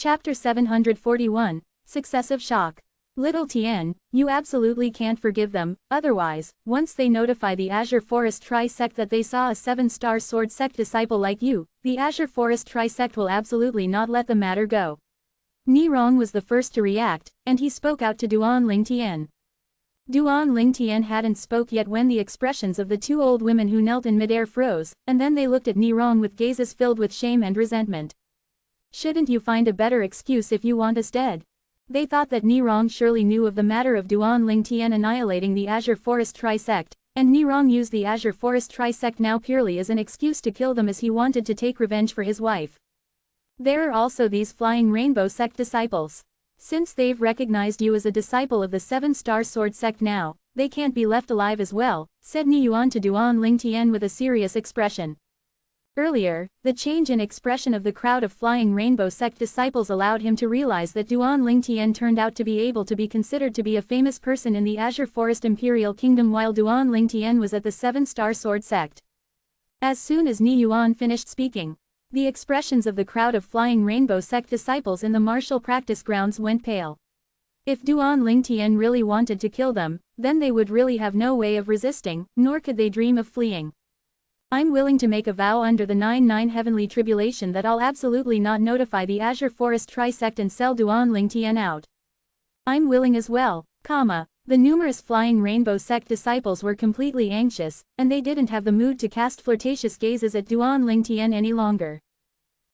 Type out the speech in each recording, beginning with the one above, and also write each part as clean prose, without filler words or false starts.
Chapter 741, Successive Shock. Little Tien, you absolutely can't forgive them, otherwise, once they notify the Azure Forest Tri-Sect that they saw a 7-star sword sect disciple like you, the Azure Forest Tri-Sect will absolutely not let the matter go. Nirong was the first to react, and he spoke out to Duan Ling Tien. Duan Ling Tien hadn't spoke yet when the expressions of the two old women who knelt in midair froze, and then they looked at Nirong with gazes filled with shame and resentment. Shouldn't you find a better excuse if you want us dead? They thought that Nirong surely knew of the matter of Duan Ling Tien annihilating the Azure Forest Tri-Sect, and Nirong used the Azure Forest Tri-Sect now purely as an excuse to kill them as he wanted to take revenge for his wife. There are also these Flying Rainbow Sect disciples. Since they've recognized you as a disciple of the 7-star sword sect now, they can't be left alive as well, said Ni Yuan to Duan Ling Tien with a serious expression. Earlier, the change in expression of the crowd of Flying Rainbow Sect disciples allowed him to realize that Duan Ling Tien turned out to be able to be considered to be a famous person in the Azure Forest Imperial Kingdom while Duan Ling Tien was at the 7-star sword sect. As soon as Ni Yuan finished speaking, the expressions of the crowd of Flying Rainbow Sect disciples in the martial practice grounds went pale. If Duan Ling Tien really wanted to kill them, then they would really have no way of resisting, nor could they dream of fleeing. I'm willing to make a vow under the 9 heavenly tribulation that I'll absolutely not notify the Azure Forest Tri-Sect and sell Duan Ling Tien out. I'm willing as well, the numerous Flying Rainbow Sect disciples were completely anxious, and they didn't have the mood to cast flirtatious gazes at Duan Ling Tien any longer.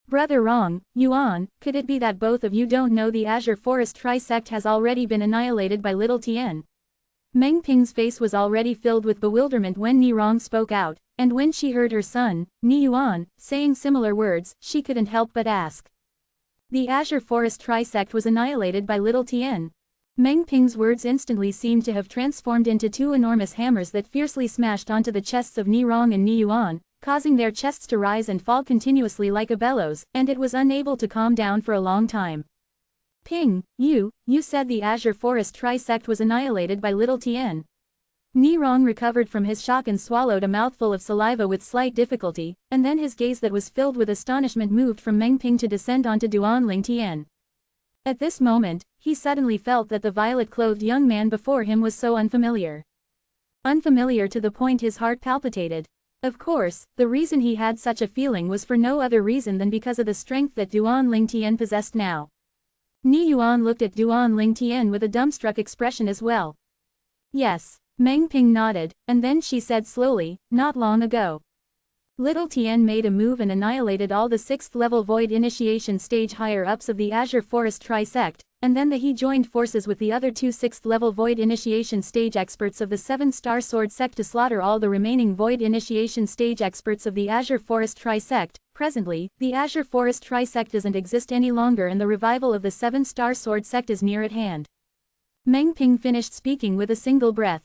Brother Rong, Yuan, could it be that both of you don't know the Azure Forest Tri-Sect has already been annihilated by Little Tien? Meng Ping's face was already filled with bewilderment when Nirong spoke out, and when she heard her son, Ni Yuan, saying similar words, she couldn't help but ask. The Azure Forest Tri-Sect was annihilated by Little Tien. Meng Ping's words instantly seemed to have transformed into two enormous hammers that fiercely smashed onto the chests of Nirong and Ni Yuan, causing their chests to rise and fall continuously like a bellows, and it was unable to calm down for a long time. Ping, you said the Azure Forest Tri-Sect was annihilated by Little Tien. Nirong recovered from his shock and swallowed a mouthful of saliva with slight difficulty, and then his gaze that was filled with astonishment moved from Meng Ping to descend onto Duan Ling Tien. At this moment, he suddenly felt that the violet-clothed young man before him was so unfamiliar. Unfamiliar to the point his heart palpitated. Of course, the reason he had such a feeling was for no other reason than because of the strength that Duan Ling Tien possessed now. Ni Yuan looked at Duan Ling Tien with a dumbstruck expression as well. Yes. Meng Ping nodded, and then she said slowly, not long ago. Little Tien made a move and annihilated all the 6th-level Void Initiation stage higher-ups of the Azure Forest Tri-Sect, and then he joined forces with the other two 6th-level Void Initiation stage experts of the 7-star Sword Sect to slaughter all the remaining Void Initiation stage experts of the Azure Forest Tri-Sect. Presently, the Azure Forest Tri-Sect doesn't exist any longer and the revival of the 7-star Sword Sect is near at hand. Meng Ping finished speaking with a single breath.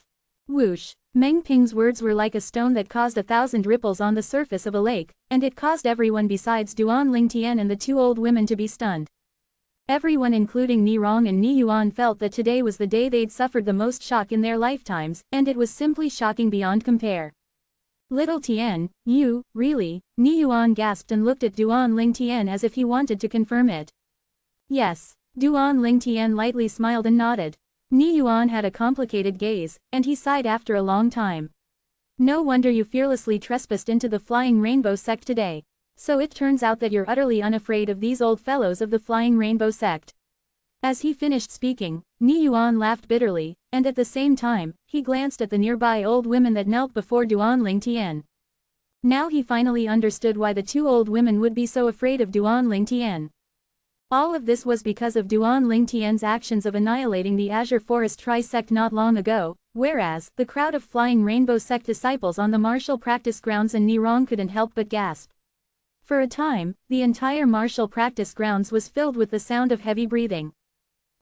Whoosh! Meng Ping's words were like a stone that caused 1,000 ripples on the surface of a lake, and it caused everyone besides Duan Ling Tien and the two old women to be stunned. Everyone including Nirong and Ni Yuan felt that today was the day they'd suffered the most shock in their lifetimes, and it was simply shocking beyond compare. Little Tien, you, really? Ni Yuan gasped and looked at Duan Ling Tien as if he wanted to confirm it. Yes. Duan Ling Tien lightly smiled and nodded. Ni Yuan had a complicated gaze, and he sighed after a long time. No wonder you fearlessly trespassed into the Flying Rainbow Sect today. So it turns out that you're utterly unafraid of these old fellows of the Flying Rainbow Sect. As he finished speaking, Ni Yuan laughed bitterly, and at the same time, he glanced at the nearby old women that knelt before Duan Ling Tien. Now he finally understood why the two old women would be so afraid of Duan Ling Tien. All of this was because of Duan Ling Tien's actions of annihilating the Azure Forest Tri-Sect not long ago, whereas, the crowd of Flying Rainbow Sect disciples on the martial practice grounds and Nirong couldn't help but gasp. For a time, the entire martial practice grounds was filled with the sound of heavy breathing.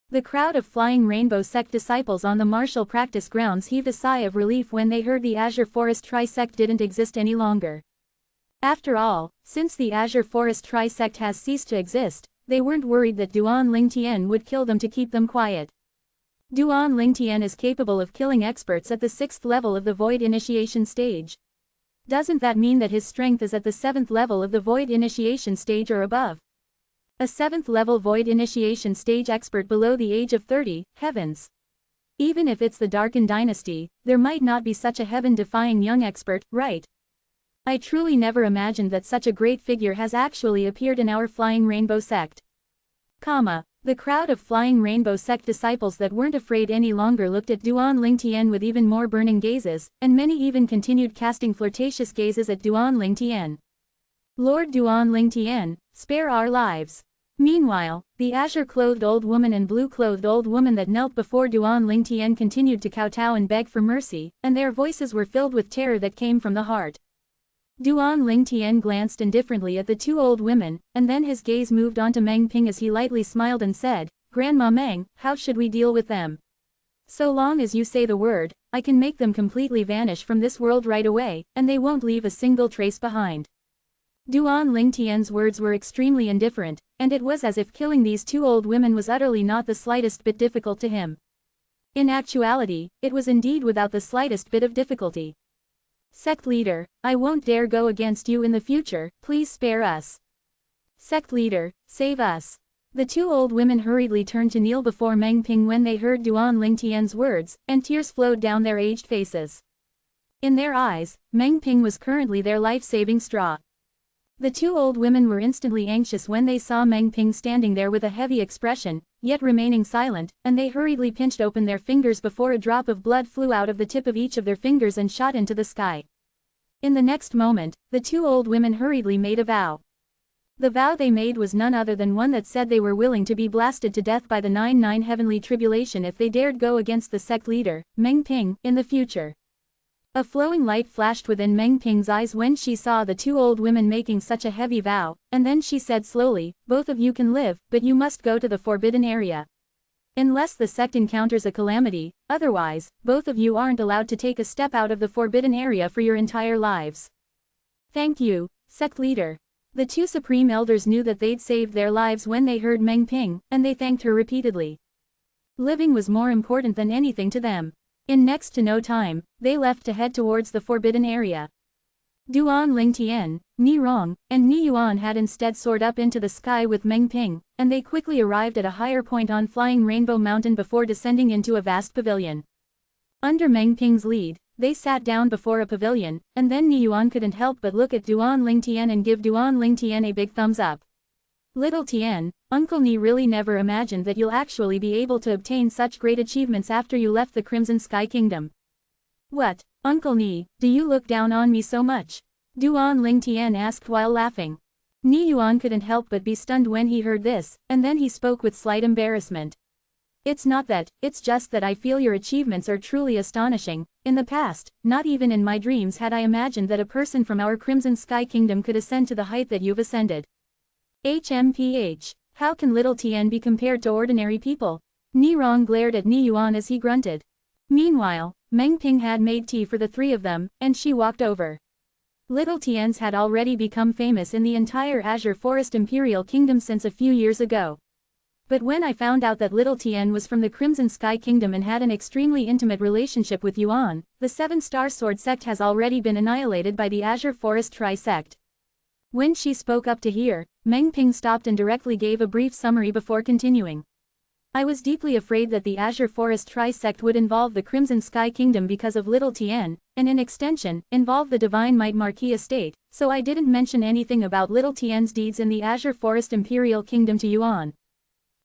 The crowd of Flying Rainbow Sect disciples on the martial practice grounds heaved a sigh of relief when they heard the Azure Forest Tri-Sect didn't exist any longer. After all, since the Azure Forest Tri-Sect has ceased to exist, they weren't worried that Duan Ling Tien would kill them to keep them quiet. Duan Ling Tien is capable of killing experts at the 6th level of the Void Initiation stage. Doesn't that mean that his strength is at the 7th level of the Void Initiation stage or above? A 7th level void initiation stage expert below the age of 30, heavens. Even if it's the Darkin dynasty, there might not be such a heaven-defying young expert, right? I truly never imagined that such a great figure has actually appeared in our Flying Rainbow sect. The crowd of Flying Rainbow sect disciples that weren't afraid any longer looked at Duan Lingtian with even more burning gazes, and many even continued casting flirtatious gazes at Duan Lingtian. Lord Duan Lingtian, spare our lives. Meanwhile, the azure-clothed old woman and blue-clothed old woman that knelt before Duan Lingtian continued to kowtow and beg for mercy, and their voices were filled with terror that came from the heart. Duan Lingtian glanced indifferently at the two old women, and then his gaze moved on to Meng Ping as he lightly smiled and said, "Grandma Meng, how should we deal with them? So long as you say the word, I can make them completely vanish from this world right away, and they won't leave a single trace behind." Duan Lingtian's words were extremely indifferent, and it was as if killing these two old women was utterly not the slightest bit difficult to him. In actuality, it was indeed without the slightest bit of difficulty. "Sect leader, I won't dare go against you in the future, please spare us. Sect leader, save us." The two old women hurriedly turned to kneel before Meng Ping when they heard Duan Lingtian's words, and tears flowed down their aged faces. In their eyes, Meng Ping was currently their life-saving straw. The two old women were instantly anxious when they saw Meng Ping standing there with a heavy expression, yet remaining silent, and they hurriedly pinched open their fingers before a drop of blood flew out of the tip of each of their fingers and shot into the sky. In the next moment, the two old women hurriedly made a vow. The vow they made was none other than one that said they were willing to be blasted to death by the 9 heavenly tribulation if they dared go against the sect leader, Meng Ping, in the future. A flowing light flashed within Meng Ping's eyes when she saw the two old women making such a heavy vow, and then she said slowly, "Both of you can live, but you must go to the forbidden area. Unless the sect encounters a calamity, otherwise, both of you aren't allowed to take a step out of the forbidden area for your entire lives." "Thank you, sect leader." The two supreme elders knew that they'd saved their lives when they heard Meng Ping, and they thanked her repeatedly. Living was more important than anything to them. In next to no time, they left to head towards the forbidden area. Duan Lingtian, Ni Rong, and Ni Yuan had instead soared up into the sky with Meng Ping, and they quickly arrived at a higher point on Flying Rainbow Mountain before descending into a vast pavilion. Under Meng Ping's lead, they sat down before a pavilion, and then Ni Yuan couldn't help but look at Duan Lingtian and give Duan Lingtian a big thumbs up. "Little Tian, Uncle Ni really never imagined that you'll actually be able to obtain such great achievements after you left the Crimson Sky Kingdom." "What, Uncle Ni, do you look down on me so much?" Duan Lingtian asked while laughing. Ni Yuan couldn't help but be stunned when he heard this, and then he spoke with slight embarrassment. "It's not that, it's just that I feel your achievements are truly astonishing. In the past, not even in my dreams had I imagined that a person from our Crimson Sky Kingdom could ascend to the height that you've ascended. HMPH, how can little Tian be compared to ordinary people?" Ni Rong glared at Ni Yuan as he grunted. Meanwhile, Meng Ping had made tea for the three of them, and she walked over. Little Tian's had already become famous in the entire Azure Forest Imperial Kingdom since a few years ago. But when I found out that Little Tian was from the Crimson Sky Kingdom and had an extremely intimate relationship with Yuan, the 7-star sword sect has already been annihilated by the Azure Forest Tri-sect. When she spoke up to hear, Meng Ping stopped and directly gave a brief summary before continuing. "I was deeply afraid that the Azure Forest Tri-sect would involve the Crimson Sky Kingdom because of Little Tian, and in extension, involve the Divine Might Marquis estate, so I didn't mention anything about Little Tian's deeds in the Azure Forest Imperial Kingdom to Yuan."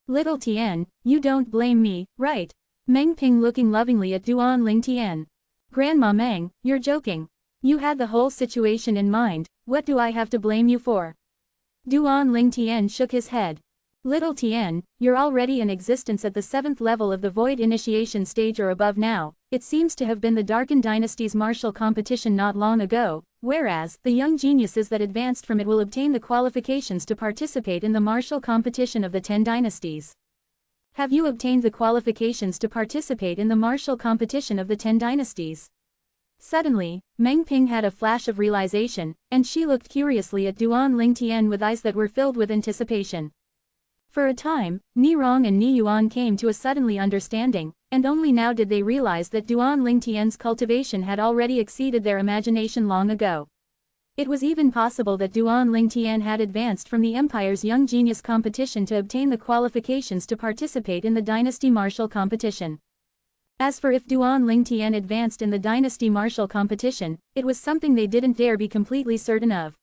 "Little Tian, you don't blame me, right?" Meng Ping looking lovingly at Duan Lingtian. "Grandma Meng, you're joking. You had the whole situation in mind, what do I have to blame you for?" Duan Lingtian shook his head. "Little Tian, you're already in existence at the 7th level of the Void Initiation stage or above now. It seems to have been the Darkin Dynasty's martial competition not long ago, whereas the young geniuses that advanced from it will obtain the qualifications to participate in the martial competition of the 10 dynasties. Have you obtained the qualifications to participate in the martial competition of the 10 dynasties?" Suddenly, Meng Ping had a flash of realization, and she looked curiously at Duan Lingtian with eyes that were filled with anticipation. For a time, Ni Rong and Ni Yuan came to a suddenly understanding, and only now did they realize that Duan Lingtian's cultivation had already exceeded their imagination long ago. It was even possible that Duan Lingtian had advanced from the Empire's Young Genius competition to obtain the qualifications to participate in the Dynasty Martial competition. As for if Duan Lingtian advanced in the Dynasty Martial competition, it was something they didn't dare be completely certain of.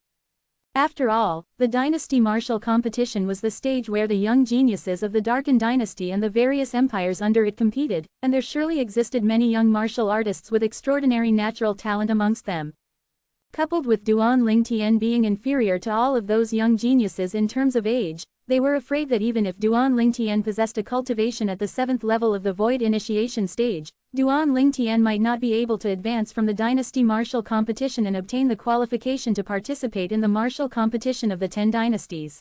After all, the Dynasty Martial competition was the stage where the young geniuses of the Darkin dynasty and the various empires under it competed, and there surely existed many young martial artists with extraordinary natural talent amongst them. Coupled with Duan Lingtian being inferior to all of those young geniuses in terms of age, they were afraid that even if Duan Lingtian possessed a cultivation at the 7th level of the Void Initiation stage, Duan Lingtian might not be able to advance from the Dynasty Martial competition and obtain the qualification to participate in the martial competition of the 10 dynasties.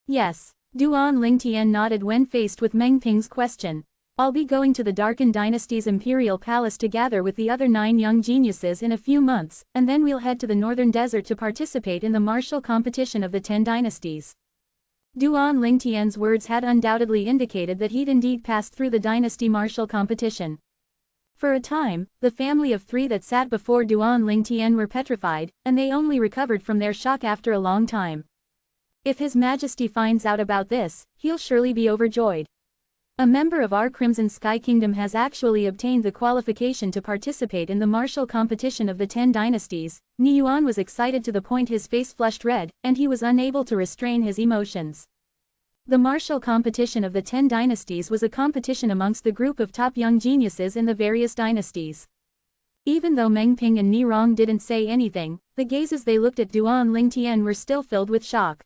Yes, Duan Lingtian nodded when faced with Meng Ping's question. I'll be going to the Darkin dynasty's imperial palace to gather with the other 9 young geniuses in a few months, and then we'll head to the northern desert to participate in the martial competition of the 10 dynasties. Duan Lingtian's words had undoubtedly indicated that he'd indeed passed through the Dynasty Martial competition. For a time, the family of 3 that sat before Duan Lingtian were petrified, and they only recovered from their shock after a long time. If His Majesty finds out about this, he'll surely be overjoyed. A member of our Crimson Sky Kingdom has actually obtained the qualification to participate in the martial competition of the 10 dynasties. Ni Yuan was excited to the point his face flushed red, and he was unable to restrain his emotions. The martial competition of the 10 dynasties was a competition amongst the group of top young geniuses in the various dynasties. Even though Meng Ping and Ni Rong didn't say anything, the gazes they looked at Duan Lingtian were still filled with shock.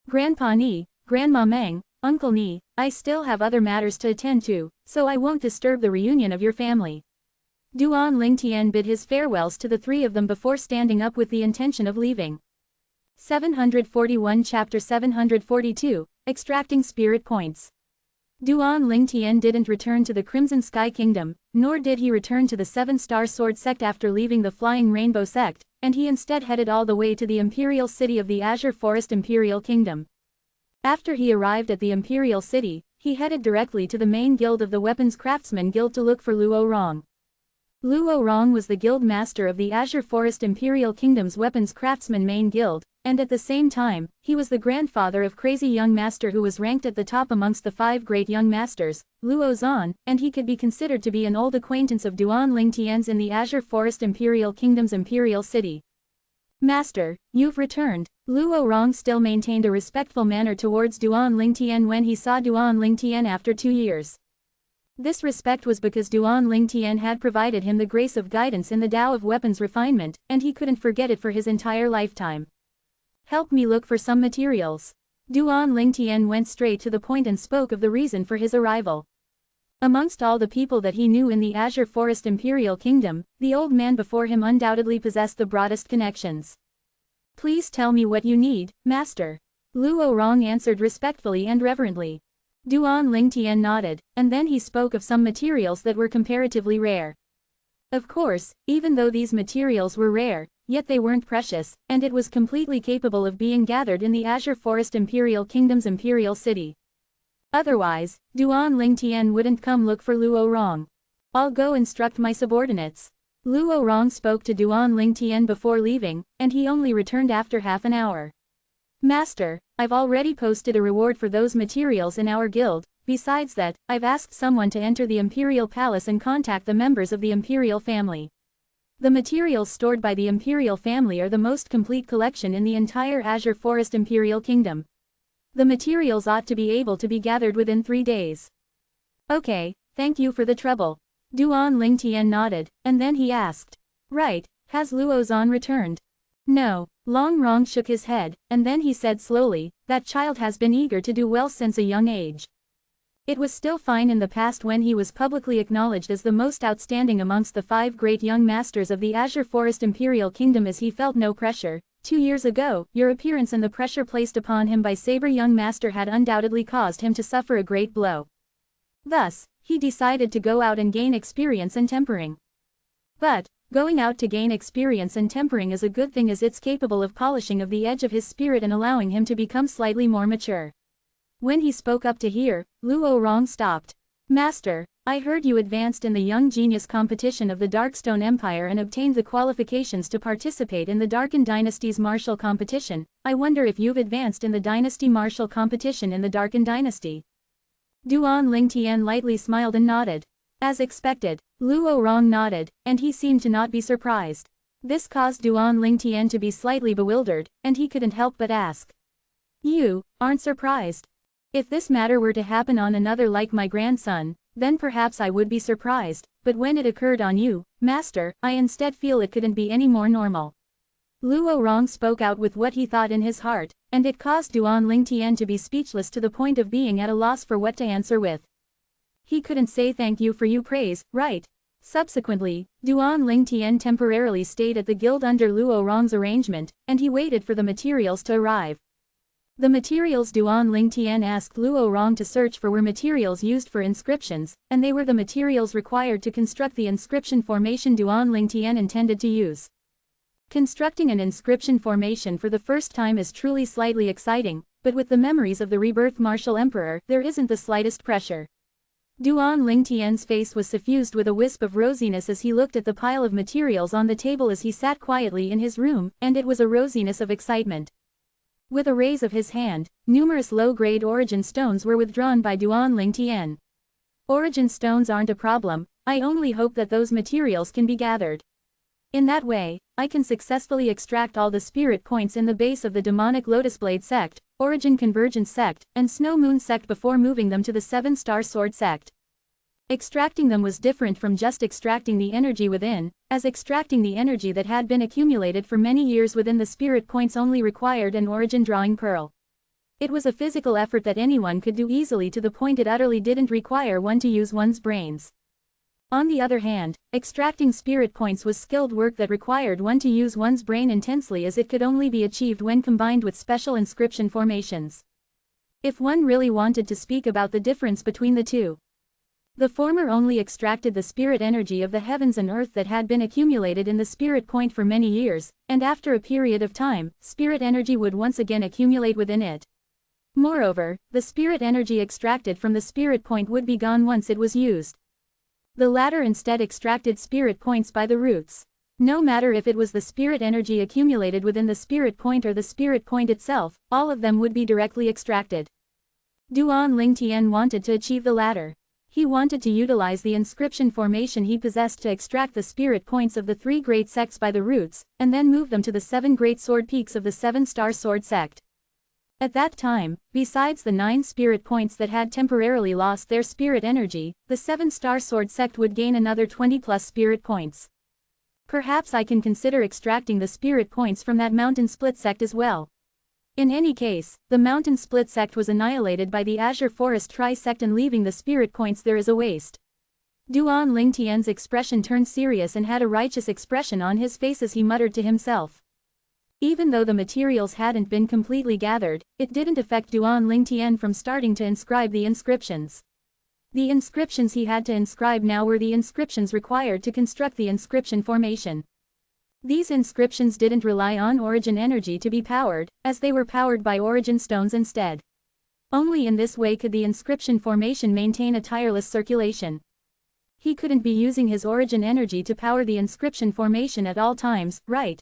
Grandpa Ni, Grandma Meng, Uncle Ni, I still have other matters to attend to, so I won't disturb the reunion of your family. Duan Lingtian bid his farewells to the 3 of them before standing up with the intention of leaving. 741 Chapter 742, Extracting Spirit Points. Duan Lingtian didn't return to the Crimson Sky Kingdom, nor did he return to the 7-Star Sword Sect after leaving the Flying Rainbow Sect, and he instead headed all the way to the Imperial City of the Azure Forest Imperial Kingdom. After he arrived at the Imperial City, he headed directly to the main guild of the Weapons Craftsmen Guild to look for Luo Rong. Luo Rong was the guild master of the Azure Forest Imperial Kingdom's Weapons Craftsmen main guild, and at the same time, he was the grandfather of Crazy Young Master who was ranked at the top amongst the 5 great young masters, Luo Zan, and he could be considered to be an old acquaintance of Duan Lingtian's in the Azure Forest Imperial Kingdom's Imperial City. Master, you've returned. Luo Rong still maintained a respectful manner towards Duan Lingtian when he saw Duan Lingtian after 2 years. This respect was because Duan Lingtian had provided him the grace of guidance in the Tao of weapons refinement, and he couldn't forget it for his entire lifetime. Help me look for some materials. Duan Lingtian went straight to the point and spoke of the reason for his arrival. Amongst all the people that he knew in the Azure Forest Imperial Kingdom, the old man before him undoubtedly possessed the broadest connections. Please tell me what you need, Master. Luo Rong answered respectfully and reverently. Duan Lingtian nodded, and then he spoke of some materials that were comparatively rare. Of course, even though these materials were rare, yet they weren't precious, and it was completely capable of being gathered in the Azure Forest Imperial Kingdom's Imperial City. Otherwise, Duan Lingtian wouldn't come look for Luo Rong. I'll go instruct my subordinates. Luo Rong spoke to Duan Lingtian before leaving, and he only returned after half an hour. Master, I've already posted a reward for those materials in our guild. Besides that, I've asked someone to enter the Imperial Palace and contact the members of the Imperial family. The materials stored by the Imperial family are the most complete collection in the entire Azure Forest Imperial Kingdom. The materials ought to be able to be gathered within 3 days. Okay, thank you for the trouble. Duan Lingtian nodded, and then he asked. Right, has Luo Zan returned? No. Long Rong shook his head, and then he said slowly, that child has been eager to do well since a young age. It was still fine in the past when he was publicly acknowledged as the most outstanding amongst the 5 great young masters of the Azure Forest Imperial Kingdom as he felt no pressure. 2 years ago, your appearance and the pressure placed upon him by Saber Young Master had undoubtedly caused him to suffer a great blow. Thus, he decided to go out and gain experience and tempering. But, going out to gain experience and tempering is a good thing as it's capable of polishing of the edge of his spirit and allowing him to become slightly more mature. When he spoke up to hear, Luo Rong stopped. Master, I heard you advanced in the Young Genius competition of the Darkstone Empire and obtained the qualifications to participate in the Darken Dynasty's martial competition. I wonder if you've advanced in the Dynasty martial competition in the Darken Dynasty. Duan Lingtian lightly smiled and nodded. As expected, Luo Rong nodded, and he seemed to not be surprised. This caused Duan Lingtian to be slightly bewildered, and he couldn't help but ask. You aren't surprised? If this matter were to happen on another like my grandson, then perhaps I would be surprised, but when it occurred on you, Master, I instead feel it couldn't be any more normal. Luo Rong spoke out with what he thought in his heart, and it caused Duan Lingtian to be speechless to the point of being at a loss for what to answer with. He couldn't say thank you for you praise, right? Subsequently, Duan Lingtian temporarily stayed at the guild under Luo Rong's arrangement, and he waited for the materials to arrive. The materials Duan Lingtian asked Luo Rong to search for were materials used for inscriptions, and they were the materials required to construct the inscription formation Duan Lingtian intended to use. Constructing an inscription formation for the first time is truly slightly exciting, but with the memories of the rebirth martial emperor, there isn't the slightest pressure. Duan Lingtian's face was suffused with a wisp of rosiness as he looked at the pile of materials on the table as he sat quietly in his room, and it was a rosiness of excitement. With a raise of his hand, numerous low-grade origin stones were withdrawn by Duan Lingtian. Origin stones aren't a problem, I only hope that those materials can be gathered. In that way, I can successfully extract all the spirit points in the base of the demonic Lotusblade sect, Origin Convergence sect, and Snow Moon sect before moving them to the 7-star Sword sect. Extracting them was different from just extracting the energy within, as extracting the energy that had been accumulated for many years within the spirit points only required an origin drawing pearl. It was a physical effort that anyone could do easily to the point it utterly didn't require one to use one's brains. On the other hand, extracting spirit points was skilled work that required one to use one's brain intensely as it could only be achieved when combined with special inscription formations. If one really wanted to speak about the difference between the two, the former only extracted the spirit energy of the heavens and earth that had been accumulated in the spirit point for many years, and after a period of time, spirit energy would once again accumulate within it. Moreover, the spirit energy extracted from the spirit point would be gone once it was used. The latter instead extracted spirit points by the roots. No matter if it was the spirit energy accumulated within the spirit point or the spirit point itself, all of them would be directly extracted. Duan Lingtian wanted to achieve the latter. He wanted to utilize the inscription formation he possessed to extract the spirit points of the 3 great sects by the roots, and then move them to the 7 great sword peaks of the 7-star sword sect. At that time, besides the 9 spirit points that had temporarily lost their spirit energy, the 7-star sword sect would gain another 20+ spirit points. Perhaps I can consider extracting the spirit points from that mountain split sect as well. In any case, the mountain split sect was annihilated by the Azure Forest Tri sect, and leaving the spirit points there is a waste. Duan Lingtian's expression turned serious and had a righteous expression on his face as he muttered to himself. Even though the materials hadn't been completely gathered, it didn't affect Duan Lingtian from starting to inscribe the inscriptions. The inscriptions he had to inscribe now were the inscriptions required to construct the inscription formation. These inscriptions didn't rely on origin energy to be powered, as they were powered by origin stones instead. Only in this way could the inscription formation maintain a tireless circulation. He couldn't be using his origin energy to power the inscription formation at all times, right?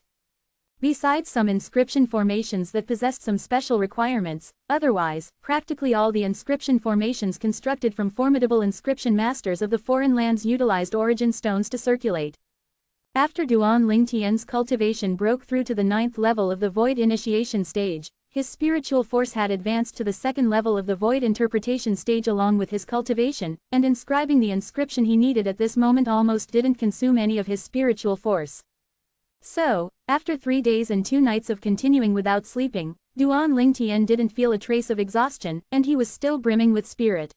Besides some inscription formations that possessed some special requirements, otherwise, practically all the inscription formations constructed from formidable inscription masters of the foreign lands utilized origin stones to circulate. After Duan Lingtian's cultivation broke through to the 9th level of the Void Initiation stage, his spiritual force had advanced to the 2nd level of the Void Interpretation stage along with his cultivation, and inscribing the inscription he needed at this moment almost didn't consume any of his spiritual force. So, after 3 days and 2 nights of continuing without sleeping, Duan Lingtian didn't feel a trace of exhaustion, and he was still brimming with spirit.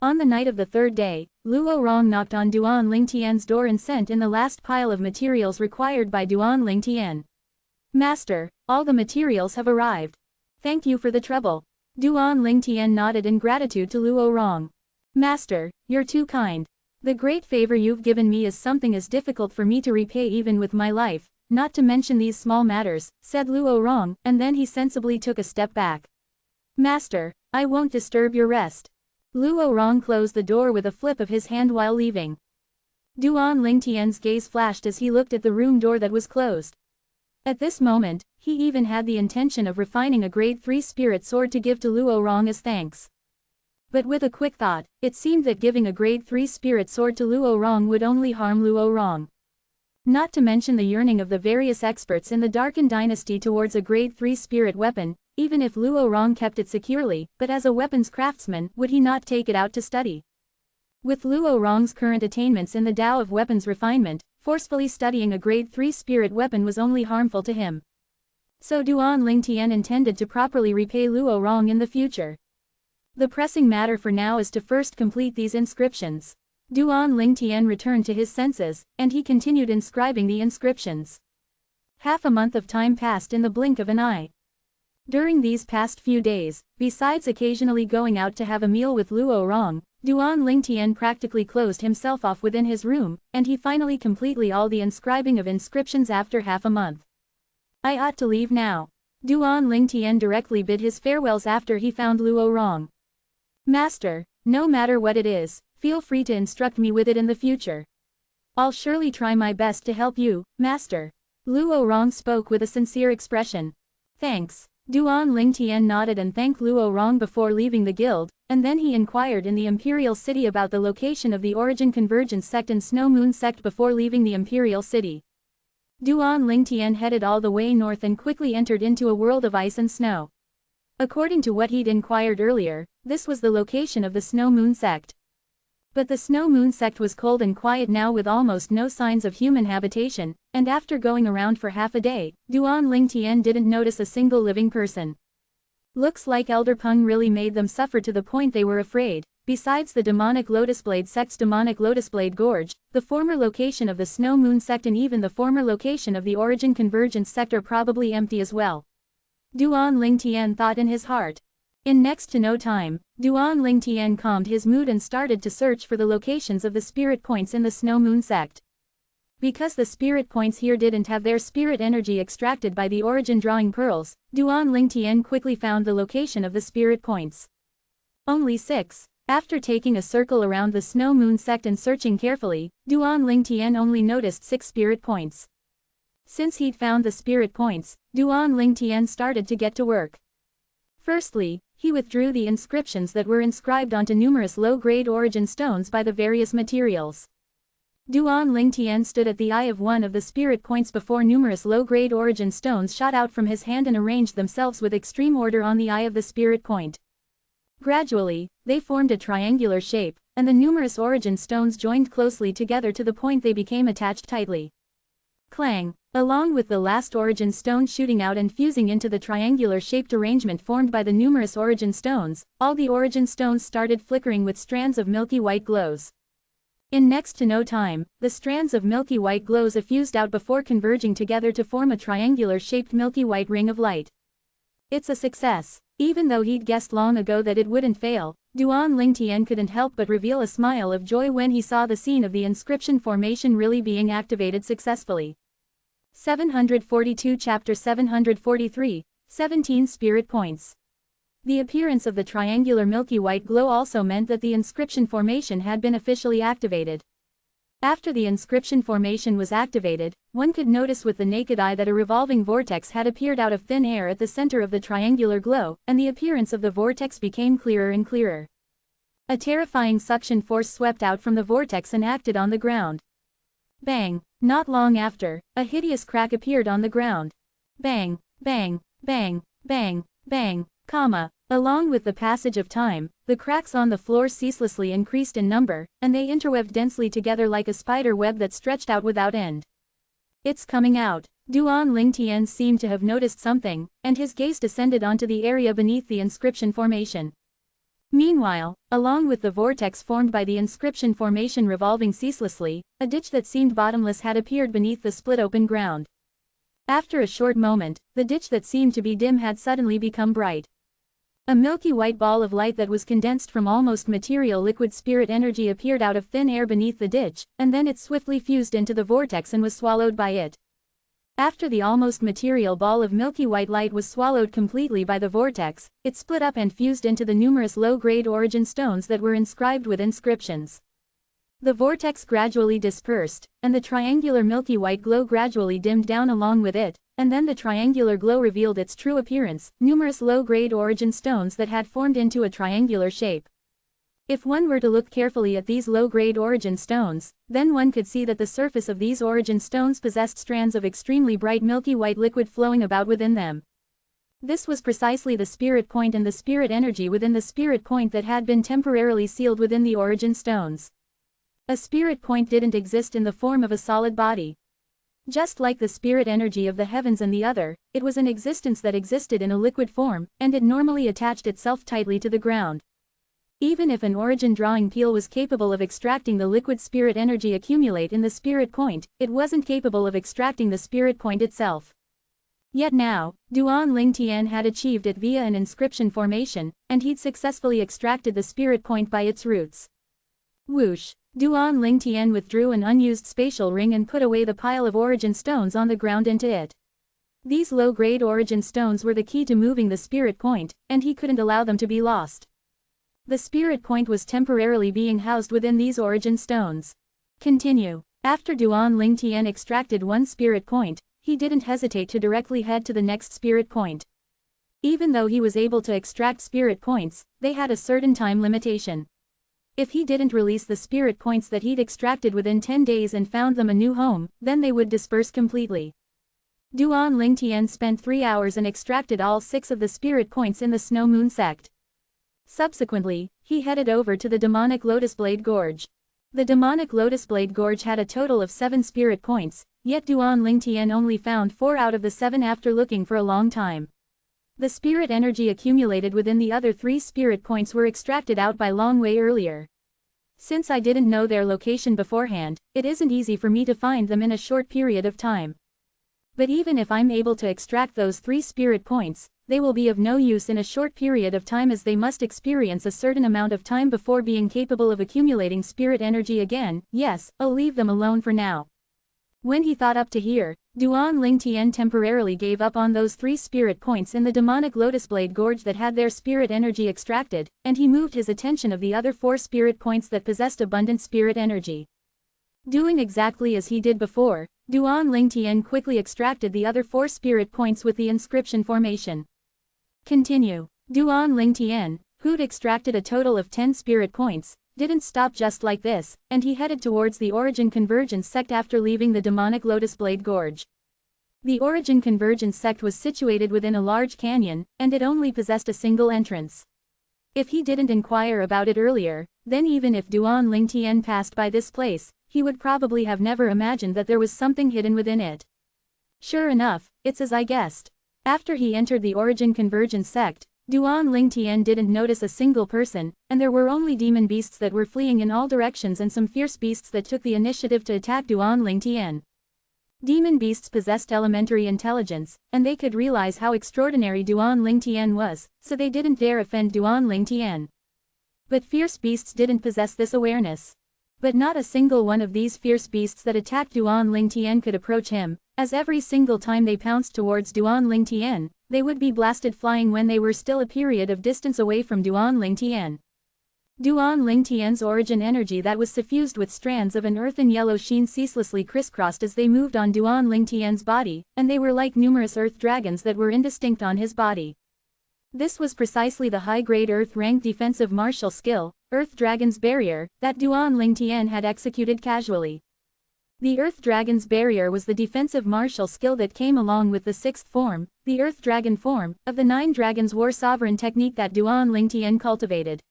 On the night of the 3rd day, Luo Rong knocked on Duan Lingtian's door and sent in the last pile of materials required by Duan Lingtian. Master, all the materials have arrived. Thank you for the trouble. Duan Lingtian nodded in gratitude to Luo Rong. Master, you're too kind. The great favor you've given me is something as difficult for me to repay even with my life, not to mention these small matters, said Luo Rong, and then he sensibly took a step back. Master, I won't disturb your rest. Luo Rong closed the door with a flip of his hand while leaving. Duan Lingtian's gaze flashed as he looked at the room door that was closed. At this moment, he even had the intention of refining a grade 3 spirit sword to give to Luo Rong as thanks. But with a quick thought, it seemed that giving a grade 3 spirit sword to Luo Rong would only harm Luo Rong. Not to mention the yearning of the various experts in the Darken Dynasty towards a grade 3 spirit weapon, even if Luo Rong kept it securely, but as a weapons craftsman, would he not take it out to study? With Luo Rong's current attainments in the Tao of weapons refinement, forcefully studying a grade 3 spirit weapon was only harmful to him. So Duan Lingtian intended to properly repay Luo Rong in the future. The pressing matter for now is to first complete these inscriptions. Duan Lingtian returned to his senses, and he continued inscribing the inscriptions. Half a month of time passed in the blink of an eye. During these past few days, besides occasionally going out to have a meal with Luo Rong, Duan Lingtian practically closed himself off within his room, and he finally completely all the inscribing of inscriptions after half a month. I ought to leave now. Duan Lingtian directly bid his farewells after he found Luo Rong. Master, no matter what it is, feel free to instruct me with it in the future. I'll surely try my best to help you, Master. Luo Rong spoke with a sincere expression. Thanks. Duan Lingtian nodded and thanked Luo Rong before leaving the guild, and then he inquired in the Imperial City about the location of the Origin Convergence sect and Snow Moon sect before leaving the Imperial City. Duan Lingtian headed all the way north and quickly entered into a world of ice and snow. According to what he'd inquired earlier, this was the location of the Snow Moon sect. But the Snow Moon sect was cold and quiet now with almost no signs of human habitation, and after going around for half a day, Duan Lingtian didn't notice a single living person. Looks like Elder Peng really made them suffer to the point they were afraid. Besides the demonic Lotusblade sect's demonic Lotusblade Gorge, the former location of the Snow Moon sect and even the former location of the Origin Convergence sect are probably empty as well. Duan Lingtian thought in his heart. In next to no time, Duan Lingtian calmed his mood and started to search for the locations of the spirit points in the Snow Moon sect. Because the spirit points here didn't have their spirit energy extracted by the origin drawing pearls, Duan Lingtian quickly found the location of the spirit points. Only 6. After taking a circle around the Snow Moon sect and searching carefully, Duan Lingtian only noticed 6 spirit points. Since he'd found the spirit points, Duan Lingtian started to get to work. Firstly, he withdrew the inscriptions that were inscribed onto numerous low-grade origin stones by the various materials. Duan Lingtian stood at the eye of one of the spirit points before numerous low-grade origin stones shot out from his hand and arranged themselves with extreme order on the eye of the spirit point. Gradually, they formed a triangular shape, and the numerous origin stones joined closely together to the point they became attached tightly. Clang! Along with the last origin stone shooting out and fusing into the triangular-shaped arrangement formed by the numerous origin stones, all the origin stones started flickering with strands of milky white glows. In next to no time, the strands of milky white glows effused out before converging together to form a triangular-shaped milky white ring of light. It's a success. Even though he'd guessed long ago that it wouldn't fail, Duan Lingtian couldn't help but reveal a smile of joy when he saw the scene of the inscription formation really being activated successfully. 742 Chapter 743, 17 Spirit Points. The appearance of the triangular milky white glow also meant that the inscription formation had been officially activated. After the inscription formation was activated, one could notice with the naked eye that a revolving vortex had appeared out of thin air at the center of the triangular glow, and the appearance of the vortex became clearer and clearer. A terrifying suction force swept out from the vortex and acted on the ground. Bang! Not long after, a hideous crack appeared on the ground. Bang! Bang! Bang! Bang! Bang! Along with the passage of time, the cracks on the floor ceaselessly increased in number, and they interwoved densely together like a spider web that stretched out without end. It's coming out. Duan Lingtian seemed to have noticed something, and his gaze descended onto the area beneath the inscription formation. Meanwhile, along with the vortex formed by the inscription formation revolving ceaselessly, a ditch that seemed bottomless had appeared beneath the split-open ground. After a short moment, the ditch that seemed to be dim had suddenly become bright. A milky white ball of light that was condensed from almost material liquid spirit energy appeared out of thin air beneath the ditch, and then it swiftly fused into the vortex and was swallowed by it. After the almost material ball of milky white light was swallowed completely by the vortex, it split up and fused into the numerous low-grade origin stones that were inscribed with inscriptions. The vortex gradually dispersed, and the triangular milky white glow gradually dimmed down along with it, and then the triangular glow revealed its true appearance, numerous low-grade origin stones that had formed into a triangular shape. If one were to look carefully at these low-grade origin stones, then one could see that the surface of these origin stones possessed strands of extremely bright milky white liquid flowing about within them. This was precisely the spirit point and the spirit energy within the spirit point that had been temporarily sealed within the origin stones. A spirit point didn't exist in the form of a solid body. Just like the spirit energy of the heavens and the other, it was an existence that existed in a liquid form, and it normally attached itself tightly to the ground. Even if an origin drawing peel was capable of extracting the liquid spirit energy accumulate in the spirit point, it wasn't capable of extracting the spirit point itself. Yet now, Duan Ling Tian had achieved it via an inscription formation, and he'd successfully extracted the spirit point by its roots. Whoosh! Duan Ling Tian withdrew an unused spatial ring and put away the pile of origin stones on the ground into it. These low-grade origin stones were the key to moving the spirit point, and he couldn't allow them to be lost. The spirit point was temporarily being housed within these origin stones. Continue. After Duan Ling Tian extracted one spirit point, he didn't hesitate to directly head to the next spirit point. Even though he was able to extract spirit points, they had a certain time limitation. If he didn't release the spirit points that he'd extracted within 10 days and found them a new home, then they would disperse completely. Duan Ling Tian spent 3 hours and extracted all 6 of the spirit points in the Snow Moon sect. Subsequently, he headed over to the demonic Lotus Blade Gorge. The demonic Lotus Blade Gorge had a total of 7 spirit points, yet Duan Ling Tian only found 4 out of the 7 after looking for a long time. The spirit energy accumulated within the other 3 spirit points were extracted out by long way earlier. Since I didn't know their location beforehand, it isn't easy for me to find them in a short period of time. But even if I'm able to extract those 3 spirit points, they will be of no use in a short period of time as they must experience a certain amount of time before being capable of accumulating spirit energy again. Yes, I'll leave them alone for now. When he thought up to here, Duan Ling Tian temporarily gave up on those 3 spirit points in the demonic Lotus Blade Gorge that had their spirit energy extracted, and he moved his attention of the other 4 spirit points that possessed abundant spirit energy. Doing exactly as he did before, Duan Ling Tian quickly extracted the other 4 spirit points with the inscription formation. Continue. Duan Ling Tian, who'd extracted a total of 10 spirit points, didn't stop just like this, and he headed towards the Origin Convergence sect after leaving the demonic Lotus Blade Gorge. The Origin Convergence sect was situated within a large canyon, and it only possessed a single entrance. If he didn't inquire about it earlier, then even if Duan Ling Tian passed by this place, he would probably have never imagined that there was something hidden within it. Sure enough, it's as I guessed. After he entered the Origin Convergence sect, Duan Ling Tian didn't notice a single person, and there were only demon beasts that were fleeing in all directions and some fierce beasts that took the initiative to attack Duan Ling Tian. Demon beasts possessed elementary intelligence, and they could realize how extraordinary Duan Ling Tian was, so they didn't dare offend Duan Ling Tian. But fierce beasts didn't possess this awareness. But not a single one of these fierce beasts that attacked Duan Ling Tian could approach him, as every single time they pounced towards Duan Ling Tian, they would be blasted flying when they were still a period of distance away from Duan Ling Tian. Duan Ling Tian's origin energy that was suffused with strands of an earthen yellow sheen ceaselessly crisscrossed as they moved on Duan Ling Tian's body, and they were like numerous earth dragons that were indistinct on his body. This was precisely the high-grade earth-rank defensive martial skill, Earth Dragon's Barrier, that Duan Ling Tian had executed casually. The Earth Dragon's Barrier was the defensive martial skill that came along with the 6th form, the Earth Dragon form, of the 9 Dragons War Sovereign technique that Duan Ling Tian cultivated.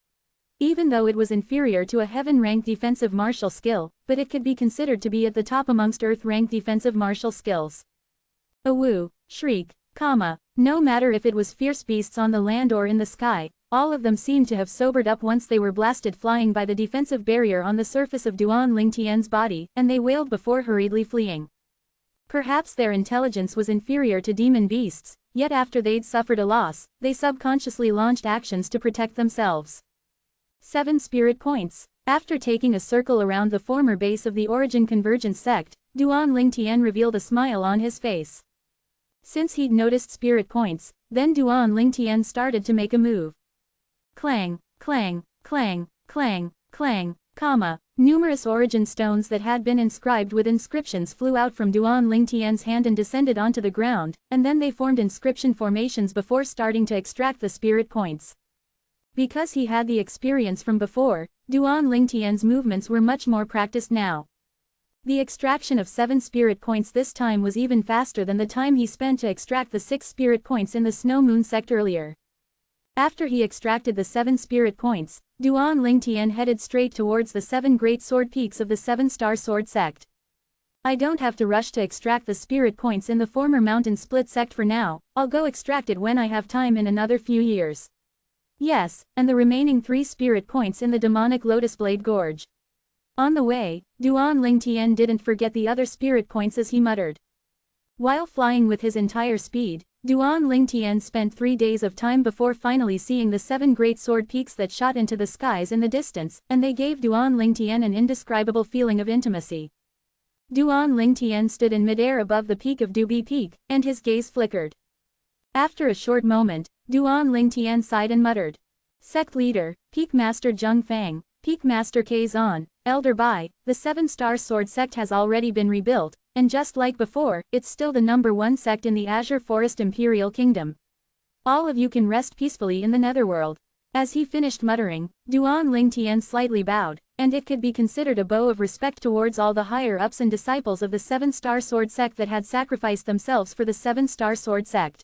Even though it was inferior to a heaven-rank defensive martial skill, but it could be considered to be at the top amongst Earth-rank defensive martial skills. A woo, shriek, no matter if it was fierce beasts on the land or in the sky, all of them seemed to have sobered up once they were blasted flying by the defensive barrier on the surface of Duan Ling Tian's body, and they wailed before hurriedly fleeing. Perhaps their intelligence was inferior to demon beasts, yet after they'd suffered a loss, they subconsciously launched actions to protect themselves. 7 spirit points. After taking a circle around the former base of the Origin Convergence sect, Duan Lingtian revealed a smile on his face. Since he'd noticed spirit points, then Duan Lingtian started to make a move. Clang, clang, clang, clang, clang, comma. Numerous origin stones that had been inscribed with inscriptions flew out from Duan Lingtian's hand and descended onto the ground, and then they formed inscription formations before starting to extract the spirit points. Because he had the experience from before, Duan Lingtian's movements were much more practiced now. The extraction of 7 spirit points this time was even faster than the time he spent to extract the 6 spirit points in the Snow Moon sect earlier. After he extracted the 7 spirit points, Duan Lingtian headed straight towards the 7 great sword peaks of the 7-star sword sect. I don't have to rush to extract the spirit points in the former mountain split sect for now, I'll go extract it when I have time in another few years. Yes, and the remaining 3 spirit points in the demonic Lotus Blade Gorge. On the way, Duan Lingtian didn't forget the other spirit points as he muttered. While flying with his entire speed, Duan Lingtian spent 3 days of time before finally seeing the 7 great sword peaks that shot into the skies in the distance, and they gave Duan Lingtian an indescribable feeling of intimacy. Duan Lingtian stood in midair above the peak of Dubi Peak, and his gaze flickered. After a short moment, Duan Lingtian sighed and muttered. Sect Leader, Peak Master Zheng Fang, Peak Master Kazan, Elder Bai, the 7-star sword sect has already been rebuilt, and just like before, it's still the #1 sect in the Azure Forest Imperial Kingdom. All of you can rest peacefully in the Netherworld. As he finished muttering, Duan Lingtian slightly bowed, and it could be considered a bow of respect towards all the higher-ups and disciples of the 7-star sword sect that had sacrificed themselves for the 7-star sword sect.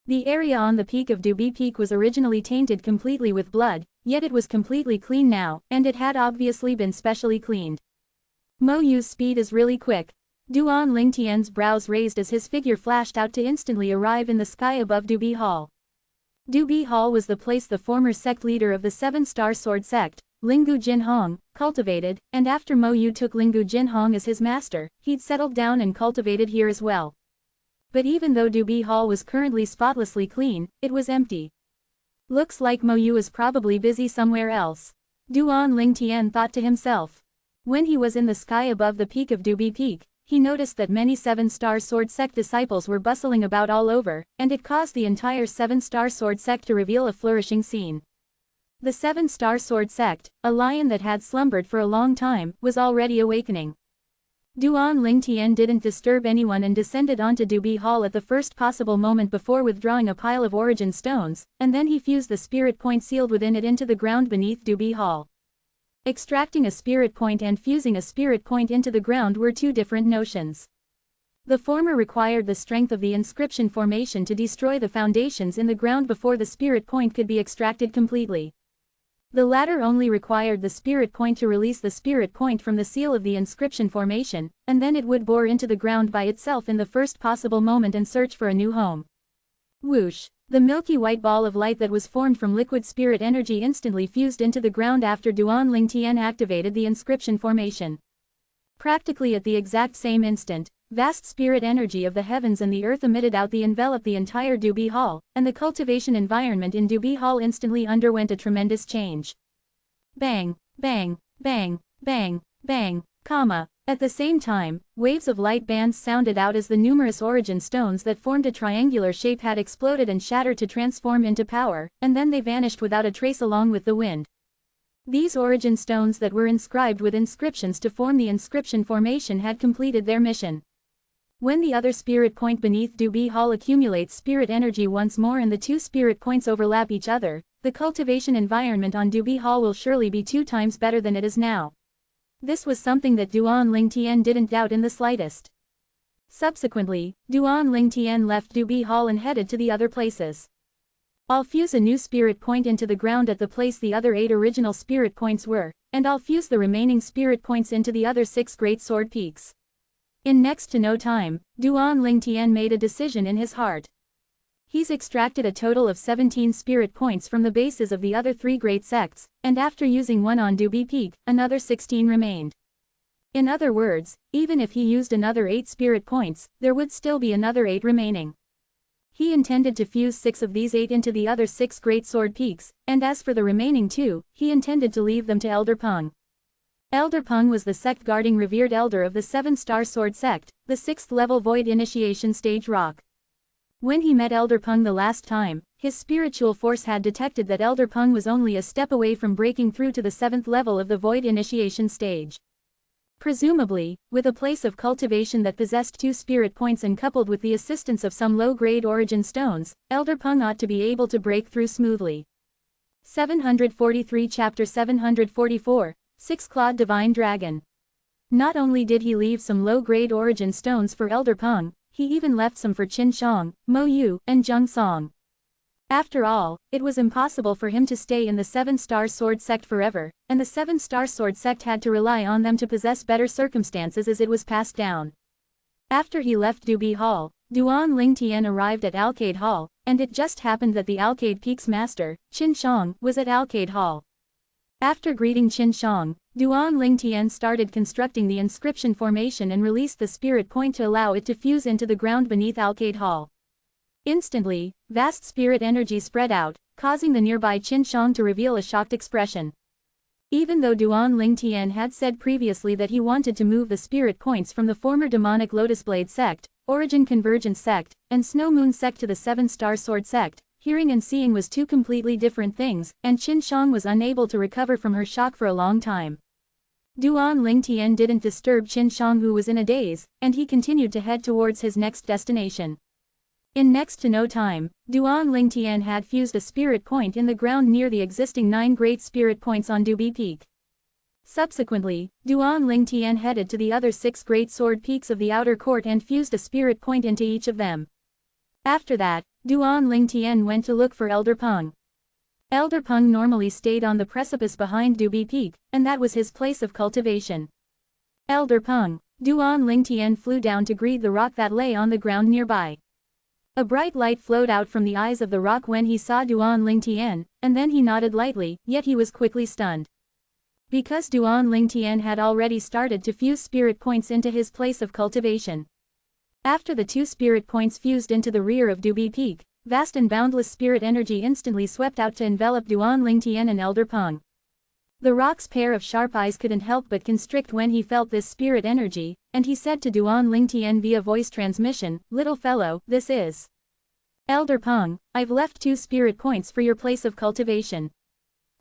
The area on the peak of Dubi Peak was originally tainted completely with blood, yet it was completely clean now, and it had obviously been specially cleaned. Mo Yu's speed is really quick. Duan Lingtian's brows raised as his figure flashed out to instantly arrive in the sky above Dubi Hall. Dubi Hall was the place the former sect leader of the 7-star sword sect, Lingu Jinhong, cultivated, and after Mo Yu took Lingu Jinhong as his master, he'd settled down and cultivated here as well. But even though Dubi Hall was currently spotlessly clean, it was empty. Looks like Mo Yu is probably busy somewhere else. Duan Lingtian thought to himself. When he was in the sky above the peak of Dubi Peak, he noticed that many 7-star sword sect disciples were bustling about all over, and it caused the entire 7-star sword sect to reveal a flourishing scene. The 7-star sword sect, a lion that had slumbered for a long time, was already awakening. Duan Lingtian didn't disturb anyone and descended onto Dubi Hall at the first possible moment before withdrawing a pile of origin stones, and then he fused the spirit point sealed within it into the ground beneath Dubi Hall. Extracting a spirit point and fusing a spirit point into the ground were 2 different notions. The former required the strength of the inscription formation to destroy the foundations in the ground before the spirit point could be extracted completely. The latter only required the spirit point to release the spirit point from the seal of the inscription formation, and then it would bore into the ground by itself in the first possible moment and search for a new home. Whoosh! The milky white ball of light that was formed from liquid spirit energy instantly fused into the ground after Duan Lingtian activated the inscription formation. Practically at the exact same instant, vast spirit energy of the heavens and the earth emitted out the enveloped the entire Dubi Hall, and the cultivation environment in Dubi Hall instantly underwent a tremendous change. Bang, bang, bang, bang, bang, comma. At the same time, waves of light bands sounded out as the numerous origin stones that formed a triangular shape had exploded and shattered to transform into power, and then they vanished without a trace along with the wind. These origin stones that were inscribed with inscriptions to form the inscription formation had completed their mission. When the other spirit point beneath Dubi Hall accumulates spirit energy once more and the 2 spirit points overlap each other, the cultivation environment on Dubi Hall will surely be 2 times better than it is now. This was something that Duan Lingtian didn't doubt in the slightest. Subsequently, Duan Lingtian left Dubi Hall and headed to the other places. I'll fuse a new spirit point into the ground at the place the other 8 original spirit points were, and I'll fuse the remaining spirit points into the other 6 great sword peaks. In next to no time, Duan Lingtian made a decision in his heart. He's extracted a total of 17 spirit points from the bases of the other 3 great sects, and after using one on Dubi Peak, another 16 remained. In other words, even if he used another 8 spirit points, there would still be another 8 remaining. He intended to fuse 6 of these 8 into the other 6 great sword peaks, and as for the remaining 2, he intended to leave them to Elder Peng. Elder Peng was the sect guarding revered elder of the 7-star sword sect, the 6th level void initiation stage rock. When he met Elder Peng the last time, his spiritual force had detected that Elder Peng was only a step away from breaking through to the 7th level of the void initiation stage. Presumably, with a place of cultivation that possessed 2 spirit points and coupled with the assistance of some low-grade origin stones, Elder Peng ought to be able to break through smoothly. 743 Chapter 744, 6-Clawed Divine Dragon. Not only did he leave some low-grade origin stones for Elder Peng, he even left some for Qin Shang, Mo Yu, and Zheng Song. After all, it was impossible for him to stay in the 7-star sword sect forever, and the 7-star sword sect had to rely on them to possess better circumstances as it was passed down. After he left Dubi Hall, Duan Lingtian arrived at Alcade Hall, and it just happened that the Alcade Peak's master, Qin Shang, was at Alcade Hall. After greeting Qin Shang, Duan Lingtian started constructing the inscription formation and released the spirit point to allow it to fuse into the ground beneath Alcade Hall. Instantly, vast spirit energy spread out, causing the nearby Qin Shang to reveal a shocked expression. Even though Duan Lingtian had said previously that he wanted to move the spirit points from the former demonic Lotus Blade sect, Origin Convergence sect, and Snow Moon sect to the 7-star sword sect, hearing and seeing was 2 completely different things, and Qin Shang was unable to recover from her shock for a long time. Duan Lingtian didn't disturb Qin Shang, who was in a daze, and he continued to head towards his next destination. In next to no time, Duan Lingtian had fused a spirit point in the ground near the existing 9 great spirit points on Dubi Peak. Subsequently, Duan Lingtian headed to the other 6 great sword peaks of the outer court and fused a spirit point into each of them. After that, Duan Lingtian went to look for Elder Peng. Elder Peng normally stayed on the precipice behind Dubi Peak, and that was his place of cultivation. Elder Peng, Duan Lingtian flew down to greet the rock that lay on the ground nearby. A bright light flowed out from the eyes of the rock when he saw Duan Lingtian, and then he nodded lightly, yet he was quickly stunned. Because Duan Lingtian had already started to fuse spirit points into his place of cultivation. After the 2 spirit points fused into the rear of Dubi Peak, vast and boundless spirit energy instantly swept out to envelop Duan Lingtian and Elder Peng. The rock's pair of sharp eyes couldn't help but constrict when he felt this spirit energy, and he said to Duan Lingtian via voice transmission, "Little fellow, this is Elder Peng. I've left 2 spirit points for your place of cultivation.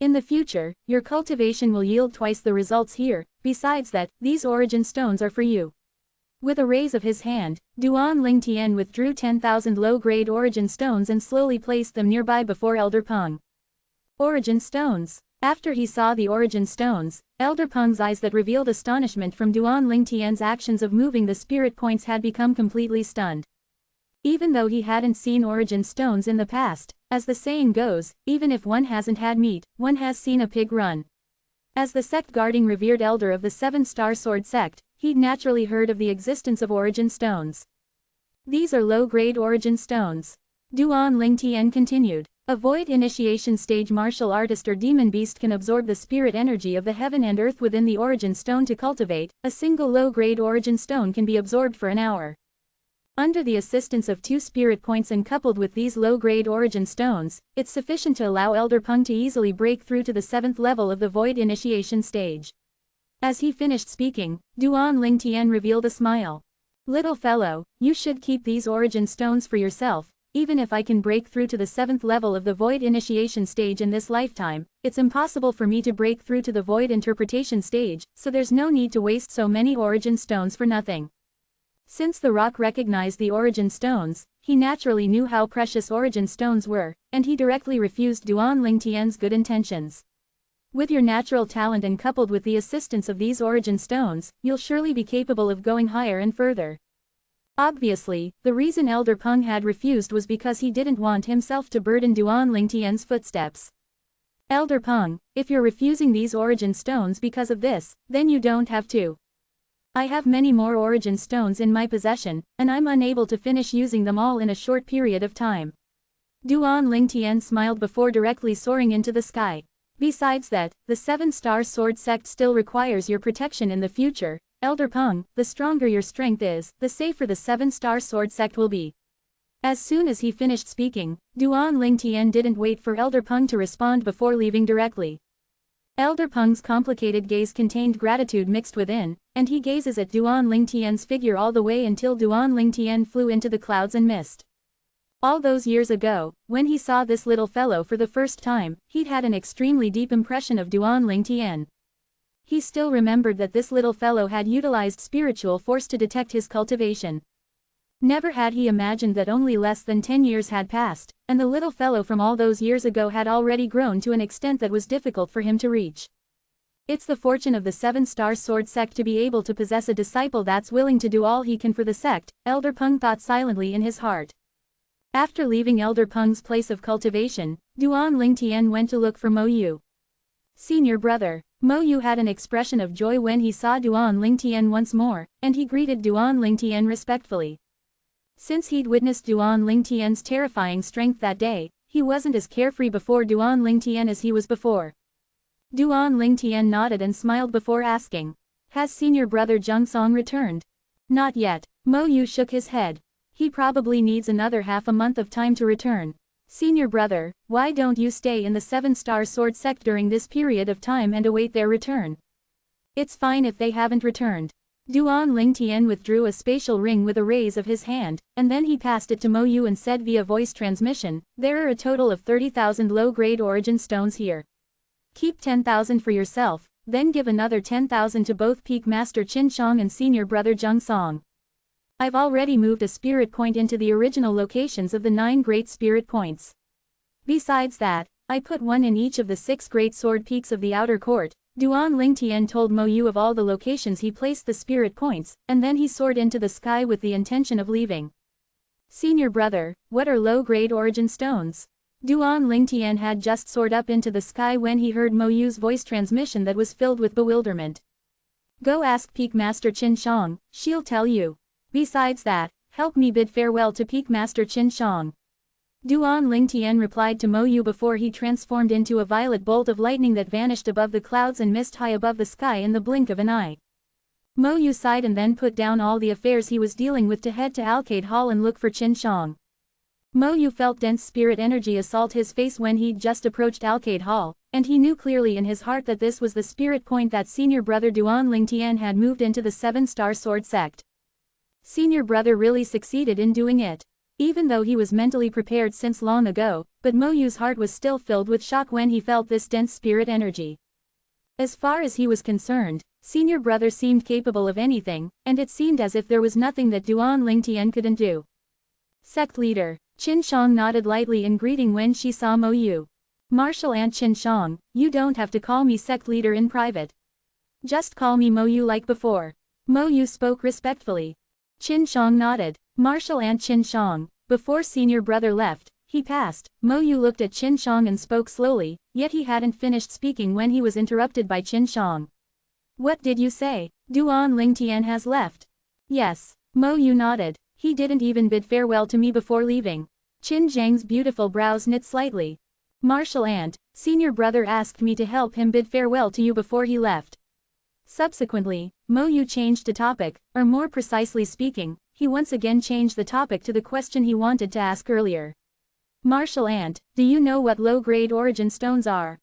In the future, your cultivation will yield twice the results here. Besides that, these origin stones are for you." With a raise of his hand, Duan Lingtian withdrew 10,000 low-grade origin stones and slowly placed them nearby before Elder Peng. Origin stones. After he saw the origin stones, Elder Peng's eyes that revealed astonishment from Duan Lingtian's actions of moving the spirit points had become completely stunned. Even though he hadn't seen origin stones in the past, as the saying goes, even if one hasn't had meat, one has seen a pig run. As the sect guarding revered elder of the 7-star sword sect, he'd naturally heard of the existence of origin stones. These are low-grade origin stones. Duan Lingtian continued. A void initiation stage martial artist or demon beast can absorb the spirit energy of the heaven and earth within the origin stone to cultivate. A single low-grade origin stone can be absorbed for an hour. Under the assistance of 2 spirit points and coupled with these low-grade origin stones, it's sufficient to allow Elder Peng to easily break through to the 7th level of the void initiation stage. As he finished speaking, Duan Lingtian revealed a smile. "Little fellow, you should keep these origin stones for yourself. Even if I can break through to the 7th level of the void initiation stage in this lifetime, it's impossible for me to break through to the void interpretation stage, so there's no need to waste so many origin stones for nothing." Since the rock recognized the origin stones, he naturally knew how precious origin stones were, and he directly refused Duan Lingtian's good intentions. "With your natural talent and coupled with the assistance of these origin stones, you'll surely be capable of going higher and further." Obviously, the reason Elder Peng had refused was because he didn't want himself to burden Duan Lingtian's footsteps. "Elder Peng, if you're refusing these origin stones because of this, then you don't have to. I have many more origin stones in my possession, and I'm unable to finish using them all in a short period of time." Duan Lingtian smiled before directly soaring into the sky. "Besides that, the 7-star sword sect still requires your protection in the future. Elder Peng, the stronger your strength is, the safer the 7-star sword sect will be." As soon as he finished speaking, Duan Lingtian didn't wait for Elder Peng to respond before leaving directly. Elder Peng's complicated gaze contained gratitude mixed within, and he gazes at Duan Lingtian's figure all the way until Duan Lingtian flew into the clouds and mist. All those years ago, when he saw this little fellow for the first time, he'd had an extremely deep impression of Duan Lingtian. He still remembered that this little fellow had utilized spiritual force to detect his cultivation. Never had he imagined that only less than 10 years had passed, and the little fellow from all those years ago had already grown to an extent that was difficult for him to reach. It's the fortune of the 7-star sword sect to be able to possess a disciple that's willing to do all he can for the sect, Elder Peng thought silently in his heart. After leaving Elder Peng's place of cultivation, Duan Lingtian went to look for Mo Yu. Senior brother. Mo Yu had an expression of joy when he saw Duan Lingtian once more, and he greeted Duan Lingtian respectfully. Since he'd witnessed Duan Lingtian's terrifying strength that day, he wasn't as carefree before Duan Lingtian as he was before. Duan Lingtian nodded and smiled before asking, "Has senior brother Zhengsong returned?" "Not yet." Mo Yu shook his head. "He probably needs another half a month of time to return." "Senior brother, why don't you stay in the 7-star sword sect during this period of time and await their return?" "It's fine if they haven't returned." Duan Lingtian withdrew a spatial ring with a raise of his hand, and then he passed it to Mo Yu and said via voice transmission, "There are a total of 30,000 low-grade origin stones here. Keep 10,000 for yourself, then give another 10,000 to both Peak Master Qin Shang and senior brother Zhengsong. I've already moved a spirit point into the original locations of the 9 great spirit points. Besides that, I put one in each of the 6 great sword peaks of the outer court." Duan Lingtian told Mo Yu of all the locations he placed the spirit points, and then he soared into the sky with the intention of leaving. "Senior brother, what are low-grade origin stones?" Duan Lingtian had just soared up into the sky when he heard Mo Yu's voice transmission that was filled with bewilderment. "Go ask Peak Master Qin Shang, she'll tell you. Besides that, help me bid farewell to Peak Master Qin Shang." Duan Lingtian replied to Mo Yu before he transformed into a violet bolt of lightning that vanished above the clouds and mist high above the sky in the blink of an eye. Mo Yu sighed and then put down all the affairs he was dealing with to head to Alcade Hall and look for Qin Shang. Mo Yu felt dense spirit energy assault his face when he'd just approached Alcade Hall, and he knew clearly in his heart that this was the spirit point that senior brother Duan Lingtian had moved into the 7-star sword sect. Senior brother really succeeded in doing it. Even though he was mentally prepared since long ago, but Mo Yu's heart was still filled with shock when he felt this dense spirit energy. As far as he was concerned, senior brother seemed capable of anything, and it seemed as if there was nothing that Duan Lingtian couldn't do. Sect leader. Qin Shang nodded lightly in greeting when she saw Mo Yu. "Martial Ant Qin Shang, you don't have to call me sect leader in private. Just call me Mo Yu like before." Mo Yu spoke respectfully. Qin Shang nodded. Martial Ant Qin Shang. Before senior brother left, he passed. Mo Yu looked at Qin Shang and spoke slowly, yet he hadn't finished speaking when he was interrupted by Qin Shang. "What did you say? Duan Lingtian has left?" "Yes." Mo Yu nodded. "He didn't even bid farewell to me before leaving." Qin Zhang's beautiful brows knit slightly. "Martial Ant, senior brother asked me to help him bid farewell to you before he left." Subsequently, Mo Yu changed the topic, or more precisely speaking, he once again changed the topic to the question he wanted to ask earlier. "Martial Ant, do you know what low-grade origin stones are?"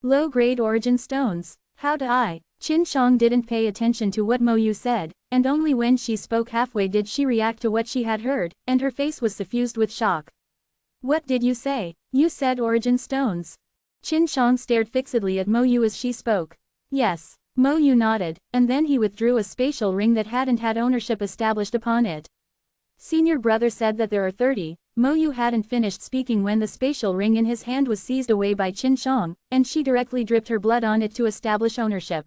"Low-grade origin stones? How do I?" Qin Shang didn't pay attention to what Mo Yu said, and only when she spoke halfway did she react to what she had heard, and her face was suffused with shock. "What did you say? You said origin stones?" Qin Shang stared fixedly at Mo Yu as she spoke. "Yes." Mo Yu nodded, and then he withdrew a spatial ring that hadn't had ownership established upon it. "Senior brother said that there are 30, Mo Yu hadn't finished speaking when the spatial ring in his hand was seized away by Qin Shang, and she directly dripped her blood on it to establish ownership.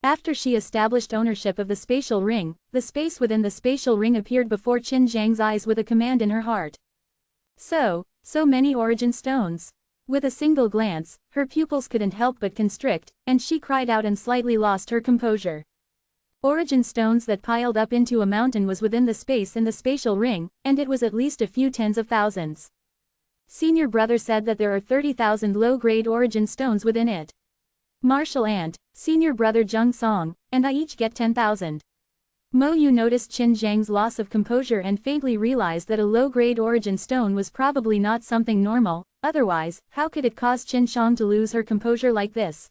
After she established ownership of the spatial ring, the space within the spatial ring appeared before Qin Zhang's eyes with a command in her heart. So many origin stones. With a single glance, her pupils couldn't help but constrict, and she cried out and slightly lost her composure. Origin stones that piled up into a mountain was within the space in the spatial ring, and it was at least a few tens of thousands. Senior brother said that there are 30,000 low-grade origin stones within it. Martial Ant, senior brother Zhengsong, and I each get 10,000. Mo Yu noticed Qin Zhang's loss of composure and faintly realized that a low-grade origin stone was probably not something normal, otherwise, how could it cause Qin Shang to lose her composure like this?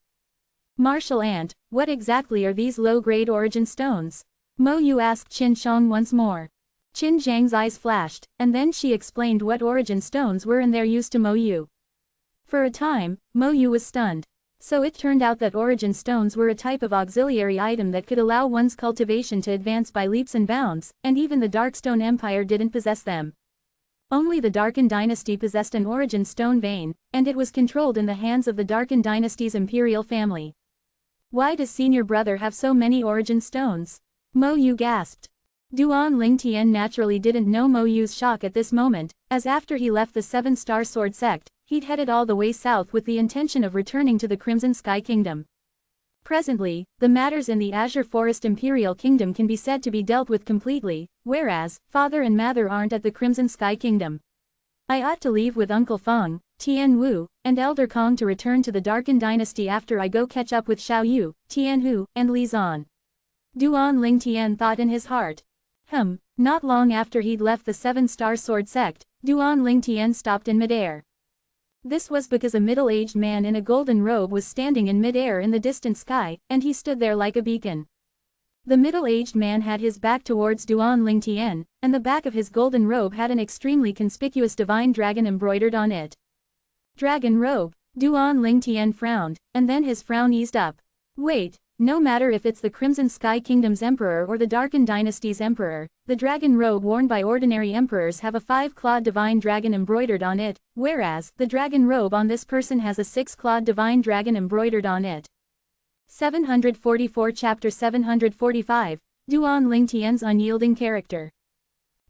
Martial ant, what exactly are these low-grade origin stones? Mo Yu asked Qin Shang once more. Qin Zhang's eyes flashed, and then she explained what origin stones were and their use to Mo Yu. For a time, Mo Yu was stunned. So it turned out that origin stones were a type of auxiliary item that could allow one's cultivation to advance by leaps and bounds, and even the Darkstone Empire didn't possess them. Only the Darken Dynasty possessed an origin stone vein, and it was controlled in the hands of the Darken Dynasty's imperial family. Why does senior brother have so many origin stones? Mo Yu gasped. Duan Lingtian naturally didn't know Mo Yu's shock at this moment, as after he left the 7-Star Sword sect, he'd headed all the way south with the intention of returning to the Crimson Sky Kingdom. Presently, the matters in the Azure Forest Imperial Kingdom can be said to be dealt with completely, whereas, father and mother aren't at the Crimson Sky Kingdom. I ought to leave with Uncle Feng, Tian Wu, and Elder Kong to return to the Darken Dynasty after I go catch up with Xiao Yu, Tian Hu, and Li Zan. Duan Lingtian thought in his heart. Not long after he'd left the 7-Star Sword sect, Duan Lingtian stopped in midair. This was because a middle-aged man in a golden robe was standing in midair in the distant sky, and he stood there like a beacon. The middle-aged man had his back towards Duan Lingtian, and the back of his golden robe had an extremely conspicuous divine dragon embroidered on it. Dragon robe? Duan Lingtian frowned, and then his frown eased up. Wait. No matter if it's the Crimson Sky Kingdom's emperor or the Darken Dynasty's emperor, the dragon robe worn by ordinary emperors have a 5-clawed divine dragon embroidered on it, whereas the dragon robe on this person has a 6-clawed divine dragon embroidered on it. 744 Chapter 745, Duan Lingtian's unyielding character.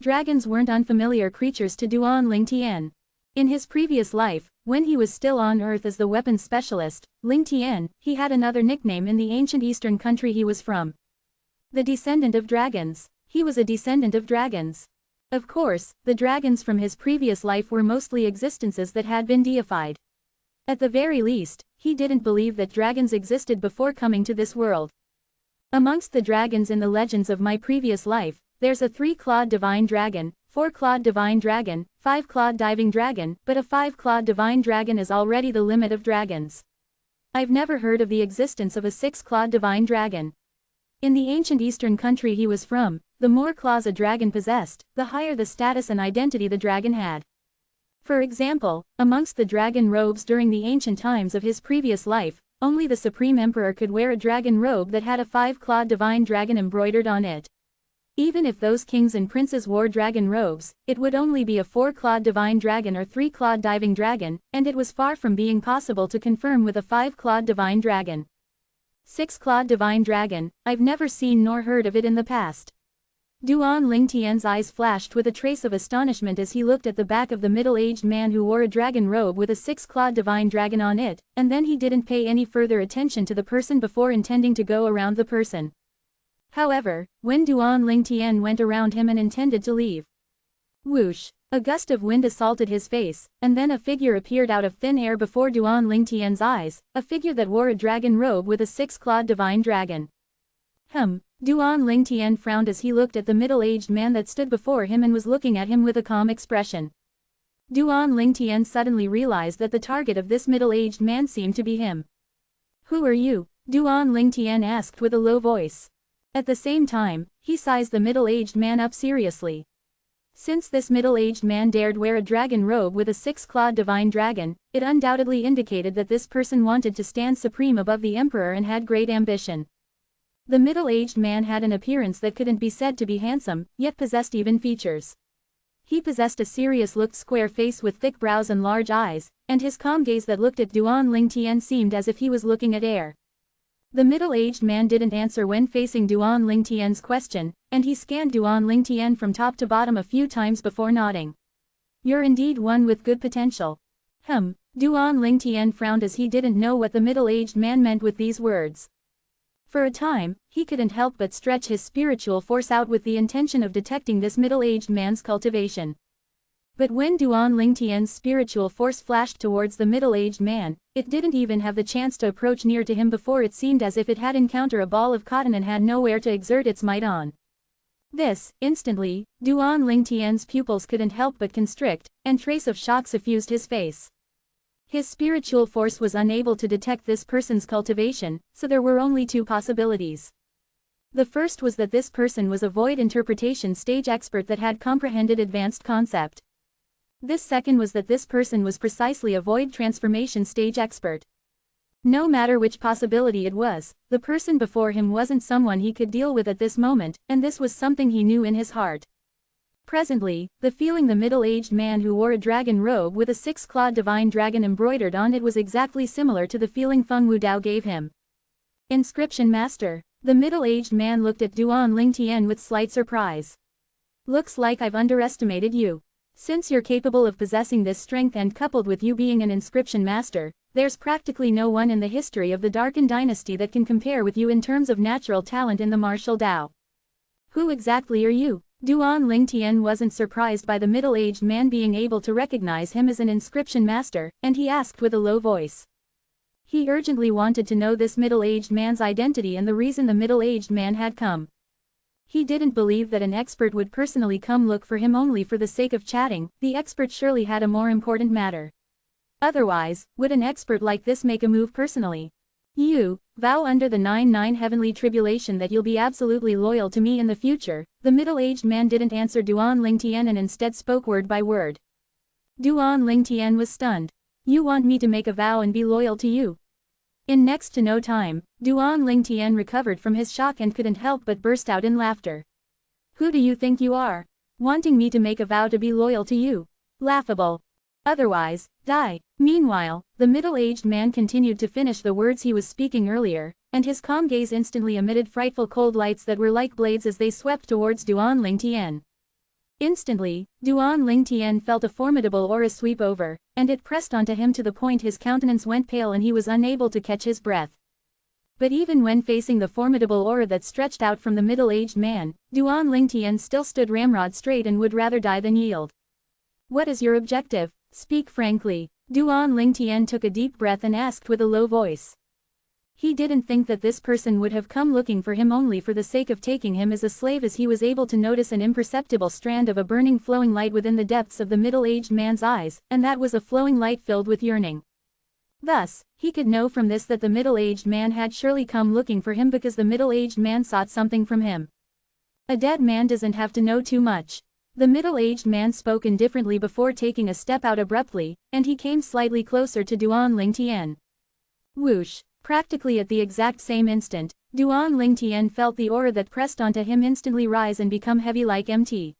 Dragons weren't unfamiliar creatures to Duan Lingtian. In his previous life, when he was still on Earth as the weapons specialist, Lingtian, he had another nickname in the ancient eastern country he was from. The descendant of dragons. He was a descendant of dragons. Of course, the dragons from his previous life were mostly existences that had been deified. At the very least, he didn't believe that dragons existed before coming to this world. Amongst the dragons in the legends of my previous life, there's a 3-clawed divine dragon, 4-clawed divine dragon, 5-clawed diving dragon, but a 5-clawed divine dragon is already the limit of dragons. I've never heard of the existence of a 6-clawed divine dragon. In the ancient eastern country he was from, the more claws a dragon possessed, the higher the status and identity the dragon had. For example, amongst the dragon robes during the ancient times of his previous life, only the Supreme Emperor could wear a dragon robe that had a 5-clawed divine dragon embroidered on it. Even if those kings and princes wore dragon robes, it would only be a 4-clawed divine dragon or 3-clawed diving dragon, and it was far from being possible to confirm with a 5-clawed divine dragon. 6-clawed divine dragon, I've never seen nor heard of it in the past. Duan Lingtian's eyes flashed with a trace of astonishment as he looked at the back of the middle-aged man who wore a dragon robe with a 6-clawed divine dragon on it, and then he didn't pay any further attention to the person before intending to go around the person. However, when Duan Lingtian went around him and intended to leave, whoosh, a gust of wind assaulted his face, and then a figure appeared out of thin air before Duan Lingtian's eyes, a figure that wore a dragon robe with a 6-clawed divine dragon. Duan Lingtian frowned as he looked at the middle-aged man that stood before him and was looking at him with a calm expression. Duan Lingtian suddenly realized that the target of this middle-aged man seemed to be him. Who are you? Duan Lingtian asked with a low voice. At the same time, he sized the middle-aged man up seriously. Since this middle-aged man dared wear a dragon robe with a 6-clawed divine dragon, it undoubtedly indicated that this person wanted to stand supreme above the emperor and had great ambition. The middle-aged man had an appearance that couldn't be said to be handsome, yet possessed even features. He possessed a serious-looked square face with thick brows and large eyes, and his calm gaze that looked at Duan Lingtian seemed as if he was looking at air. The middle-aged man didn't answer when facing Duan Lingtian's question, and he scanned Duan Lingtian from top to bottom a few times before nodding. You're indeed one with good potential. Duan Lingtian frowned as he didn't know what the middle-aged man meant with these words. For a time, he couldn't help but stretch his spiritual force out with the intention of detecting this middle-aged man's cultivation. But when Duan Lingtian's spiritual force flashed towards the middle-aged man, it didn't even have the chance to approach near to him before it seemed as if it had encountered a ball of cotton and had nowhere to exert its might on. Instantly, Duan Lingtian's pupils couldn't help but constrict, and trace of shock suffused his face. His spiritual force was unable to detect this person's cultivation, so there were only two possibilities. The first was that this person was a void interpretation stage expert that had comprehended advanced concept. This second was that this person was precisely a void transformation stage expert. No matter which possibility it was, the person before him wasn't someone he could deal with at this moment, and this was something he knew in his heart. Presently, the middle-aged man who wore a dragon robe with a six-clawed divine dragon embroidered on it was exactly similar to the feeling Feng Wudao gave him. Inscription Master. The middle-aged man looked at Duan Lingtian with slight surprise. Looks like I've underestimated you. Since you're capable of possessing this strength and coupled with you being an inscription master, there's practically no one in the history of the Darken Dynasty that can compare with you in terms of natural talent in the martial Dao. Who exactly are you? Duan Lingtian wasn't surprised by the middle-aged man being able to recognize him as an inscription master, and he asked with a low voice. He urgently wanted to know this middle-aged man's identity and the reason the middle-aged man had come. He didn't believe that an expert would personally come look for him only for the sake of chatting. The expert surely had a more important matter. Otherwise, would an expert like this make a move personally? You vow under the 9 heavenly tribulation that you'll be absolutely loyal to me in the future. The middle-aged man didn't answer Duan Lingtian and instead spoke word by word. Duan Lingtian was stunned. You want me to make a vow and be loyal to you? In next to no time, Duan Lingtian recovered from his shock and couldn't help but burst out in laughter. Who do you think you are? Wanting me to make a vow to be loyal to you? Laughable. Otherwise, die. Meanwhile, the middle-aged man continued to finish the words he was speaking earlier, and his calm gaze instantly emitted frightful cold lights that were like blades as they swept towards Duan Lingtian. Instantly, Duan Lingtian felt a formidable aura sweep over, and it pressed onto him to the point his countenance went pale and he was unable to catch his breath. But even when facing the formidable aura that stretched out from the middle-aged man, Duan Lingtian still stood ramrod straight and would rather die than yield. What is your objective? Speak frankly. Duan Lingtian took a deep breath and asked with a low voice. He didn't think that this person would have come looking for him only for the sake of taking him as a slave, as he was able to notice an imperceptible strand of a burning flowing light within the depths of the middle-aged man's eyes, and that was a flowing light filled with yearning. Thus, he could know from this that the middle-aged man had surely come looking for him because the middle-aged man sought something from him. A dead man doesn't have to know too much. The middle-aged man spoke indifferently before taking a step out abruptly, and he came slightly closer to Duan Lingtian. Whoosh! Practically at the exact same instant, Duan Lingtian felt the aura that pressed onto him instantly rise and become heavy like Mt.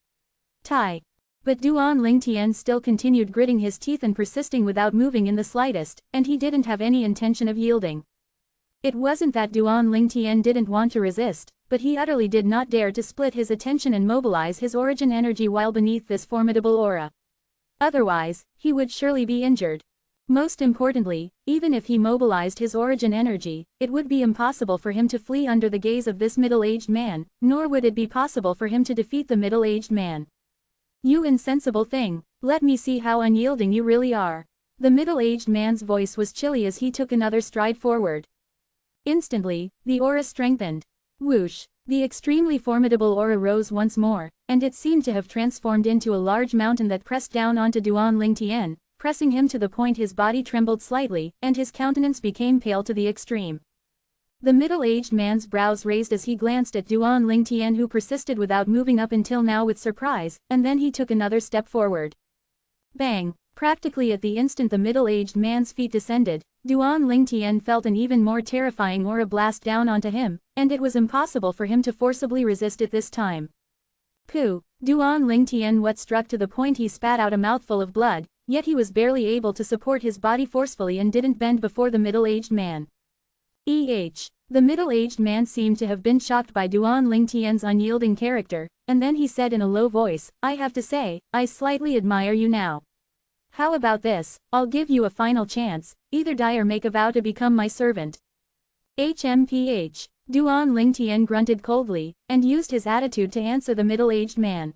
Tai. But Duan Lingtian still continued gritting his teeth and persisting without moving in the slightest, and he didn't have any intention of yielding. It wasn't that Duan Lingtian didn't want to resist, but he utterly did not dare to split his attention and mobilize his origin energy while beneath this formidable aura. Otherwise, he would surely be injured. Most importantly, even if he mobilized his origin energy, it would be impossible for him to flee under the gaze of this middle-aged man, nor would it be possible for him to defeat the middle-aged man. You insensible thing, let me see how unyielding you really are. The middle-aged man's voice was chilly as he took another stride forward. Instantly, the aura strengthened. Whoosh! The extremely formidable aura rose once more, and it seemed to have transformed into a large mountain that pressed down onto Duan Lingtian, pressing him to the point his body trembled slightly, and his countenance became pale to the extreme. The middle-aged man's brows raised as he glanced at Duan Lingtian, who persisted without moving up until now with surprise, and then he took another step forward. Bang! Practically at the instant the middle-aged man's feet descended, Duan Lingtian felt an even more terrifying aura blast down onto him, and it was impossible for him to forcibly resist it this time. Pooh! Duan Lingtian what struck to the point he spat out a mouthful of blood, yet he was barely able to support his body forcefully and didn't bend before the middle-aged man. The middle-aged man seemed to have been shocked by Duan Lingtian's unyielding character, and then he said in a low voice, I have to say, I slightly admire you now. How about this? I'll give you a final chance, either die or make a vow to become my servant. HMPH. Duan Lingtian grunted coldly, and used his attitude to answer the middle-aged man.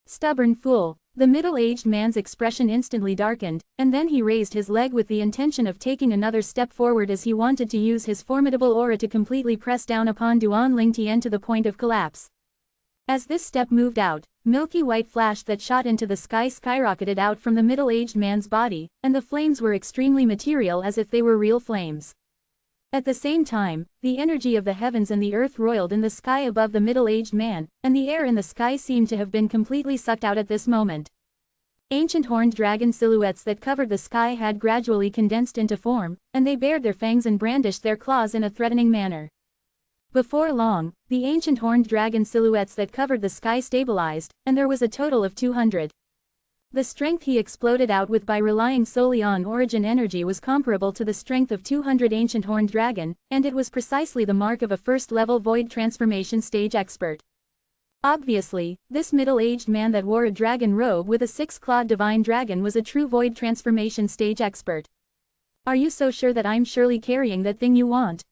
Stubborn fool. The middle-aged man's expression instantly darkened, and then he raised his leg with the intention of taking another step forward as he wanted to use his formidable aura to completely press down upon Duan Lingtian to the point of collapse. As this step moved out, milky white flash that shot into the sky skyrocketed out from the middle-aged man's body, and the flames were extremely material as if they were real flames. At the same time, the energy of the heavens and the earth roiled in the sky above the middle-aged man, and the air in the sky seemed to have been completely sucked out at this moment. Ancient horned dragon silhouettes that covered the sky had gradually condensed into form, and they bared their fangs and brandished their claws in a threatening manner. Before long, the ancient horned dragon silhouettes that covered the sky stabilized, and there was a total of 200. The strength he exploded out with by relying solely on origin energy was comparable to the strength of 200 ancient horned dragon, and it was precisely the mark of a first-level void transformation stage expert. Obviously, this middle-aged man that wore a dragon robe with a six-clawed divine dragon was a true void transformation stage expert. Are you so sure that I'm surely carrying that thing you want?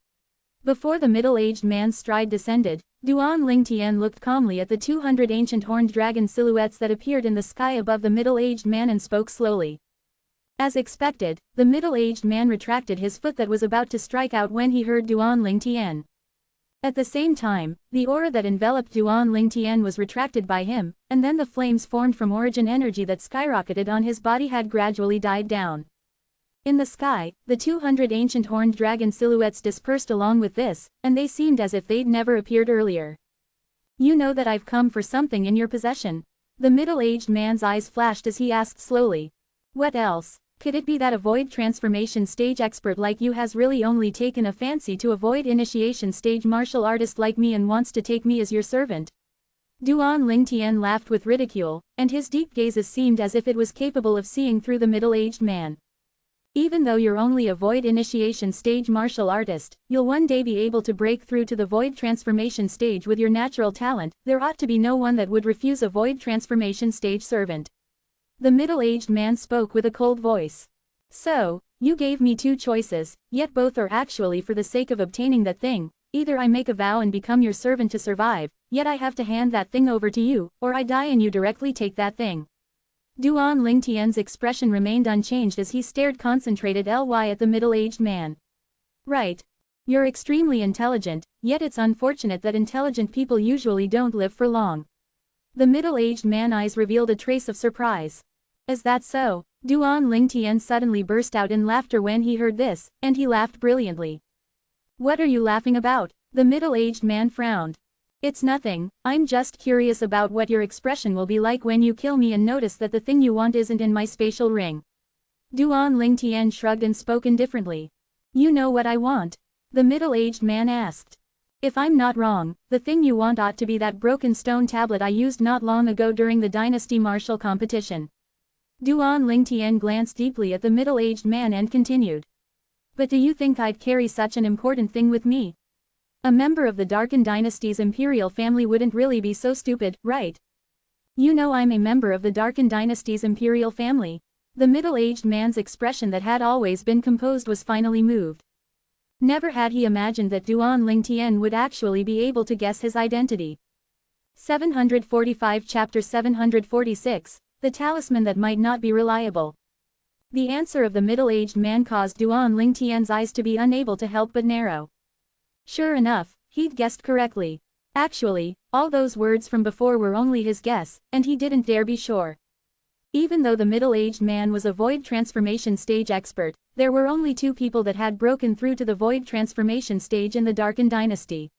Before the middle-aged man's stride descended, Duan Ling Tian looked calmly at the 200 ancient horned dragon silhouettes that appeared in the sky above the middle-aged man and spoke slowly. As expected, the middle-aged man retracted his foot that was about to strike out when he heard Duan Ling Tian. At the same time, the aura that enveloped Duan Ling Tian was retracted by him, and then the flames formed from origin energy that skyrocketed on his body had gradually died down. In the sky, the 200 ancient horned dragon silhouettes dispersed along with this, and they seemed as if they'd never appeared earlier. You know that I've come for something in your possession. The middle-aged man's eyes flashed as he asked slowly. What else? Could it be that a void transformation stage expert like you has really only taken a fancy to a void initiation stage martial artist like me and wants to take me as your servant? Duan Ling Tian laughed with ridicule, and his deep gazes seemed as if it was capable of seeing through the middle-aged man. Even though you're only a void initiation stage martial artist, you'll one day be able to break through to the void transformation stage with your natural talent. There ought to be no one that would refuse a void transformation stage servant. The middle-aged man spoke with a cold voice. So, you gave me two choices, yet both are actually for the sake of obtaining that thing. Either I make a vow and become your servant to survive, yet I have to hand that thing over to you, or I die and you directly take that thing. Duan Ling Tian's expression remained unchanged as he stared concentrated at the middle-aged man. Right. You're extremely intelligent, yet it's unfortunate that intelligent people usually don't live for long. The middle-aged man's eyes revealed a trace of surprise. Is that so? Duan Ling Tian suddenly burst out in laughter when he heard this, and he laughed brilliantly. What are you laughing about? The middle-aged man frowned. It's nothing, I'm just curious about what your expression will be like when you kill me and notice that the thing you want isn't in my spatial ring. Duan Ling Tian shrugged and spoke indifferently. You know what I want? The middle-aged man asked. If I'm not wrong, the thing you want ought to be that broken stone tablet I used not long ago during the dynasty martial competition. Duan Ling Tian glanced deeply at the middle-aged man and continued. But do you think I'd carry such an important thing with me? A member of the Darkin dynasty's imperial family wouldn't really be so stupid, right? You know I'm a member of the Darkin dynasty's imperial family. The middle-aged man's expression that had always been composed was finally moved. Never had he imagined that Duan Ling Tian would actually be able to guess his identity. 745 Chapter 746, The Talisman That Might Not Be Reliable. The answer of the middle-aged man caused Duan Ling Tian's eyes to be unable to help but narrow. Sure enough, he'd guessed correctly. Actually, all those words from before were only his guess, and he didn't dare be sure. Even though the middle-aged man was a void transformation stage expert, there were only two people that had broken through to the void transformation stage in the Darkin dynasty.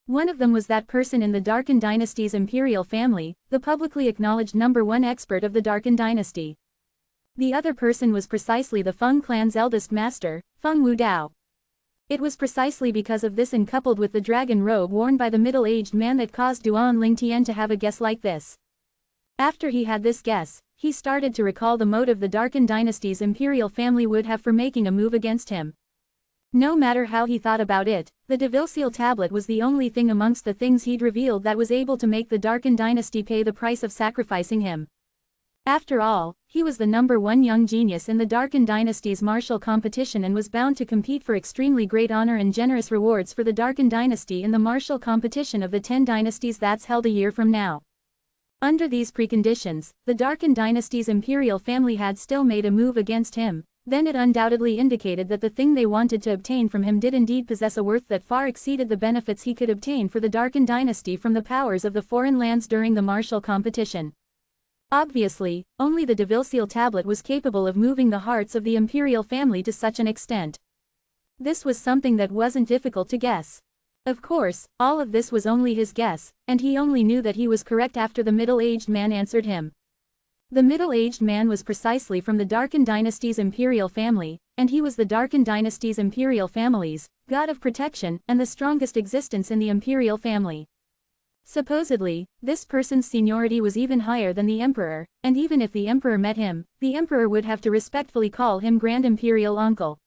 One of them was that person in the Darkin dynasty's imperial family, the publicly acknowledged #1 expert of the Darkin dynasty. The other person was precisely the Feng clan's eldest master, Feng Wudao. It was precisely because of this and coupled with the dragon robe worn by the middle-aged man that caused Duan Ling Tian to have a guess like this. After he had this guess, he started to recall the motive the Darkin dynasty's imperial family would have for making a move against him. No matter how he thought about it, the Devilseal tablet was the only thing amongst the things he'd revealed that was able to make the Darkin dynasty pay the price of sacrificing him. After all, he was the #1 young genius in the Darkin dynasty's martial competition and was bound to compete for extremely great honor and generous rewards for the Darkin dynasty in the martial competition of the 10 dynasties that's held a year from now. Under these preconditions, the Darkin dynasty's imperial family had still made a move against him, then it undoubtedly indicated that the thing they wanted to obtain from him did indeed possess a worth that far exceeded the benefits he could obtain for the Darkin dynasty from the powers of the foreign lands during the martial competition. Obviously, only the Deville seal tablet was capable of moving the hearts of the imperial family to such an extent. This was something that wasn't difficult to guess. Of course, all of this was only his guess, and he only knew that he was correct after the middle-aged man answered him. The middle-aged man was precisely from the Darkin dynasty's imperial family, and he was the Darkin dynasty's imperial family's god of protection and the strongest existence in the imperial family. Supposedly, this person's seniority was even higher than the emperor, and even if the emperor met him, the emperor would have to respectfully call him Grand Imperial Uncle.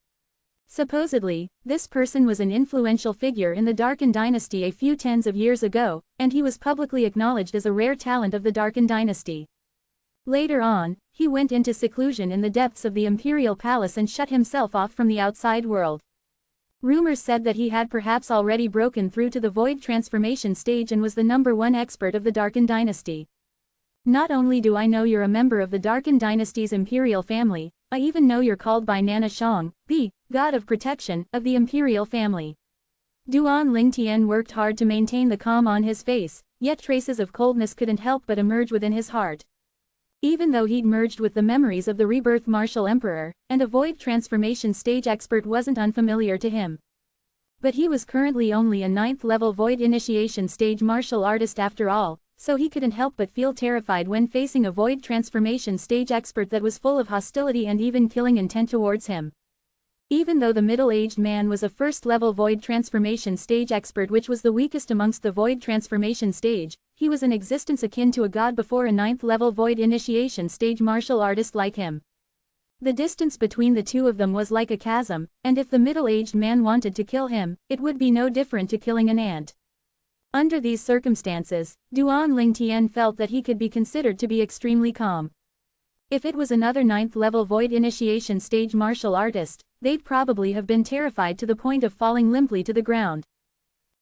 Supposedly, this person was an influential figure in the Darkin dynasty a few tens of years ago, and he was publicly acknowledged as a rare talent of the Darkin dynasty. Later on, he went into seclusion in the depths of the imperial palace and shut himself off from the outside world. Rumors said that he had perhaps already broken through to the void transformation stage and was the #1 expert of the Darkin dynasty. Not only do I know you're a member of the Darkin dynasty's imperial family, I even know you're called by Nana Shang, the god of protection, of the imperial family. Duan Lingtian worked hard to maintain the calm on his face, yet traces of coldness couldn't help but emerge within his heart. Even though he'd merged with the memories of the rebirth martial emperor, and a void transformation stage expert wasn't unfamiliar to him. But he was currently only a 9th-level void initiation stage martial artist after all, so he couldn't help but feel terrified when facing a void transformation stage expert that was full of hostility and even killing intent towards him. Even though the middle-aged man was a 1st-level void transformation stage expert, which was the weakest amongst the void transformation stage, he was in existence akin to a god before a 9th-level void initiation stage martial artist like him. The distance between the two of them was like a chasm, and if the middle-aged man wanted to kill him, it would be no different to killing an ant. Under these circumstances, Duan Lingtian felt that he could be considered to be extremely calm. If it was another 9th-level void initiation stage martial artist, they'd probably have been terrified to the point of falling limply to the ground.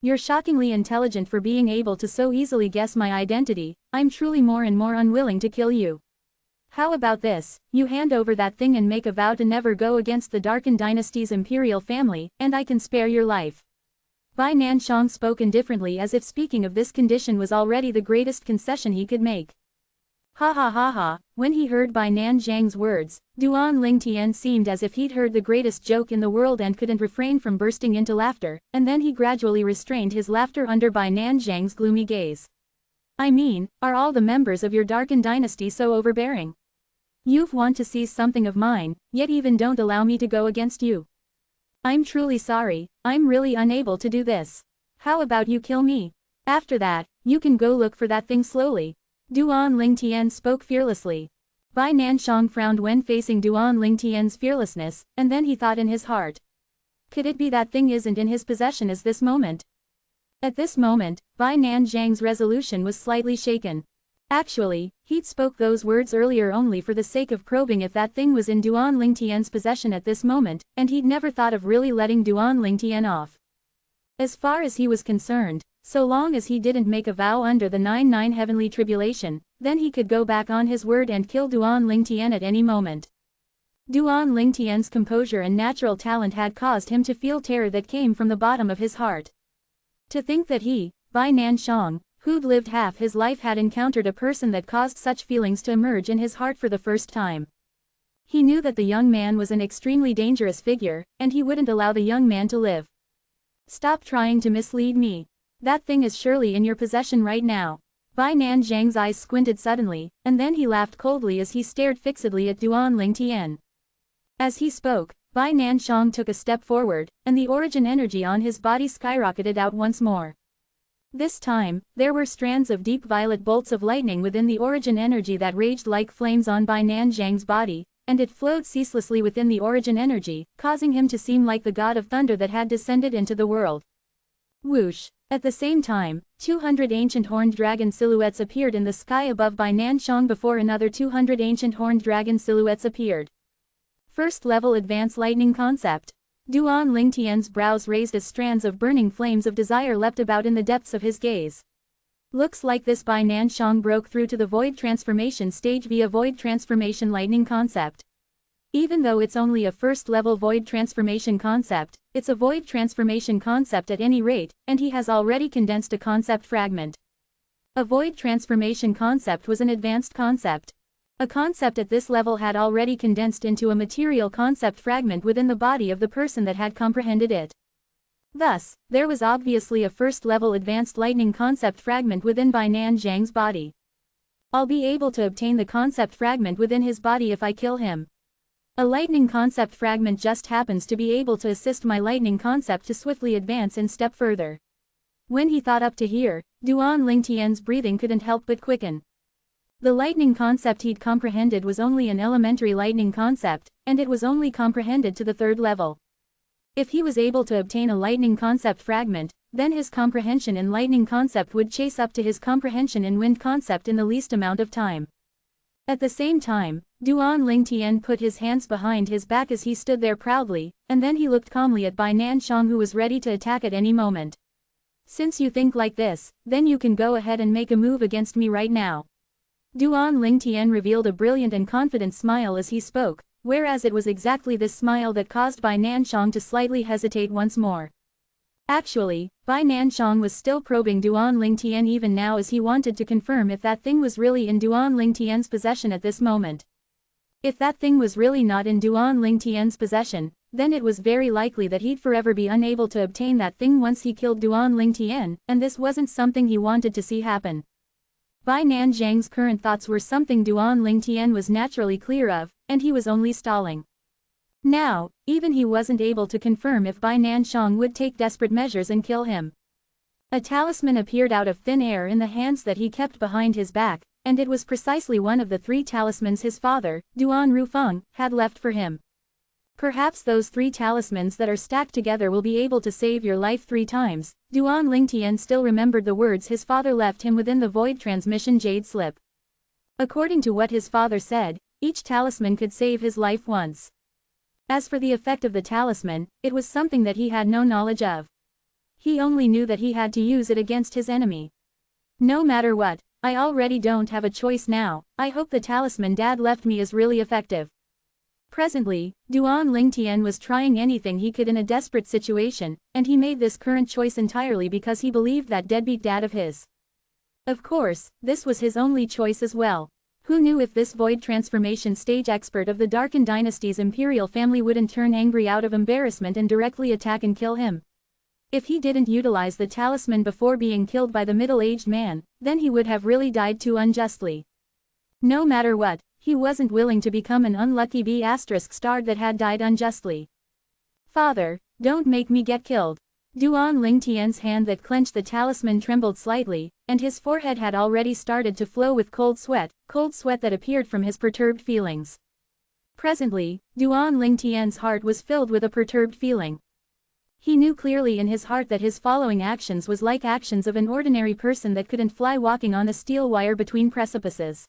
You're shockingly intelligent for being able to so easily guess my identity. I'm truly more and more unwilling to kill you. How about this, you hand over that thing and make a vow to never go against the Darkin dynasty's imperial family, and I can spare your life. Bai Nanshang spoke indifferently as if speaking of this condition was already the greatest concession he could make. Ha ha ha ha, when he heard Bai Nanzhang's words, Duan Lingtian seemed as if he'd heard the greatest joke in the world and couldn't refrain from bursting into laughter, and then he gradually restrained his laughter under Bai Nanzhang's gloomy gaze. I mean, are all the members of your Darkin dynasty so overbearing? You want to seize something of mine, yet even don't allow me to go against you. I'm truly sorry, I'm really unable to do this. How about you kill me? After that, you can go look for that thing slowly. Duan Lingtian spoke fearlessly. Bai Nanshang frowned when facing Duan Lingtian's fearlessness, and then he thought in his heart. Could it be that thing isn't in his possession at this moment? At this moment, Bai Nanzhang's resolution was slightly shaken. Actually, he'd spoke those words earlier only for the sake of probing if that thing was in Duan Lingtian's possession at this moment, and he'd never thought of really letting Duan Lingtian off. As far as he was concerned, so long as he didn't make a vow under the 9 heavenly tribulation, then he could go back on his word and kill Duan Lingtian at any moment. Duan Lingtian's composure and natural talent had caused him to feel terror that came from the bottom of his heart. To think that he, Bai Nanshang, who'd lived half his life, had encountered a person that caused such feelings to emerge in his heart for the first time. He knew that the young man was an extremely dangerous figure, and he wouldn't allow the young man to live. Stop trying to mislead me. That thing is surely in your possession right now. Bai Nanzhang's eyes squinted suddenly, and then he laughed coldly as he stared fixedly at Duan Lingtian. As he spoke, Bai Nanshang took a step forward, and the origin energy on his body skyrocketed out once more. This time, there were strands of deep violet bolts of lightning within the origin energy that raged like flames on Bai Nanzhang's body, and it flowed ceaselessly within the origin energy, causing him to seem like the god of thunder that had descended into the world. Whoosh! At the same time, 200 ancient horned dragon silhouettes appeared in the sky above Bai Nanshang before another 200 ancient horned dragon silhouettes appeared. First level advanced lightning concept. Duan Lingtian's brows raised as strands of burning flames of desire leapt about in the depths of his gaze. Looks like this Bai Nanshang broke through to the void transformation stage via void transformation lightning concept. Even though it's only a first-level void transformation concept, it's a void transformation concept at any rate, and he has already condensed a concept fragment. A void transformation concept was an advanced concept. A concept at this level had already condensed into a material concept fragment within the body of the person that had comprehended it. Thus, there was obviously a first-level advanced lightning concept fragment within Bai Nan Zhang's body. I'll be able to obtain the concept fragment within his body if I kill him. A lightning concept fragment just happens to be able to assist my lightning concept to swiftly advance and step further. When he thought up to here, Duan Lingtian's breathing couldn't help but quicken. The lightning concept he'd comprehended was only an elementary lightning concept, and it was only comprehended to the third level. If he was able to obtain a lightning concept fragment, then his comprehension in lightning concept would chase up to his comprehension in wind concept in the least amount of time. At the same time, Duan Lingtian put his hands behind his back as he stood there proudly, and then he looked calmly at Bai Nan Zhang, who was ready to attack at any moment. Since you think like this, then you can go ahead and make a move against me right now. Duan Lingtian revealed a brilliant and confident smile as he spoke, whereas it was exactly this smile that caused Bai Nan Zhang to slightly hesitate once more. Actually, Bai Nan Zhang was still probing Duan Lingtian even now, as he wanted to confirm if that thing was really in Duan Lingtian's possession at this moment. If that thing was really not in Duan Lingtian's possession, then it was very likely that he'd forever be unable to obtain that thing once he killed Duan Lingtian, and this wasn't something he wanted to see happen. Bai Nan Zhang's current thoughts were something Duan Lingtian was naturally clear of, and he was only stalling. Now, even he wasn't able to confirm if Bai Nan Zhang would take desperate measures and kill him. A talisman appeared out of thin air in the hands that he kept behind his back, and it was precisely one of the 3 talismans his father, Duan Rufeng, had left for him. Perhaps those 3 talismans that are stacked together will be able to save your life 3 times. Duan Lingtian still remembered the words his father left him within the void transmission jade slip. According to what his father said, each talisman could save his life once. As for the effect of the talisman, it was something that he had no knowledge of. He only knew that he had to use it against his enemy. No matter what, I already don't have a choice now. I hope the talisman Dad left me is really effective. Presently, Duan Lingtian was trying anything he could in a desperate situation, and he made this current choice entirely because he believed that deadbeat dad of his. Of course, this was his only choice as well. Who knew if this void transformation stage expert of the Darken Dynasty's imperial family wouldn't turn angry out of embarrassment and directly attack and kill him? If he didn't utilize the talisman before being killed by the middle-aged man, then he would have really died too unjustly. No matter what, he wasn't willing to become an unlucky B***** that had died unjustly. Father, don't make me get killed. Duan Lingtian's hand that clenched the talisman trembled slightly, and his forehead had already started to flow with cold sweat that appeared from his perturbed feelings. Presently, Duan Lingtian's heart was filled with a perturbed feeling. He knew clearly in his heart that his following actions was like actions of an ordinary person that couldn't fly walking on a steel wire between precipices.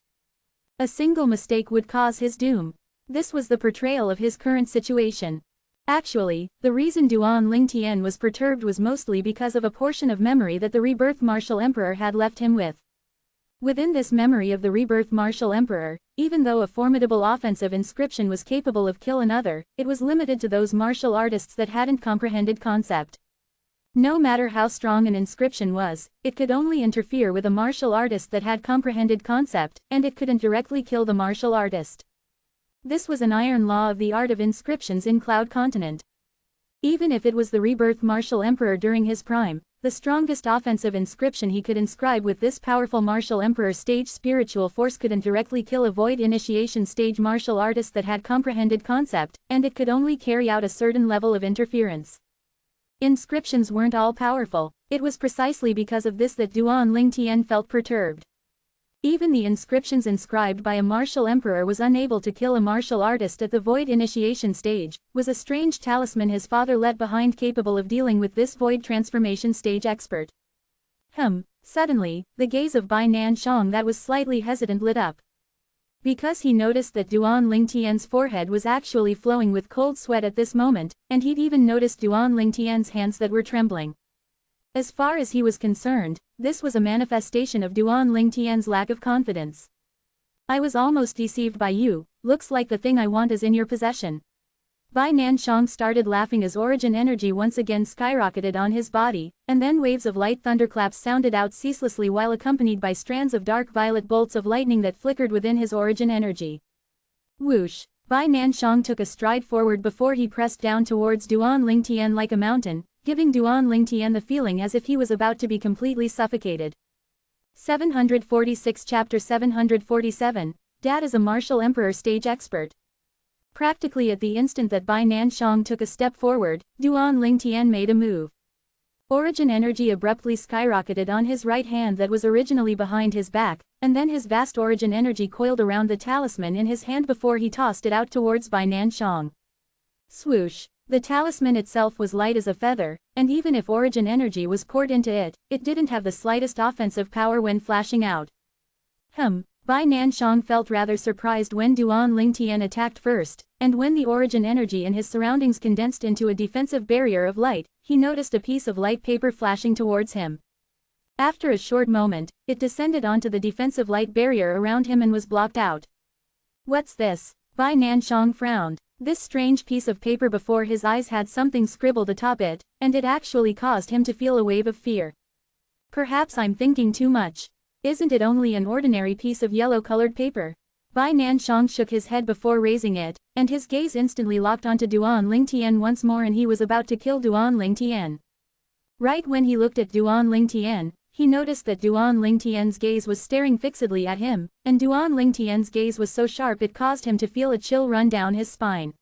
A single mistake would cause his doom. This was the portrayal of his current situation. Actually, the reason Duan Lingtian was perturbed was mostly because of a portion of memory that the rebirth martial emperor had left him with. Within this memory of the rebirth martial emperor, even though a formidable offensive inscription was capable of kill another, it was limited to those martial artists that hadn't comprehended concept. No matter how strong an inscription was, it could only interfere with a martial artist that had comprehended concept, and it couldn't directly kill the martial artist. This was an iron law of the art of inscriptions in Cloud Continent. Even if it was the rebirth martial emperor during his prime, the strongest offensive inscription he could inscribe with this powerful martial emperor stage spiritual force couldn't directly kill a void initiation stage martial artist that had comprehended concept, and it could only carry out a certain level of interference. Inscriptions weren't all powerful. It was precisely because of this that Duan Lingtian felt perturbed. Even the inscriptions inscribed by a martial emperor was unable to kill a martial artist at the void initiation stage, was a strange talisman his father left behind capable of dealing with this void transformation stage expert. Suddenly, the gaze of Bai Nan Zhang that was slightly hesitant lit up. Because he noticed that Duan Lingtian's forehead was actually flowing with cold sweat at this moment, and he'd even noticed Duan Lingtian's hands that were trembling. As far as he was concerned, this was a manifestation of Duan Lingtian's lack of confidence. I was almost deceived by you, looks like the thing I want is in your possession. Bai Nanshang started laughing as origin energy once again skyrocketed on his body, and then waves of light thunderclaps sounded out ceaselessly while accompanied by strands of dark violet bolts of lightning that flickered within his origin energy. Whoosh! Bai Nanshang took a stride forward before he pressed down towards Duan Lingtian like a mountain, giving Duan Lingtian the feeling as if he was about to be completely suffocated. 746 Chapter 747, Dad is a martial emperor stage expert. Practically at the instant that Bai Nanshang took a step forward, Duan Lingtian made a move. Origin energy abruptly skyrocketed on his right hand that was originally behind his back, and then his vast origin energy coiled around the talisman in his hand before he tossed it out towards Bai Nanshang. Swoosh! The talisman itself was light as a feather, and even if origin energy was poured into it, it didn't have the slightest offensive power when flashing out. Bai Nanshang felt rather surprised when Duan Lingtian attacked first, and when the origin energy in his surroundings condensed into a defensive barrier of light, he noticed a piece of light paper flashing towards him. After a short moment, it descended onto the defensive light barrier around him and was blocked out. What's this? Bai Nanshang frowned. This strange piece of paper before his eyes had something scribbled atop it, and it actually caused him to feel a wave of fear. Perhaps I'm thinking too much. Isn't it only an ordinary piece of yellow-colored paper? Bai Nanshang shook his head before raising it, and his gaze instantly locked onto Duan Lingtian once more, and he was about to kill Duan Lingtian. Right when he looked at Duan Lingtian, he noticed that Duan Lingtian's gaze was staring fixedly at him, and Duan Lingtian's gaze was so sharp it caused him to feel a chill run down his spine.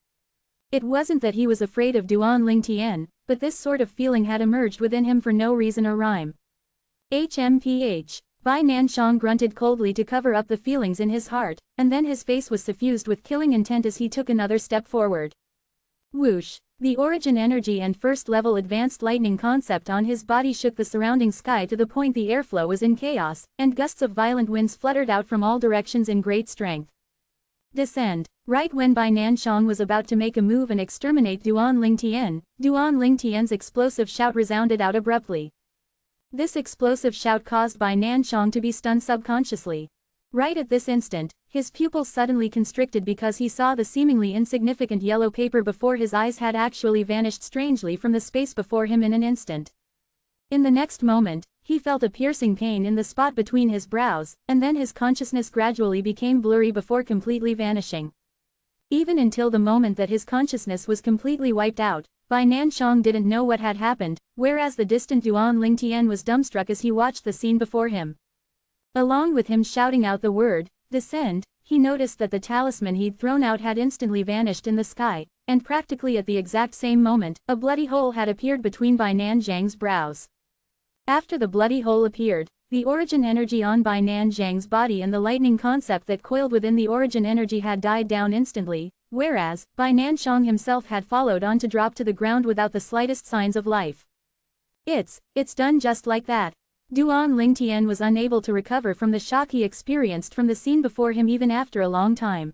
It wasn't that he was afraid of Duan Lingtian, but this sort of feeling had emerged within him for no reason or rhyme. HMPH. Bai Nanshang grunted coldly to cover up the feelings in his heart, and then his face was suffused with killing intent as he took another step forward. Whoosh! The origin energy and first-level advanced lightning concept on his body shook the surrounding sky to the point the airflow was in chaos, and gusts of violent winds fluttered out from all directions in great strength. Descend! Right when Bai Nanshang was about to make a move and exterminate Duan Lingtian's explosive shout resounded out abruptly. This explosive shout caused Bai Nanshang to be stunned subconsciously. Right at this instant, his pupils suddenly constricted because he saw the seemingly insignificant yellow paper before his eyes had actually vanished strangely from the space before him in an instant. In the next moment, he felt a piercing pain in the spot between his brows, and then his consciousness gradually became blurry before completely vanishing. Even until the moment that his consciousness was completely wiped out, Bai Nanshang didn't know what had happened, whereas the distant Duan Lingtian was dumbstruck as he watched the scene before him. Along with him shouting out the word, "Descend," he noticed that the talisman he'd thrown out had instantly vanished in the sky, and practically at the exact same moment, a bloody hole had appeared between Bai Nanshang's brows. After the bloody hole appeared, the origin energy on Bai Nanshang's body and the lightning concept that coiled within the origin energy had died down instantly, whereas, Bai Nanshang himself had followed on to drop to the ground without the slightest signs of life. It's done just like that. Duan Lingtian was unable to recover from the shock he experienced from the scene before him even after a long time.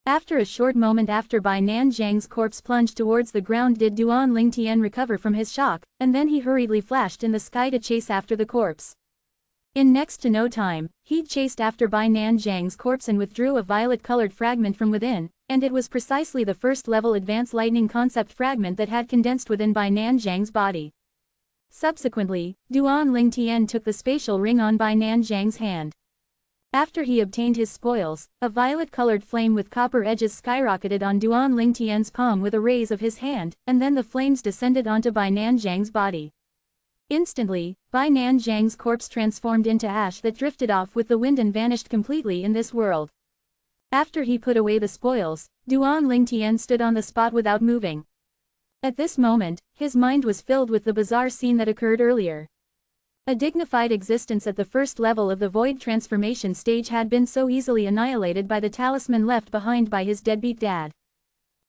After a short moment after Bai Nanshang's corpse plunged towards the ground did Duan Lingtian recover from his shock, and then he hurriedly flashed in the sky to chase after the corpse. In next to no time, he'd chased after Bai Nanshang's corpse and withdrew a violet-colored fragment from within, and it was precisely the first-level advanced lightning concept fragment that had condensed within Bai Nanshang's body. Subsequently, Duan Lingtian took the spatial ring on Bai Nanshang's hand. After he obtained his spoils, a violet-colored flame with copper edges skyrocketed on Duan Lingtian's palm with a raise of his hand, and then the flames descended onto Bai Nanshang's body. Instantly, Bai Nanshang's corpse transformed into ash that drifted off with the wind and vanished completely in this world. After he put away the spoils, Duan Lingtian stood on the spot without moving. At this moment, his mind was filled with the bizarre scene that occurred earlier. A dignified existence at the first level of the void transformation stage had been so easily annihilated by the talisman left behind by his deadbeat dad.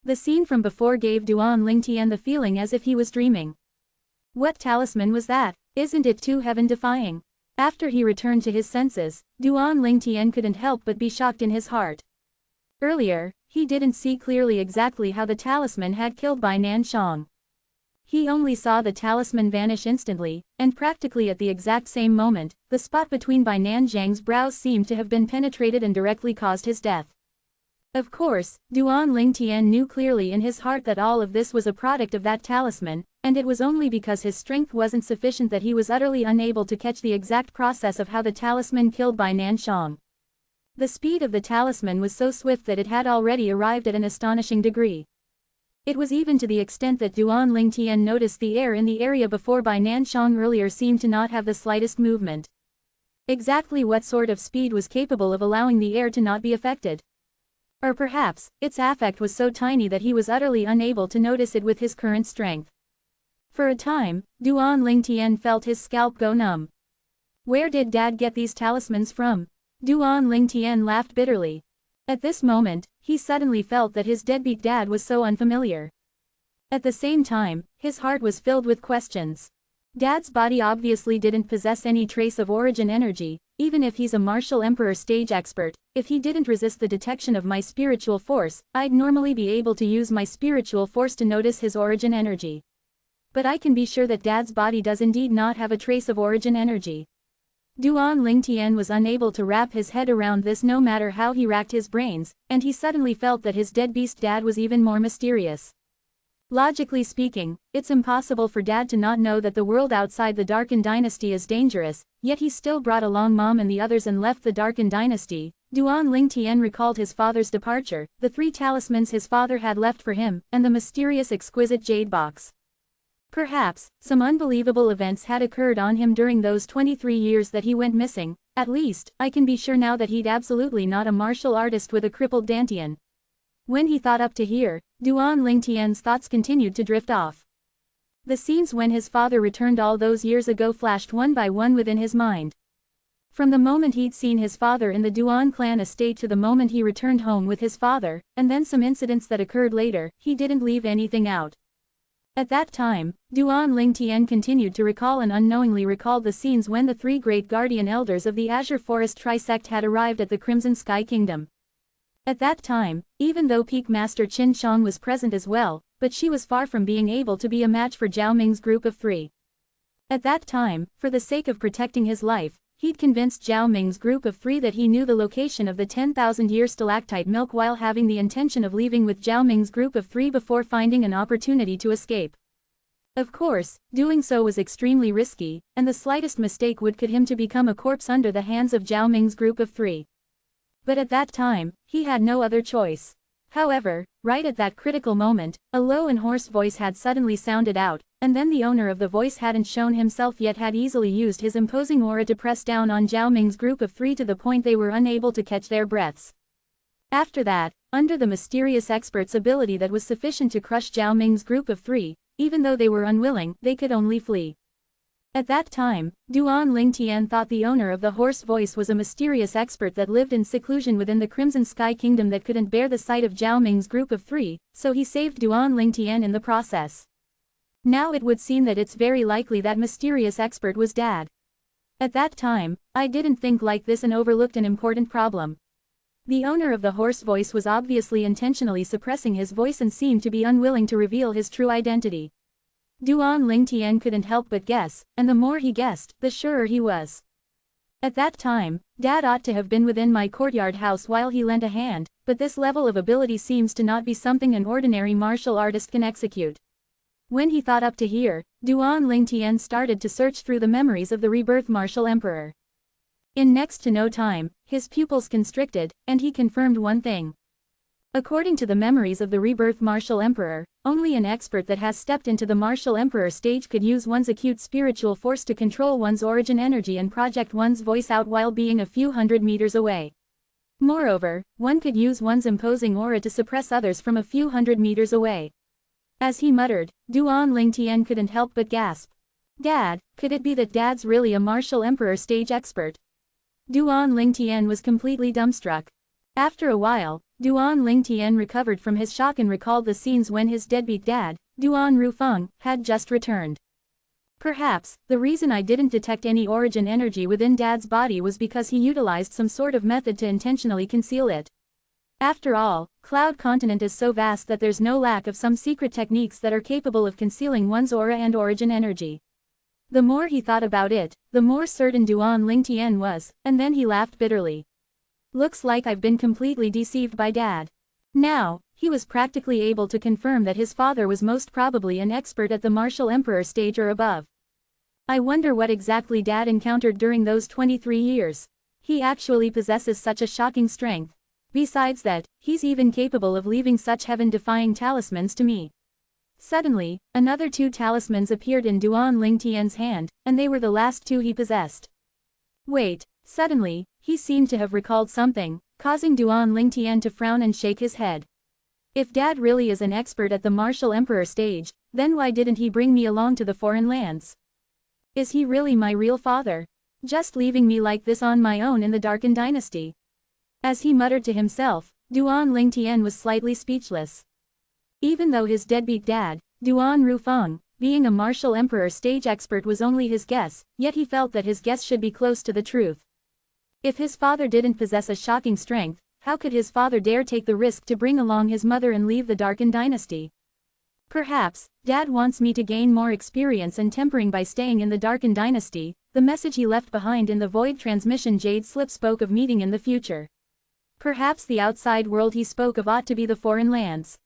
The scene from before gave Duan Lingtian the feeling as if he was dreaming. What talisman was that? Isn't it too heaven-defying? After he returned to his senses, Duan Lingtian couldn't help but be shocked in his heart. Earlier, he didn't see clearly exactly how the talisman had killed Bai Nanshang. he only saw the talisman vanish instantly, and practically at the exact same moment, the spot between Bai Nanzhang's brows seemed to have been penetrated and directly caused his death. Of course, Duan Lingtian knew clearly in his heart that all of this was a product of that talisman, and it was only because his strength wasn't sufficient that he was utterly unable to catch the exact process of how the talisman killed Bai Nanzhang. The speed of the talisman was so swift that it had already arrived at an astonishing degree. It was even to the extent that Duan Lingtian noticed the air in the area before Bai Nanzhang earlier seemed to not have the slightest movement. Exactly what sort of speed was capable of allowing the air to not be affected? Or perhaps, its affect was so tiny that he was utterly unable to notice it with his current strength. For a time, Duan Lingtian felt his scalp go numb. Where did Dad get these talismans from? Duan Lingtian laughed bitterly. At this moment, he suddenly felt that his deadbeat dad was so unfamiliar. At the same time, his heart was filled with questions. Dad's body obviously didn't possess any trace of origin energy, even if he's a martial emperor stage expert. If he didn't resist the detection of my spiritual force, I'd normally be able to use my spiritual force to notice his origin energy. But I can be sure that Dad's body does indeed not have a trace of origin energy. Duan Lingtian was unable to wrap his head around this no matter how he racked his brains, and he suddenly felt that his deadbeast dad was even more mysterious. Logically speaking, it's impossible for Dad to not know that the world outside the Darkin dynasty is dangerous, yet he still brought along Mom and the others and left the Darkin dynasty. Duan Lingtian recalled his father's departure, the 3 talismans his father had left for him, and the mysterious exquisite jade box. Perhaps, some unbelievable events had occurred on him during those 23 years that he went missing. At least, I can be sure now that he'd absolutely not a martial artist with a crippled dantian. When he thought up to here, Duan Lingtian's thoughts continued to drift off. The scenes when his father returned all those years ago flashed one by one within his mind. From the moment he'd seen his father in the Duan clan estate to the moment he returned home with his father, and then some incidents that occurred later, he didn't leave anything out. At that time, Duan Lingtian continued to recall and unknowingly recalled the scenes when the 3 great guardian elders of the Azure Forest Trisect had arrived at the Crimson Sky Kingdom. At that time, even though Peak Master Qin Shang was present as well, but she was far from being able to be a match for Zhao Ming's group of 3. At that time, for the sake of protecting his life, he'd convinced Zhao Ming's group of 3 that he knew the location of the 10,000-year stalactite milk while having the intention of leaving with Zhao Ming's group of 3 before finding an opportunity to escape. Of course, doing so was extremely risky, and the slightest mistake would cut him to become a corpse under the hands of Zhao Ming's group of 3. But at that time, he had no other choice. However, right at that critical moment, a low and hoarse voice had suddenly sounded out, and then the owner of the voice hadn't shown himself yet had easily used his imposing aura to press down on Zhao Ming's group of 3 to the point they were unable to catch their breaths. After that, under the mysterious expert's ability that was sufficient to crush Zhao Ming's group of 3, even though they were unwilling, they could only flee. At that time, Duan Lingtian thought the owner of the hoarse voice was a mysterious expert that lived in seclusion within the Crimson Sky Kingdom that couldn't bear the sight of Zhao Ming's group of 3, so he saved Duan Lingtian in the process. Now it would seem that it's very likely that mysterious expert was Dad. At that time, I didn't think like this and overlooked an important problem. The owner of the hoarse voice was obviously intentionally suppressing his voice and seemed to be unwilling to reveal his true identity. Duan Lingtian couldn't help but guess, and the more he guessed, the surer he was. At that time, Dad ought to have been within my courtyard house while he lent a hand, but this level of ability seems to not be something an ordinary martial artist can execute. When he thought up to here, Duan Lingtian started to search through the memories of the rebirth martial emperor. In next to no time, his pupils constricted, and he confirmed one thing. According to the memories of the rebirth martial emperor, only an expert that has stepped into the martial emperor stage could use one's acute spiritual force to control one's origin energy and project one's voice out while being a few hundred meters away. Moreover, one could use one's imposing aura to suppress others from a few hundred meters away. As he muttered, Duan Lingtian couldn't help but gasp. Dad, could it be that Dad's really a martial emperor stage expert? Duan Lingtian was completely dumbstruck. After a while, Duan Lingtian recovered from his shock and recalled the scenes when his deadbeat dad, Duan Rufeng, had just returned. Perhaps, the reason I didn't detect any origin energy within Dad's body was because he utilized some sort of method to intentionally conceal it. After all, Cloud Continent is so vast that there's no lack of some secret techniques that are capable of concealing one's aura and origin energy. The more he thought about it, the more certain Duan Lingtian was, and then he laughed bitterly. Looks like I've been completely deceived by Dad. Now, he was practically able to confirm that his father was most probably an expert at the martial emperor stage or above. I wonder what exactly Dad encountered during those 23 years. He actually possesses such a shocking strength. Besides that, he's even capable of leaving such heaven-defying talismans to me. Suddenly, another 2 talismans appeared in Duan Lingtian's hand, and they were the last 2 he possessed. Wait, suddenly, he seemed to have recalled something, causing Duan Lingtian to frown and shake his head. If Dad really is an expert at the martial emperor stage, then why didn't he bring me along to the foreign lands? Is he really my real father? Just leaving me like this on my own in the Darkened Dynasty? As he muttered to himself, Duan Lingtian was slightly speechless. Even though his deadbeat dad, Duan Rufeng, being a martial emperor stage expert was only his guess, yet he felt that his guess should be close to the truth. If his father didn't possess a shocking strength, how could his father dare take the risk to bring along his mother and leave the Darkened Dynasty? Perhaps, Dad wants me to gain more experience and tempering by staying in the Darkened Dynasty. The message he left behind in the void transmission jade slip spoke of meeting in the future. Perhaps the outside world he spoke of ought to be the foreign lands.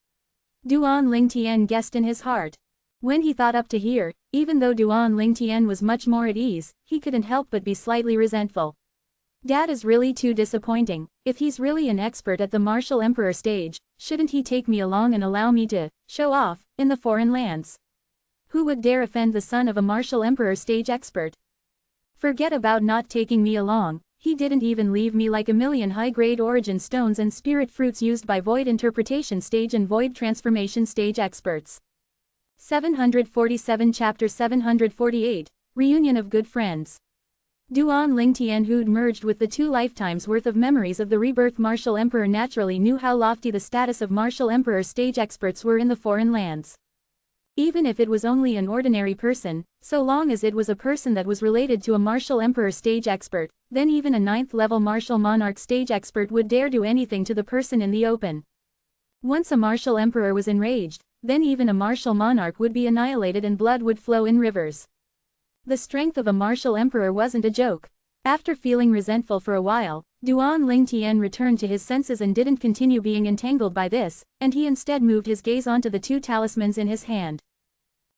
Duan Lingtian guessed in his heart. When he thought up to here, even though Duan Lingtian was much more at ease, he couldn't help but be slightly resentful. Dad is really too disappointing. If he's really an expert at the martial emperor stage, shouldn't he take me along and allow me to show off in the foreign lands? Who would dare offend the son of a martial emperor stage expert? Forget about not taking me along. He didn't even leave me like a million high-grade origin stones and spirit fruits used by void interpretation stage and void transformation stage experts. 747 Chapter 748, Reunion of Good Friends. Duan Lingtian, who'd merged with the 2 lifetimes worth of memories of the rebirth martial emperor, naturally knew how lofty the status of martial emperor stage experts were in the foreign lands. Even if it was only an ordinary person, so long as it was a person that was related to a martial emperor stage expert, then even a 9th-level martial monarch stage expert would dare do anything to the person in the open. Once a martial emperor was enraged, then even a martial monarch would be annihilated and blood would flow in rivers. The strength of a martial emperor wasn't a joke. After feeling resentful for a while, Duan Lingtian returned to his senses and didn't continue being entangled by this, and he instead moved his gaze onto the 2 talismans in his hand.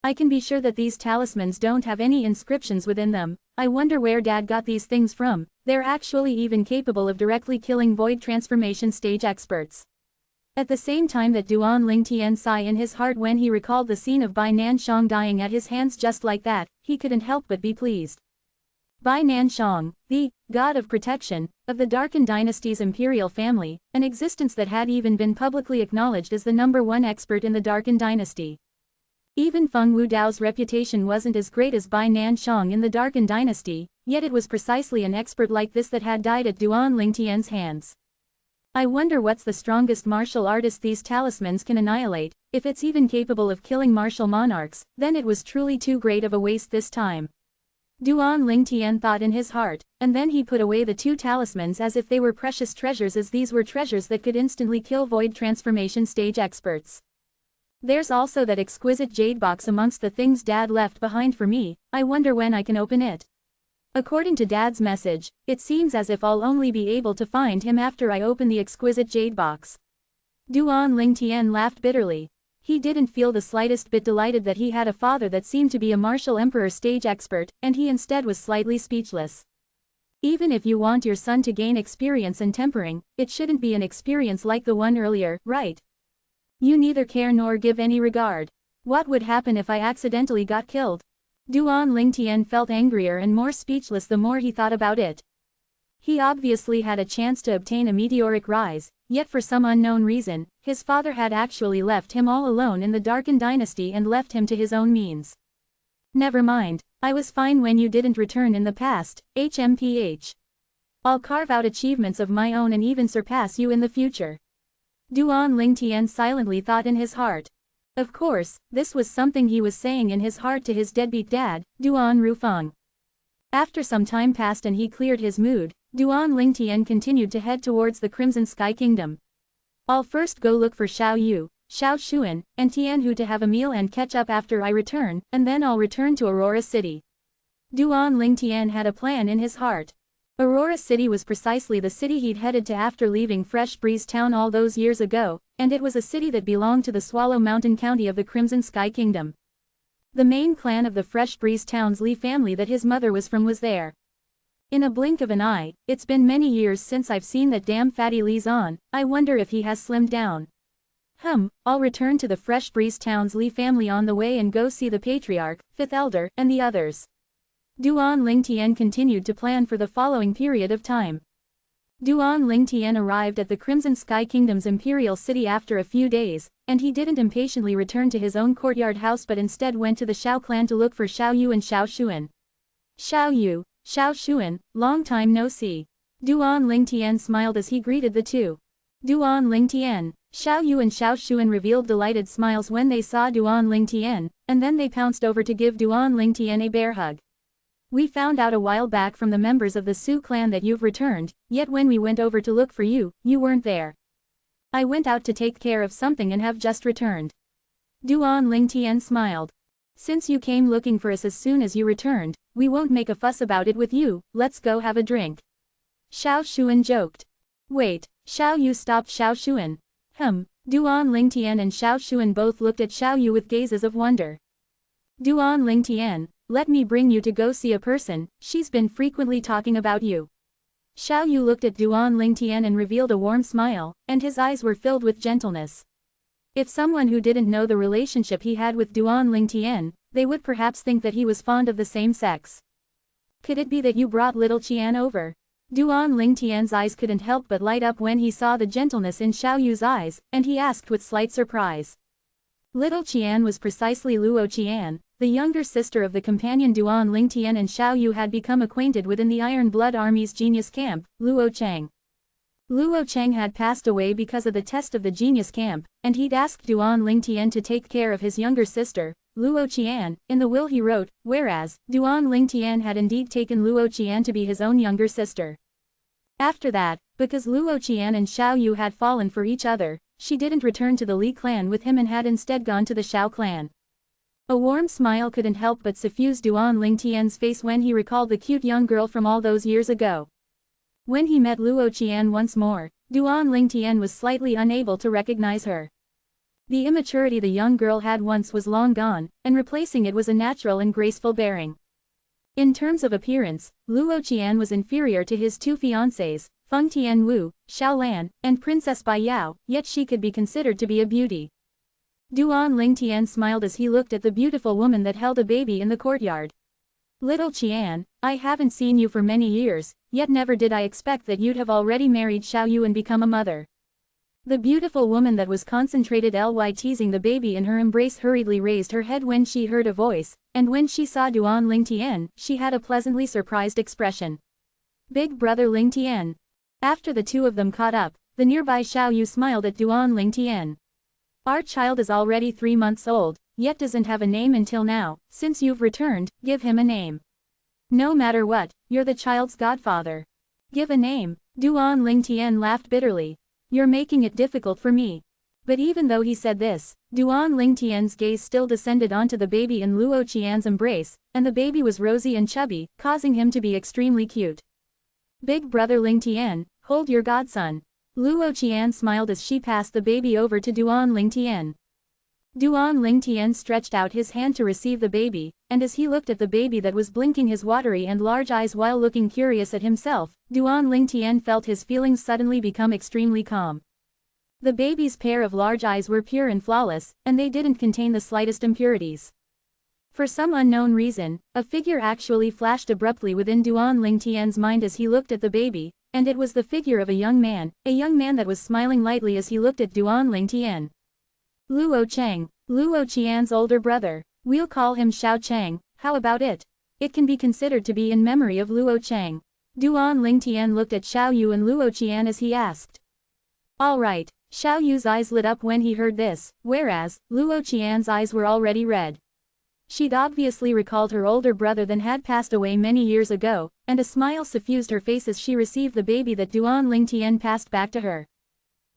I can be sure that these talismans don't have any inscriptions within them. I wonder where Dad got these things from. They're actually even capable of directly killing void transformation stage experts. At the same time that Duan Lingtian sighed in his heart when he recalled the scene of Bai Nanshang dying at his hands just like that, he couldn't help but be pleased. Bai Nanshang, the god of protection, of the Darkened Dynasty's imperial family, an existence that had even been publicly acknowledged as the #1 expert in the Darkened Dynasty. Even Feng Wudao's reputation wasn't as great as Bai Nanshang in the Darkened Dynasty, yet it was precisely an expert like this that had died at Duan Lingtian's hands. I wonder what's the strongest martial artist these talismans can annihilate. If it's even capable of killing martial monarchs, then it was truly too great of a waste this time. Duan Lingtian thought in his heart, and then he put away the 2 talismans as if they were precious treasures, as these were treasures that could instantly kill void transformation stage experts. There's also that exquisite jade box amongst the things Dad left behind for me. I wonder when I can open it. According to Dad's message, it seems as if I'll only be able to find him after I open the exquisite jade box. Duan Lingtian laughed bitterly. He didn't feel the slightest bit delighted that he had a father that seemed to be a martial emperor stage expert, and he instead was slightly speechless. Even if you want your son to gain experience in tempering, it shouldn't be an experience like the one earlier, right? You neither care nor give any regard. What would happen if I accidentally got killed? Duan Lingtian felt angrier and more speechless the more he thought about it. He obviously had a chance to obtain a meteoric rise, yet for some unknown reason, his father had actually left him all alone in the Darkened Dynasty and left him to his own means. Never mind, I was fine when you didn't return in the past, HMPH. I'll carve out achievements of my own and even surpass you in the future. Duan Lingtian silently thought in his heart. Of course, this was something he was saying in his heart to his deadbeat dad, Duan Rufeng. After some time passed and he cleared his mood, Duan Lingtian continued to head towards the Crimson Sky Kingdom. I'll first go look for Xiao Yu, Xiao Xuan, and Tianhu to have a meal and catch up after I return, and then I'll return to Aurora City. Duan Lingtian had a plan in his heart. Aurora City was precisely the city he'd headed to after leaving Fresh Breeze Town all those years ago, and it was a city that belonged to the Swallow Mountain County of the Crimson Sky Kingdom. The main clan of the Fresh Breeze Town's Li family that his mother was from was there. In a blink of an eye, it's been many years since I've seen that damn fatty Li's on. I wonder if he has slimmed down. I'll return to the Fresh Breeze Town's Li family on the way and go see the Patriarch, Fifth Elder, and the others. Duan Lingtian continued to plan for the following period of time. Duan Lingtian arrived at the Crimson Sky Kingdom's imperial city after a few days, and he didn't impatiently return to his own courtyard house but instead went to the Xiao clan to look for Xiao Yu and Xiao Xuan. Xiao Yu, Xiao Xuan, long time no see. Duan Lingtian smiled as he greeted the two. Duan Lingtian, Xiao Yu and Xiao Xuan revealed delighted smiles when they saw Duan Lingtian, and then they pounced over to give Duan Lingtian a bear hug. We found out a while back from the members of the Su clan that you've returned, yet when we went over to look for you, you weren't there. I went out to take care of something and have just returned. Duan Lingtian smiled. Since you came looking for us as soon as you returned, we won't make a fuss about it with you, let's go have a drink. Xiao Xuan joked. Wait, Xiao Yu stopped Xiao Xuan. Duan Lingtian and Xiao Xuan both looked at Xiao Yu with gazes of wonder. Duan Lingtian, let me bring you to go see a person, she's been frequently talking about you. Xiao Yu looked at Duan Lingtian and revealed a warm smile, and his eyes were filled with gentleness. If someone who didn't know the relationship he had with Duan Lingtian, they would perhaps think that he was fond of the same sex. Could it be that you brought little Qian over? Duan Lingtian's eyes couldn't help but light up when he saw the gentleness in Xiao Yu's eyes, and he asked with slight surprise. Little Qian was precisely Luo Qian, the younger sister of the companion Duan Lingtian, and Xiao Yu had become acquainted within the Iron Blood Army's genius camp, Luo Chang. Luo Chang had passed away because of the test of the genius camp, and he'd asked Duan Lingtian to take care of his younger sister, Luo Qian, in the will he wrote, whereas, Duan Lingtian had indeed taken Luo Qian to be his own younger sister. After that, because Luo Qian and Xiao Yu had fallen for each other, she didn't return to the Li clan with him and had instead gone to the Xiao clan. A warm smile couldn't help but suffuse Duan Lingtian's face when he recalled the cute young girl from all those years ago. When he met Luo Qian once more, Duan Lingtian was slightly unable to recognize her. The immaturity the young girl had once was long gone, and replacing it was a natural and graceful bearing. In terms of appearance, Luo Qian was inferior to his two fiancés, Feng Tianwu, Xiao Lan, and Princess Bai Yao, yet she could be considered to be a beauty. Duan Lingtian smiled as he looked at the beautiful woman that held a baby in the courtyard. Little Qian, I haven't seen you for many years, yet never did I expect that you'd have already married Xiao Yu and become a mother. The beautiful woman that was concentrated teasing the baby in her embrace hurriedly raised her head when she heard a voice, and when she saw Duan Lingtian, she had a pleasantly surprised expression. Big brother Lingtian. After the two of them caught up, the nearby Xiao Yu smiled at Duan Lingtian. Our child is already 3 months old, yet doesn't have a name until now. Since you've returned, give him a name. No matter what, you're the child's godfather. Give a name. Duan Lingtian laughed bitterly. You're making it difficult for me. But even though he said this, Duan Lingtian's gaze still descended onto the baby in Luo Qian's embrace, and the baby was rosy and chubby, causing him to be extremely cute. Big brother Lingtian, hold your godson. Luo Qian smiled as she passed the baby over to Duan Lingtian. Duan Lingtian stretched out his hand to receive the baby, and as he looked at the baby that was blinking his watery and large eyes while looking curious at himself, Duan Lingtian felt his feelings suddenly become extremely calm. The baby's pair of large eyes were pure and flawless, and they didn't contain the slightest impurities. For some unknown reason, a figure actually flashed abruptly within Duan Lingtian's mind as he looked at the baby, and it was the figure of a young man that was smiling lightly as he looked at Duan Lingtian. Luo Chang, Luo Qian's older brother. We'll call him Xiao Chang, how about it? It can be considered to be in memory of Luo Chang. Duan Lingtian looked at Xiao Yu and Luo Qian as he asked. All right. Xiao Yu's eyes lit up when he heard this, whereas, Luo Qian's eyes were already red. She'd obviously recalled her older brother that had passed away many years ago, and a smile suffused her face as she received the baby that Duan Lingtian passed back to her.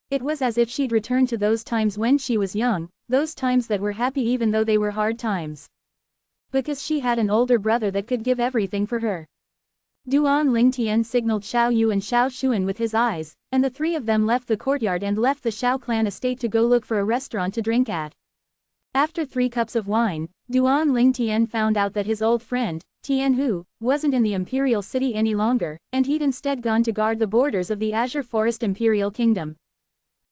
It was as if she'd returned to those times when she was young, those times that were happy even though they were hard times. Because she had an older brother that could give everything for her. Duan Lingtian signaled Xiao Yu and Xiao Xuan with his eyes, and the three of them left the courtyard and left the Xiao clan estate to go look for a restaurant to drink at. After 3 cups of wine, Duan Lingtian found out that his old friend, Tian Hu, wasn't in the Imperial City any longer, and he'd instead gone to guard the borders of the Azure Forest Imperial Kingdom.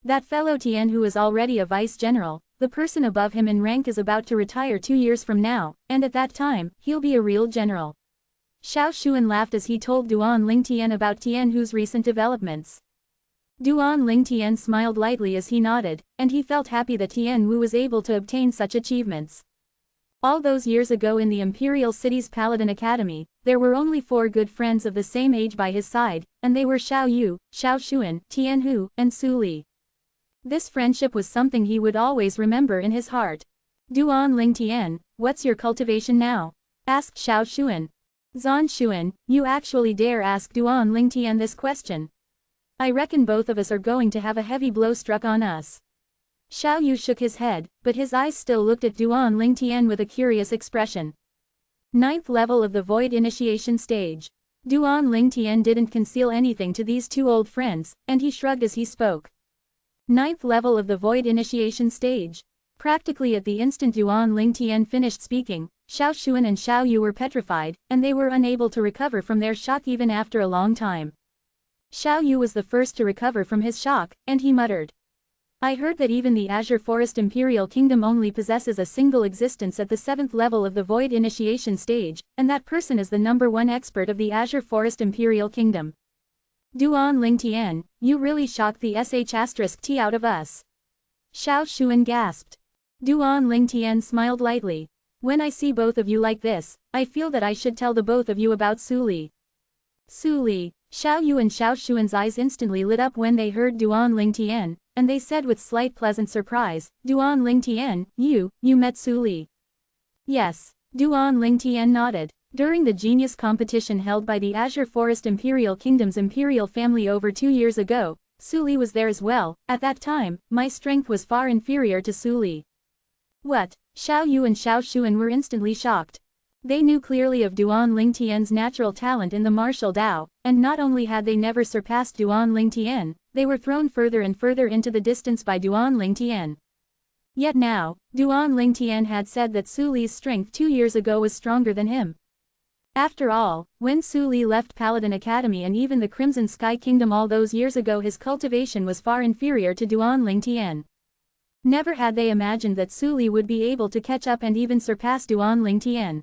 That fellow Tian Hu is already a vice-general, the person above him in rank is about to retire 2 years from now, and at that time, he'll be a real general. Xiao Xuan laughed as he told Duan Lingtian about Tian Hu's recent developments. Duan Lingtian smiled lightly as he nodded, and he felt happy that Tian Wu was able to obtain such achievements. All those years ago in the Imperial City's Paladin Academy, there were only 4 good friends of the same age by his side, and they were Xiao Yu, Xiao Xuan, Tian Hu, and Su Li. This friendship was something he would always remember in his heart. Duan Lingtian, what's your cultivation now? Asked Xiao Xuan. Zan Xuan, you actually dare ask Duan Lingtian this question? I reckon both of us are going to have a heavy blow struck on us. Xiao Yu shook his head, but his eyes still looked at Duan Lingtian with a curious expression. 9th level of the Void Initiation Stage. Duan Lingtian didn't conceal anything to these 2 old friends, and he shrugged as he spoke. 9th level of the Void Initiation Stage. Practically at the instant Duan Lingtian finished speaking, Xiao Xuan and Xiao Yu were petrified, and they were unable to recover from their shock even after a long time. Xiao Yu was the first to recover from his shock, and he muttered. I heard that even the Azure Forest Imperial Kingdom only possesses a single existence at the 7th level of the Void Initiation Stage, and that person is the #1 expert of the Azure Forest Imperial Kingdom. Duan Lingtian, you really shocked the sh*t out of us. Xiao Xuan gasped. Duan Lingtian smiled lightly. When I see both of you like this, I feel that I should tell the both of you about Su Li. Su Li, Xiao Yu and Xiao Xuan's eyes instantly lit up when they heard Duan Lingtian, and they said with slight pleasant surprise, Duan Lingtian, you met Su Li. Yes, Duan Lingtian nodded. During the genius competition held by the Azure Forest Imperial Kingdom's Imperial family over 2 years ago, Su Li was there as well. At that time, my strength was far inferior to Su Li. What? Xiao Yu and Xiao Xuan were instantly shocked. They knew clearly of Duan Lingtian's natural talent in the martial Dao, and not only had they never surpassed Duan Lingtian, they were thrown further and further into the distance by Duan Lingtian. Yet now, Duan Lingtian had said that Su Li's strength 2 years ago was stronger than him. After all, when Su Li left Paladin Academy and even the Crimson Sky Kingdom all those years ago, his cultivation was far inferior to Duan Lingtian. Never had they imagined that Su Li would be able to catch up and even surpass Duan Lingtian.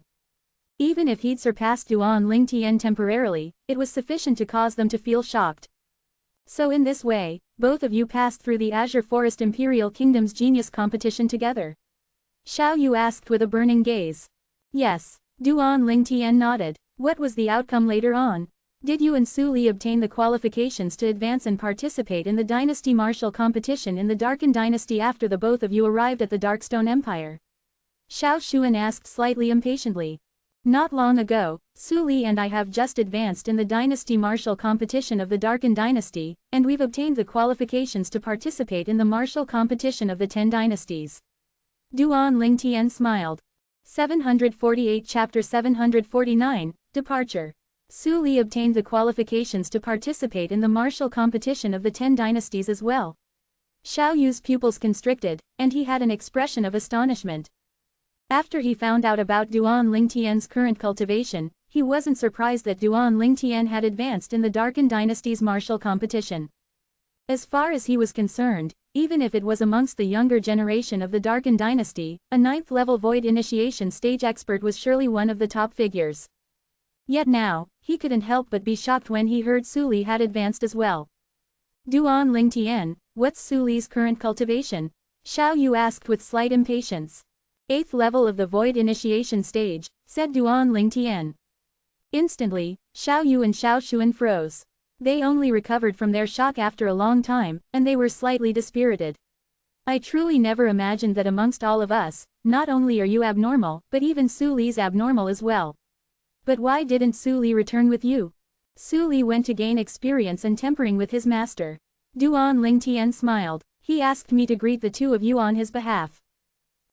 Even if he'd surpassed Duan Lingtian temporarily, it was sufficient to cause them to feel shocked. So in this way, both of you passed through the Azure Forest Imperial Kingdom's genius competition together? Xiao Yu asked with a burning gaze. Yes, Duan Lingtian nodded. What was the outcome later on? Did you and Su Li obtain the qualifications to advance and participate in the Dynasty Martial competition in the Darken Dynasty after the both of you arrived at the Darkstone Empire? Xiao Xuan asked slightly impatiently. Not long ago, Su Li and I have just advanced in the Dynasty Martial competition of the Darken Dynasty, and we've obtained the qualifications to participate in the martial competition of the 10 dynasties. Duan Lingtian smiled. 748 Chapter 749, Departure. Su Li obtained the qualifications to participate in the martial competition of the 10 dynasties as well. Xiao Yu's pupils constricted, and he had an expression of astonishment. After he found out about Duan Lingtian's current cultivation, he wasn't surprised that Duan Lingtian had advanced in the Darken Dynasty's martial competition. As far as he was concerned, even if it was amongst the younger generation of the Darken Dynasty, a 9th level Void Initiation Stage expert was surely one of the top figures. Yet now, he couldn't help but be shocked when he heard Su Li had advanced as well. Duan Lingtian, what's Su Li's current cultivation? Xiao Yu asked with slight impatience. 8th level of the Void Initiation Stage, said Duan Lingtian. Instantly, Xiao Yu and Xiao Xuan froze. They only recovered from their shock after a long time, and they were slightly dispirited. I truly never imagined that amongst all of us, not only are you abnormal, but even Su Li's abnormal as well. But why didn't Su Li return with you? Su Li went to gain experience and tempering with his master. Duan Lingtian smiled. He asked me to greet the two of you on his behalf.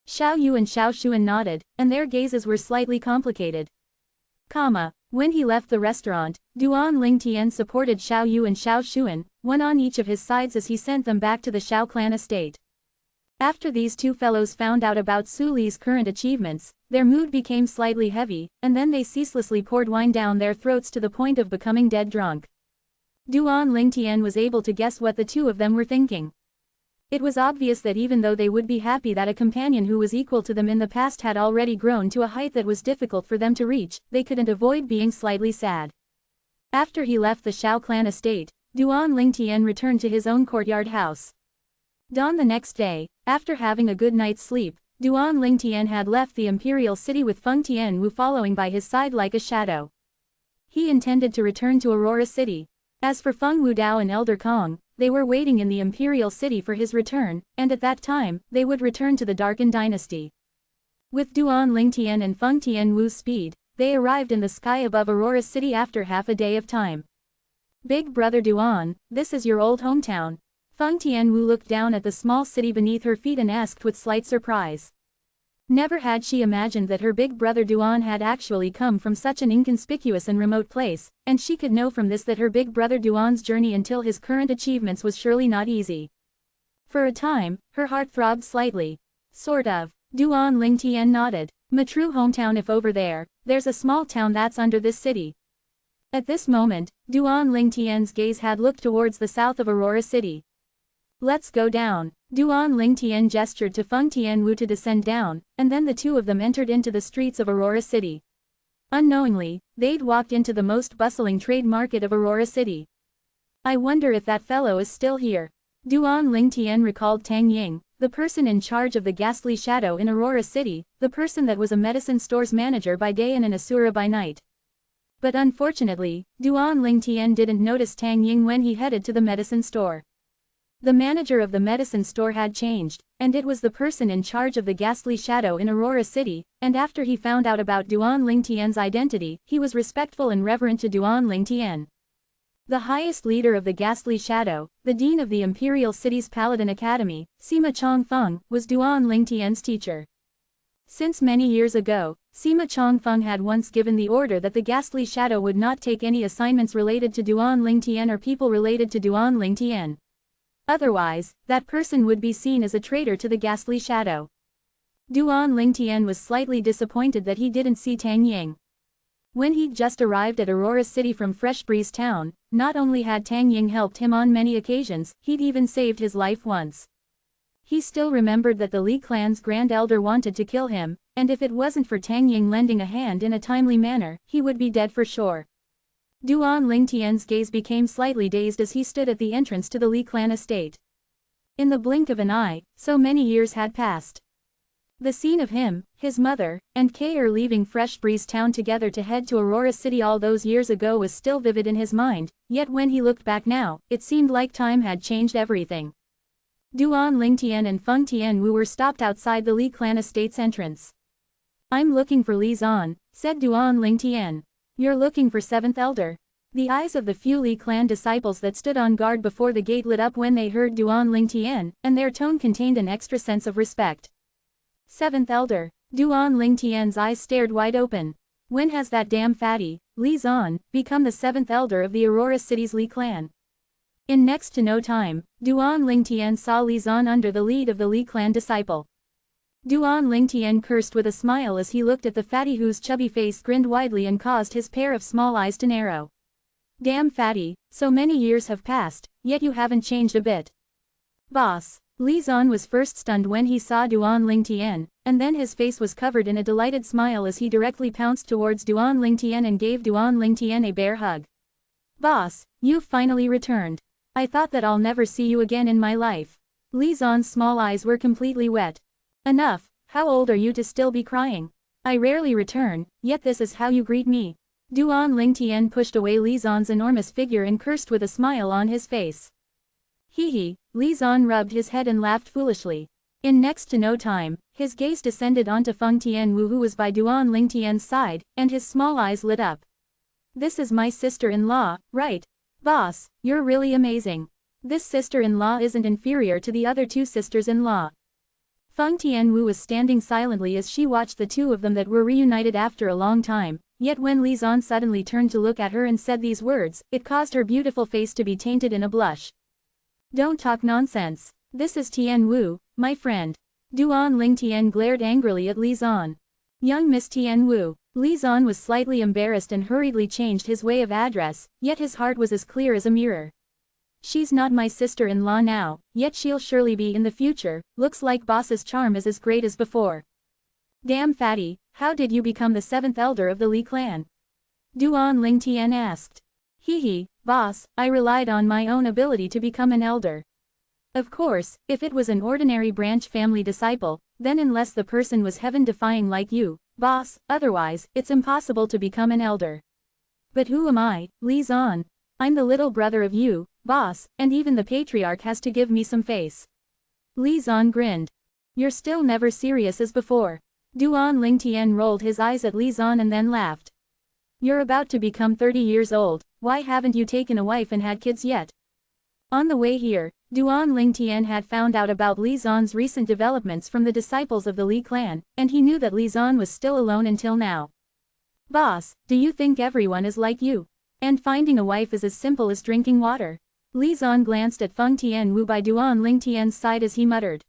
Xiao Yu and Xiao Xuan nodded, and their gazes were slightly complicated. When he left the restaurant, Duan Lingtian supported Xiao Yu and Xiao Xuan, one on each of his sides as he sent them back to the Xiao clan estate. After these two fellows found out about Su Li's current achievements, their mood became slightly heavy, and then they ceaselessly poured wine down their throats to the point of becoming dead drunk. Duan Lingtian was able to guess what the two of them were thinking. It was obvious that even though they would be happy that a companion who was equal to them in the past had already grown to a height that was difficult for them to reach, they couldn't avoid being slightly sad. After he left the Xiao clan estate, Duan Lingtian returned to his own courtyard house. Dawn the next day, after having a good night's sleep, Duan Lingtian had left the imperial city with Feng Tianwu following by his side like a shadow. He intended to return to Aurora City. As for Feng Wudao and Elder Kong, they were waiting in the imperial city for his return, and at that time, they would return to the Darken dynasty. With Duan Lingtian and Feng Tianwu's speed, they arrived in the sky above Aurora City after half a day of time. Big brother Duan, this is your old hometown. Feng Tianwu looked down at the small city beneath her feet and asked with slight surprise. Never had she imagined that her big brother Duan had actually come from such an inconspicuous and remote place, and she could know from this that her big brother Duan's journey until his current achievements was surely not easy. For a time, her heart throbbed slightly. Sort of. Duan Lingtian nodded. My true hometown if over there, there's a small town that's under this city. At this moment, Duan Lingtian's gaze had looked towards the south of Aurora City. Let's go down. Duan Lingtian gestured to Feng Tianwu to descend down, and then the two of them entered into the streets of Aurora City. Unknowingly, they'd walked into the most bustling trade market of Aurora City. I wonder if that fellow is still here. Duan Lingtian recalled Tang Ying, the person in charge of the ghastly shadow in Aurora City, the person that was a medicine store's manager by day and an Asura by night. But unfortunately, Duan Lingtian didn't notice Tang Ying when he headed to the medicine store. The manager of the medicine store had changed, and it was the person in charge of the ghastly shadow in Aurora City, and after he found out about Duan Lingtian's identity, he was respectful and reverent to Duan Lingtian. The highest leader of the ghastly shadow, the dean of the Imperial City's Paladin Academy, Sima Chongfeng, was Duan Lingtian's teacher. Since many years ago, Sima Chongfeng had once given the order that the ghastly shadow would not take any assignments related to Duan Lingtian or people related to Duan Lingtian. Otherwise, that person would be seen as a traitor to the ghastly shadow. Duan Lingtian was slightly disappointed that he didn't see Tang Ying. When he'd just arrived at Aurora City from Fresh Breeze Town, not only had Tang Ying helped him on many occasions, he'd even saved his life once. He still remembered that the Li clan's Grand Elder wanted to kill him, and if it wasn't for Tang Ying lending a hand in a timely manner, he would be dead for sure. Duan Lingtian's gaze became slightly dazed as he stood at the entrance to the Li clan estate. In the blink of an eye, so many years had passed. The scene of him, his mother, and Kair leaving Fresh Breeze Town together to head to Aurora City all those years ago was still vivid in his mind, yet when he looked back now, it seemed like time had changed everything. Duan Lingtian and Feng Tianwu were stopped outside the Li clan estate's entrance. I'm looking for Li Zan, said Duan Lingtian. You're looking for 7th Elder. The eyes of the few Li clan disciples that stood on guard before the gate lit up when they heard Duan Lingtian, and their tone contained an extra sense of respect. 7th Elder. Duan Lingtian's eyes stared wide open. When has that damn fatty, Li Zan, become the 7th Elder of the Aurora City's Li clan? In next to no time, Duan Lingtian saw Li Zan under the lead of the Li clan disciple. Duan Lingtian cursed with a smile as he looked at the fatty whose chubby face grinned widely and caused his pair of small eyes to narrow. Damn fatty, so many years have passed, yet you haven't changed a bit. Boss. Li Zan was first stunned when he saw Duan Lingtian, and then his face was covered in a delighted smile as he directly pounced towards Duan Lingtian and gave Duan Lingtian a bear hug. Boss, you've finally returned. I thought that I'll never see you again in my life. Li Zan's small eyes were completely wet. Enough, how old are you to still be crying? I rarely return, yet this is how you greet me. Duan Lingtian pushed away Li Zan's enormous figure and cursed with a smile on his face. Hee hee, Li Zan rubbed his head and laughed foolishly. In next to no time, his gaze descended onto Feng Tianwu who was by Duan Lingtian's side, and his small eyes lit up. This is my sister-in-law, right? Boss, you're really amazing. This sister-in-law isn't inferior to the other two sisters-in-law. Feng Tianwu was standing silently as she watched the two of them that were reunited after a long time, yet when Li Zan suddenly turned to look at her and said these words, it caused her beautiful face to be tainted in a blush. Don't talk nonsense. This is Tianwu, my friend. Duan Lingtian glared angrily at Li Zan. Young Miss Tianwu. Li Zan was slightly embarrassed and hurriedly changed his way of address, yet his heart was as clear as a mirror. She's not my sister-in-law now, yet she'll surely be in the future. Looks like boss's charm is as great as before. Damn fatty, how did you become the seventh elder of the Li clan? Duan Lingtian asked. Hee, boss, I relied on my own ability to become an elder. Of course, if it was an ordinary branch family disciple, then unless the person was heaven-defying like you, boss, otherwise, it's impossible to become an elder. But who am I, Li Zan? I'm the little brother of you, boss, and even the patriarch has to give me some face. Li Zan grinned. You're still never serious as before. Duan Lingtian rolled his eyes at Li Zan and then laughed. You're about to become 30 years old, why haven't you taken a wife and had kids yet? On the way here, Duan Lingtian had found out about Li Zan's recent developments from the disciples of the Li clan, and he knew that Li Zan was still alone until now. Boss, do you think everyone is like you? And finding a wife is as simple as drinking water? Li Zan glanced at Feng Tianwu by Duan Lingtian's side as he muttered.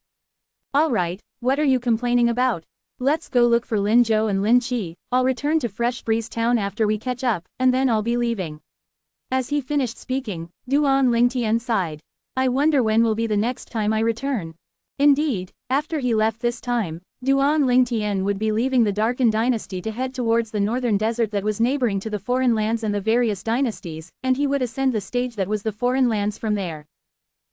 Alright, what are you complaining about? Let's go look for Lin Zhou and Lin Qi. I'll return to Fresh Breeze Town after we catch up, and then I'll be leaving. As he finished speaking, Duan Lingtian sighed. I wonder when will be the next time I return. Indeed, after he left this time, Duan Lingtian would be leaving the Darken dynasty to head towards the northern desert that was neighboring to the foreign lands and the various dynasties, and he would ascend the stage that was the foreign lands from there.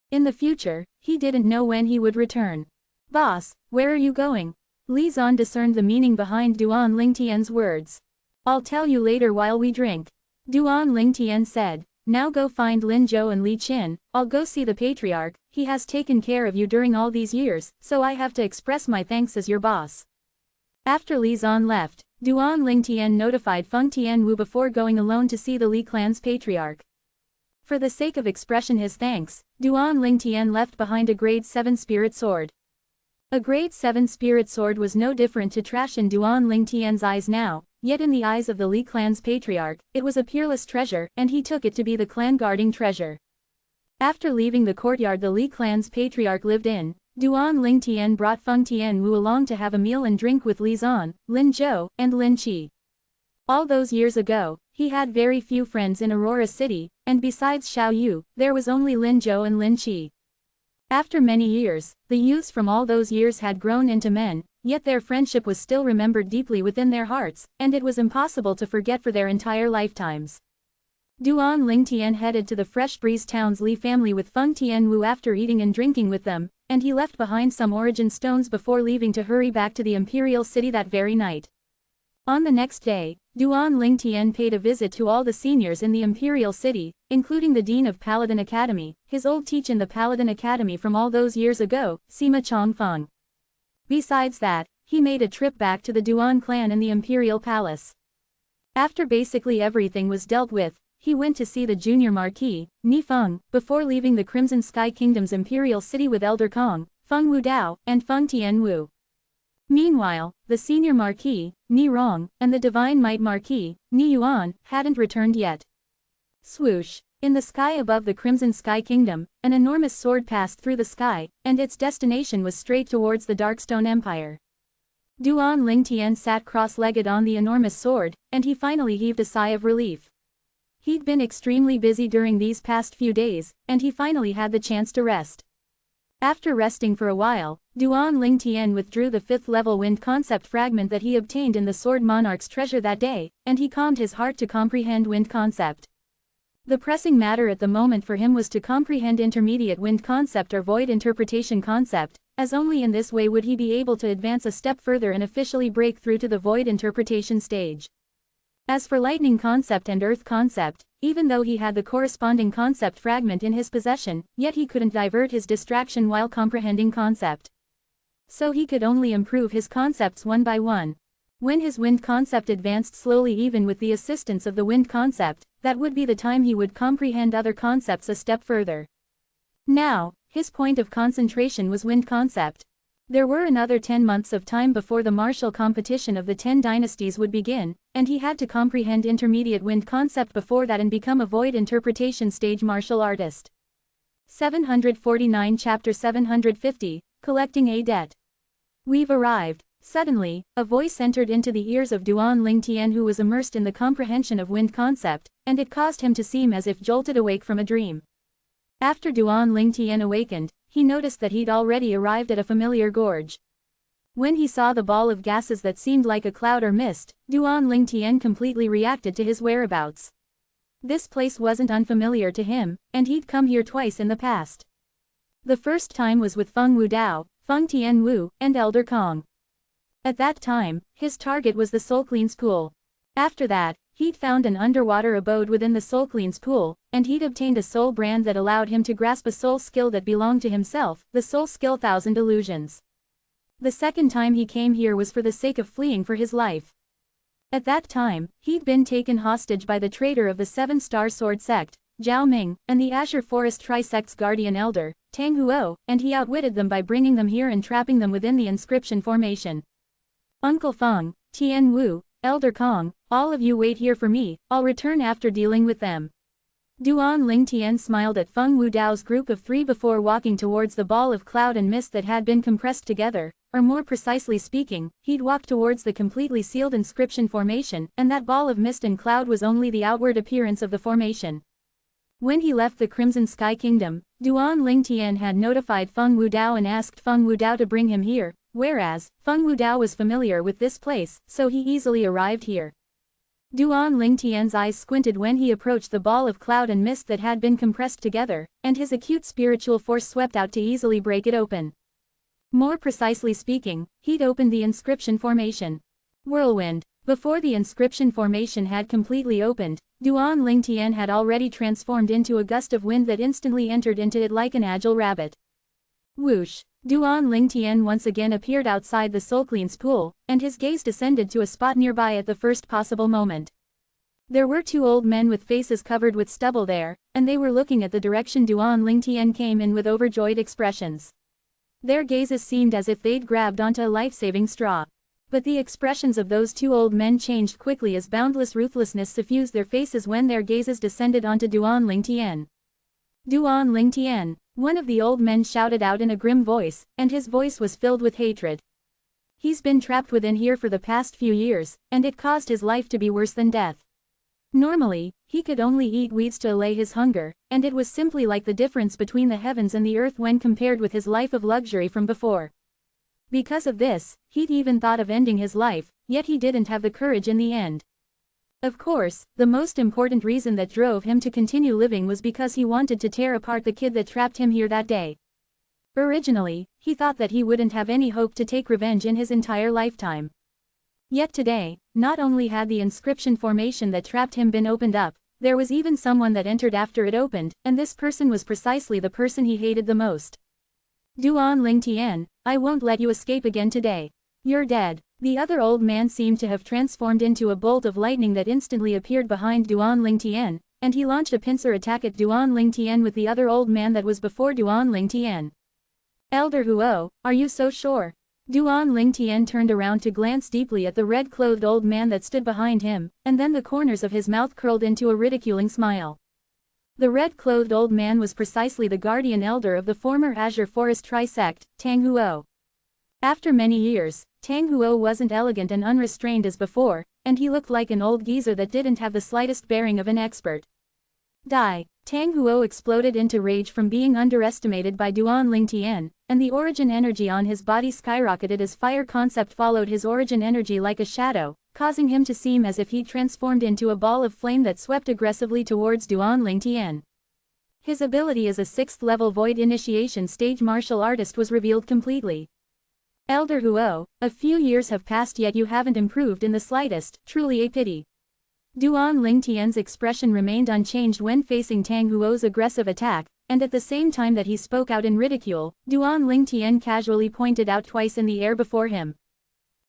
In the future, he didn't know when he would return. Boss, where are you going? Li Zan discerned the meaning behind Duan Lingtian's words. I'll tell you later while we drink. Duan Lingtian said, now go find Lin Zhou and Li Qin, I'll go see the patriarch, he has taken care of you during all these years, so I have to express my thanks as your boss. After Li Zan left, Duan Lingtian notified Feng Tianwu before going alone to see the Li clan's patriarch. For the sake of expression his thanks, Duan Lingtian left behind a grade 7 spirit sword. A grade 7 spirit sword was no different to trash in Duan Lingtian's eyes now, yet in the eyes of the Li clan's patriarch, it was a peerless treasure, and he took it to be the clan guarding treasure. After leaving the courtyard the Li clan's patriarch lived in, Duan Lingtian brought Feng Tianwu along to have a meal and drink with Li Zan, Lin Zhou, and Lin Qi. All those years ago, he had very few friends in Aurora City, and besides Xiao Yu, there was only Lin Zhou and Lin Qi. After many years, the youths from all those years had grown into men, yet their friendship was still remembered deeply within their hearts, and it was impossible to forget for their entire lifetimes. Duan Lingtian headed to the Fresh Breeze Town's Li family with Feng Tianwu after eating and drinking with them, and he left behind some origin stones before leaving to hurry back to the Imperial City that very night. On the next day, Duan Lingtian paid a visit to all the seniors in the Imperial City, including the Dean of Paladin Academy, his old teacher in the Paladin Academy from all those years ago, Sima Chongfeng. Besides that, he made a trip back to the Duan clan in the Imperial Palace. After basically everything was dealt with, he went to see the junior Marquis, Ni Feng, before leaving the Crimson Sky Kingdom's Imperial City with Elder Kong, Feng Wudao, and Feng Tianwu. Meanwhile, the senior Marquis, Ni Rong, and the Divine Might Marquis, Ni Yuan, hadn't returned yet. Swoosh! In the sky above the Crimson Sky Kingdom, an enormous sword passed through the sky, and its destination was straight towards the Darkstone Empire. Duan Lingtian sat cross-legged on the enormous sword, and he finally heaved a sigh of relief. He'd been extremely busy during these past few days, and he finally had the chance to rest. After resting for a while, Duan Lingtian withdrew the 5th level wind concept fragment that he obtained in the Sword Monarch's treasure that day, and he calmed his heart to comprehend wind concept. The pressing matter at the moment for him was to comprehend intermediate wind concept or void interpretation concept, as only in this way would he be able to advance a step further and officially break through to the void interpretation stage. As for lightning concept and earth concept, even though he had the corresponding concept fragment in his possession, yet he couldn't divert his distraction while comprehending concept. So he could only improve his concepts one by one. When his wind concept advanced slowly even with the assistance of the wind concept, that would be the time he would comprehend other concepts a step further. Now, his point of concentration was wind concept. There were another 10 months of time before the martial competition of the 10 dynasties would begin, and he had to comprehend intermediate wind concept before that and become a void interpretation stage martial artist. 749 Chapter 750, Collecting a Debt. We've arrived. Suddenly, a voice entered into the ears of Duan Ling Tian, who was immersed in the comprehension of wind concept, and it caused him to seem as if jolted awake from a dream. After Duan Ling Tian awakened, he noticed that he'd already arrived at a familiar gorge. When he saw the ball of gases that seemed like a cloud or mist, Duan Ling Tian completely reacted to his whereabouts. This place wasn't unfamiliar to him, and he'd come here twice in the past. The first time was with Feng Wudao, Feng Tian Wu, and Elder Kong. At that time, his target was the Soul Cleanse Pool. After that, he'd found an underwater abode within the Soul Cleanse Pool, and he'd obtained a soul brand that allowed him to grasp a soul skill that belonged to himself, the soul skill 1000 Illusions. The second time he came here was for the sake of fleeing for his life. At that time, he'd been taken hostage by the traitor of the 7-Star Sword Sect, Zhao Ming, and the Azure Forest Tri-Sect's guardian elder, Tang Huo, and he outwitted them by bringing them here and trapping them within the inscription formation. Uncle Feng, Tian Wu, Elder Kong, all of you wait here for me, I'll return after dealing with them. Duan Ling Tian smiled at Feng Wudao's group of 3 before walking towards the ball of cloud and mist that had been compressed together, or more precisely speaking, he'd walked towards the completely sealed inscription formation, and that ball of mist and cloud was only the outward appearance of the formation. When he left the Crimson Sky Kingdom, Duan Ling Tian had notified Feng Wudao and asked Feng Wudao to bring him here, whereas, Feng Wudao was familiar with this place, so he easily arrived here. Duan Ling Tian's eyes squinted when he approached the ball of cloud and mist that had been compressed together, and his acute spiritual force swept out to easily break it open. More precisely speaking, he'd opened the inscription formation. Whirlwind. Before the inscription formation had completely opened, Duan Ling Tian had already transformed into a gust of wind that instantly entered into it like an agile rabbit. Whoosh. Duan Ling Tian once again appeared outside the Soul Cleanse Pool, and his gaze descended to a spot nearby at the first possible moment. There were 2 old men with faces covered with stubble there, and they were looking at the direction Duan Ling Tian came in with overjoyed expressions. Their gazes seemed as if they'd grabbed onto a life-saving straw. But the expressions of those 2 old men changed quickly as boundless ruthlessness suffused their faces when their gazes descended onto Duan Ling Tian. Duan Ling Tian, one of the old men shouted out in a grim voice, and his voice was filled with hatred. He's been trapped within here for the past few years, and it caused his life to be worse than death. Normally, he could only eat weeds to allay his hunger, and it was simply like the difference between the heavens and the earth when compared with his life of luxury from before. Because of this, he'd even thought of ending his life, yet he didn't have the courage in the end. Of course, the most important reason that drove him to continue living was because he wanted to tear apart the kid that trapped him here that day. Originally, he thought that he wouldn't have any hope to take revenge in his entire lifetime. Yet today, not only had the inscription formation that trapped him been opened up, there was even someone that entered after it opened, and this person was precisely the person he hated the most. Duan Ling Tian, I won't let you escape again today. You're dead. The other old man seemed to have transformed into a bolt of lightning that instantly appeared behind Duan Ling Tian, and he launched a pincer attack at Duan Ling Tian with the other old man that was before Duan Ling Tian. Elder Huo, are you so sure? Duan Ling Tian turned around to glance deeply at the red-clothed old man that stood behind him, and then the corners of his mouth curled into a ridiculing smile. The red-clothed old man was precisely the guardian elder of the former Azure Forest Tri-Sect, Tang Huo. After many years, Tang Huo wasn't elegant and unrestrained as before, and he looked like an old geezer that didn't have the slightest bearing of an expert. Die! Tang Huo exploded into rage from being underestimated by Duan Ling Tian, and the origin energy on his body skyrocketed as fire concept followed his origin energy like a shadow, causing him to seem as if he'd transformed into a ball of flame that swept aggressively towards Duan Ling Tian. His ability as a 6th-level Void Initiation stage martial artist was revealed completely. Elder Huo, a few years have passed yet you haven't improved in the slightest, truly a pity. Duan Ling Tian's expression remained unchanged when facing Tang Huo's aggressive attack, and at the same time that he spoke out in ridicule, Duan Ling Tian casually pointed out twice in the air before him.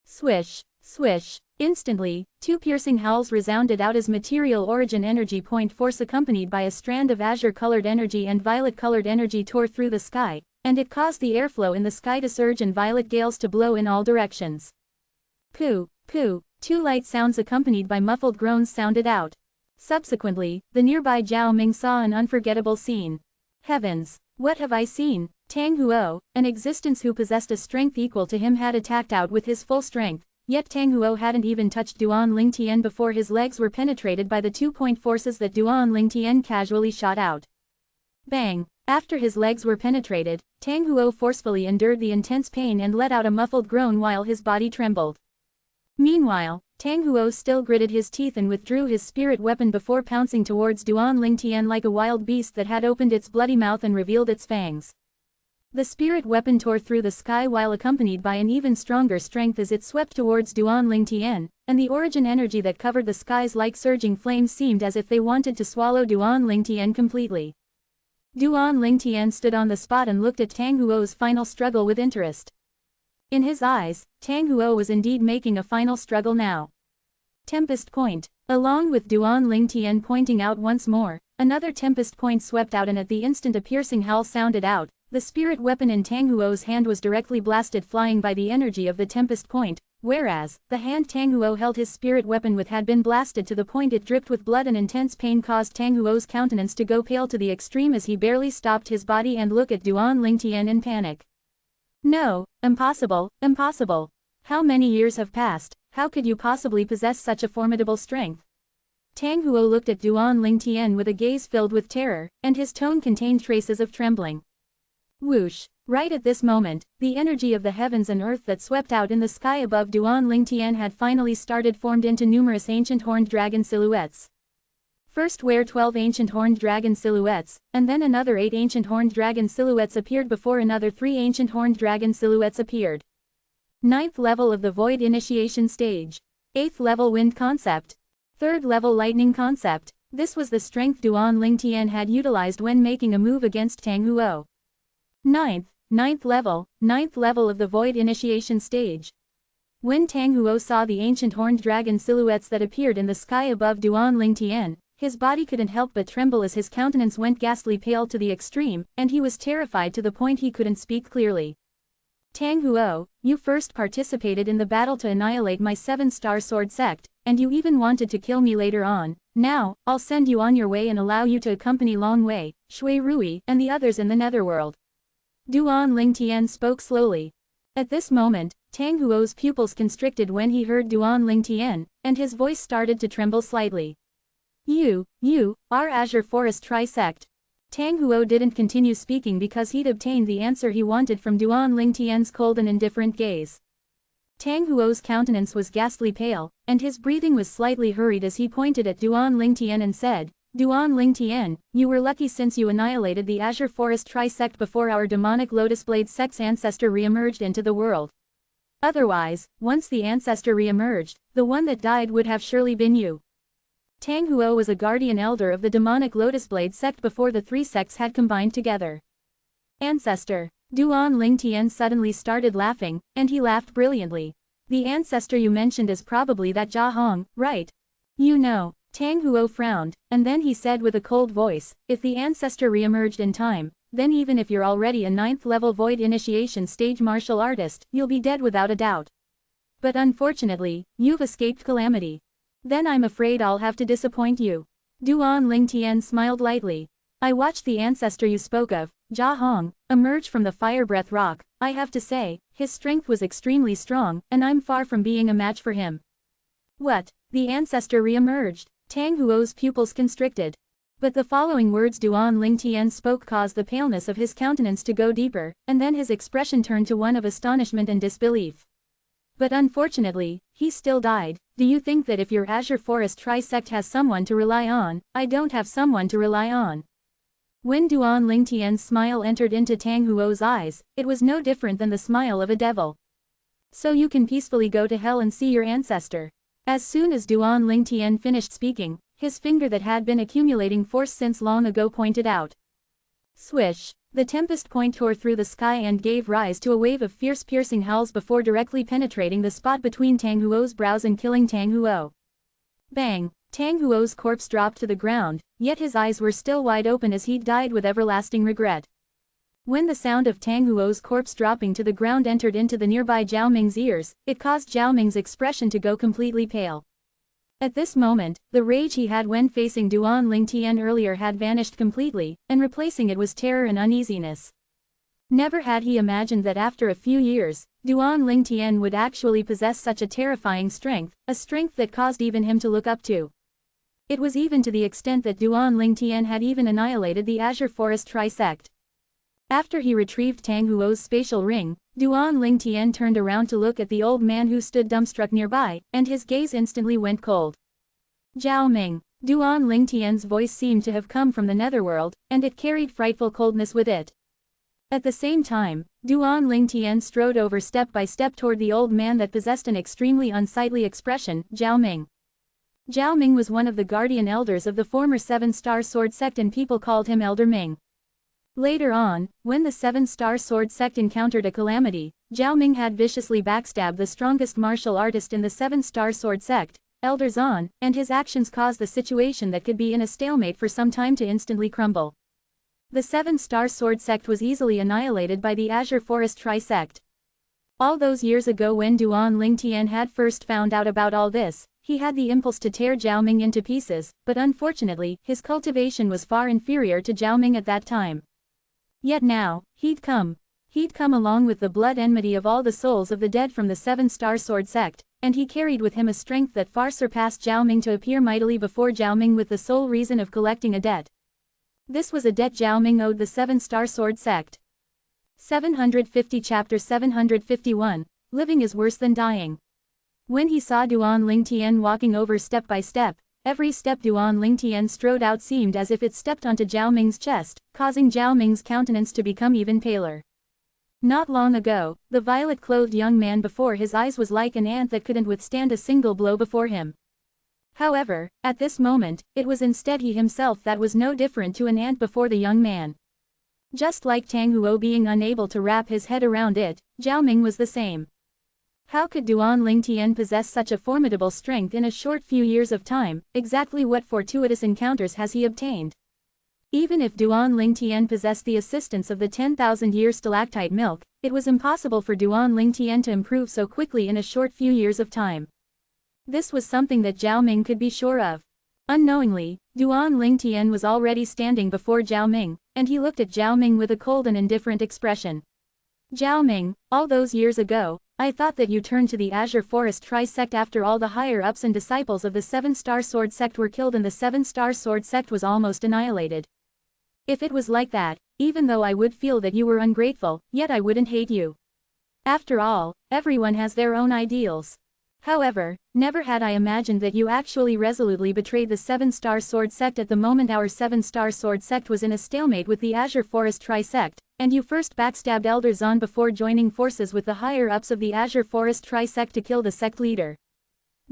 Swish, swish. Instantly, two piercing howls resounded out as material origin energy point force accompanied by a strand of azure-colored energy and violet-colored energy tore through the sky, and it caused the airflow in the sky to surge and violet gales to blow in all directions. Pooh, pooh, two light sounds accompanied by muffled groans sounded out. Subsequently, the nearby Zhao Ming saw an unforgettable scene. Heavens! What have I seen? Tang Huo, an existence who possessed a strength equal to him, had attacked out with his full strength, yet Tang Huo hadn't even touched Duan Lingtian before his legs were penetrated by the 2-point forces that Duan Lingtian casually shot out. Bang! After his legs were penetrated, Tang Huo forcefully endured the intense pain and let out a muffled groan while his body trembled. Meanwhile, Tang Huo still gritted his teeth and withdrew his spirit weapon before pouncing towards Duan Lingtian like a wild beast that had opened its bloody mouth and revealed its fangs. The spirit weapon tore through the sky while accompanied by an even stronger strength as it swept towards Duan Lingtian, and the origin energy that covered the skies like surging flames seemed as if they wanted to swallow Duan Lingtian completely. Duan Lingtian stood on the spot and looked at Tang Huo's final struggle with interest. In his eyes, Tang Huo was indeed making a final struggle now. Tempest Point. Along with Duan Lingtian pointing out once more, another Tempest Point swept out, and at the instant a piercing howl sounded out. The spirit weapon in Tang Huo's hand was directly blasted flying by the energy of the Tempest Point, whereas, the hand Tang Huo held his spirit weapon with had been blasted to the point it dripped with blood, and intense pain caused Tang Huo's countenance to go pale to the extreme as he barely stopped his body and looked at Duan Lingtian in panic. No, impossible, impossible. How many years have passed, how could you possibly possess such a formidable strength? Tang Huo looked at Duan Lingtian with a gaze filled with terror, and his tone contained traces of trembling. Whoosh! Right at this moment, the energy of the heavens and earth that swept out in the sky above Duan Lingtian had finally formed into numerous ancient horned dragon silhouettes. First were 12 ancient horned dragon silhouettes, and then another 8 ancient horned dragon silhouettes appeared before another 3 ancient horned dragon silhouettes appeared. 9th level of the Void Initiation Stage. 8th level Wind Concept. 3rd level Lightning Concept. This was the strength Duan Lingtian had utilized when making a move against Tang Huo. 9th level of the Void Initiation Stage. When Tang Huo saw the ancient horned dragon silhouettes that appeared in the sky above Duan Lingtian, his body couldn't help but tremble as his countenance went ghastly pale to the extreme, and he was terrified to the point he couldn't speak clearly. Tang Huo, you first participated in the battle to annihilate my 7-star sword sect, and you even wanted to kill me later on. Now, I'll send you on your way and allow you to accompany Long Wei, Shui Rui, and the others in the netherworld. Duan Lingtian spoke slowly. At this moment, Tang Huo's pupils constricted when he heard Duan Lingtian, and his voice started to tremble slightly. You, our Azure Forest Trisect. Tang Huo didn't continue speaking because he'd obtained the answer he wanted from Duan Lingtian's cold and indifferent gaze. Tang Huo's countenance was ghastly pale, and his breathing was slightly hurried as he pointed at Duan Lingtian and said, Duan Lingtian, you were lucky since you annihilated the Azure Forest Trisect before our demonic Lotus Blade sect's ancestor re-emerged into the world. Otherwise, once the ancestor re-emerged, the one that died would have surely been you. Tang Huo was a guardian elder of the demonic Lotus Blade sect before the 3 sects had combined together. Ancestor. Duan Lingtian suddenly started laughing, and he laughed brilliantly. The ancestor you mentioned is probably that Jia Hong, right? You know. Tang Huo frowned, and then he said with a cold voice, if the ancestor re-emerged in time, then even if you're already a 9th level Void Initiation Stage martial artist, you'll be dead without a doubt. But unfortunately, you've escaped calamity. Then I'm afraid I'll have to disappoint you. Duan Lingtian smiled lightly. I watched the ancestor you spoke of, Jia Hong, emerge from the fire breath rock. I have to say, his strength was extremely strong, and I'm far from being a match for him. What? The ancestor re-emerged? Tang Huo's pupils constricted. But the following words Duan Lingtian spoke caused the paleness of his countenance to go deeper, and then his expression turned to one of astonishment and disbelief. But unfortunately, he still died. Do you think that if your Azure Forest Trisect has someone to rely on, I don't have someone to rely on? When Duan Lingtian's smile entered into Tang Huo's eyes, it was no different than the smile of a devil. So you can peacefully go to hell and see your ancestor. As soon as Duan Lingtian finished speaking, his finger that had been accumulating force since long ago pointed out. Swish! The tempest point tore through the sky and gave rise to a wave of fierce piercing howls before directly penetrating the spot between Tang Huo's brows and killing Tang Huo. Bang! Tang Huo's corpse dropped to the ground, yet his eyes were still wide open as he died with everlasting regret. When the sound of Tang Huo's corpse dropping to the ground entered into the nearby Zhao Ming's ears, it caused Zhao Ming's expression to go completely pale. At this moment, the rage he had when facing Duan Lingtian earlier had vanished completely, and replacing it was terror and uneasiness. Never had he imagined that after a few years, Duan Lingtian would actually possess such a terrifying strength, a strength that caused even him to look up to. It was even to the extent that Duan Lingtian had even annihilated the Azure Forest Trisect. After he retrieved Tang Huo's spatial ring, Duan Lingtian turned around to look at the old man who stood dumbstruck nearby, and his gaze instantly went cold. Zhao Ming. Duan Lingtian's voice seemed to have come from the netherworld, and it carried frightful coldness with it. At the same time, Duan Lingtian strode over step by step toward the old man that possessed an extremely unsightly expression, Zhao Ming. Zhao Ming was one of the guardian elders of the former Seven-Star Sword Sect and people called him Elder Ming. Later on, when the Seven-Star Sword Sect encountered a calamity, Zhao Ming had viciously backstabbed the strongest martial artist in the Seven-Star Sword Sect, Elder Zan, and his actions caused the situation that could be in a stalemate for some time to instantly crumble. The Seven-Star Sword Sect was easily annihilated by the Azure Forest Trisect. All those years ago when Duan Lingtian had first found out about all this, he had the impulse to tear Zhao Ming into pieces, but unfortunately, his cultivation was far inferior to Zhao Ming at that time. Yet now, he'd come along with the blood enmity of all the souls of the dead from the Seven-Star Sword Sect, and he carried with him a strength that far surpassed Zhao Ming to appear mightily before Zhao Ming with the sole reason of collecting a debt. This was a debt Zhao Ming owed the Seven-Star Sword Sect. 750 Chapter 751, Living is Worse Than Dying. When he saw Duan Lingtian walking over step by step, every step Duan Lingtian strode out seemed as if it stepped onto Zhao Ming's chest, causing Zhao Ming's countenance to become even paler. Not long ago, the violet-clothed young man before his eyes was like an ant that couldn't withstand a single blow before him. However, at this moment, it was instead he himself that was no different to an ant before the young man. Just like Tang Huo being unable to wrap his head around it, Zhao Ming was the same. How could Duan Lingtian possess such a formidable strength in a short few years of time? Exactly what fortuitous encounters has he obtained? Even if Duan Lingtian possessed the assistance of the 10,000-year stalactite milk, it was impossible for Duan Lingtian to improve so quickly in a short few years of time. This was something that Zhao Ming could be sure of. Unknowingly, Duan Lingtian was already standing before Zhao Ming, and he looked at Zhao Ming with a cold and indifferent expression. Zhao Ming, all those years ago, I thought that you turned to the Azure Forest Trisect after all the higher-ups and disciples of the Seven-Star Sword Sect were killed and the Seven-Star Sword Sect was almost annihilated. If it was like that, even though I would feel that you were ungrateful, yet I wouldn't hate you. After all, everyone has their own ideals. However, never had I imagined that you actually resolutely betrayed the Seven-Star Sword Sect at the moment our Seven-Star Sword Sect was in a stalemate with the Azure Forest Trisect, and you first backstabbed Elder Zan before joining forces with the higher-ups of the Azure Forest Trisect to kill the sect leader.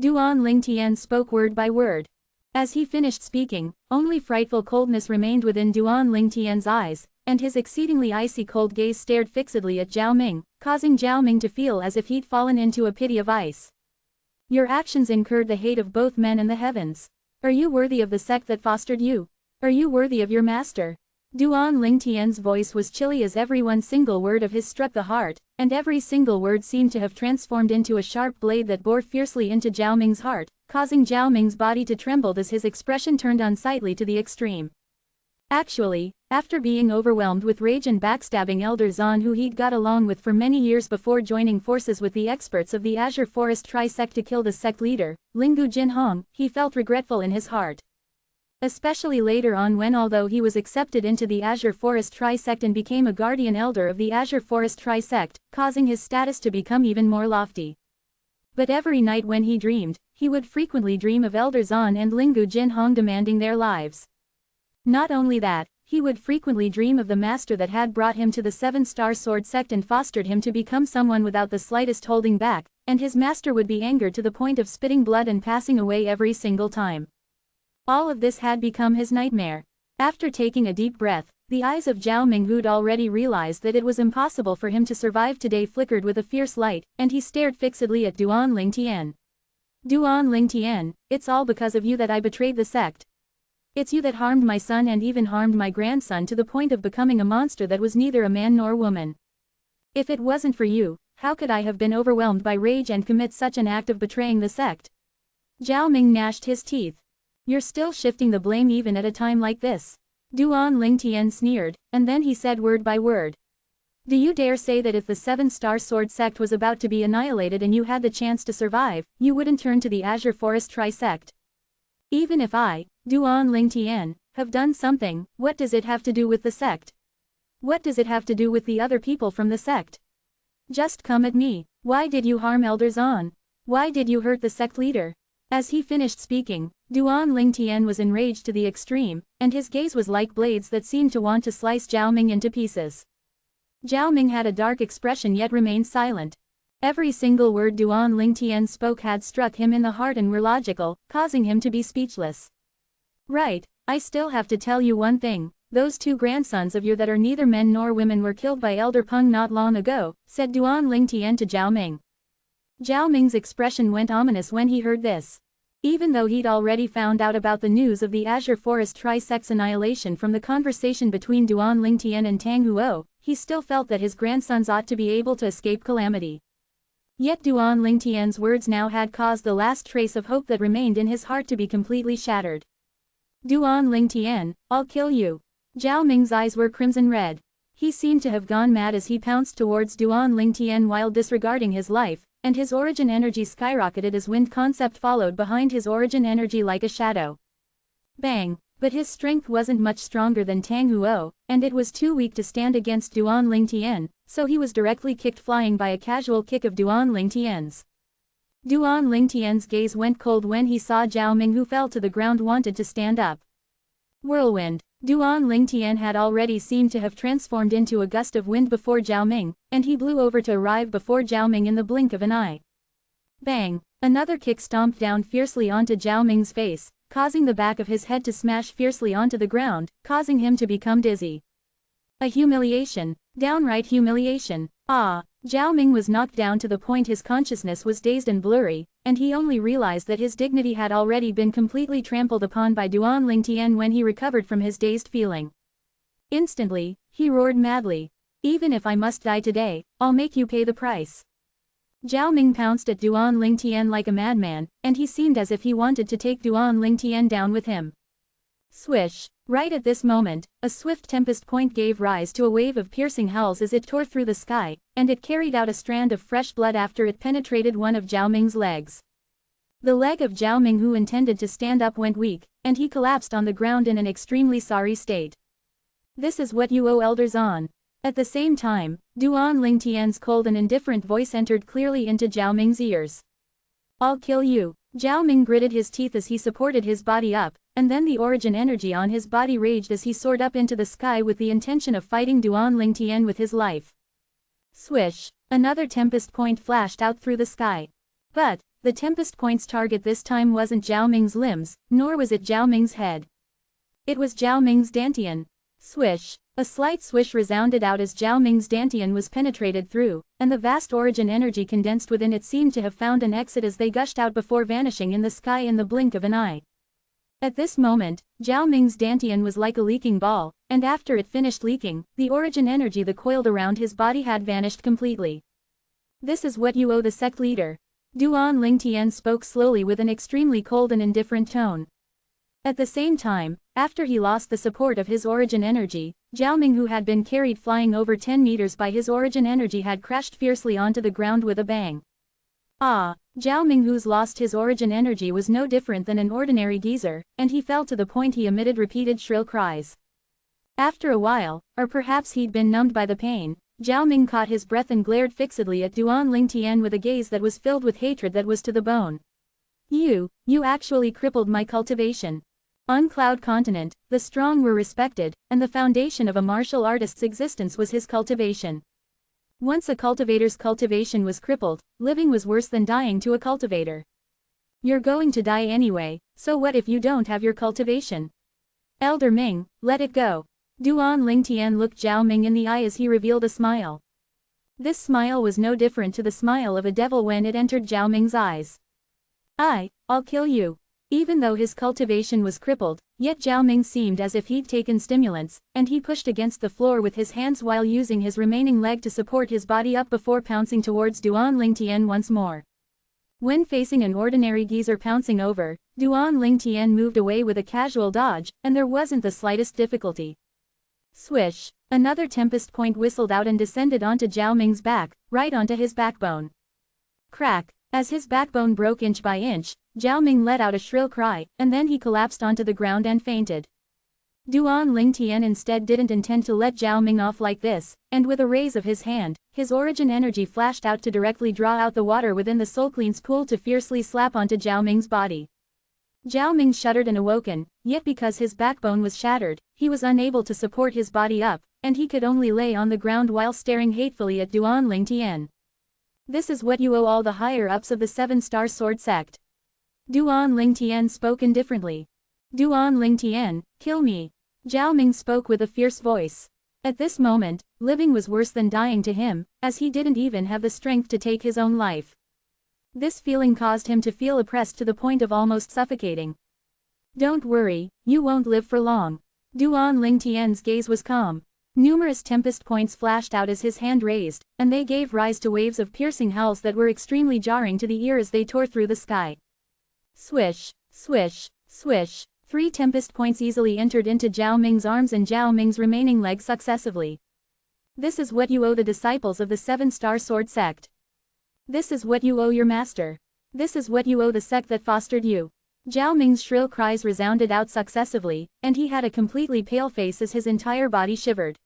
Duan Lingtian spoke word by word. As he finished speaking, only frightful coldness remained within Duan Lingtian's eyes, and his exceedingly icy cold gaze stared fixedly at Zhao Ming, causing Zhao Ming to feel as if he'd fallen into a pit of ice. Your actions incurred the hate of both men and the heavens. Are you worthy of the sect that fostered you? Are you worthy of your master? Duan Lingtian's voice was chilly as every one single word of his struck the heart, and every single word seemed to have transformed into a sharp blade that bore fiercely into Zhao Ming's heart, causing Zhao Ming's body to tremble as his expression turned unsightly to the extreme. Actually, after being overwhelmed with rage and backstabbing Elder Zan who he'd got along with for many years before joining forces with the experts of the Azure Forest Trisect to kill the sect leader, Lingu Jinhong, he felt regretful in his heart. Especially later on when although he was accepted into the Azure Forest Trisect and became a guardian elder of the Azure Forest Trisect, causing his status to become even more lofty. But every night when he dreamed, he would frequently dream of Elder Zan and Lingu Jinhong demanding their lives. Not only that, he would frequently dream of the master that had brought him to the Seven-Star Sword Sect and fostered him to become someone without the slightest holding back, and his master would be angered to the point of spitting blood and passing away every single time. All of this had become his nightmare. After taking a deep breath, The eyes of Zhao Ming, who'd already realized that it was impossible for him to survive today, flickered with a fierce light, and he stared fixedly at Duan Lingtian. Duan Lingtian, it's all because of you that I betrayed the sect. It's you that harmed my son and even harmed my grandson to the point of becoming a monster that was neither a man nor woman. If it wasn't for you, how could I have been overwhelmed by rage and commit such an act of betraying the sect? Zhao Ming gnashed his teeth. You're still shifting the blame even at a time like this. Duan Lingtian sneered, and then he said word by word. Do you dare say that if the 7-star sword sect was about to be annihilated and you had the chance to survive, you wouldn't turn to the Azure Forest Tri-sect? Even if I, Duan Lingtian, have done something, what does it have to do with the sect? What does it have to do with the other people from the sect? Just come at me. Why did you harm Elder Zan? Why did you hurt the sect leader? As he finished speaking, Duan Lingtian was enraged to the extreme, and his gaze was like blades that seemed to want to slice Zhao Ming into pieces. Zhao Ming had a dark expression yet remained silent. Every single word Duan Lingtian spoke had struck him in the heart and were logical, causing him to be speechless. Right, I still have to tell you one thing. Those 2 grandsons of yours that are neither men nor women were killed by Elder Peng not long ago, said Duan Lingtian to Zhao Ming. Zhao Ming's expression went ominous when he heard this. Even though he'd already found out about the news of the Azure Forest Tri-sect's annihilation from the conversation between Duan Lingtian and Tang Huo, he still felt that his grandsons ought to be able to escape calamity. Yet Duan Lingtian's words now had caused the last trace of hope that remained in his heart to be completely shattered. Duan Lingtian, I'll kill you. Zhao Ming's eyes were crimson red. He seemed to have gone mad as he pounced towards Duan Lingtian while disregarding his life, and his origin energy skyrocketed as wind concept followed behind his origin energy like a shadow. Bang! But his strength wasn't much stronger than Tang Huo, and it was too weak to stand against Duan Lingtian, so he was directly kicked flying by a casual kick of Duan Lingtian's. Duan Lingtian's gaze went cold when he saw Zhao Ming, who fell to the ground, wanted to stand up. Whirlwind. Duan Lingtian had already seemed to have transformed into a gust of wind before Zhao Ming, and he blew over to arrive before Zhao Ming in the blink of an eye. Bang! Another kick stomped down fiercely onto Zhao Ming's face, causing the back of his head to smash fiercely onto the ground, causing him to become dizzy. A humiliation. Downright humiliation. Ah! Zhao Ming was knocked down to the point his consciousness was dazed and blurry, and he only realized that his dignity had already been completely trampled upon by Duan Lingtian when he recovered from his dazed feeling. Instantly, he roared madly. Even if I must die today, I'll make you pay the price. Zhao Ming pounced at Duan Lingtian like a madman, and he seemed as if he wanted to take Duan Lingtian down with him. Swish! Right at this moment, a swift tempest point gave rise to a wave of piercing howls as it tore through the sky, and it carried out a strand of fresh blood after it penetrated one of Zhao Ming's legs. The leg of Zhao Ming, who intended to stand up, went weak, and he collapsed on the ground in an extremely sorry state. This is what you owe Elder Zan. At the same time, Duan Lingtian's cold and indifferent voice entered clearly into Zhao Ming's ears. I'll kill you. Zhao Ming gritted his teeth as he supported his body up, and then the origin energy on his body raged as he soared up into the sky with the intention of fighting Duan Lingtian with his life. Swish! Another tempest point flashed out through the sky. But the tempest point's target this time wasn't Zhao Ming's limbs, nor was it Zhao Ming's head. It was Zhao Ming's dantian. Swish! A slight swish resounded out as Zhao Ming's dantian was penetrated through, and the vast origin energy condensed within it seemed to have found an exit as they gushed out before vanishing in the sky in the blink of an eye. At this moment, Zhao Ming's dantian was like a leaking ball, and after it finished leaking, the origin energy that coiled around his body had vanished completely. This is what you owe the sect leader. Duan Lingtian spoke slowly with an extremely cold and indifferent tone. At the same time, after he lost the support of his origin energy, Zhao Ming, who had been carried flying over 10 meters by his origin energy, had crashed fiercely onto the ground with a bang. Ah! Zhao Ming, who's lost his origin energy, was no different than an ordinary geezer, and he fell to the point he emitted repeated shrill cries. After a while, or perhaps he'd been numbed by the pain, Zhao Ming caught his breath and glared fixedly at Duan Lingtian with a gaze that was filled with hatred that was to the bone. You actually crippled my cultivation. On Cloud Continent, the strong were respected, and the foundation of a martial artist's existence was his cultivation. Once a cultivator's cultivation was crippled, living was worse than dying to a cultivator. You're going to die anyway, so what if you don't have your cultivation? Elder Ming, let it go. Duan Lingtian looked Zhao Ming in the eye as he revealed a smile. This smile was no different to the smile of a devil when it entered Zhao Ming's eyes. I'll kill you. Even though his cultivation was crippled, yet Zhao Ming seemed as if he'd taken stimulants, and he pushed against the floor with his hands while using his remaining leg to support his body up before pouncing towards Duan Lingtian once more. When facing an ordinary geezer pouncing over, Duan Lingtian moved away with a casual dodge, and there wasn't the slightest difficulty. Swish! Another tempest point whistled out and descended onto Zhao Ming's back, right onto his backbone. Crack! As his backbone broke inch by inch, Zhao Ming let out a shrill cry, and then he collapsed onto the ground and fainted. Duan Lingtian instead didn't intend to let Zhao Ming off like this, and with a raise of his hand, his origin energy flashed out to directly draw out the water within the Soul Cleanse pool to fiercely slap onto Zhao Ming's body. Zhao Ming shuddered and awoken, yet because his backbone was shattered, he was unable to support his body up, and he could only lay on the ground while staring hatefully at Duan Lingtian. This is what you owe all the higher-ups of the 7-star sword sect. Duan Lingtian spoke indifferently. Duan Lingtian, kill me. Zhao Ming spoke with a fierce voice. At this moment, living was worse than dying to him, as he didn't even have the strength to take his own life. This feeling caused him to feel oppressed to the point of almost suffocating. Don't worry, you won't live for long. Duan Lingtian's gaze was calm. Numerous tempest points flashed out as his hand raised, and they gave rise to waves of piercing howls that were extremely jarring to the ear as they tore through the sky. Swish, swish, swish. 3 tempest points easily entered into Zhao Ming's arms and Zhao Ming's remaining leg successively. This is what you owe the disciples of the 7-star sword sect. This is what you owe your master. This is what you owe the sect that fostered you. Zhao Ming's shrill cries resounded out successively, and he had a completely pale face as his entire body shivered.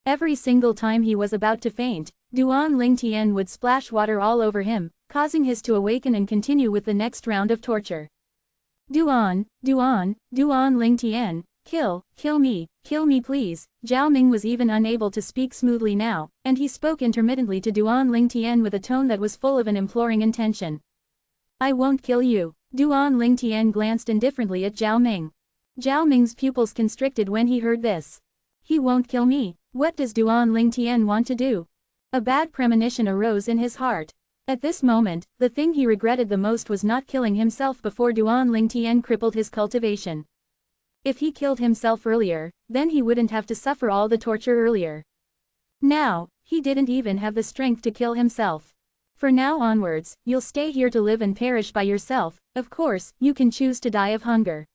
Every single time he was about to faint, Duan Lingtian would splash water all over him, causing his to awaken and continue with the next round of torture. Duan Lingtian, kill me please. Zhao Ming was even unable to speak smoothly now, and he spoke intermittently to Duan Lingtian with a tone that was full of an imploring intention. I won't kill you. Duan Lingtian glanced indifferently at Zhao Ming. Zhao Ming's pupils constricted when he heard this. He won't kill me. What does Duan Lingtian want to do? A bad premonition arose in his heart. At this moment, the thing he regretted the most was not killing himself before Duan Lingtian crippled his cultivation. If he killed himself earlier, then he wouldn't have to suffer all the torture earlier. Now, he didn't even have the strength to kill himself. For now onwards, you'll stay here to live and perish by yourself. Of course, you can choose to die of hunger.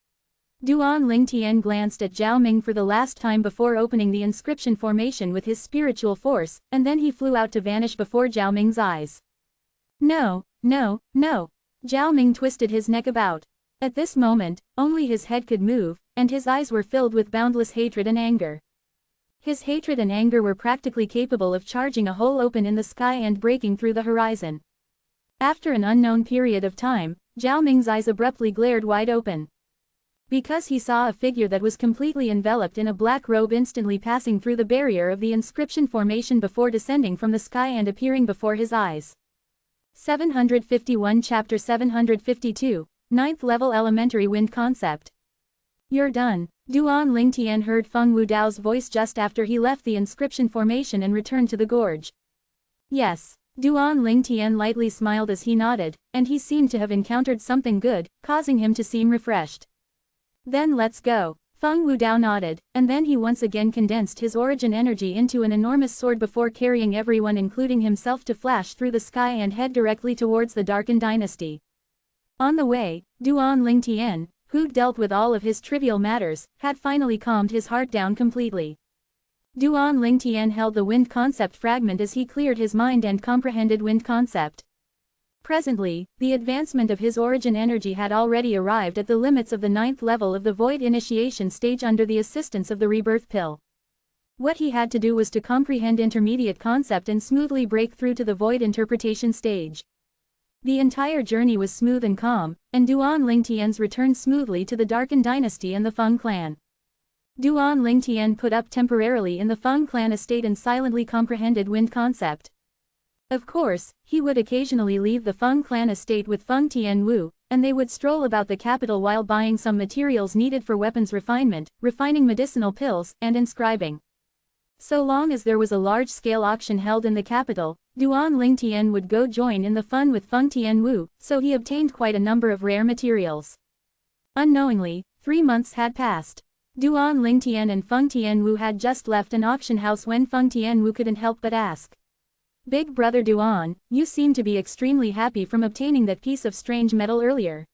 Duan Lingtian glanced at Zhao Ming for the last time before opening the inscription formation with his spiritual force, and then he flew out to vanish before Zhao Ming's eyes. No. Zhao Ming twisted his neck about. At this moment, only his head could move, and his eyes were filled with boundless hatred and anger. His hatred and anger were practically capable of charging a hole open in the sky and breaking through the horizon. After an unknown period of time, Zhao Ming's eyes abruptly glared wide open. Because he saw a figure that was completely enveloped in a black robe instantly passing through the barrier of the inscription formation before descending from the sky and appearing before his eyes. 751 Chapter 752, 9th Level Elementary Wind Concept. You're done. Duan Lingtian heard Feng Wudao's voice just after he left the inscription formation and returned to the gorge. Yes. Duan Lingtian lightly smiled as he nodded, and he seemed to have encountered something good, causing him to seem refreshed. Then let's go. Feng Wudao nodded, and then he once again condensed his origin energy into an enormous sword before carrying everyone including himself to flash through the sky and head directly towards the Darkened Dynasty. On the way, Duan Lingtian, who'd dealt with all of his trivial matters, had finally calmed his heart down completely. Duan Lingtian held the wind concept fragment as he cleared his mind and comprehended wind concept. Presently, the advancement of his origin energy had already arrived at the limits of the 9th level of the Void Initiation stage under the assistance of the Rebirth Pill. What he had to do was to comprehend intermediate concept and smoothly break through to the Void Interpretation stage. The entire journey was smooth and calm, and Duan Lingtian's return smoothly to the Darkened Dynasty and the Feng clan. Duan Lingtian put up temporarily in the Feng clan estate and silently comprehended wind concept. Of course, he would occasionally leave the Feng clan estate with Feng Tianwu, and they would stroll about the capital while buying some materials needed for weapons refinement, refining medicinal pills, and inscribing. So long as there was a large-scale auction held in the capital, Duan Lingtian would go join in the fun with Feng Tianwu, so he obtained quite a number of rare materials. Unknowingly, 3 months had passed. Duan Lingtian and Feng Tianwu had just left an auction house when Feng Tianwu couldn't help but ask. Big brother Duan, you seem to be extremely happy from obtaining that piece of strange metal earlier.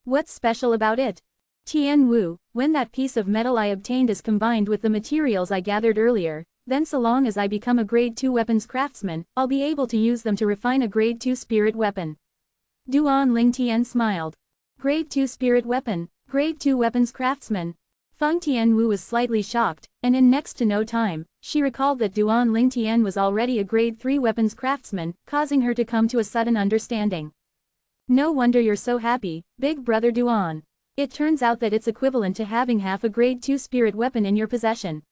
What's special about it? Tianwu, when that piece of metal I obtained is combined with the materials I gathered earlier, then so long as I become a grade 2 weapons craftsman, I'll be able to use them to refine a grade 2 spirit weapon. Duan Lingtian smiled. Grade 2 spirit weapon, grade 2 weapons craftsman. Feng Tianwu was slightly shocked, and in next to no time, she recalled that Duan Lingtian was already a grade 3 weapons craftsman, causing her to come to a sudden understanding. No wonder you're so happy, big brother Duan. It turns out that it's equivalent to having half a grade 2 spirit weapon in your possession.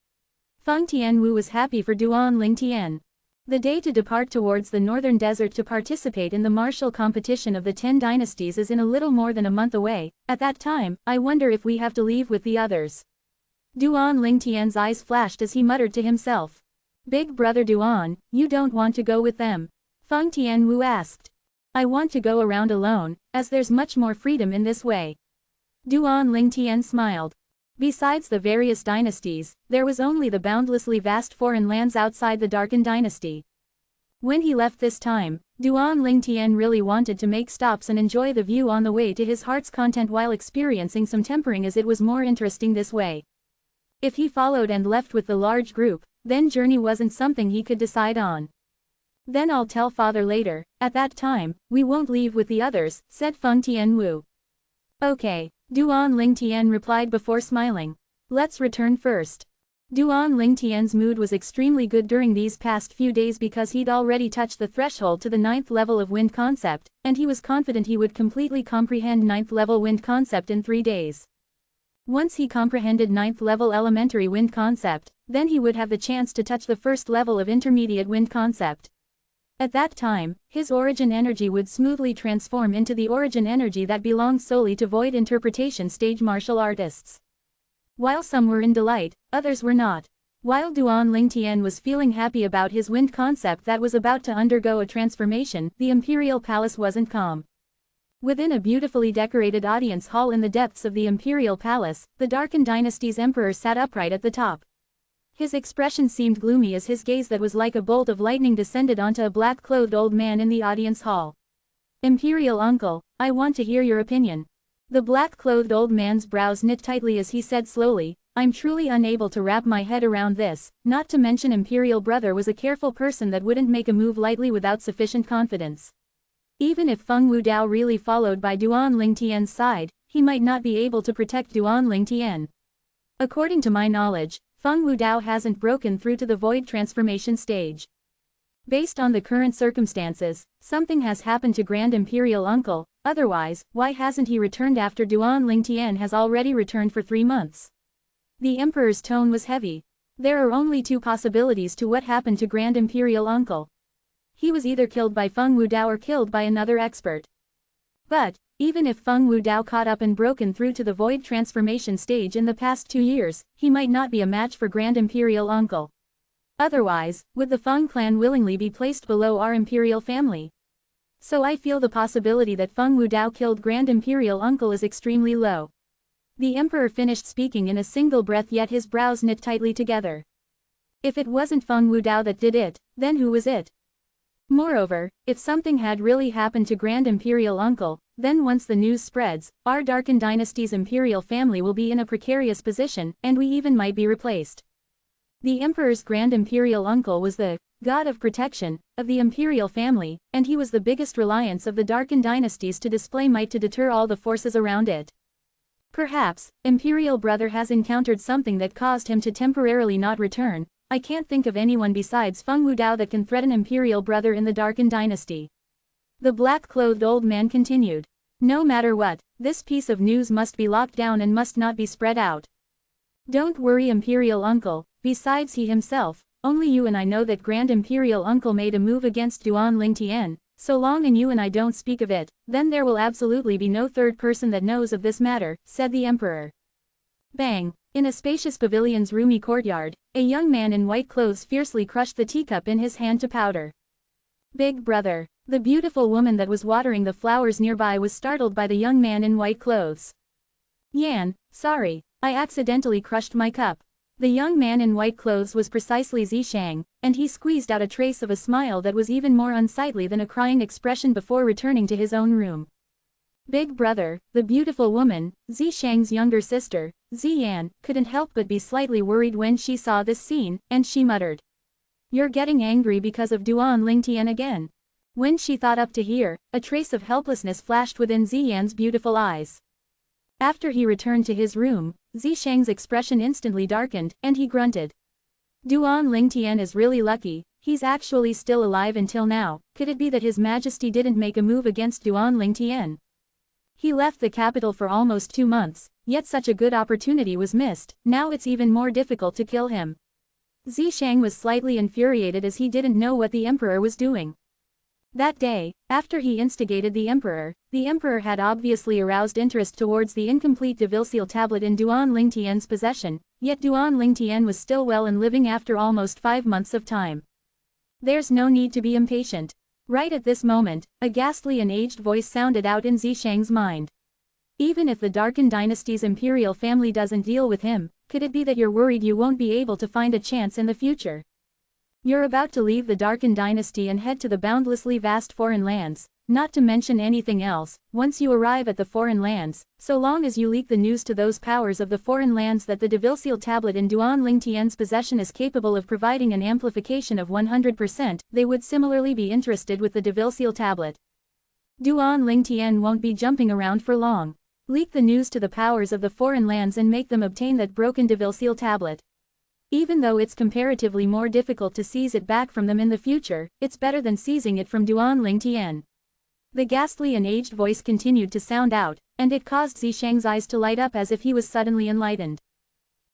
Feng Tianwu was happy for Duan Lingtian. The day to depart towards the northern desert to participate in the martial competition of the 10 dynasties is in a little more than a month away. At that time, I wonder if we have to leave with the others. Duan Lingtian's eyes flashed as he muttered to himself. Big brother Duan, you don't want to go with them? Feng Tianwu asked. I want to go around alone, as there's much more freedom in this way. Duan Lingtian smiled. Besides the various dynasties, there was only the boundlessly vast foreign lands outside the darkened dynasty. When he left this time, Duan Lingtian really wanted to make stops and enjoy the view on the way to his heart's content while experiencing some tempering, as it was more interesting this way. If he followed and left with the large group, then journey wasn't something he could decide on. Then I'll tell father later. At that time, we won't leave with the others, said Feng Tianwu. Okay. Duan Lingtian replied before smiling. Let's return first. Duan Lingtian's mood was extremely good during these past few days because he'd already touched the threshold to the 9th level of wind concept, and he was confident he would completely comprehend 9th level wind concept in 3 days. Once he comprehended 9th level elementary wind concept, then he would have the chance to touch the 1st level of intermediate wind concept. At that time, his origin energy would smoothly transform into the origin energy that belongs solely to void interpretation stage martial artists. While some were in delight, others were not. While Duan Lingtian was feeling happy about his wind concept that was about to undergo a transformation, the imperial palace wasn't calm. Within a beautifully decorated audience hall in the depths of the imperial palace, the darkened dynasty's emperor sat upright at the top. His expression seemed gloomy as his gaze that was like a bolt of lightning descended onto a black-clothed old man in the audience hall. Imperial uncle, I want to hear your opinion. The black-clothed old man's brows knit tightly as he said slowly, I'm truly unable to wrap my head around this, not to mention Imperial brother was a careful person that wouldn't make a move lightly without sufficient confidence. Even if Feng Wudao really followed by Duan Lingtian's side, he might not be able to protect Duan Lingtian. According to my knowledge, Feng Wudao hasn't broken through to the void transformation stage. Based on the current circumstances, something has happened to Grand Imperial Uncle, otherwise, why hasn't he returned after Duan Lingtian has already returned for 3 months? The Emperor's tone was heavy. There are only 2 possibilities to what happened to Grand Imperial Uncle. He was either killed by Feng Wudao or killed by another expert. But, even if Feng Wudao caught up and broken through to the void transformation stage in the past 2 years, he might not be a match for Grand Imperial Uncle. Otherwise, would the Feng clan willingly be placed below our imperial family? So I feel the possibility that Feng Wudao killed Grand Imperial Uncle is extremely low. The emperor finished speaking in a single breath, yet his brows knit tightly together. If it wasn't Feng Wudao that did it, then who was it? Moreover, if something had really happened to Grand Imperial Uncle, then once the news spreads, our darkened dynasty's imperial family will be in a precarious position, and we even might be replaced. The emperor's Grand Imperial Uncle was the god of protection of the imperial family, and he was the biggest reliance of the darkened dynasties to display might to deter all the forces around it. Perhaps, Imperial brother has encountered something that caused him to temporarily not return. I can't think of anyone besides Feng Wudao that can threaten Imperial brother in the darkened dynasty. The black-clothed old man continued. No matter what, this piece of news must be locked down and must not be spread out. Don't worry Imperial Uncle, besides he himself, only you and I know that Grand Imperial Uncle made a move against Duan Lingtian, So long and you and I don't speak of it, then there will absolutely be no third person that knows of this matter, said the emperor. Bang! In a spacious pavilion's roomy courtyard, a young man in white clothes fiercely crushed the teacup in his hand to powder. Big brother. The beautiful woman that was watering the flowers nearby was startled by the young man in white clothes. Yan, sorry, I accidentally crushed my cup. The young man in white clothes was precisely Zishang, and he squeezed out a trace of a smile that was even more unsightly than a crying expression before returning to his own room. Big brother, the beautiful woman, Zishang's younger sister, Ziyan, couldn't help but be slightly worried when she saw this scene, and she muttered. You're getting angry because of Duan Lingtian again. When she thought up to here, a trace of helplessness flashed within Ziyan's beautiful eyes. After he returned to his room, Zishang's expression instantly darkened, and he grunted. Duan Lingtian is really lucky, he's actually still alive until now. Could it be that His Majesty didn't make a move against Duan Lingtian? He left the capital for almost 2 months, yet such a good opportunity was missed. Now it's even more difficult to kill him. Zishang was slightly infuriated as he didn't know what the emperor was doing. That day, after he instigated the emperor had obviously aroused interest towards the incomplete Devilseal tablet in Duan Lingtian's possession, yet Duan Lingtian was still well and living after almost 5 months of time. There's no need to be impatient. Right at this moment, a ghastly and aged voice sounded out in Zishang's mind. Even if the Darkin dynasty's imperial family doesn't deal with him, could it be that you're worried you won't be able to find a chance in the future? You're about to leave the Darkin dynasty and head to the boundlessly vast foreign lands, not to mention anything else. Once you arrive at the foreign lands, so long as you leak the news to those powers of the foreign lands that the Devilseal tablet in Duan Lingtian's possession is capable of providing an amplification of 100%, they would similarly be interested with the Devilseal tablet. Duan Lingtian won't be jumping around for long. Leak the news to the powers of the foreign lands and make them obtain that broken Devilseal tablet. Even though it's comparatively more difficult to seize it back from them in the future, it's better than seizing it from Duan Lingtian. The ghastly and aged voice continued to sound out, and it caused Zishang's eyes to light up as if he was suddenly enlightened.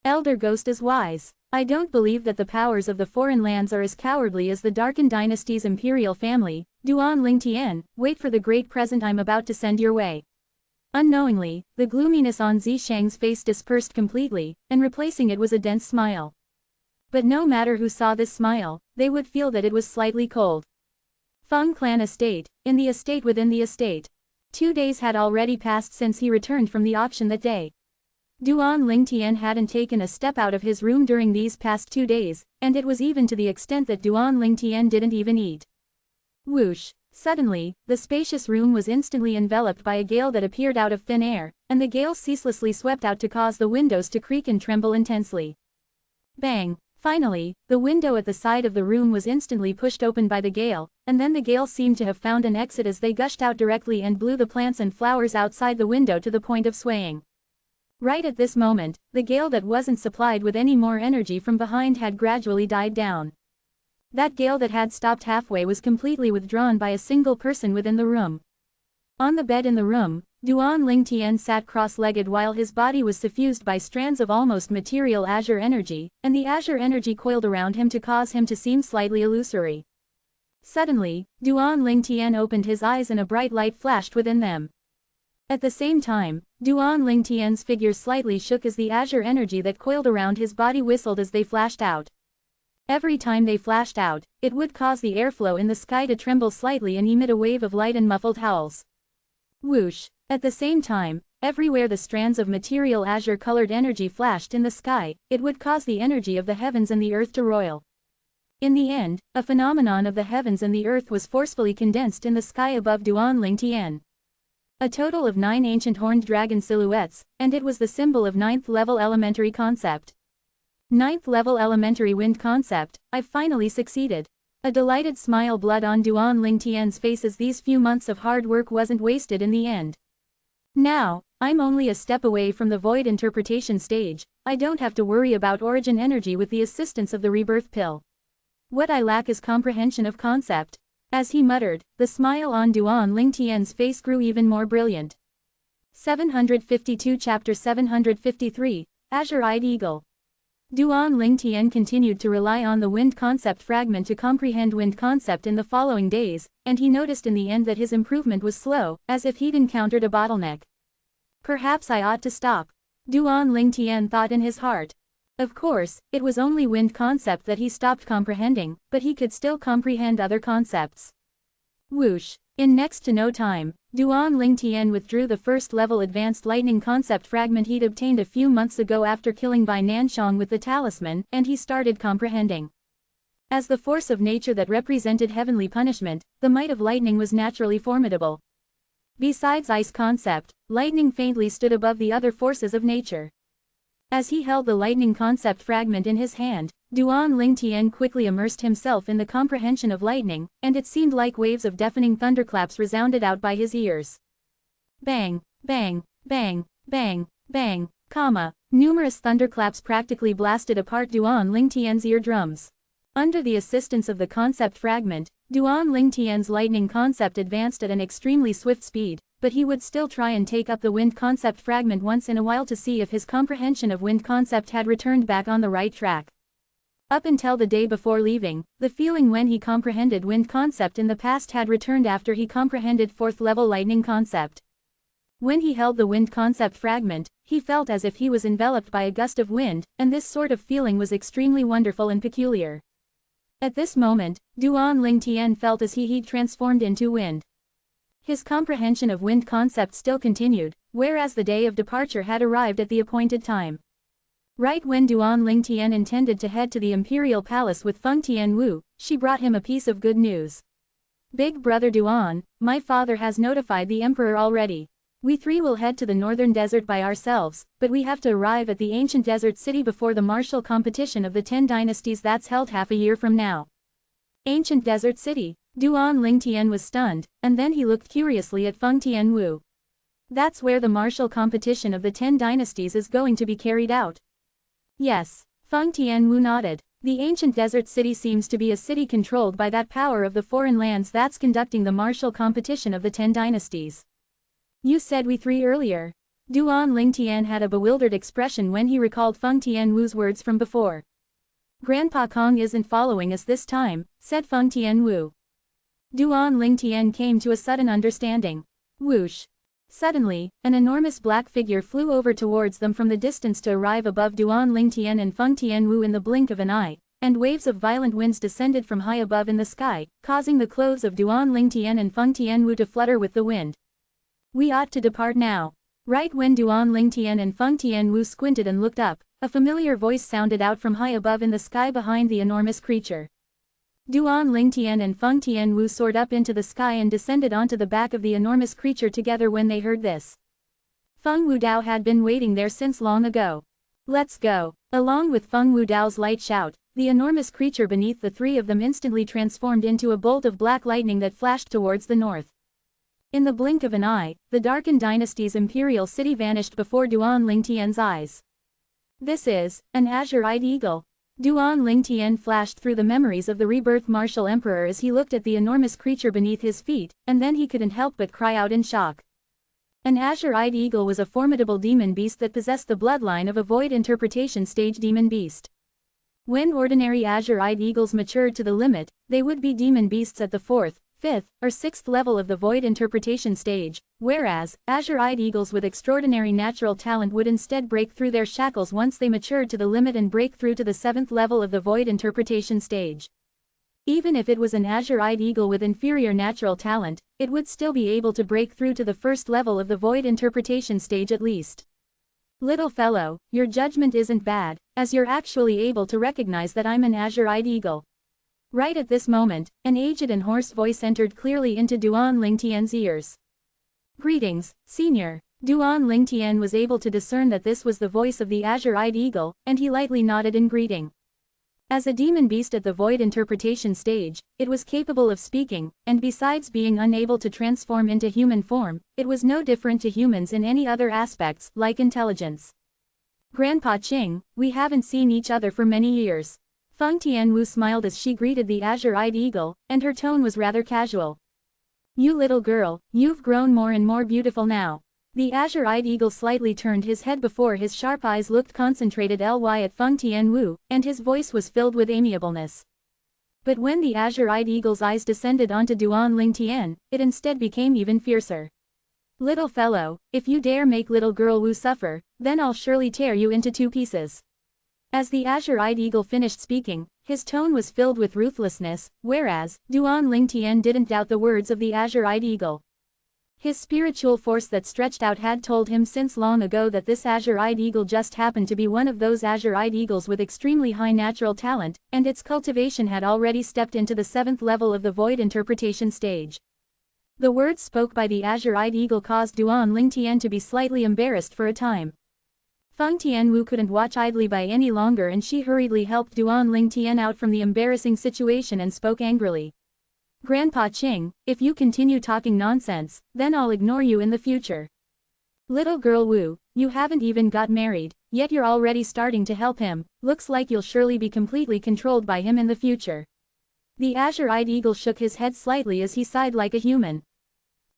Elder Ghost is wise. I don't believe that the powers of the foreign lands are as cowardly as the Darkin dynasty's imperial family. Duan Lingtian, wait for the great present I'm about to send your way. Unknowingly, the gloominess on Zishang's face dispersed completely, and replacing it was a dense smile. But no matter who saw this smile, they would feel that it was slightly cold. Feng Clan Estate, in the estate within the estate. 2 days had already passed since he returned from the auction that day. Duan Lingtian hadn't taken a step out of his room during these past 2 days, and it was even to the extent that Duan Lingtian didn't even eat. Whoosh! Suddenly, the spacious room was instantly enveloped by a gale that appeared out of thin air, and the gale ceaselessly swept out to cause the windows to creak and tremble intensely. Bang! Finally, the window at the side of the room was instantly pushed open by the gale, and then the gale seemed to have found an exit as they gushed out directly and blew the plants and flowers outside the window to the point of swaying. Right at this moment, the gale that wasn't supplied with any more energy from behind had gradually died down. That gale that had stopped halfway was completely withdrawn by a single person within the room. On the bed in the room, Duan Lingtian sat cross-legged while his body was suffused by strands of almost material azure energy, and the azure energy coiled around him to cause him to seem slightly illusory. Suddenly, Duan Lingtian opened his eyes and a bright light flashed within them. At the same time, Duan Lingtian's figure slightly shook as the azure energy that coiled around his body whistled as they flashed out. Every time they flashed out, it would cause the airflow in the sky to tremble slightly and emit a wave of light and muffled howls. Whoosh! At the same time, everywhere the strands of material azure-colored energy flashed in the sky, it would cause the energy of the heavens and the earth to roil. In the end, a phenomenon of the heavens and the earth was forcefully condensed in the sky above Duan Lingtian. A total of 9 ancient horned dragon silhouettes, and it was the symbol of 9th level elementary concept. 9th level elementary wind concept, I've finally succeeded. A delighted smile bled on Duan Lingtian's face as these few months of hard work wasn't wasted in the end. Now, I'm only a step away from the void interpretation stage. I don't have to worry about origin energy with the assistance of the rebirth pill. What I lack is comprehension of concept. As he muttered, the smile on Duan Lingtian's face grew even more brilliant. 752 Chapter 753, Azure-Eyed Eagle. Duan Lingtian continued to rely on the wind concept fragment to comprehend wind concept in the following days, and he noticed in the end that his improvement was slow, as if he'd encountered a bottleneck. Perhaps I ought to stop, Duan Lingtian thought in his heart. Of course, it was only wind concept that he stopped comprehending, but he could still comprehend other concepts. Whoosh! In next to no time, Duan Lingtian withdrew the first-level advanced lightning concept fragment he'd obtained a few months ago after killing Bai Nanshang with the talisman, and he started comprehending. As the force of nature that represented heavenly punishment, the might of lightning was naturally formidable. Besides ice concept, lightning faintly stood above the other forces of nature. As he held the lightning concept fragment in his hand, Duan Lingtian quickly immersed himself in the comprehension of lightning, and it seemed like waves of deafening thunderclaps resounded out by his ears. Bang, bang, bang, bang, bang, numerous thunderclaps practically blasted apart Duan Lingtian's eardrums. Under the assistance of the concept fragment, Duan Lingtian's lightning concept advanced at an extremely swift speed, but he would still try and take up the wind concept fragment once in a while to see if his comprehension of wind concept had returned back on the right track. Up until the day before leaving, the feeling when he comprehended wind concept in the past had returned after he comprehended fourth-level lightning concept. When he held the wind concept fragment, he felt as if he was enveloped by a gust of wind, and this sort of feeling was extremely wonderful and peculiar. At this moment, Duan Lingtian felt as he'd transformed into wind. His comprehension of wind concept still continued, whereas the day of departure had arrived at the appointed time. Right when Duan Lingtian intended to head to the imperial palace with Feng Tianwu, she brought him a piece of good news. Big brother Duan, my father has notified the emperor already. We three will head to the northern desert by ourselves, but we have to arrive at the ancient desert city before the martial competition of the 10 dynasties that's held half a year from now. Ancient desert city? Duan Lingtian was stunned, and then he looked curiously at Feng Tianwu. That's where the martial competition of the 10 dynasties is going to be carried out. Yes, Feng Tianwu nodded. The ancient desert city seems to be a city controlled by that power of the foreign lands that's conducting the martial competition of the 10 dynasties. You said we three earlier. Duan Lingtian had a bewildered expression when he recalled Feng Tianwu's words from before. Grandpa Kong isn't following us this time, said Feng Tianwu. Duan Lingtian came to a sudden understanding. Whoosh! Suddenly, an enormous black figure flew over towards them from the distance to arrive above Duan Lingtian and Feng Tianwu in the blink of an eye, and waves of violent winds descended from high above in the sky, causing the clothes of Duan Lingtian and Feng Tianwu to flutter with the wind. We ought to depart now. Right when Duan Lingtian and Feng Tianwu squinted and looked up, a familiar voice sounded out from high above in the sky behind the enormous creature. Duan Lingtian and Feng Tianwu soared up into the sky and descended onto the back of the enormous creature together when they heard this. Feng Wudao had been waiting there since long ago. Let's go. Along with Feng Wudao's light shout, the enormous creature beneath the three of them instantly transformed into a bolt of black lightning that flashed towards the north. In the blink of an eye, the darkened dynasty's imperial city vanished before Duan Lingtian's eyes. This is an azure-eyed eagle. Duan Lingtian flashed through the memories of the rebirth martial emperor as he looked at the enormous creature beneath his feet, and then he couldn't help but cry out in shock. An azure-eyed eagle was a formidable demon beast that possessed the bloodline of a void interpretation stage demon beast. When ordinary azure-eyed eagles matured to the limit, they would be demon beasts at the 4th, 5th, or 6th level of the void interpretation stage, whereas, azure-eyed eagles with extraordinary natural talent would instead break through their shackles once they matured to the limit and break through to the 7th level of the void interpretation stage. Even if it was an azure-eyed eagle with inferior natural talent, it would still be able to break through to the 1st level of the void interpretation stage at least. Little fellow, your judgment isn't bad, as you're actually able to recognize that I'm an azure-eyed eagle. Right at this moment, an aged and hoarse voice entered clearly into Duan Lingtian's ears. Greetings, senior. Duan Lingtian was able to discern that this was the voice of the azure-eyed eagle, and he lightly nodded in greeting. As a demon beast at the void interpretation stage, it was capable of speaking, and besides being unable to transform into human form, it was no different to humans in any other aspects, like intelligence. Grandpa Qing, we haven't seen each other for many years. Feng Tianwu smiled as she greeted the azure-eyed eagle, and her tone was rather casual. You little girl, you've grown more and more beautiful now. The azure-eyed eagle slightly turned his head before his sharp eyes looked concentrated at Feng Tianwu, and his voice was filled with amiableness. But when the azure-eyed eagle's eyes descended onto Duan Lingtian, it instead became even fiercer. Little fellow, if you dare make little girl Wu suffer, then I'll surely tear you into 2 pieces. As the azure-eyed eagle finished speaking, his tone was filled with ruthlessness, whereas, Duan Lingtian didn't doubt the words of the azure-eyed eagle. His spiritual force that stretched out had told him since long ago that this azure-eyed eagle just happened to be one of those azure-eyed eagles with extremely high natural talent, and its cultivation had already stepped into the 7th level of the void interpretation stage. The words spoke by the azure-eyed eagle caused Duan Lingtian to be slightly embarrassed for a time. Feng Tianwu couldn't watch idly by any longer, and she hurriedly helped Duan Lingtian out from the embarrassing situation and spoke angrily. Grandpa Qing, if you continue talking nonsense, then I'll ignore you in the future. Little girl Wu, you haven't even got married, yet you're already starting to help him, looks like you'll surely be completely controlled by him in the future. The azure-eyed eagle shook his head slightly as he sighed like a human.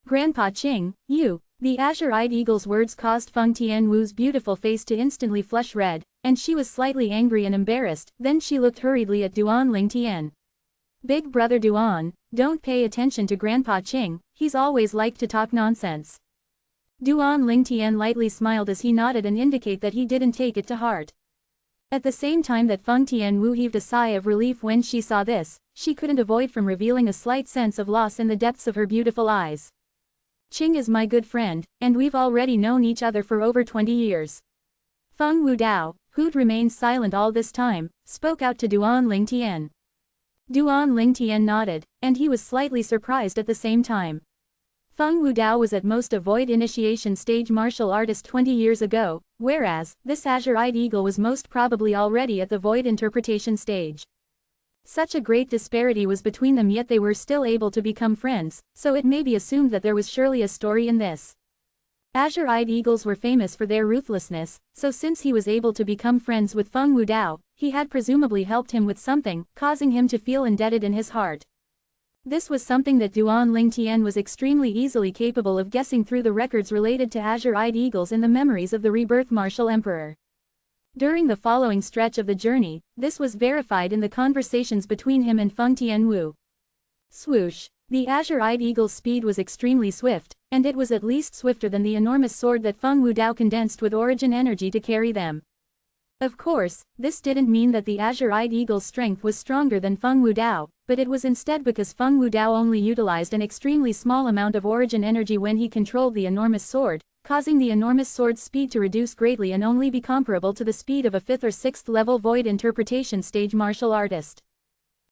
Grandpa Qing, you. The azure-eyed eagle's words caused Feng Tianwu's beautiful face to instantly flush red, and she was slightly angry and embarrassed, then she looked hurriedly at Duan Lingtian. Big brother Duan, don't pay attention to Grandpa Qing, he's always liked to talk nonsense. Duan Lingtian lightly smiled as he nodded and indicated that he didn't take it to heart. At the same time that Feng Tianwu heaved a sigh of relief when she saw this, she couldn't avoid from revealing a slight sense of loss in the depths of her beautiful eyes. Qing is my good friend, and we've already known each other for over 20 years. Feng Wudao, who'd remained silent all this time, spoke out to Duan Lingtian. Duan Lingtian nodded, and he was slightly surprised at the same time. Feng Wudao was at most a void initiation stage martial artist 20 years ago, whereas, this azure-eyed eagle was most probably already at the void interpretation stage. Such a great disparity was between them, yet they were still able to become friends, so it may be assumed that there was surely a story in this. Azure-eyed eagles were famous for their ruthlessness, so since he was able to become friends with Feng Wudao, he had presumably helped him with something, causing him to feel indebted in his heart. This was something that Duan Lingtian was extremely easily capable of guessing through the records related to azure-eyed eagles in the memories of the rebirth martial emperor. During the following stretch of the journey, this was verified in the conversations between him and Feng Tianwu. Swoosh! The azure-eyed eagle's speed was extremely swift, and it was at least swifter than the enormous sword that Feng Wudao condensed with origin energy to carry them. Of course, this didn't mean that the azure-eyed eagle's strength was stronger than Feng Wudao, but it was instead because Feng Wudao only utilized an extremely small amount of origin energy when he controlled the enormous sword, causing the enormous sword's speed to reduce greatly and only be comparable to the speed of a 5th or 6th level void interpretation stage martial artist.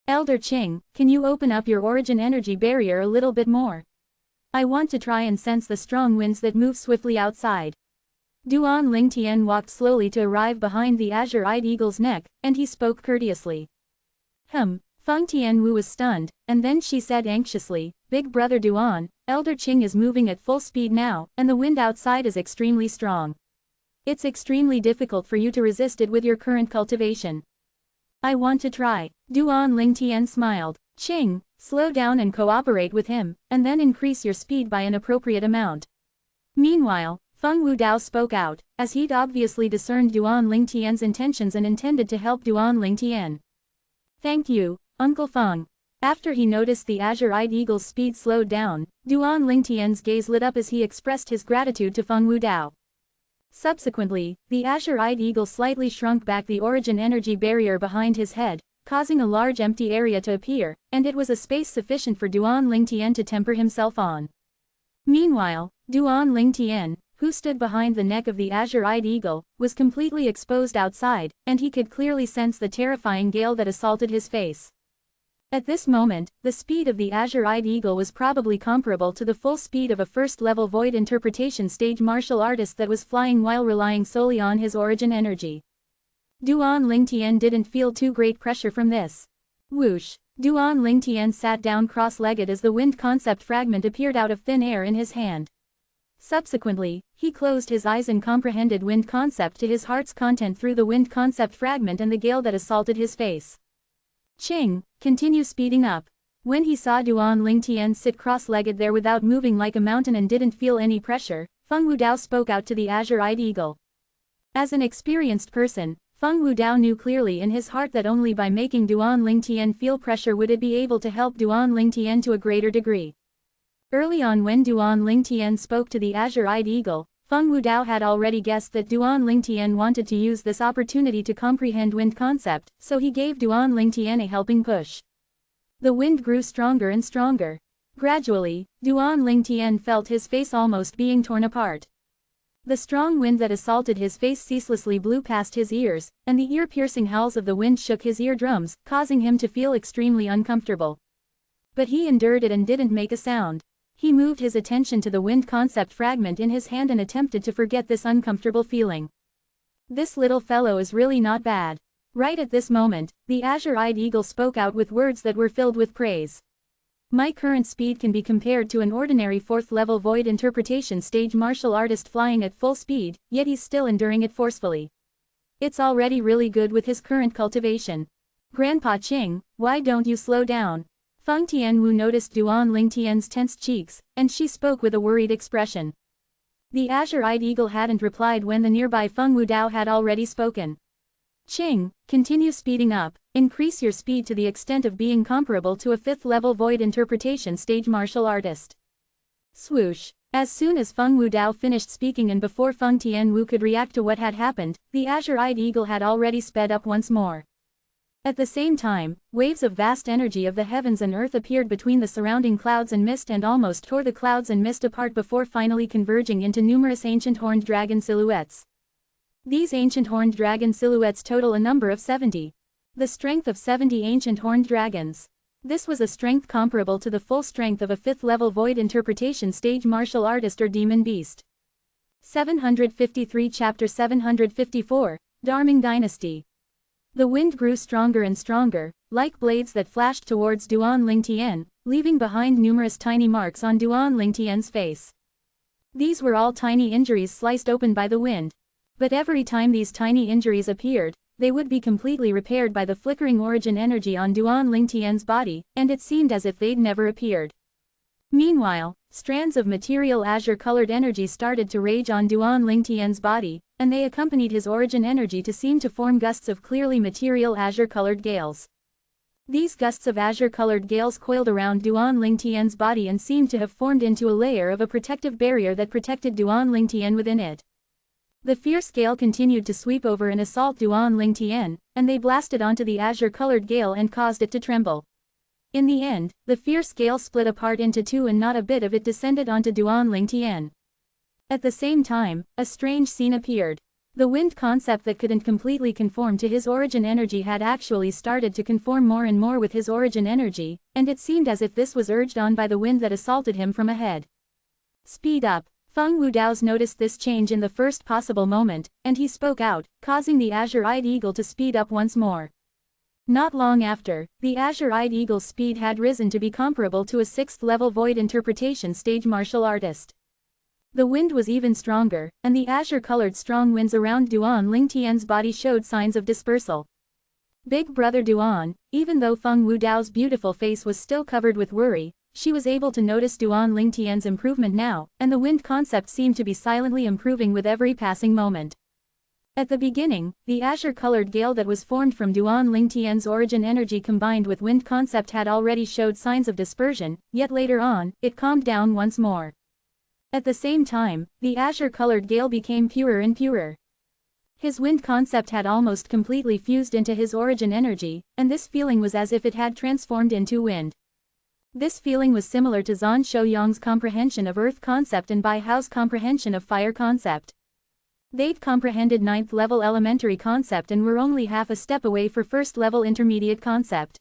Elder Qing, can you open up your origin energy barrier a little bit more? I want to try and sense the strong winds that move swiftly outside. Duan Lingtian walked slowly to arrive behind the azure-eyed eagle's neck, and he spoke courteously. Feng Tianwu was stunned, and then she said anxiously, Big brother Duan, Elder Qing is moving at full speed now, and the wind outside is extremely strong. It's extremely difficult for you to resist it with your current cultivation. I want to try. Duan Lingtian smiled. Qing, slow down and cooperate with him, and then increase your speed by an appropriate amount. Meanwhile, Feng Wudao spoke out, as he'd obviously discerned Duan Lingtian's intentions and intended to help Duan Lingtian. Thank you, Uncle Feng. After he noticed the azure-eyed eagle's speed slowed down, Duan Lingtian's gaze lit up as he expressed his gratitude to Feng Wudao. Subsequently, the azure-eyed eagle slightly shrunk back the origin energy barrier behind his head, causing a large empty area to appear, and it was a space sufficient for Duan Lingtian to temper himself on. Meanwhile, Duan Lingtian, who stood behind the neck of the azure-eyed eagle, was completely exposed outside, and he could clearly sense the terrifying gale that assaulted his face. At this moment, the speed of the azure-eyed eagle was probably comparable to the full speed of a first-level void interpretation stage martial artist that was flying while relying solely on his origin energy. Duan Lingtian didn't feel too great pressure from this. Whoosh! Duan Lingtian sat down cross-legged as the wind concept fragment appeared out of thin air in his hand. Subsequently, he closed his eyes and comprehended wind concept to his heart's content through the wind concept fragment and the gale that assaulted his face. Qing, continue speeding up. When he saw Duan Lingtian sit cross-legged there without moving like a mountain and didn't feel any pressure, Feng Wudao spoke out to the azure-eyed eagle. As an experienced person, Feng Wudao knew clearly in his heart that only by making Duan Lingtian feel pressure would it be able to help Duan Lingtian to a greater degree. Early on when Duan Lingtian spoke to the azure-eyed eagle, Feng Wudao had already guessed that Duan Lingtian wanted to use this opportunity to comprehend wind concept, so he gave Duan Lingtian a helping push. The wind grew stronger and stronger. Gradually, Duan Lingtian felt his face almost being torn apart. The strong wind that assaulted his face ceaselessly blew past his ears, and the ear-piercing howls of the wind shook his eardrums, causing him to feel extremely uncomfortable. But he endured it and didn't make a sound. He moved his attention to the wind concept fragment in his hand and attempted to forget this uncomfortable feeling. This little fellow is really not bad. Right at this moment, the azure-eyed eagle spoke out with words that were filled with praise. My current speed can be compared to an ordinary 4th level void interpretation stage martial artist flying at full speed, yet he's still enduring it forcefully. It's already really good with his current cultivation. Grandpa Qing, why don't you slow down? Feng Tianwu noticed Duan Lingtian's tense cheeks, and she spoke with a worried expression. The azure-eyed eagle hadn't replied when the nearby Feng Wudao had already spoken. Qing, continue speeding up, increase your speed to the extent of being comparable to a 5th level void interpretation stage martial artist. Swoosh. As soon as Feng Wudao finished speaking and before Feng Tianwu could react to what had happened, the azure-eyed eagle had already sped up once more. At the same time, waves of vast energy of the heavens and earth appeared between the surrounding clouds and mist and almost tore the clouds and mist apart before finally converging into numerous ancient horned dragon silhouettes. These ancient horned dragon silhouettes total a number of 70. The strength of 70 ancient horned dragons. This was a strength comparable to the full strength of a 5th level void interpretation stage martial artist or demon beast. 753 Chapter 754, Darming Dynasty. The wind grew stronger and stronger, like blades that flashed towards Duan Lingtian, leaving behind numerous tiny marks on Duan Lingtian's face. These were all tiny injuries sliced open by the wind. But every time these tiny injuries appeared, they would be completely repaired by the flickering origin energy on Duan Lingtian's body, and it seemed as if they'd never appeared. Meanwhile, strands of material azure-colored energy started to rage on Duan Lingtian's body, and they accompanied his origin energy to seem to form gusts of clearly material azure-colored gales. These gusts of azure-colored gales coiled around Duan Lingtian's body and seemed to have formed into a layer of a protective barrier that protected Duan Lingtian within it. The fierce gale continued to sweep over and assault Duan Lingtian, and they blasted onto the azure-colored gale and caused it to tremble. In the end, the fierce gale split apart into two and not a bit of it descended onto Duan Lingtian. At the same time, a strange scene appeared. The wind concept that couldn't completely conform to his origin energy had actually started to conform more and more with his origin energy, and it seemed as if this was urged on by the wind that assaulted him from ahead. Speed up. Feng Wudao's noticed this change in the first possible moment, and he spoke out, causing the azure-eyed eagle to speed up once more. Not long after, the azure-eyed eagle's speed had risen to be comparable to a 6th level void interpretation stage martial artist. The wind was even stronger, and the azure-colored strong winds around Duan Lingtian's body showed signs of dispersal. Big brother Duan, even though Feng Wudao's beautiful face was still covered with worry, she was able to notice Duan Lingtian's improvement now, and the wind concept seemed to be silently improving with every passing moment. At the beginning, the azure-colored gale that was formed from Duan Lingtian's origin energy combined with wind concept had already showed signs of dispersion, yet later on, it calmed down once more. At the same time, the azure-colored gale became purer and purer. His wind concept had almost completely fused into his origin energy, and this feeling was as if it had transformed into wind. This feeling was similar to Zhan Shouyang's comprehension of earth concept and Bai Hao's comprehension of fire concept. They'd comprehended 9th level elementary concept and were only half a step away for 1st level intermediate concept.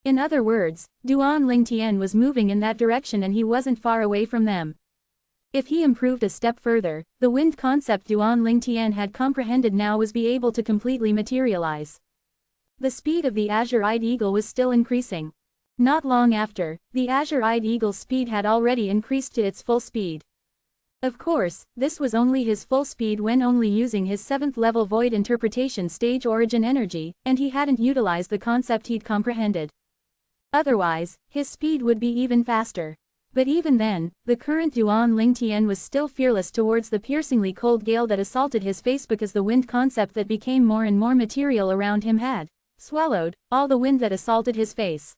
In other words, Duan Lingtian was moving in that direction and he wasn't far away from them. If he improved a step further, the wind concept Duan Lingtian had comprehended now was be able to completely materialize. The speed of the azure-eyed eagle was still increasing. Not long after, the azure-eyed eagle's speed had already increased to its full speed. Of course, this was only his full speed when only using his 7th level void interpretation stage origin energy, and he hadn't utilized the concept he'd comprehended. Otherwise, his speed would be even faster. But even then, the current Duan Lingtian was still fearless towards the piercingly cold gale that assaulted his face because the wind concept that became more and more material around him had swallowed all the wind that assaulted his face.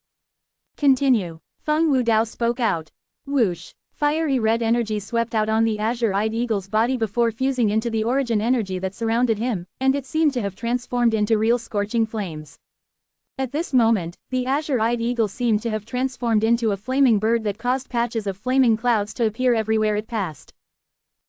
Continue. Feng Wudao spoke out. Whoosh. Fiery red energy swept out on the azure-eyed eagle's body before fusing into the origin energy that surrounded him, and it seemed to have transformed into real scorching flames. At this moment, the azure-eyed eagle seemed to have transformed into a flaming bird that caused patches of flaming clouds to appear everywhere it passed.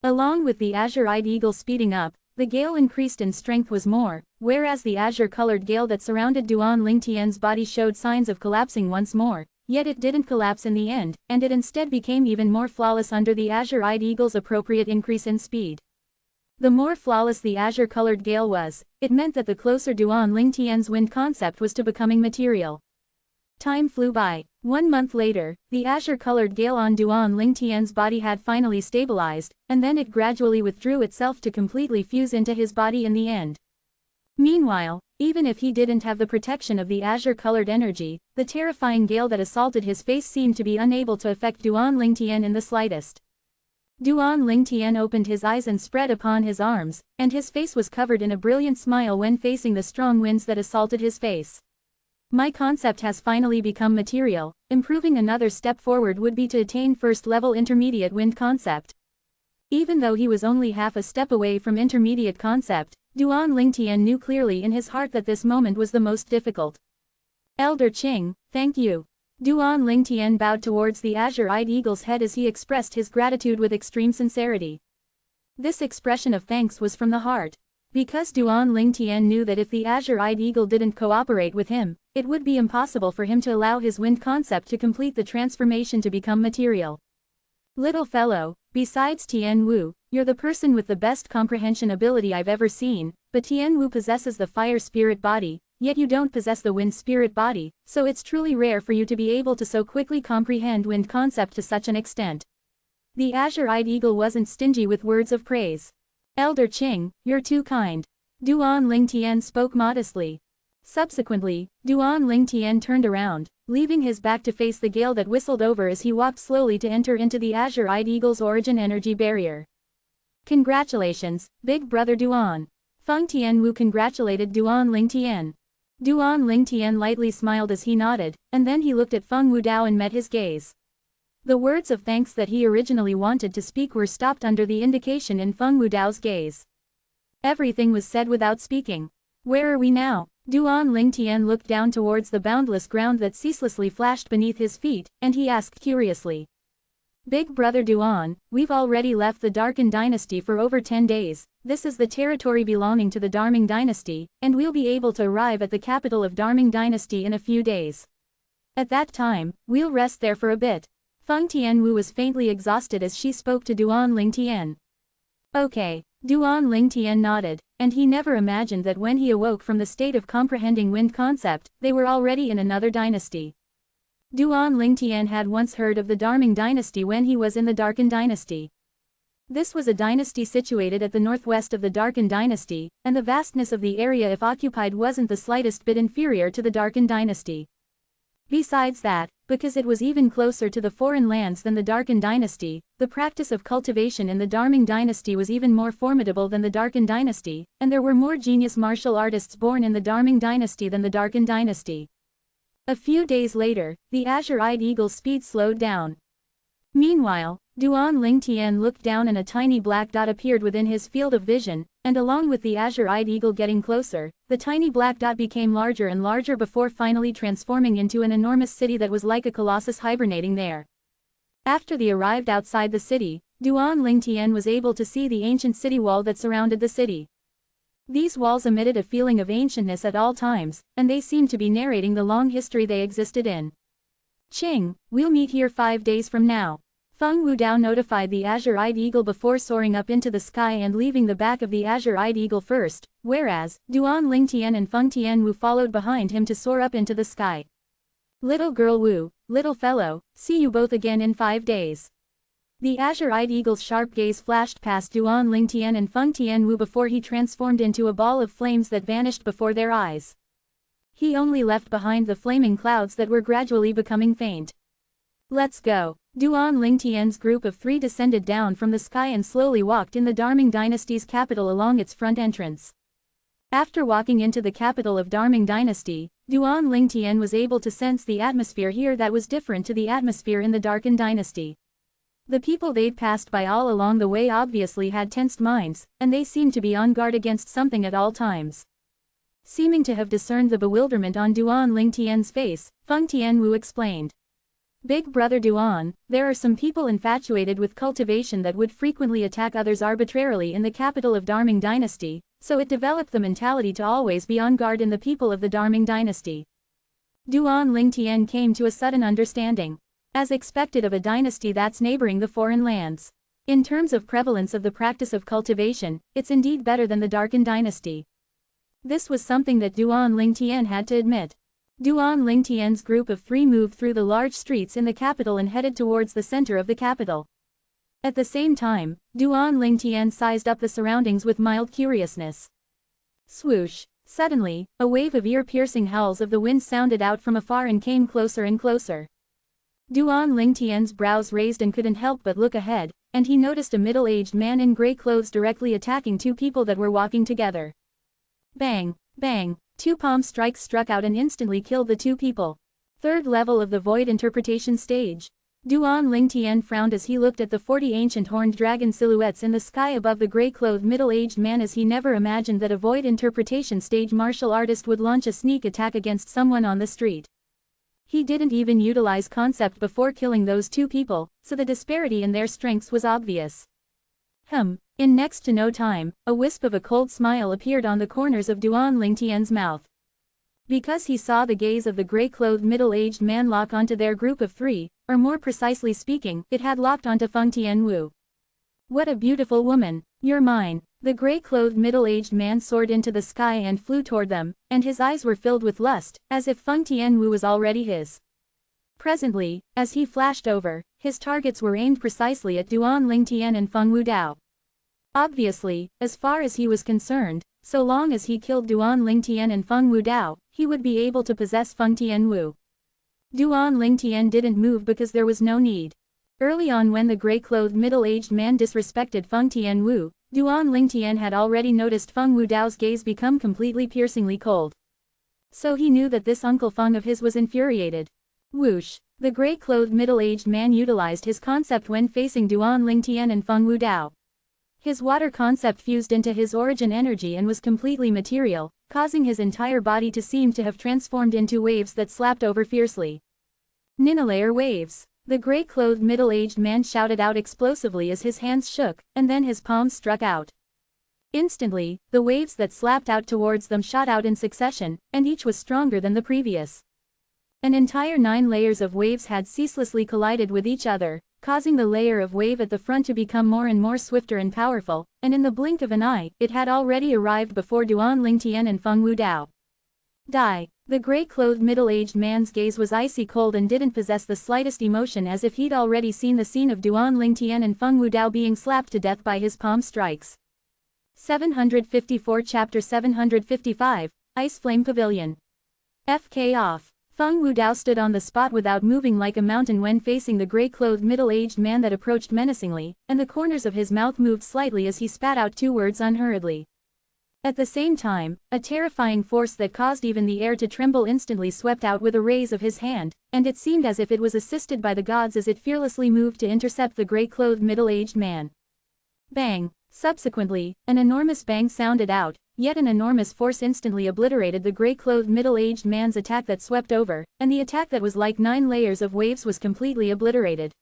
Along with the azure-eyed eagle speeding up, the gale increased in strength was more, whereas the azure-colored gale that surrounded Duan Lingtian's body showed signs of collapsing once more. Yet it didn't collapse in the end, and it instead became even more flawless under the azure-eyed eagle's appropriate increase in speed. The more flawless the azure-colored gale was, it meant that the closer Duan Lingtian's wind concept was to becoming material. Time flew by. 1 month later, the azure-colored gale on Duan Lingtian's body had finally stabilized, and then it gradually withdrew itself to completely fuse into his body in the end. Meanwhile, even if he didn't have the protection of the azure-colored energy, the terrifying gale that assaulted his face seemed to be unable to affect Duan Lingtian in the slightest. Duan Lingtian opened his eyes and spread upon his arms, and his face was covered in a brilliant smile when facing the strong winds that assaulted his face. My concept has finally become material. Improving another step forward would be to attain first-level intermediate wind concept. Even though he was only half a step away from intermediate concept, Duan Lingtian knew clearly in his heart that this moment was the most difficult. Elder Qing, thank you. Duan Lingtian bowed towards the azure-eyed eagle's head as he expressed his gratitude with extreme sincerity. This expression of thanks was from the heart. Because Duan Lingtian knew that if the azure-eyed eagle didn't cooperate with him, it would be impossible for him to allow his wind concept to complete the transformation to become material. Little fellow, besides Tian Wu, you're the person with the best comprehension ability I've ever seen, but Tian Wu possesses the fire spirit body, yet you don't possess the wind spirit body, so it's truly rare for you to be able to so quickly comprehend wind concept to such an extent. The azure-eyed eagle wasn't stingy with words of praise. Elder Qing, you're too kind. Duan Lingtian spoke modestly. Subsequently, Duan Lingtian turned around, leaving his back to face the gale that whistled over as he walked slowly to enter into the azure-eyed eagle's origin energy barrier. Congratulations, big brother Duan. Feng Tianwu congratulated Duan Lingtian. Duan Lingtian lightly smiled as he nodded, and then he looked at Feng Wudao and met his gaze. The words of thanks that he originally wanted to speak were stopped under the indication in Feng Wudao's gaze. Everything was said without speaking. Where are we now? Duan Lingtian looked down towards the boundless ground that ceaselessly flashed beneath his feet, and he asked curiously. Big brother Duan, we've already left the Darkin dynasty for over 10 days, this is the territory belonging to the Darming dynasty, and we'll be able to arrive at the capital of Darming dynasty in a few days. At that time, we'll rest there for a bit. Feng Tianwu was faintly exhausted as she spoke to Duan Lingtian. Okay. Duan Lingtian nodded, and he never imagined that when he awoke from the state of comprehending wind concept, they were already in another dynasty. Duan Lingtian had once heard of the Darming dynasty when he was in the Darkin dynasty. This was a dynasty situated at the northwest of the Darkin dynasty, and the vastness of the area if occupied wasn't the slightest bit inferior to the Darkin dynasty. Besides that, because it was even closer to the foreign lands than the Darkin dynasty, the practice of cultivation in the Darming dynasty was even more formidable than the Darkin dynasty, and there were more genius martial artists born in the Darming dynasty than the Darkin dynasty. A few days later, the azure-eyed eagle's speed slowed down. Meanwhile, Duan Lingtian looked down and a tiny black dot appeared within his field of vision, and along with the azure-eyed eagle getting closer, the tiny black dot became larger and larger before finally transforming into an enormous city that was like a colossus hibernating there. After they arrived outside the city, Duan Lingtian was able to see the ancient city wall that surrounded the city. These walls emitted a feeling of ancientness at all times, and they seemed to be narrating the long history they existed in. Qing, we'll meet here 5 days from now. Feng Wudao notified the azure-eyed eagle before soaring up into the sky and leaving the back of the azure-eyed eagle first, whereas, Duan Lingtian and Feng Tianwu followed behind him to soar up into the sky. Little girl Wu, little fellow, see you both again in 5 days. The azure-eyed eagle's sharp gaze flashed past Duan Lingtian and Feng Tianwu before he transformed into a ball of flames that vanished before their eyes. He only left behind the flaming clouds that were gradually becoming faint. Let's go. Duan Lingtian's group of 3 descended down from the sky and slowly walked in the Darming dynasty's capital along its front entrance. After walking into the capital of Darming dynasty, Duan Lingtian was able to sense the atmosphere here that was different to the atmosphere in the Darkin dynasty. The people they'd passed by all along the way obviously had tensed minds, and they seemed to be on guard against something at all times. Seeming to have discerned the bewilderment on Duan Lingtian's face, Feng Tianwu explained. Big brother Duan, there are some people infatuated with cultivation that would frequently attack others arbitrarily in the capital of Darming dynasty, so it developed the mentality to always be on guard in the people of the Darming dynasty. Duan Lingtian came to a sudden understanding. As expected of a dynasty that's neighboring the foreign lands. In terms of prevalence of the practice of cultivation, it's indeed better than the Darkin dynasty. This was something that Duan Lingtian had to admit. Duan Lingtian's group of 3 moved through the large streets in the capital and headed towards the center of the capital. At the same time, Duan Lingtian sized up the surroundings with mild curiousness. Swoosh! Suddenly, a wave of ear-piercing howls of the wind sounded out from afar and came closer and closer. Duan Lingtian's brows raised and couldn't help but look ahead, and he noticed a middle-aged man in gray clothes directly attacking 2 people that were walking together. Bang! Bang! 2 palm strikes struck out and instantly killed the 2 people. 3rd level of the void interpretation stage. Duan Lingtian frowned as he looked at the 40 ancient horned dragon silhouettes in the sky above the gray-clothed middle-aged man, as he never imagined that a void interpretation stage martial artist would launch a sneak attack against someone on the street. He didn't even utilize concept before killing those 2 people, so the disparity in their strengths was obvious. In next to no time, a wisp of a cold smile appeared on the corners of Duan Lingtian's mouth. Because he saw the gaze of the gray-clothed middle-aged man lock onto their group of 3, or more precisely speaking, it had locked onto Feng Tianwu. What a beautiful woman! You're mine! The gray-clothed middle-aged man soared into the sky and flew toward them, and his eyes were filled with lust, as if Feng Tianwu was already his. Presently, as he flashed over, his targets were aimed precisely at Duan Lingtian and Feng Wudao. Obviously, as far as he was concerned, so long as he killed Duan Lingtian and Feng Wudao, he would be able to possess Feng Tianwu. Duan Lingtian didn't move because there was no need. Early on, when the gray-clothed middle-aged man disrespected Feng Tianwu, Duan Lingtian had already noticed Feng Wudao's gaze become completely piercingly cold. So he knew that this Uncle Feng of his was infuriated. Whoosh! The gray-clothed middle-aged man utilized his concept when facing Duan Lingtian and Feng Wudao. His water concept fused into his origin energy and was completely material, causing his entire body to seem to have transformed into waves that slapped over fiercely. Ninalayer waves! The gray-clothed middle-aged man shouted out explosively as his hands shook, and then his palms struck out. Instantly, the waves that slapped out towards them shot out in succession, and each was stronger than the previous. An entire 9 layers of waves had ceaselessly collided with each other, causing the layer of wave at the front to become more and more swifter and powerful, and in the blink of an eye, it had already arrived before Duan Lingtian and Feng Wudao. Die! The gray-clothed middle-aged man's gaze was icy cold and didn't possess the slightest emotion, as if he'd already seen the scene of Duan Lingtian and Feng Wudao being slapped to death by his palm strikes. 754 Chapter 755, Ice Flame Pavilion. FK off. Feng Wudao stood on the spot without moving, like a mountain, when facing the gray-clothed middle-aged man that approached menacingly, and the corners of his mouth moved slightly as he spat out 2 words unhurriedly. At the same time, a terrifying force that caused even the air to tremble instantly swept out with a raise of his hand, and it seemed as if it was assisted by the gods as it fearlessly moved to intercept the gray-clothed middle-aged man. Bang! Subsequently, an enormous bang sounded out, yet an enormous force instantly obliterated the gray-clothed middle-aged man's attack that swept over, and the attack that was like 9 layers of waves was completely obliterated.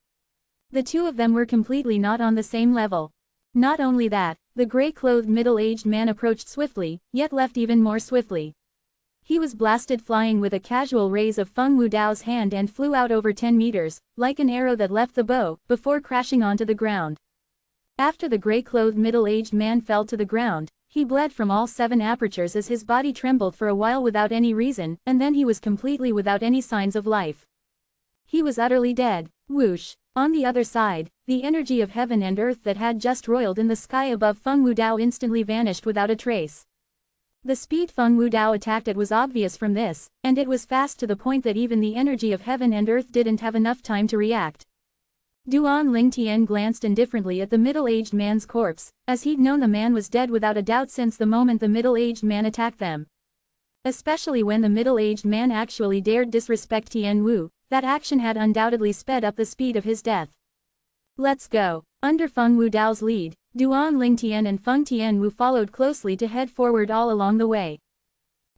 The 2 of them were completely not on the same level. Not only that, the gray-clothed middle-aged man approached swiftly, yet left even more swiftly. He was blasted flying with a casual raise of Feng Wudao's hand and flew out over 10 meters, like an arrow that left the bow, before crashing onto the ground. After the gray-clothed middle-aged man fell to the ground, he bled from all 7 apertures as his body trembled for a while without any reason, and then he was completely without any signs of life. He was utterly dead. Whoosh! On the other side, the energy of heaven and earth that had just roiled in the sky above Feng Wudao instantly vanished without a trace. The speed Feng Wudao attacked at was obvious from this, and it was fast to the point that even the energy of heaven and earth didn't have enough time to react. Duan Lingtian glanced indifferently at the middle-aged man's corpse, as he'd known the man was dead without a doubt since the moment the middle-aged man attacked them. Especially when the middle-aged man actually dared disrespect Tian Wu, that action had undoubtedly sped up the speed of his death. Let's go. Under Feng Wudao's lead, Duan Lingtian and Feng Tianwu followed closely to head forward all along the way.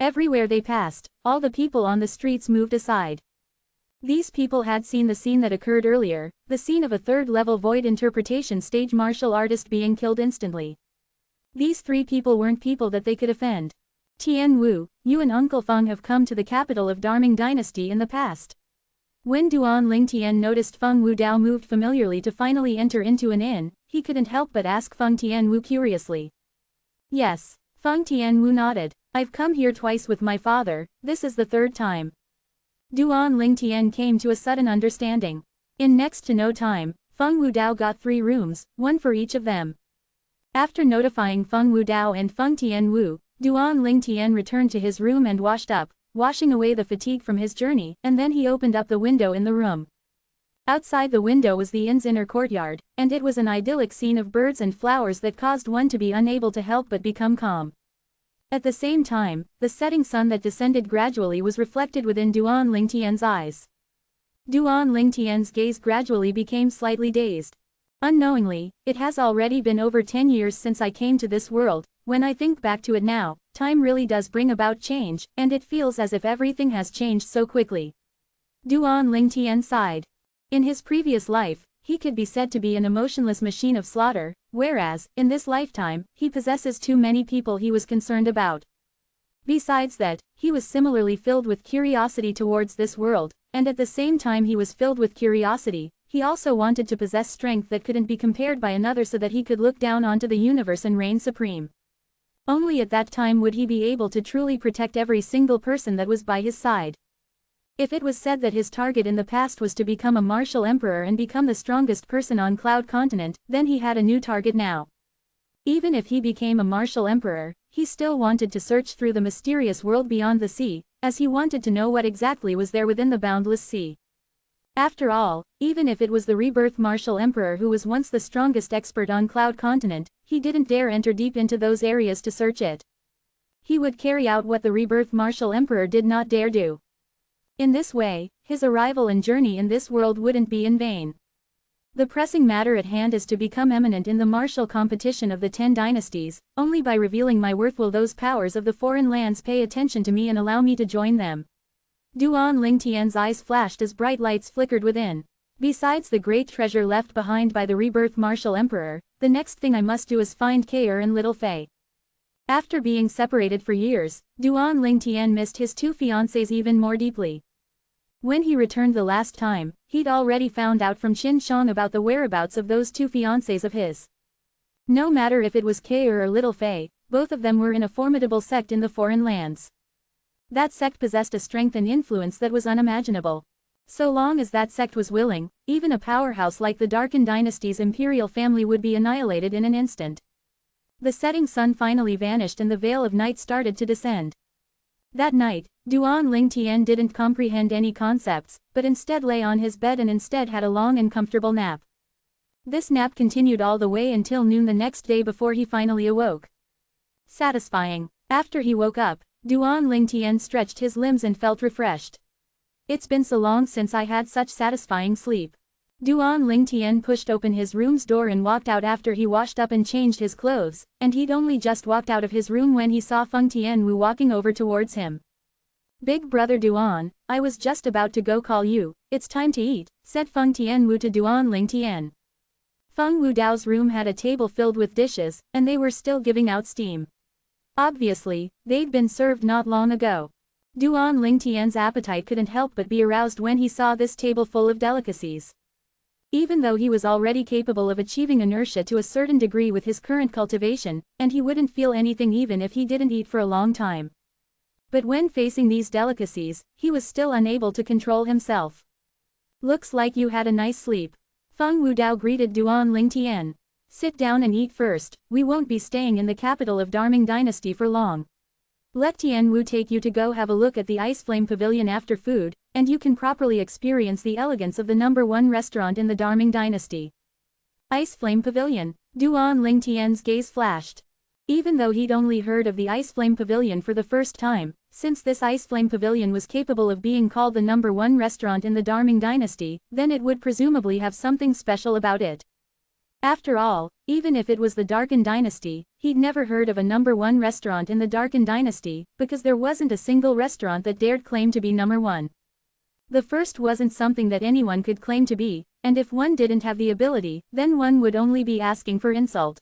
Everywhere they passed, all the people on the streets moved aside. These people had seen the scene that occurred earlier, the scene of a third-level void interpretation stage martial artist being killed instantly. These three people weren't people that they could offend. Tian Wu, you and Uncle Feng have come to the capital of Darming Dynasty in the past. When Duan Lingtian noticed Feng Wudao moved familiarly to finally enter into an inn, he couldn't help but ask Feng Tianwu curiously. Yes. Feng Tianwu nodded. I've come here twice with my father, this is the third time. Duan Lingtian came to a sudden understanding. In next to no time, Feng Wudao got 3 rooms, one for each of them. After notifying Feng Wudao and Feng Tianwu, Duan Lingtian returned to his room and washed up, washing away the fatigue from his journey, and then he opened up the window in the room. Outside the window was the inn's inner courtyard, and it was an idyllic scene of birds and flowers that caused one to be unable to help but become calm. At the same time, the setting sun that descended gradually was reflected within Duan Lingtian's eyes. Duan Lingtian's gaze gradually became slightly dazed. Unknowingly, it has already been over 10 years since I came to this world. When I think back to it now, time really does bring about change, and it feels as if everything has changed so quickly. Duan Lingtian sighed. In his previous life, he could be said to be an emotionless machine of slaughter, whereas, in this lifetime, he possesses too many people he was concerned about. Besides that, he was similarly filled with curiosity towards this world, and at the same time he was filled with curiosity, he also wanted to possess strength that couldn't be compared by another so that he could look down onto the universe and reign supreme. Only at that time would he be able to truly protect every single person that was by his side. If it was said that his target in the past was to become a martial emperor and become the strongest person on Cloud Continent, then he had a new target now. Even if he became a martial emperor, he still wanted to search through the mysterious world beyond the sea, as he wanted to know what exactly was there within the boundless sea. After all, even if it was the rebirth martial emperor who was once the strongest expert on Cloud Continent, he didn't dare enter deep into those areas to search it. He would carry out what the rebirth martial emperor did not dare do. In this way, his arrival and journey in this world wouldn't be in vain. The pressing matter at hand is to become eminent in the martial competition of the 10 dynasties. Only by revealing my worth will those powers of the foreign lands pay attention to me and allow me to join them. Duan Lingtian's eyes flashed as bright lights flickered within. Besides the great treasure left behind by the rebirth martial emperor, the next thing I must do is find Kair and Little Fei. After being separated for years, Duan Lingtian missed his 2 fiancés even more deeply. When he returned the last time, he'd already found out from Qin Shang about the whereabouts of those 2 fiancés of his. No matter if it was Kair or Little Fei, both of them were in a formidable sect in the foreign lands. That sect possessed a strength and influence that was unimaginable. So long as that sect was willing, even a powerhouse like the Darkin Dynasty's imperial family would be annihilated in an instant. The setting sun finally vanished and the veil of night started to descend. That night, Duan Lingtian didn't comprehend any concepts, but instead lay on his bed and instead had a long and comfortable nap. This nap continued all the way until noon the next day before he finally awoke. Satisfying. After he woke up, Duan Lingtian stretched his limbs and felt refreshed. It's been so long since I had such satisfying sleep. Duan Lingtian pushed open his room's door and walked out after he washed up and changed his clothes, and he'd only just walked out of his room when he saw Feng Tianwu walking over towards him. Big brother Duan, I was just about to go call you, it's time to eat, said Feng Tianwu to Duan Lingtian. Feng Wudao's room had a table filled with dishes, and they were still giving out steam. Obviously, they'd been served not long ago. Duan Lingtian's appetite couldn't help but be aroused when he saw this table full of delicacies. Even though he was already capable of achieving inertia to a certain degree with his current cultivation, and he wouldn't feel anything even if he didn't eat for a long time. But when facing these delicacies, he was still unable to control himself. Looks like you had a nice sleep. Feng Wudao greeted Duan Lingtian. Sit down and eat first, we won't be staying in the capital of Darming Dynasty for long. Let Tian Wu take you to go have a look at the Ice Flame Pavilion after food, and you can properly experience the elegance of the #1 restaurant in the Darming Dynasty. Ice Flame Pavilion. Duan Ling Tian's gaze flashed. Even though he'd only heard of the Ice Flame Pavilion for the first time, since this Ice Flame Pavilion was capable of being called the #1 restaurant in the Darming Dynasty, then it would presumably have something special about it. After all, even if it was the Darkin Dynasty, he'd never heard of a #1 restaurant in the Darkin Dynasty, because there wasn't a single restaurant that dared claim to be #1. The first wasn't something that anyone could claim to be, and if one didn't have the ability, then one would only be asking for insult.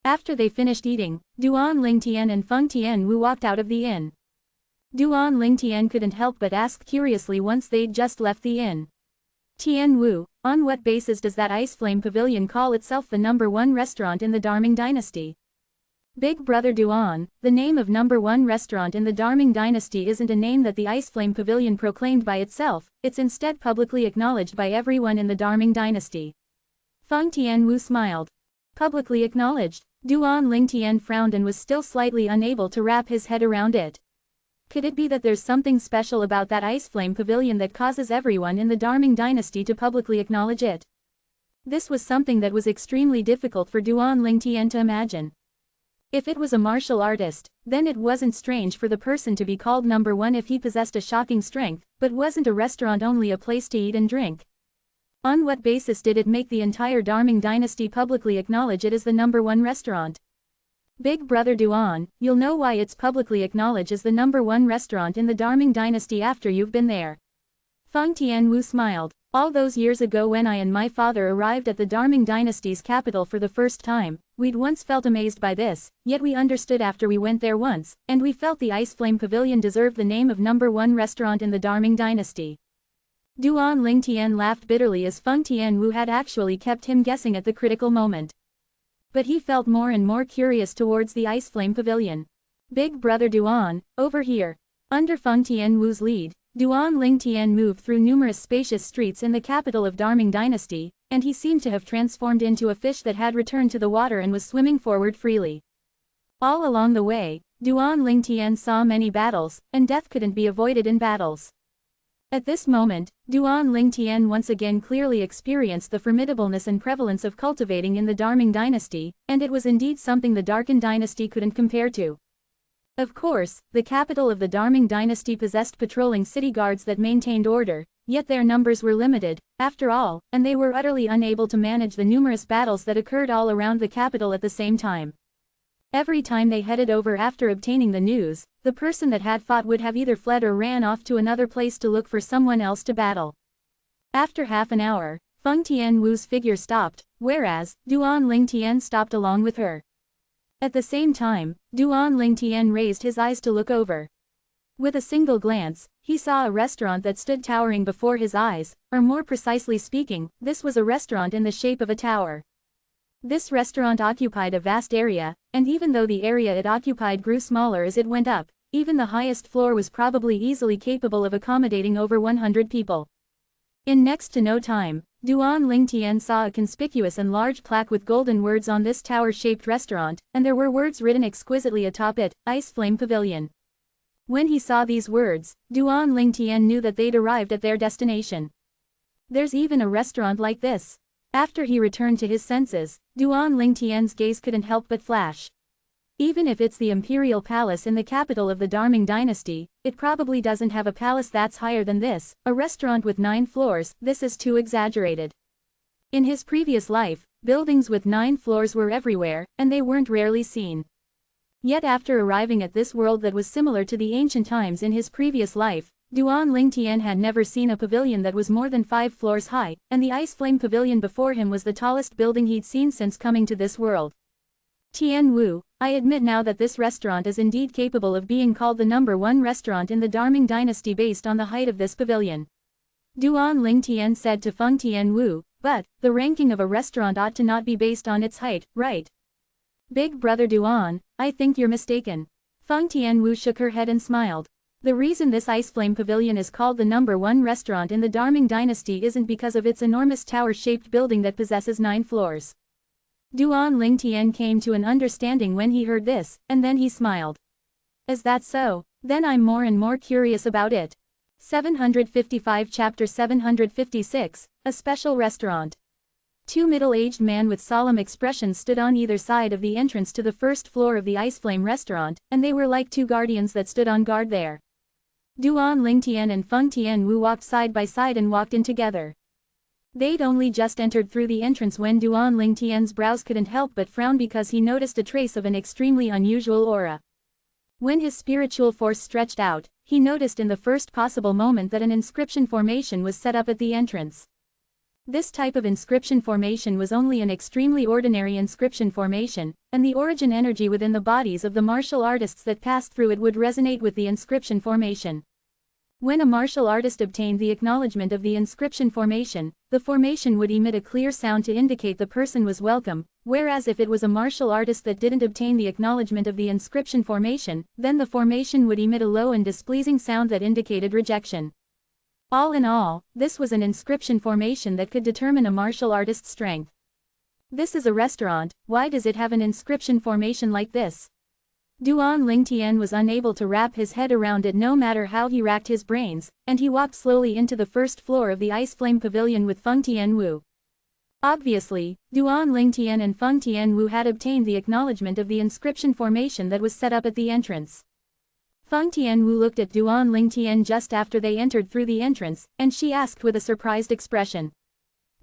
After they finished eating, Duan Ling Tian and Feng Tian Wu walked out of the inn. Duan Ling Tian couldn't help but ask curiously once they'd just left the inn. Tian Wu, on what basis does that Ice Flame Pavilion call itself the #1 restaurant in the Darming Dynasty? Big Brother Duan, the name of #1 restaurant in the Darming Dynasty isn't a name that the Ice Flame Pavilion proclaimed by itself, it's instead publicly acknowledged by everyone in the Darming Dynasty. Feng Tian Wu smiled. Publicly acknowledged. Duan Ling Tian frowned and was still slightly unable to wrap his head around it. Could it be that there's something special about that Ice Flame Pavilion that causes everyone in the Darming Dynasty to publicly acknowledge it? This was something that was extremely difficult for Duan Ling Tian to imagine. If it was a martial artist, then it wasn't strange for the person to be called #1 if he possessed a shocking strength, but wasn't a restaurant only a place to eat and drink? On what basis did it make the entire Darming Dynasty publicly acknowledge it as the #1 restaurant? Big Brother Duan, you'll know why it's publicly acknowledged as the #1 restaurant in the Darming Dynasty after you've been there. Feng Tian Wu smiled. All those years ago when I and my father arrived at the Darming Dynasty's capital for the first time, we'd once felt amazed by this, yet we understood after we went there once, and we felt the Ice Flame Pavilion deserved the name of #1 restaurant in the Darming Dynasty. Duan Ling Tian laughed bitterly as Feng Tian Wu had actually kept him guessing at the critical moment. But he felt more and more curious towards the Ice Flame Pavilion. Big Brother Duan, over here. Under Feng Tian Wu's lead, Duan Ling Tian moved through numerous spacious streets in the capital of Darming Dynasty, and he seemed to have transformed into a fish that had returned to the water and was swimming forward freely. All along the way, Duan Ling Tian saw many battles, and death couldn't be avoided in battles. At this moment, Duan Ling Tian once again clearly experienced the formidableness and prevalence of cultivating in the Darming Dynasty, and it was indeed something the Darkin Dynasty couldn't compare to. Of course, the capital of the Darming Dynasty possessed patrolling city guards that maintained order, yet their numbers were limited, after all, and they were utterly unable to manage the numerous battles that occurred all around the capital at the same time. Every time they headed over after obtaining the news, the person that had fought would have either fled or ran off to another place to look for someone else to battle. After half an hour, Feng Tian Wu's figure stopped, whereas, Duan Ling Tian stopped along with her. At the same time, Duan Ling Tian raised his eyes to look over. With a single glance, he saw a restaurant that stood towering before his eyes, or more precisely speaking, this was a restaurant in the shape of a tower. This restaurant occupied a vast area, and even though the area it occupied grew smaller as it went up, even the highest floor was probably easily capable of accommodating over 100 people. In next to no time, Duan Ling Tian saw a conspicuous and large plaque with golden words on this tower-shaped restaurant, and there were words written exquisitely atop it, Ice Flame Pavilion. When he saw these words, Duan Ling Tian knew that they'd arrived at their destination. There's even a restaurant like this. After he returned to his senses, Duan Ling Tian's gaze couldn't help but flash. Even if it's the imperial palace in the capital of the Darming Dynasty, it probably doesn't have a palace that's higher than this, a restaurant with 9 floors, this is too exaggerated. In his previous life, buildings with 9 floors were everywhere, and they weren't rarely seen. Yet after arriving at this world that was similar to the ancient times in his previous life, Duan Ling Tian had never seen a pavilion that was more than 5 floors high, and the Ice Flame Pavilion before him was the tallest building he'd seen since coming to this world. Tian Wu, I admit now that this restaurant is indeed capable of being called the #1 restaurant in the Darming Dynasty based on the height of this pavilion. Duan Ling Tian said to Feng Tian Wu, but, the ranking of a restaurant ought to not be based on its height, right? Big Brother Duan, I think you're mistaken. Feng Tian Wu shook her head and smiled. The reason this Ice Flame Pavilion is called the #1 restaurant in the Darming Dynasty isn't because of its enormous tower-shaped building that possesses 9 floors. Duan Ling Tian came to an understanding when he heard this, and then he smiled. Is that so? Then I'm more and more curious about it. 755 Chapter 756, A Special Restaurant. Two middle-aged men with solemn expressions stood on either side of the entrance to the first floor of the Ice Flame restaurant, and they were like two guardians that stood on guard there. Duan Lingtian and Feng Tianwu walked side by side and walked in together. They'd only just entered through the entrance when Duan Lingtian's brows couldn't help but frown because he noticed a trace of an extremely unusual aura. When his spiritual force stretched out, he noticed in the first possible moment that an inscription formation was set up at the entrance. This type of inscription formation was only an extremely ordinary inscription formation, and the origin energy within the bodies of the martial artists that passed through it would resonate with the inscription formation. When a martial artist obtained the acknowledgement of the inscription formation, the formation would emit a clear sound to indicate the person was welcome, whereas if it was a martial artist that didn't obtain the acknowledgement of the inscription formation, then the formation would emit a low and displeasing sound that indicated rejection. All in all, this was an inscription formation that could determine a martial artist's strength. This is a restaurant, why does it have an inscription formation like this? Duan Lingtian was unable to wrap his head around it no matter how he racked his brains, and he walked slowly into the first floor of the Ice Flame Pavilion with Feng Tianwu. Obviously, Duan Lingtian and Feng Tianwu had obtained the acknowledgement of the inscription formation that was set up at the entrance. Feng Tianwu looked at Duan Lingtian just after they entered through the entrance, and she asked with a surprised expression.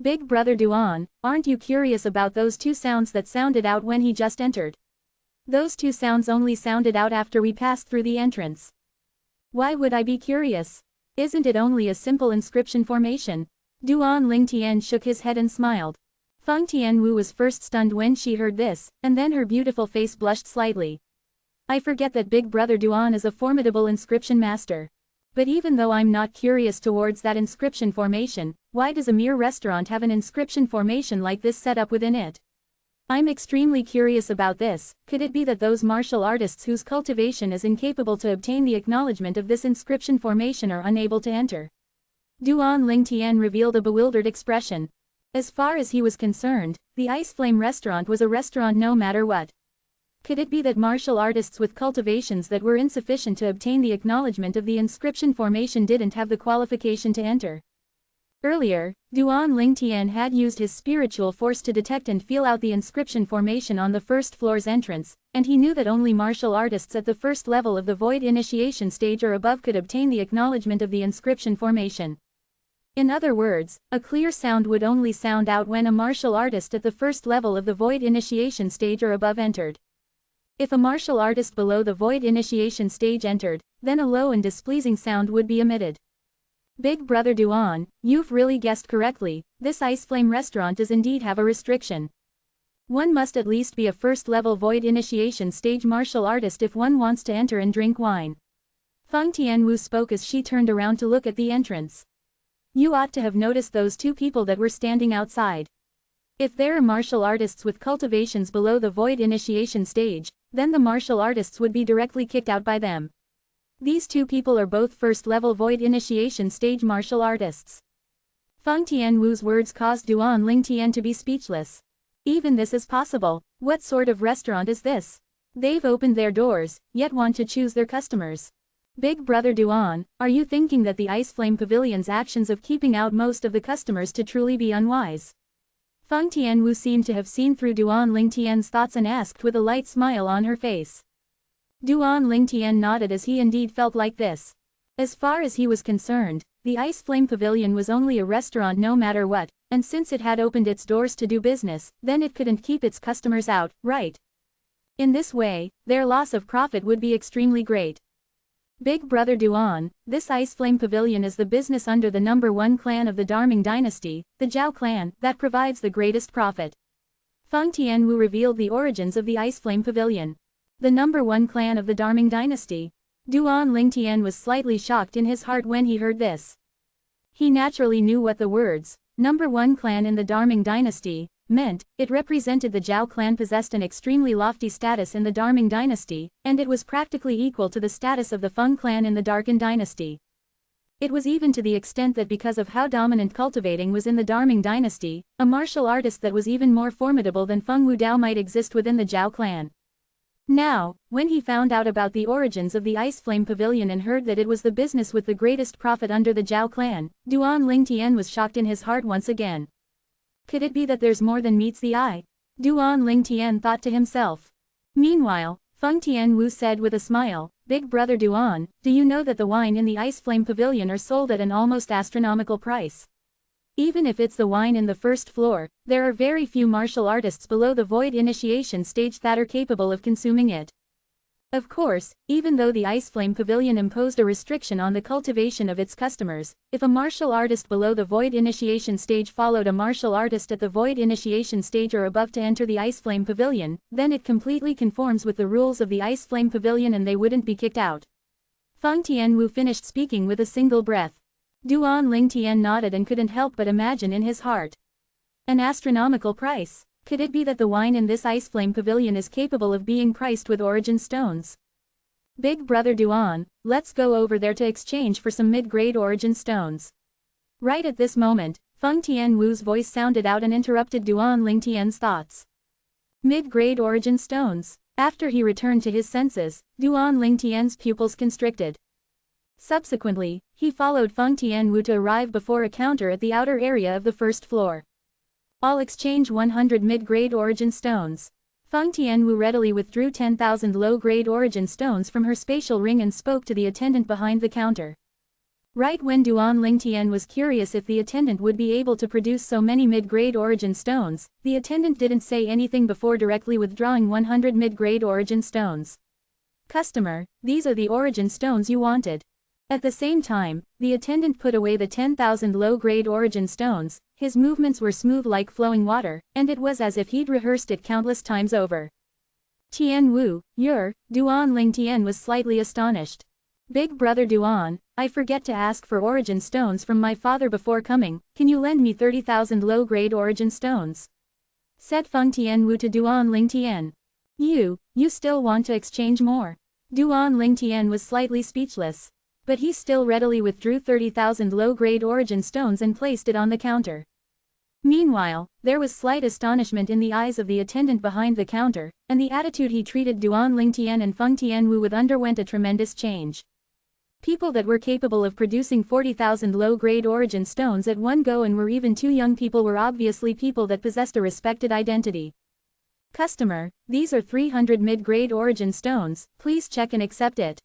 "Big brother Duan, aren't you curious about those two sounds that sounded out when he just entered? Those two sounds only sounded out after we passed through the entrance." "Why would I be curious? Isn't it only a simple inscription formation?" Duan Lingtian shook his head and smiled. Feng Tianwu was first stunned when she heard this, and then her beautiful face blushed slightly. "I forget that Big Brother Duan is a formidable inscription master. But even though I'm not curious towards that inscription formation, why does a mere restaurant have an inscription formation like this set up within it? I'm extremely curious about this. Could it be that those martial artists whose cultivation is incapable to obtain the acknowledgement of this inscription formation are unable to enter?" Duan Lingtian revealed a bewildered expression. As far as he was concerned, the Ice Flame restaurant was a restaurant no matter what. Could it be that martial artists with cultivations that were insufficient to obtain the acknowledgement of the inscription formation didn't have the qualification to enter? Earlier, Duan Lingtian had used his spiritual force to detect and feel out the inscription formation on the first floor's entrance, and he knew that only martial artists at the first level of the Void Initiation stage or above could obtain the acknowledgement of the inscription formation. In other words, a clear sound would only sound out when a martial artist at the first level of the Void Initiation stage or above entered. If a martial artist below the Void Initiation stage entered, then a low and displeasing sound would be emitted. "Big Brother Duan, you've really guessed correctly, this Ice Flame restaurant does indeed have a restriction. One must at least be a first-level Void Initiation stage martial artist if one wants to enter and drink wine." Feng Tianwu spoke as she turned around to look at the entrance. "You ought to have noticed those two people that were standing outside. If there are martial artists with cultivations below the Void Initiation stage, then the martial artists would be directly kicked out by them. These two people are both first-level Void Initiation stage martial artists." Feng Tianwu's words caused Duan Lingtian to be speechless. Even this is possible. What sort of restaurant is this? They've opened their doors, yet want to choose their customers. Big Brother Duan, are you thinking that the Ice Flame Pavilion's actions of keeping out most of the customers to truly be unwise? Feng Tianwu seemed to have seen through Duan Lingtian's thoughts and asked with a light smile on her face. Duan Lingtian nodded as he indeed felt like this. As far as he was concerned, the Ice Flame Pavilion was only a restaurant no matter what, and since it had opened its doors to do business, then it couldn't keep its customers out, right? In this way, their loss of profit would be extremely great. "Big Brother Duan, this Ice Flame Pavilion is the business under the number one clan of the Darming dynasty, the Zhao clan, that provides the greatest profit." Feng Tianwu revealed the origins of the Ice Flame Pavilion. The number one clan of the Darming dynasty. Duan Lingtian was slightly shocked in his heart when he heard this. He naturally knew what the words, "number one clan in the Darming dynasty," meant. It represented the Zhao clan possessed an extremely lofty status in the Darming dynasty, and it was practically equal to the status of the Feng clan in the Darkin dynasty. It was even to the extent that because of how dominant cultivating was in the Darming dynasty, a martial artist that was even more formidable than Feng Wudao might exist within the Zhao clan. Now, when he found out about the origins of the Ice Flame Pavilion and heard that it was the business with the greatest profit under the Zhao clan, Duan Lingtian was shocked in his heart once again. Could it be that there's more than meets the eye? Duan Lingtian thought to himself. Meanwhile, Feng Tianwu said with a smile, Big brother Duan, do you know that the wine in the Ice Flame Pavilion are sold at an almost astronomical price? Even if it's the wine in the first floor, there are very few martial artists below the void initiation stage that are capable of consuming it. Of course, even though the Ice Flame Pavilion imposed a restriction on the cultivation of its customers, if a martial artist below the void initiation stage followed a martial artist at the void initiation stage or above to enter the Ice Flame Pavilion, then it completely conforms with the rules of the Ice Flame Pavilion and they wouldn't be kicked out. Feng Tianwu finished speaking with a single breath. Duan Lingtian nodded and couldn't help but imagine in his heart. An astronomical price. Could it be that the wine in this Ice Flame Pavilion is capable of being priced with origin stones? Big brother Duan, let's go over there to exchange for some mid-grade origin stones. Right at this moment, Feng Tianwu's voice sounded out and interrupted Duan Lingtian's thoughts. Mid-grade origin stones. After he returned to his senses, Duan Lingtian's pupils constricted. Subsequently, he followed Feng Tianwu to arrive before a counter at the outer area of the first floor. I'll exchange 100 mid-grade origin stones. Feng Tianwu readily withdrew 10,000 low-grade origin stones from her spatial ring and spoke to the attendant behind the counter. Right when Duan Lingtian was curious if the attendant would be able to produce so many mid-grade origin stones, the attendant didn't say anything before directly withdrawing 100 mid-grade origin stones. Customer, these are the origin stones you wanted. At the same time, the attendant put away the 10,000 low-grade origin stones. His movements were smooth like flowing water, and it was as if he'd rehearsed it countless times over. Tianwu, Duan Lingtian was slightly astonished. Big brother Duan, I forget to ask for origin stones from my father before coming, can you lend me 30,000 low-grade origin stones? Said Feng Tianwu to Duan Lingtian. You still want to exchange more? Duan Lingtian was slightly speechless. But he still readily withdrew 30,000 low-grade origin stones and placed it on the counter. Meanwhile, there was slight astonishment in the eyes of the attendant behind the counter, and the attitude he treated Duan Lingtian and Feng Tianwu with underwent a tremendous change. People that were capable of producing 40,000 low-grade origin stones at one go and were even too young people were obviously people that possessed a respected identity. Customer, these are 300 mid-grade origin stones, please check and accept it.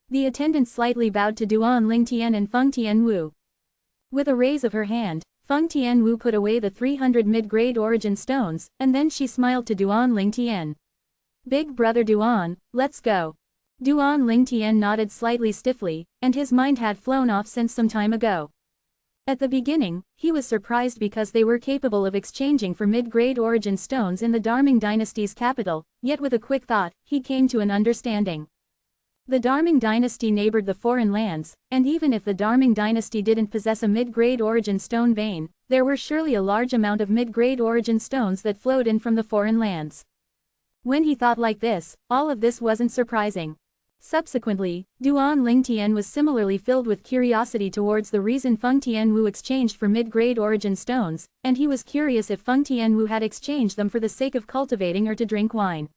The attendant slightly bowed to Duan Lingtian and Feng Tianwu. With a raise of her hand, Feng Tianwu put away the 300 mid-grade origin stones, and then she smiled to Duan Lingtian. Big brother Duan, let's go. Duan Lingtian nodded slightly stiffly, and his mind had flown off since some time ago. At the beginning, he was surprised because they were capable of exchanging for mid-grade origin stones in the Darming dynasty's capital, yet with a quick thought, he came to an understanding. The Darming dynasty neighbored the foreign lands, and even if the Darming dynasty didn't possess a mid-grade origin stone vein, there were surely a large amount of mid-grade origin stones that flowed in from the foreign lands. When he thought like this, all of this wasn't surprising. Subsequently, Duan Lingtian was similarly filled with curiosity towards the reason Feng Tianwu exchanged for mid-grade origin stones, and he was curious if Feng Tianwu had exchanged them for the sake of cultivating or to drink wine.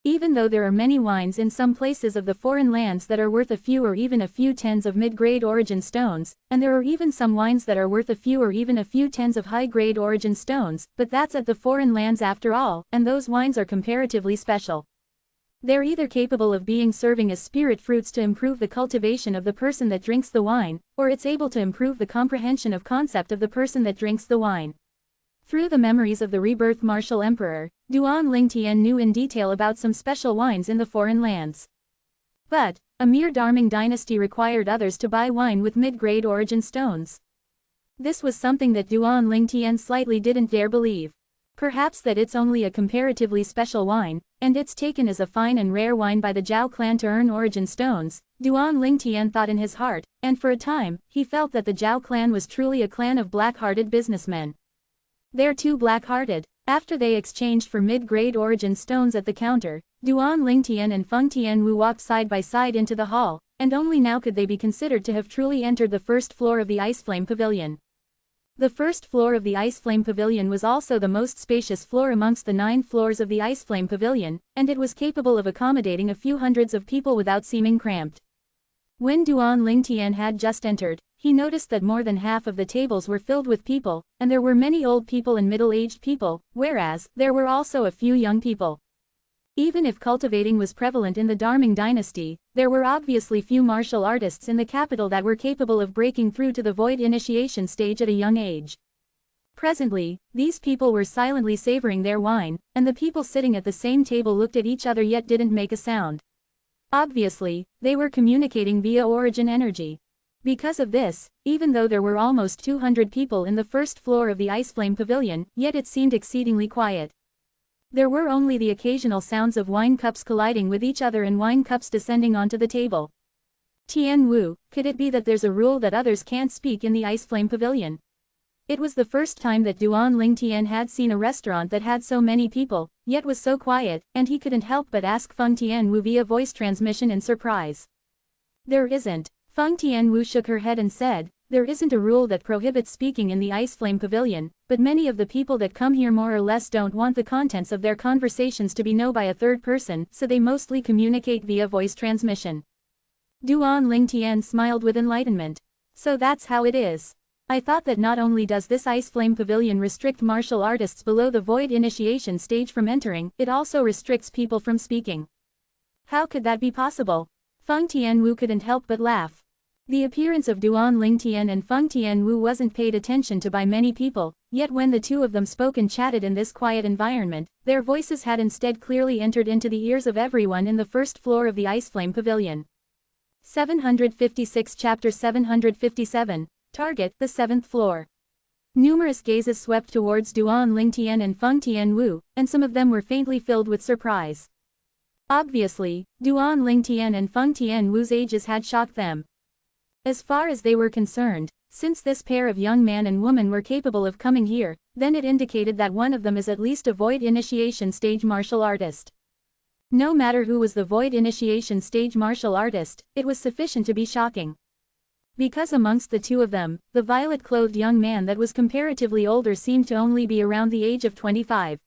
Even though there are many wines in some places of the foreign lands that are worth a few or even a few tens of mid-grade origin stones, and there are even some wines that are worth a few or even a few tens of high-grade origin stones, but that's at the foreign lands after all, and those wines are comparatively special. They're either capable of being serving as spirit fruits to improve the cultivation of the person that drinks the wine, or it's able to improve the comprehension of concept of the person that drinks the wine. Through the memories of the rebirth martial emperor, Duan Lingtian knew in detail about some special wines in the foreign lands. But, a mere Darming dynasty required others to buy wine with mid-grade origin stones. This was something that Duan Lingtian slightly didn't dare believe. Perhaps that it's only a comparatively special wine, and it's taken as a fine and rare wine by the Zhao clan to earn origin stones, Duan Lingtian thought in his heart, and for a time, he felt that the Zhao clan was truly a clan of black-hearted businessmen. They're too black-hearted. After they exchanged for mid-grade origin stones at the counter, Duan Lingtian and Feng Tianwu walked side by side into the hall, and only now could they be considered to have truly entered the first floor of the Ice Flame Pavilion. The first floor of the Ice Flame Pavilion was also the most spacious floor amongst the 9 floors of the Ice Flame Pavilion, and it was capable of accommodating a few hundreds of people without seeming cramped. When Duan Lingtian had just entered, he noticed that more than half of the tables were filled with people, and there were many old people and middle-aged people, whereas, there were also a few young people. Even if cultivating was prevalent in the Darming dynasty, there were obviously few martial artists in the capital that were capable of breaking through to the void initiation stage at a young age. Presently, these people were silently savoring their wine, and the people sitting at the same table looked at each other yet didn't make a sound. Obviously, they were communicating via origin energy. Because of this, even though there were almost 200 people in the first floor of the Ice Flame Pavilion, yet it seemed exceedingly quiet. There were only the occasional sounds of wine cups colliding with each other and wine cups descending onto the table. Tian Wu, could it be that there's a rule that others can't speak in the Ice Flame Pavilion? It was the first time that Duan Lingtian had seen a restaurant that had so many people, yet was so quiet, and he couldn't help but ask Feng Tianwu via voice transmission in surprise. There isn't. Feng Tianwu shook her head and said, there isn't a rule that prohibits speaking in the Ice Flame Pavilion, but many of the people that come here more or less don't want the contents of their conversations to be known by a third person, so they mostly communicate via voice transmission. Duan Lingtian smiled with enlightenment. So that's how it is. I thought that not only does this Ice Flame Pavilion restrict martial artists below the void initiation stage from entering, it also restricts people from speaking. How could that be possible? Feng Tianwu couldn't help but laugh. The appearance of Duan Lingtian and Feng Tianwu wasn't paid attention to by many people, yet when the two of them spoke and chatted in this quiet environment, their voices had instead clearly entered into the ears of everyone in the first floor of the Ice Flame Pavilion. 756 Chapter 757. Target, the 7th floor. Numerous gazes swept towards Duan Lingtian and Feng Tianwu, and some of them were faintly filled with surprise. Obviously, Duan Lingtian and Feng Tianwu's ages had shocked them. As far as they were concerned, since this pair of young man and woman were capable of coming here, then it indicated that one of them is at least a void initiation stage martial artist. No matter who was the void initiation stage martial artist, it was sufficient to be shocking. Because amongst the two of them, the violet-clothed young man that was comparatively older seemed to only be around the age of 25.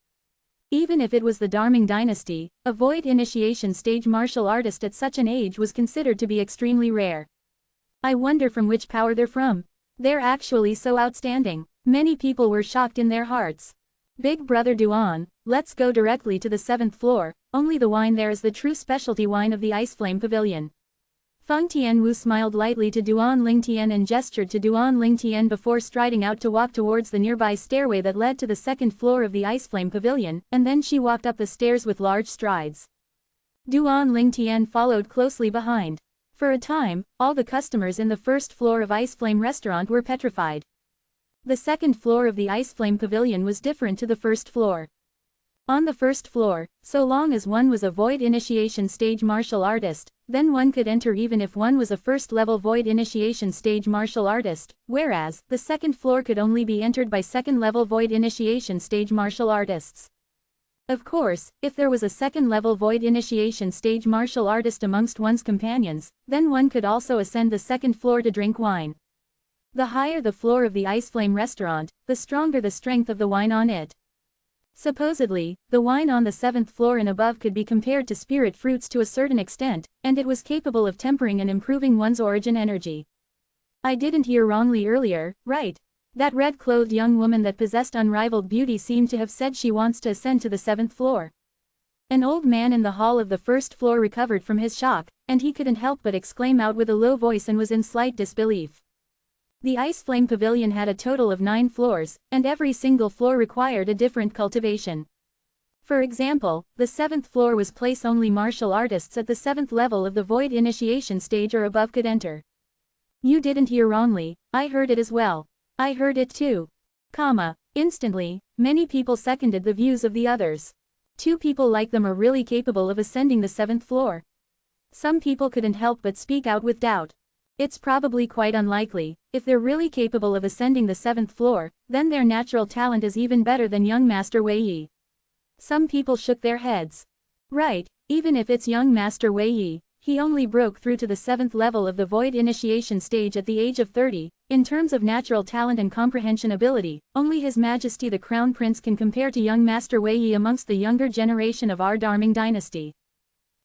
Even if it was the Darming dynasty, a void initiation stage martial artist at such an age was considered to be extremely rare. I wonder from which power they're from. They're actually so outstanding. Many people were shocked in their hearts. Big brother Duan, let's go directly to the 7th floor, only the wine there is the true specialty wine of the Ice Flame Pavilion. Feng Tianwu smiled lightly to Duan Lingtian and gestured to Duan Lingtian before striding out to walk towards the nearby stairway that led to the 2nd floor of the Ice Flame Pavilion, and then she walked up the stairs with large strides. Duan Lingtian followed closely behind. For a time, all the customers in the 1st floor of Ice Flame Restaurant were petrified. The 2nd floor of the Ice Flame Pavilion was different to the 1st floor. On the 1st floor, so long as one was a void initiation stage martial artist, then one could enter even if one was a 1st-level void initiation stage martial artist, whereas, the 2nd floor could only be entered by 2nd-level void initiation stage martial artists. Of course, if there was a 2nd-level void initiation stage martial artist amongst one's companions, then one could also ascend the 2nd floor to drink wine. The higher the floor of the Ice Flame Restaurant, the stronger the strength of the wine on it. Supposedly, the wine on the 7th floor and above could be compared to spirit fruits to a certain extent, and it was capable of tempering and improving one's origin energy. I didn't hear wrongly earlier, right? That red-clothed young woman that possessed unrivaled beauty seemed to have said she wants to ascend to the 7th floor. An old man in the hall of the 1st floor recovered from his shock, and he couldn't help but exclaim out with a low voice and was in slight disbelief. The Ice Flame Pavilion had a total of 9 floors, and every single floor required a different cultivation. For example, the 7th floor was place only martial artists at the 7th level of the void initiation stage or above could enter. You didn't hear wrongly, I heard it as well. I heard it too. Instantly, many people seconded the views of the others. 2 people like them are really capable of ascending the 7th floor. Some people couldn't help but speak out with doubt. It's probably quite unlikely. If they're really capable of ascending the 7th floor, then their natural talent is even better than young Master Wei Yi. Some people shook their heads. Right, even if it's young Master Wei Yi, he only broke through to the 7th level of the Void initiation stage at the age of 30. In terms of natural talent and comprehension ability, only His Majesty the Crown Prince can compare to young Master Wei Yi amongst the younger generation of our Darming dynasty.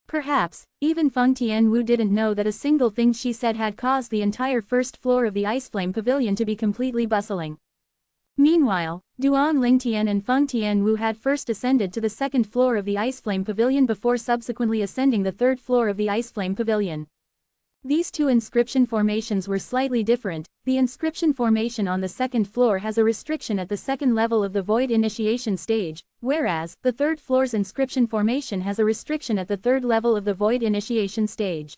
Perhaps, even Feng Tianwu didn't know that a single thing she said had caused the entire first floor of the Ice Flame Pavilion to be completely bustling. Meanwhile, Duan Lingtian and Feng Tianwu had first ascended to the 2nd floor of the Ice Flame Pavilion before subsequently ascending the 3rd floor of the Ice Flame Pavilion. These two inscription formations were slightly different. The inscription formation on the 2nd floor has a restriction at the 2nd level of the Void initiation stage, whereas the 3rd floor's inscription formation has a restriction at the 3rd level of the Void initiation stage.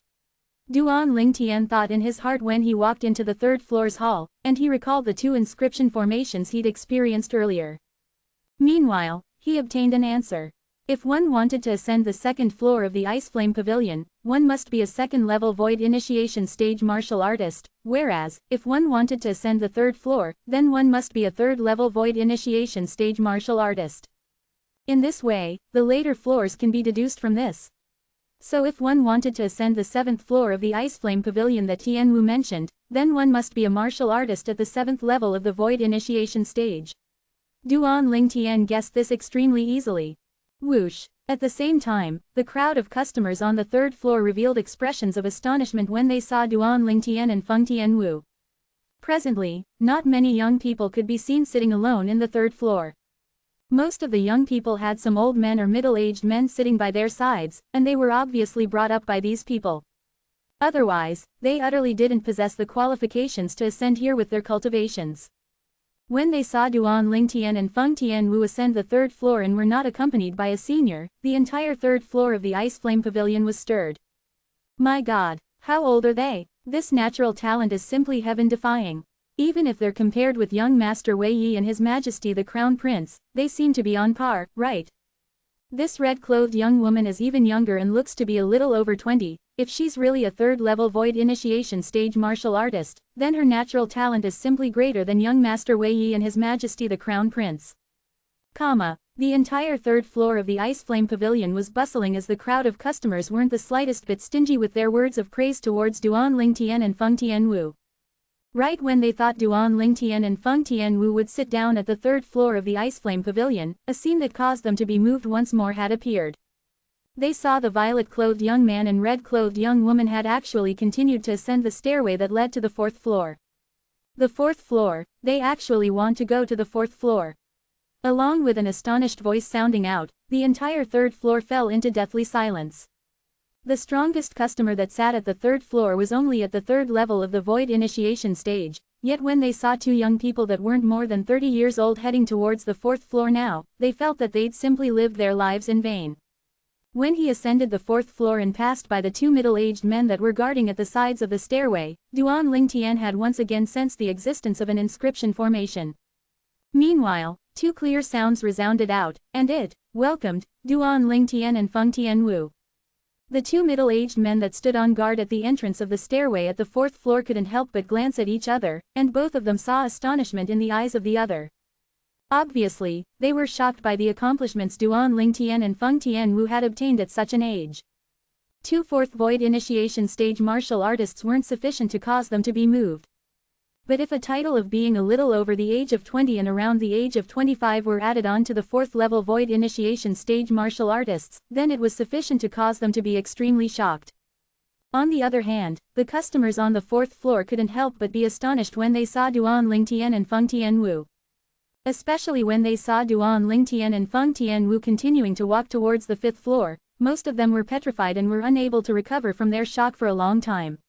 Duan Lingtian thought in his heart when he walked into the 3rd floor's hall, and he recalled the two inscription formations he'd experienced earlier. Meanwhile, he obtained an answer. If one wanted to ascend the 2nd floor of the Ice Flame Pavilion, one must be a 2nd-level Void initiation stage martial artist, whereas, if one wanted to ascend the 3rd floor, then one must be a 3rd-level Void initiation stage martial artist. In this way, the later floors can be deduced from this. So if one wanted to ascend the 7th floor of the Ice Flame Pavilion that Tianwu mentioned, then one must be a martial artist at the 7th level of the Void initiation stage. Duan Lingtian guessed this extremely easily. Whoosh! At the same time, the crowd of customers on the 3rd floor revealed expressions of astonishment when they saw Duan Lingtian and Feng Tianwu. Presently, not many young people could be seen sitting alone in the 3rd floor. Most of the young people had some old men or middle-aged men sitting by their sides, and they were obviously brought up by these people. Otherwise, they utterly didn't possess the qualifications to ascend here with their cultivations. When they saw Duan Lingtian and Feng Tianwu ascend the 3rd floor and were not accompanied by a senior, the entire 3rd floor of the Ice Flame Pavilion was stirred. My God, how old are they? This natural talent is simply heaven-defying. Even if they're compared with young Master Wei Yi and His Majesty the Crown Prince, they seem to be on par, right? This red-clothed young woman is even younger and looks to be a little over 20. If she's really a 3rd-level Void initiation stage martial artist, then her natural talent is simply greater than young Master Wei Yi and His Majesty the Crown Prince. The entire 3rd floor of the Ice Flame Pavilion was bustling as the crowd of customers weren't the slightest bit stingy with their words of praise towards Duan Lingtian and Feng Tianwu. Right when they thought Duan Lingtian and Feng Tianwu would sit down at the 3rd floor of the Ice Flame Pavilion, a scene that caused them to be moved once more had appeared. They saw the violet-clothed young man and red-clothed young woman had actually continued to ascend the stairway that led to the 4th floor. The 4th floor, they actually want to go to the 4th floor. Along with an astonished voice sounding out, the entire 3rd floor fell into deathly silence. The strongest customer that sat at the 3rd floor was only at the 3rd level of the Void initiation stage, yet when they saw two young people that weren't more than 30 years old heading towards the 4th floor now, they felt that they'd simply lived their lives in vain. When he ascended the 4th floor and passed by the two middle-aged men that were guarding at the sides of the stairway, Duan Lingtian had once again sensed the existence of an inscription formation. Meanwhile, two clear sounds resounded out, and it welcomed Duan Lingtian and Feng Tianwu. The two middle-aged men that stood on guard at the entrance of the stairway at the 4th floor couldn't help but glance at each other, and both of them saw astonishment in the eyes of the other. Obviously, they were shocked by the accomplishments Duan Lingtian and Feng Tianwu had obtained at such an age. Two 4th Void initiation stage martial artists weren't sufficient to cause them to be moved. But if a title of being a little over the age of 20 and around the age of 25 were added on to the 4th level Void initiation stage martial artists, then it was sufficient to cause them to be extremely shocked. On the other hand, the customers on the 4th floor couldn't help but be astonished when they saw Duan Lingtian and Feng Tianwu. Especially when they saw Duan Lingtian and Feng Tianwu continuing to walk towards the 5th floor, most of them were petrified and were unable to recover from their shock for a long time.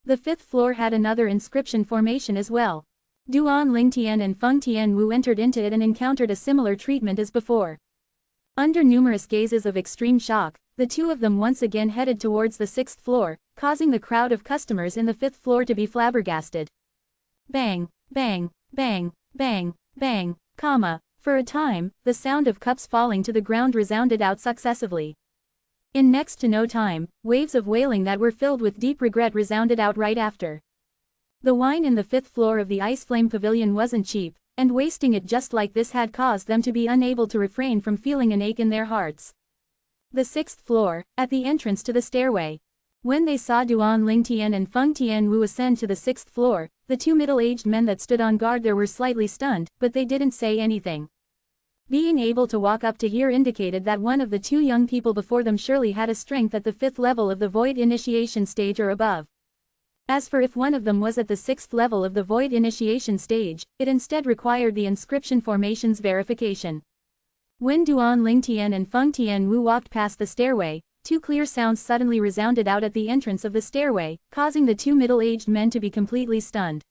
The 5th floor had another inscription formation as well. Duan Lingtian and Feng Tianwu entered into it and encountered a similar treatment as before. Under numerous gazes of extreme shock, the two of them once again headed towards the 6th floor, causing the crowd of customers in the 5th floor to be flabbergasted. Bang, bang, bang, bang, bang, for a time, the sound of cups falling to the ground resounded out successively. In next to no time, waves of wailing that were filled with deep regret resounded out right after. The wine in the 5th floor of the Ice Flame Pavilion wasn't cheap, and wasting it just like this had caused them to be unable to refrain from feeling an ache in their hearts. The 6th floor, at the entrance to the stairway. When they saw Duan Lingtian and Feng Tianwu ascend to the 6th floor, the two middle-aged men that stood on guard there were slightly stunned, but they didn't say anything. Being able to walk up to here indicated that one of the two young people before them surely had a strength at the 5th level of the Void Initiation stage or above. As for if one of them was at the 6th level of the Void Initiation stage, it instead required the inscription formation's verification. When Duan Lingtian and Feng Tianwu walked past the stairway, two clear sounds suddenly resounded out at the entrance of the stairway, causing the two middle-aged men to be completely stunned.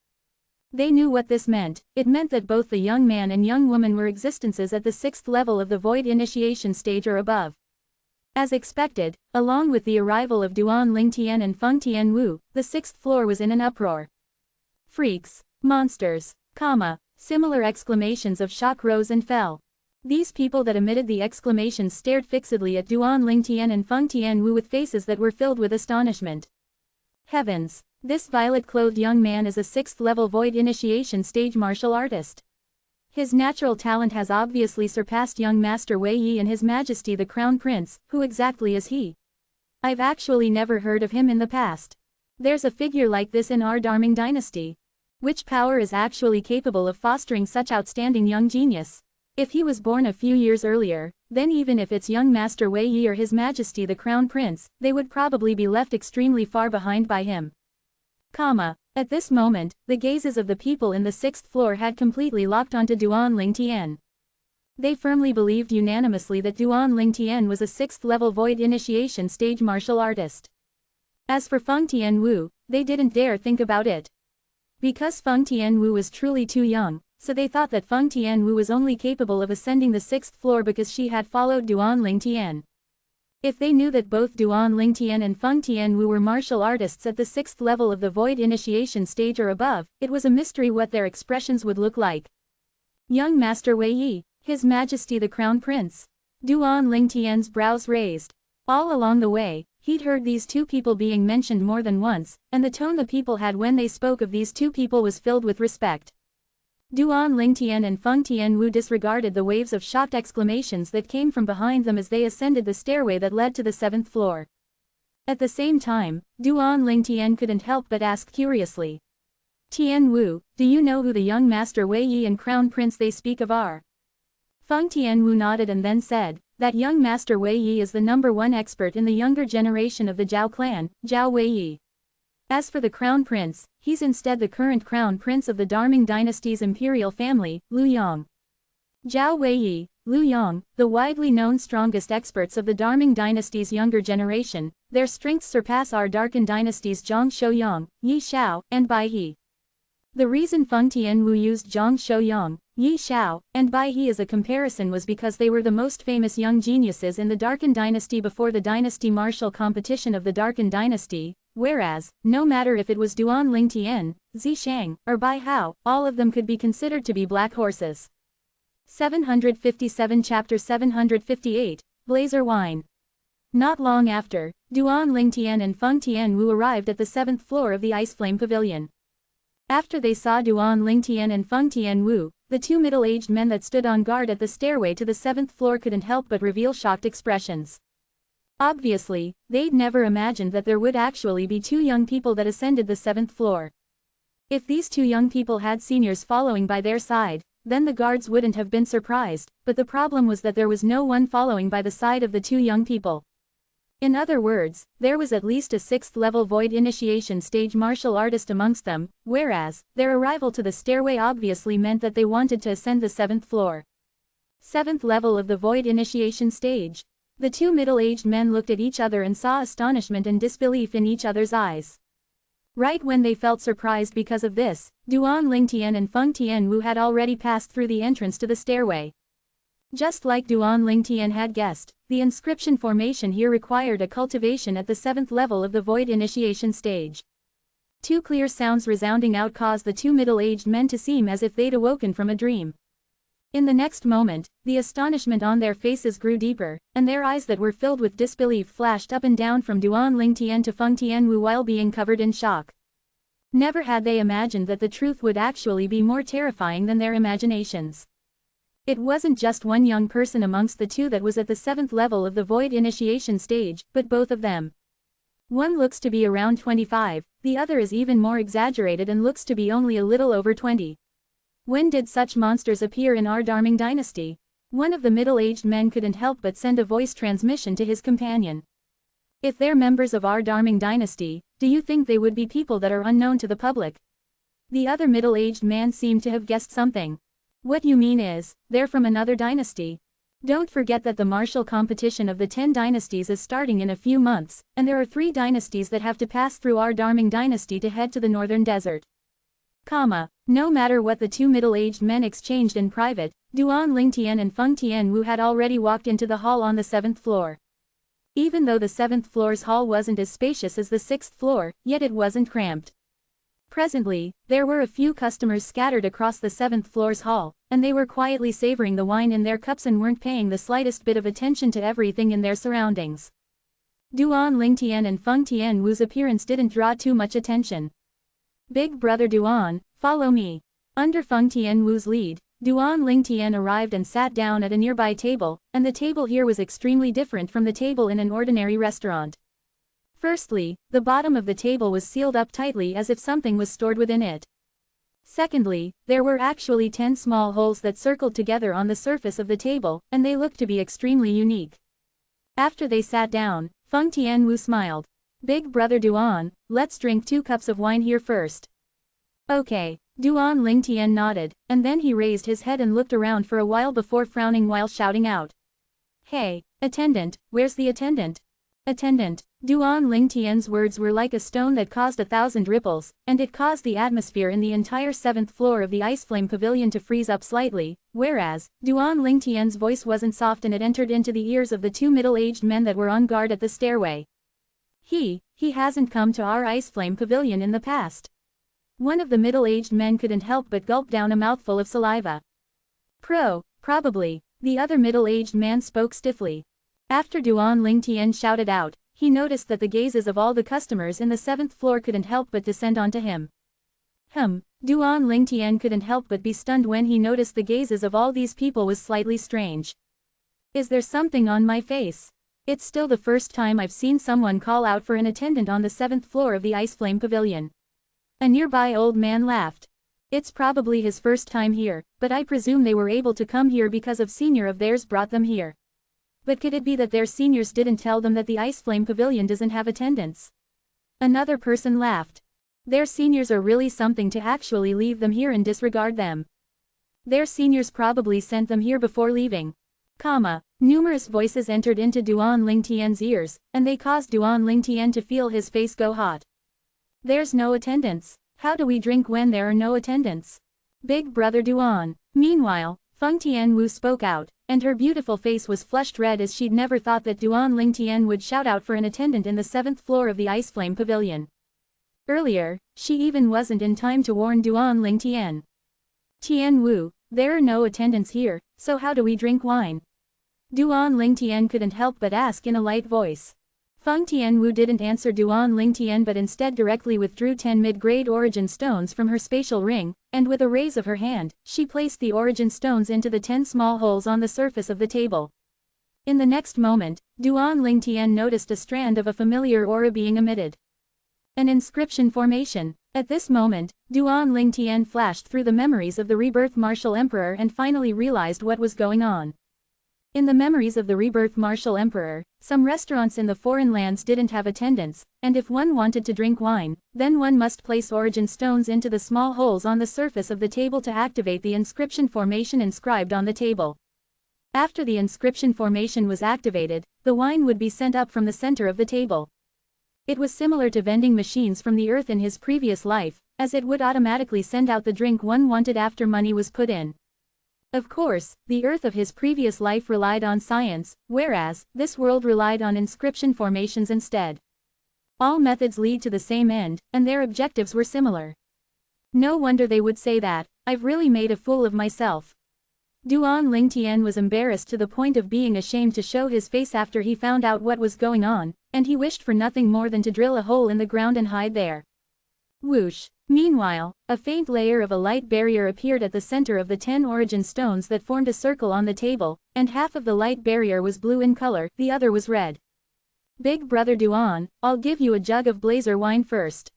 They knew what this meant. It meant that both the young man and young woman were existences at the 6th level of the Void Initiation stage or above. As expected, along with the arrival of Duan Lingtian and Feng Tianwu, the 6th floor was in an uproar. Freaks, monsters, similar exclamations of shock rose and fell. These people that emitted the exclamations stared fixedly at Duan Lingtian and Feng Tianwu with faces that were filled with astonishment. Heavens! This violet-clothed young man is a 6th-level Void Initiation stage martial artist. His natural talent has obviously surpassed young Master Wei Yi and His Majesty the Crown Prince. Who exactly is he? I've actually never heard of him in the past. There's a figure like this in our Darming dynasty. Which power is actually capable of fostering such outstanding young genius? If he was born a few years earlier, then even if it's young Master Wei Yi or His Majesty the Crown Prince, they would probably be left extremely far behind by him. At this moment, the gazes of the people in the 6th floor had completely locked onto Duan Lingtian. They firmly believed unanimously that Duan Lingtian was a 6th-level Void Initiation stage martial artist. As for Feng Tianwu, they didn't dare think about it. Because Feng Tianwu was truly too young, so they thought that Feng Tianwu was only capable of ascending the 6th floor because she had followed Duan Lingtian. If they knew that both Duan Lingtian and Feng Tianwu were martial artists at the 6th level of the Void Initiation stage or above, it was a mystery what their expressions would look like. Young Master Wei Yi, His Majesty the Crown Prince. Duan Lingtian's brows raised. All along the way, he'd heard these two people being mentioned more than once, and the tone the people had when they spoke of these two people was filled with respect. Duan Lingtian and Feng Tianwu disregarded the waves of shocked exclamations that came from behind them as they ascended the stairway that led to the 7th floor. At the same time, Duan Lingtian couldn't help but ask curiously. Tianwu, do you know who the young Master Wei Yi and Crown Prince they speak of are? Feng Tianwu nodded and then said, that young Master Wei Yi is the #1 expert in the younger generation of the Zhao clan, Zhao Wei Yi. As for the Crown Prince, he's instead the current Crown Prince of the Darming dynasty's imperial family, Liu Yang. Zhao Wei Yi, Liu Yang, the widely known strongest experts of the Darming dynasty's younger generation, their strengths surpass our Darkin dynasty's Zhang Shouyang, Yi Xiao, and Bai He. The reason Feng Tianwu used Zhang Shouyang, Yi Xiao, and Bai He as a comparison was because they were the most famous young geniuses in the Darkin dynasty before the dynasty martial competition of the Darkin dynasty, whereas, no matter if it was Duan Lingtian, Zishang, or Bai Hao, all of them could be considered to be black horses. 757 Chapter 758, Blazer Wine. Not long after, Duan Lingtian and Feng Tianwu arrived at the 7th floor of the Ice Flame Pavilion. After they saw Duan Lingtian and Feng Tianwu, the two middle-aged men that stood on guard at the stairway to the 7th floor couldn't help but reveal shocked expressions. Obviously, they'd never imagined that there would actually be two young people that ascended the 7th floor. If these two young people had seniors following by their side, then the guards wouldn't have been surprised, but the problem was that there was no one following by the side of the two young people. In other words, there was at least a 6th-level Void Initiation stage martial artist amongst them, whereas, their arrival to the stairway obviously meant that they wanted to ascend the 7th floor. 7th level of the Void Initiation stage. The two middle-aged men looked at each other and saw astonishment and disbelief in each other's eyes. Right when they felt surprised because of this, Duan Lingtian and Feng Tianwu had already passed through the entrance to the stairway. Just like Duan Lingtian had guessed, the inscription formation here required a cultivation at the 7th level of the Void Initiation stage. Two clear sounds resounding out caused the two middle-aged men to seem as if they'd awoken from a dream. In the next moment, the astonishment on their faces grew deeper, and their eyes that were filled with disbelief flashed up and down from Duan Lingtian to Feng Tianwu while being covered in shock. Never had they imagined that the truth would actually be more terrifying than their imaginations. It wasn't just one young person amongst the two that was at the 7th level of the Void Initiation stage, but both of them. One looks to be around 25, the other is even more exaggerated and looks to be only a little over 20. When did such monsters appear in our Darming dynasty? One of the middle-aged men couldn't help but send a voice transmission to his companion. If they're members of our Darming dynasty, do you think they would be people that are unknown to the public? The other middle-aged man seemed to have guessed something. What you mean is, they're from another dynasty. Don't forget that the martial competition of the 10 dynasties is starting in a few months, and there are 3 dynasties that have to pass through our Darming dynasty to head to the northern desert. No matter what the 2 middle-aged men exchanged in private, Duan Lingtian and Feng Tianwu had already walked into the hall on the 7th floor. Even though the 7th floor's hall wasn't as spacious as the 6th floor, yet it wasn't cramped. Presently, there were a few customers scattered across the 7th floor's hall, and they were quietly savoring the wine in their cups and weren't paying the slightest bit of attention to everything in their surroundings. Duan Lingtian and Feng Tianwu's appearance didn't draw too much attention. Big brother Duan, follow me. Under Feng Tianwu's lead, Duan Lingtian arrived and sat down at a nearby table, and the table here was extremely different from the table in an ordinary restaurant. Firstly, the bottom of the table was sealed up tightly as if something was stored within it. Secondly, there were actually 10 small holes that circled together on the surface of the table, and they looked to be extremely unique. After they sat down, Feng Tianwu smiled. Big brother Duan, let's drink 2 cups of wine here first. Okay. Duan Lingtian nodded, and then he raised his head and looked around for a while before frowning while shouting out. Hey, attendant, where's the attendant? Attendant. Duan Lingtian's words were like a stone that caused 1,000 ripples, and it caused the atmosphere in the entire 7th floor of the Ice Flame Pavilion to freeze up slightly, whereas, Duan Lingtian's voice wasn't soft and it entered into the ears of the 2 middle-aged men that were on guard at the stairway. He hasn't come to our Ice Flame Pavilion in the past. One of the middle-aged men couldn't help but gulp down a mouthful of saliva. Probably, the other middle-aged man spoke stiffly. After Duan Lingtian shouted out, he noticed that the gazes of all the customers in the 7th floor couldn't help but descend onto him. Duan Lingtian couldn't help but be stunned when he noticed the gazes of all these people was slightly strange. Is there something on my face? It's still the first time I've seen someone call out for an attendant on the 7th floor of the Ice Flame Pavilion. A nearby old man laughed. It's probably his first time here, but I presume they were able to come here because a senior of theirs brought them here. But could it be that their seniors didn't tell them that the Ice Flame Pavilion doesn't have attendants? Another person laughed. Their seniors are really something to actually leave them here and disregard them. Their seniors probably sent them here before leaving. Numerous voices entered into Duan Lingtian's ears, and they caused Duan Lingtian to feel his face go hot. There's no attendants. How do we drink when there are no attendants? Big brother Duan. Meanwhile, Feng Tianwu spoke out, and her beautiful face was flushed red as she'd never thought that Duan Lingtian would shout out for an attendant in the 7th floor of the Ice Flame Pavilion. Earlier, she even wasn't in time to warn Duan Lingtian. Tianwu, there are no attendants here, so how do we drink wine? Duan Lingtian couldn't help but ask in a light voice. Feng Tianwu didn't answer Duan Lingtian but instead directly withdrew 10 mid-grade origin stones from her spatial ring, and with a raise of her hand, she placed the origin stones into the 10 small holes on the surface of the table. In the next moment, Duan Lingtian noticed a strand of a familiar aura being emitted. An inscription formation. At this moment, Duan Lingtian flashed through the memories of the rebirth martial emperor and finally realized what was going on. In the memories of the rebirth martial emperor, some restaurants in the foreign lands didn't have attendants, and if one wanted to drink wine, then one must place origin stones into the small holes on the surface of the table to activate the inscription formation inscribed on the table. After the inscription formation was activated, the wine would be sent up from the center of the table. It was similar to vending machines from the earth in his previous life, as it would automatically send out the drink one wanted after money was put in. Of course, the earth of his previous life relied on science, whereas, this world relied on inscription formations instead. All methods lead to the same end, and their objectives were similar. No wonder they would say that, I've really made a fool of myself. Duan Lingtian was embarrassed to the point of being ashamed to show his face after he found out what was going on, and he wished for nothing more than to drill a hole in the ground and hide there. Whoosh! Meanwhile, a faint layer of a light barrier appeared at the center of the 10 origin stones that formed a circle on the table, and half of the light barrier was blue in color, the other was red. Big brother Duan, I'll give you a jug of blazer wine first.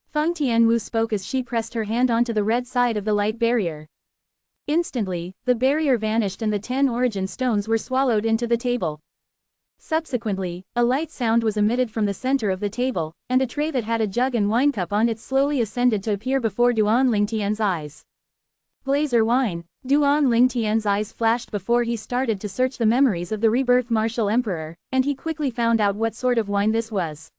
Feng Tianwu spoke as she pressed her hand onto the red side of the light barrier. Instantly, the barrier vanished and the 10 origin stones were swallowed into the table. Subsequently, a light sound was emitted from the center of the table, and a tray that had a jug and wine cup on it slowly ascended to appear before Duan Lingtian's eyes. Blazer wine. Duan Lingtian's eyes flashed before he started to search the memories of the rebirth martial emperor, and he quickly found out what sort of wine this was.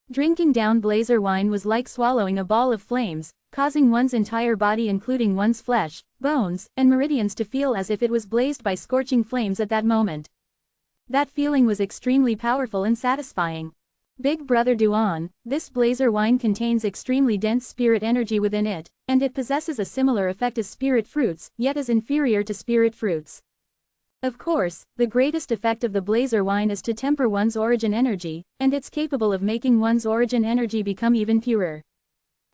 Drinking down blazer wine was like swallowing a ball of flames, causing one's entire body including one's flesh, bones, and meridians to feel as if it was blazed by scorching flames at that moment. That feeling was extremely powerful and satisfying. Big brother Duan, this blazer wine contains extremely dense spirit energy within it, and it possesses a similar effect as spirit fruits, yet is inferior to spirit fruits. Of course, the greatest effect of the blazer wine is to temper one's origin energy, and it's capable of making one's origin energy become even purer.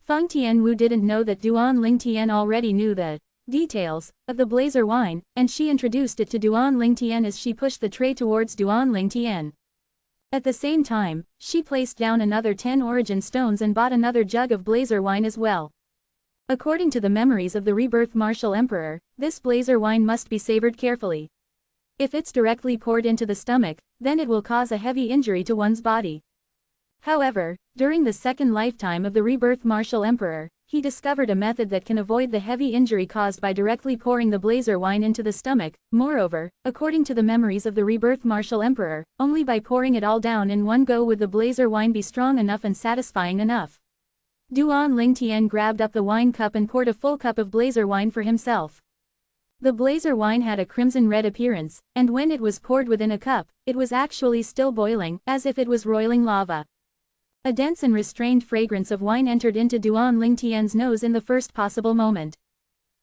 Feng Tianwu didn't know that Duan Lingtian already knew the details of the blazer wine, and she introduced it to Duan Lingtian as she pushed the tray towards Duan Lingtian. At the same time, she placed down another 10 origin stones and bought another jug of blazer wine as well. According to the memories of the rebirth martial emperor, this blazer wine must be savored carefully. If it's directly poured into the stomach, then it will cause a heavy injury to one's body. However, during the second lifetime of the rebirth martial emperor, he discovered a method that can avoid the heavy injury caused by directly pouring the blazer wine into the stomach. Moreover, according to the memories of the rebirth martial emperor, only by pouring it all down in one go would the blazer wine be strong enough and satisfying enough. Duan Lingtian grabbed up the wine cup and poured a full cup of blazer wine for himself. The blazer wine had a crimson red appearance, and when it was poured within a cup, it was actually still boiling, as if it was roiling lava. A dense and restrained fragrance of wine entered into Duan Lingtian's nose in the first possible moment.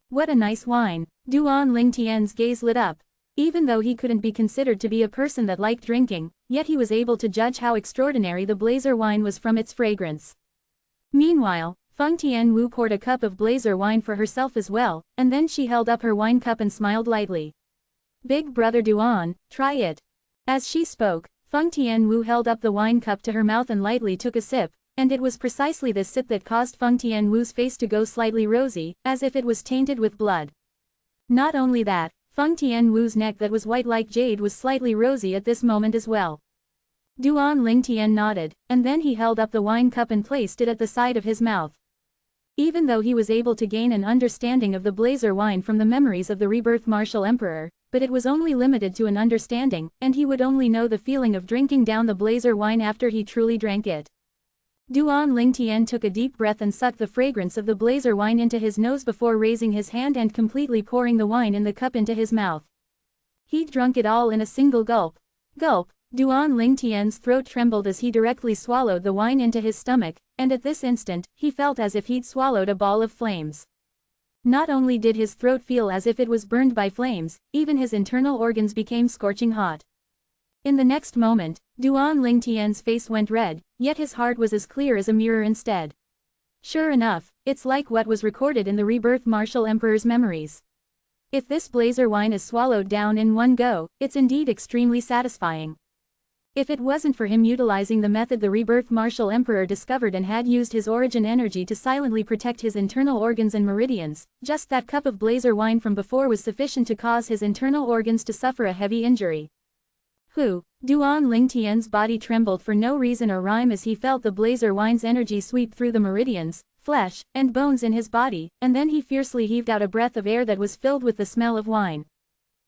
What a nice wine! Duan Lingtian's gaze lit up. Even though he couldn't be considered to be a person that liked drinking, yet he was able to judge how extraordinary the blazer wine was from its fragrance. Meanwhile, Feng Tianwu poured a cup of blazer wine for herself as well, and then she held up her wine cup and smiled lightly. Big brother Duan, try it. As she spoke, Feng Tianwu held up the wine cup to her mouth and lightly took a sip, and it was precisely this sip that caused Feng Tianwu's face to go slightly rosy, as if it was tainted with blood. Not only that, Feng Tianwu's neck that was white like jade was slightly rosy at this moment as well. Duan Lingtian nodded, and then he held up the wine cup and placed it at the side of his mouth. Even though he was able to gain an understanding of the blazer wine from the memories of the rebirth martial emperor, but it was only limited to an understanding, and he would only know the feeling of drinking down the blazer wine after he truly drank it. Duan Lingtian took a deep breath and sucked the fragrance of the blazer wine into his nose before raising his hand and completely pouring the wine in the cup into his mouth. He'd drunk it all in a single gulp. Gulp! Duan Lingtian's throat trembled as he directly swallowed the wine into his stomach, and at this instant, he felt as if he'd swallowed a ball of flames. Not only did his throat feel as if it was burned by flames, even his internal organs became scorching hot. In the next moment, Duan Lingtian's face went red, yet his heart was as clear as a mirror instead. Sure enough, it's like what was recorded in the rebirth martial emperor's memories. If this blazer wine is swallowed down in one go, it's indeed extremely satisfying. If it wasn't for him utilizing the method the rebirth martial emperor discovered and had used his origin energy to silently protect his internal organs and meridians, just that cup of blazer wine from before was sufficient to cause his internal organs to suffer a heavy injury. Duan Lingtian's body trembled for no reason or rhyme as he felt the blazer wine's energy sweep through the meridians, flesh, and bones in his body, and then he fiercely heaved out a breath of air that was filled with the smell of wine.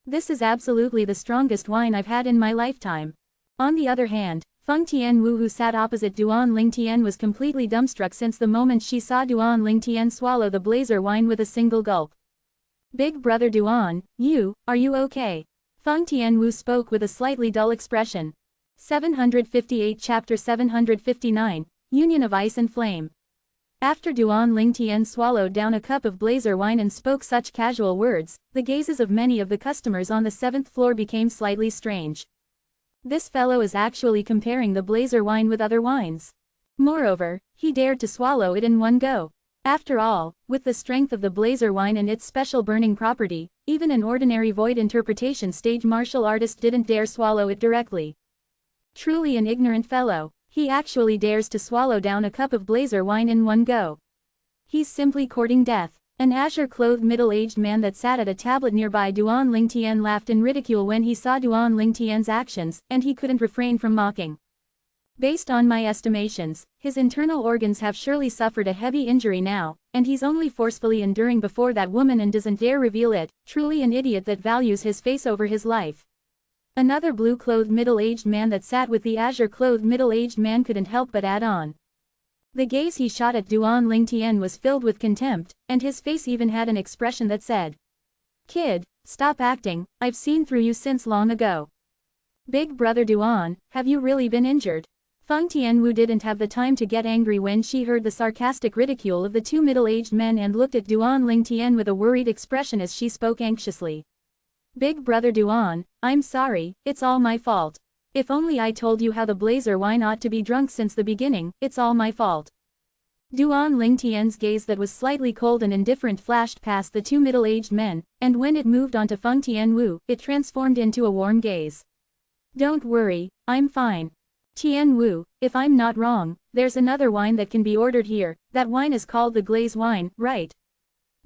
This is absolutely the strongest wine I've had in my lifetime. On the other hand, Feng Tianwu who sat opposite Duan Lingtian was completely dumbstruck since the moment she saw Duan Lingtian swallow the blazer wine with a single gulp. Big brother Duan, are you okay? Feng Tianwu spoke with a slightly dull expression. 758 Chapter 759, Union of Ice and Flame. After Duan Lingtian swallowed down a cup of blazer wine and spoke such casual words, the gazes of many of the customers on the 7th floor became slightly strange. This fellow is actually comparing the blazer wine with other wines. Moreover, he dared to swallow it in one go. After all, with the strength of the blazer wine and its special burning property, even an ordinary void interpretation stage martial artist didn't dare swallow it directly. Truly an ignorant fellow. He actually dares to swallow down a cup of blazer wine in one go. He's simply courting death. An azure-clothed middle-aged man that sat at a tablet nearby Duan Lingtian laughed in ridicule when he saw Duan Lingtian's actions, and he couldn't refrain from mocking. Based on my estimations, his internal organs have surely suffered a heavy injury now, and he's only forcefully enduring before that woman and doesn't dare reveal it. Truly an idiot that values his face over his life. Another blue-clothed middle-aged man that sat with the azure-clothed middle-aged man couldn't help but add on. The gaze he shot at Duan Lingtian was filled with contempt, and his face even had an expression that said, "Kid, stop acting, I've seen through you since long ago." Big brother Duan, have you really been injured? Feng Tianwu didn't have the time to get angry when she heard the sarcastic ridicule of the two middle-aged men and looked at Duan Lingtian with a worried expression as she spoke anxiously. Big brother Duan, I'm sorry, it's all my fault. If only I told you how the blazer wine ought to be drunk since the beginning, it's all my fault. Duan Lingtian's gaze that was slightly cold and indifferent flashed past the two middle-aged men, and when it moved onto Feng Tianwu, it transformed into a warm gaze. Don't worry, I'm fine. Tianwu, if I'm not wrong, there's another wine that can be ordered here. That wine is called the glaze wine, right?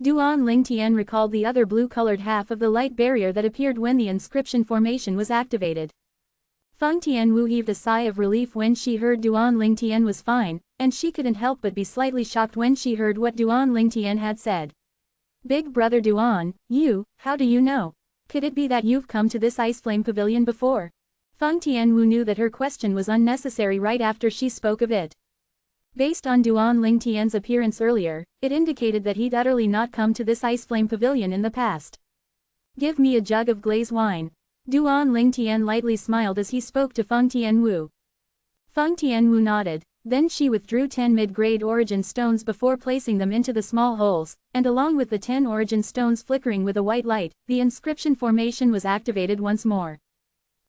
Duan Lingtian recalled the other blue-colored half of the light barrier that appeared when the inscription formation was activated. Feng Tianwu heaved a sigh of relief when she heard Duan Lingtian was fine, and she couldn't help but be slightly shocked when she heard what Duan Lingtian had said. Big brother Duan, how do you know? Could it be that you've come to this ice flame pavilion before? Feng Tianwu knew that her question was unnecessary right after she spoke of it. Based on Duan Lingtian's appearance earlier, it indicated that he'd utterly not come to this ice flame pavilion in the past. Give me a jug of glaze wine. Duan Lingtian lightly smiled as he spoke to Feng Tianwu. Feng Tianwu nodded, then she withdrew 10 mid-grade origin stones before placing them into the small holes, and along with the 10 origin stones flickering with a white light, the inscription formation was activated once more.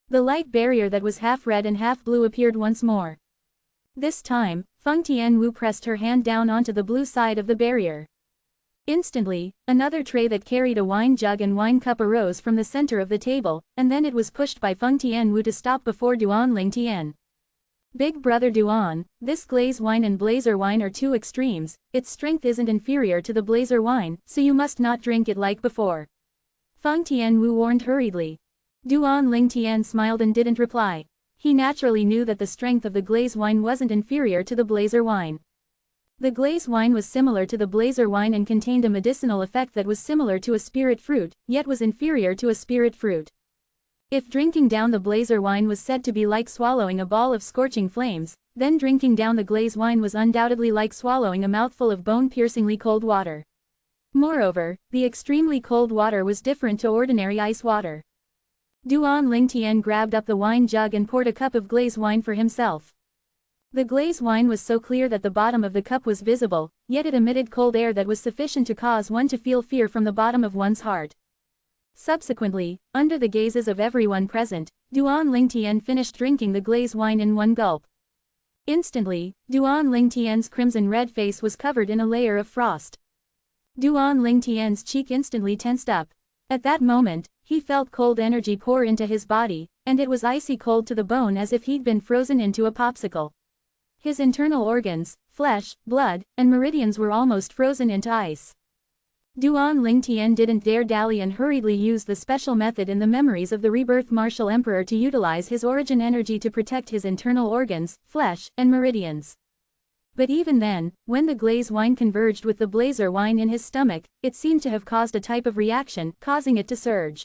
The light barrier that was half red and half blue appeared once more. This time, Feng Tianwu pressed her hand down onto the blue side of the barrier. Instantly, another tray that carried a wine jug and wine cup arose from the center of the table, and then it was pushed by Feng Tianwu to stop before Duan Lingtian. Big brother Duan, this glaze wine and blazer wine are two extremes. Its strength isn't inferior to the blazer wine, so you must not drink it like before. Feng Tianwu warned hurriedly. Duan Lingtian smiled and didn't reply. He naturally knew that the strength of the glaze wine wasn't inferior to the blazer wine. The glaze wine was similar to the blazer wine and contained a medicinal effect that was similar to a spirit fruit, yet was inferior to a spirit fruit. If drinking down the blazer wine was said to be like swallowing a ball of scorching flames, then drinking down the glaze wine was undoubtedly like swallowing a mouthful of bone-piercingly cold water. Moreover, the extremely cold water was different to ordinary ice water. Duan Lingtian grabbed up the wine jug and poured a cup of glaze wine for himself. The glaze wine was so clear that the bottom of the cup was visible, yet it emitted cold air that was sufficient to cause one to feel fear from the bottom of one's heart. Subsequently, under the gazes of everyone present, Duan Lingtian finished drinking the glaze wine in one gulp. Instantly, Duan Lingtian's crimson-red face was covered in a layer of frost. Duan Lingtian's cheek instantly tensed up. At that moment, he felt cold energy pour into his body, and it was icy cold to the bone as if he'd been frozen into a popsicle. His internal organs, flesh, blood, and meridians were almost frozen into ice. Duan Lingtian didn't dare dally and hurriedly used the special method in the memories of the rebirth martial emperor to utilize his origin energy to protect his internal organs, flesh, and meridians. But even then, when the glaze wine converged with the blazer wine in his stomach, it seemed to have caused a type of reaction, causing it to surge.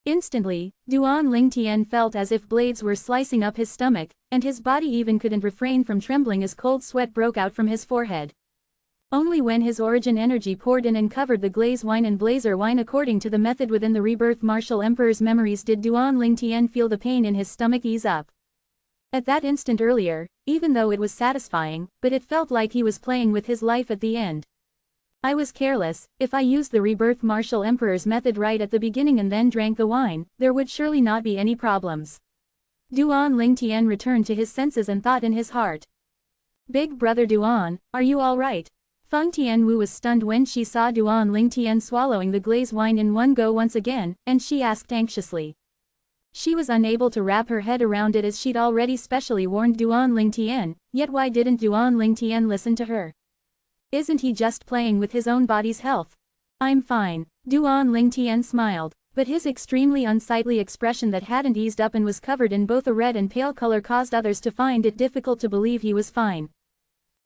Instantly, Duan Lingtian felt as if blades were slicing up his stomach, and his body even couldn't refrain from trembling as cold sweat broke out from his forehead. Only when his origin energy poured in and covered the glaze wine and blazer wine according to the method within the rebirth martial emperor's memories did Duan Lingtian feel the pain in his stomach ease up. At that instant earlier, even though it was satisfying, but it felt like he was playing with his life at the end. I was careless. If I used the rebirth martial emperor's method right at the beginning and then drank the wine, there would surely not be any problems. Duan Lingtian returned to his senses and thought in his heart. Big brother Duan, are you all right? Feng Tianwu was stunned when she saw Duan Lingtian swallowing the glaze wine in one go once again, and she asked anxiously. She was unable to wrap her head around it as she'd already specially warned Duan Lingtian, yet why didn't Duan Lingtian listen to her? Isn't he just playing with his own body's health? I'm fine. Duan Lingtian smiled, but his extremely unsightly expression that hadn't eased up and was covered in both a red and pale color caused others to find it difficult to believe he was fine.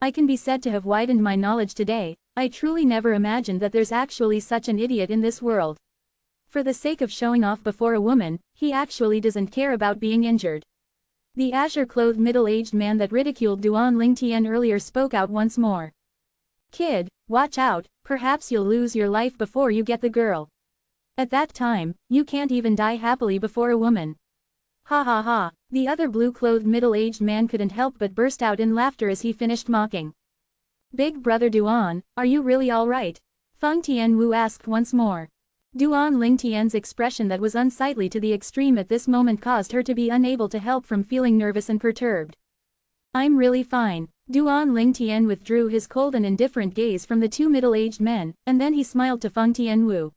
I can be said to have widened my knowledge today. I truly never imagined that there's actually such an idiot in this world. For the sake of showing off before a woman, he actually doesn't care about being injured. The azure-clothed middle-aged man that ridiculed Duan Lingtian earlier spoke out once more. Kid, watch out, perhaps you'll lose your life before you get the girl. At that time, you can't even die happily before a woman. Ha ha ha, the other blue-clothed middle-aged man couldn't help but burst out in laughter as he finished mocking. Big brother Duan, are you really alright? Feng Tianwu asked once more. Duan Lingtian's expression that was unsightly to the extreme at this moment caused her to be unable to help from feeling nervous and perturbed. I'm really fine. Duan Lingtian withdrew his cold and indifferent gaze from the two middle-aged men, and then he smiled to Feng Tianwu.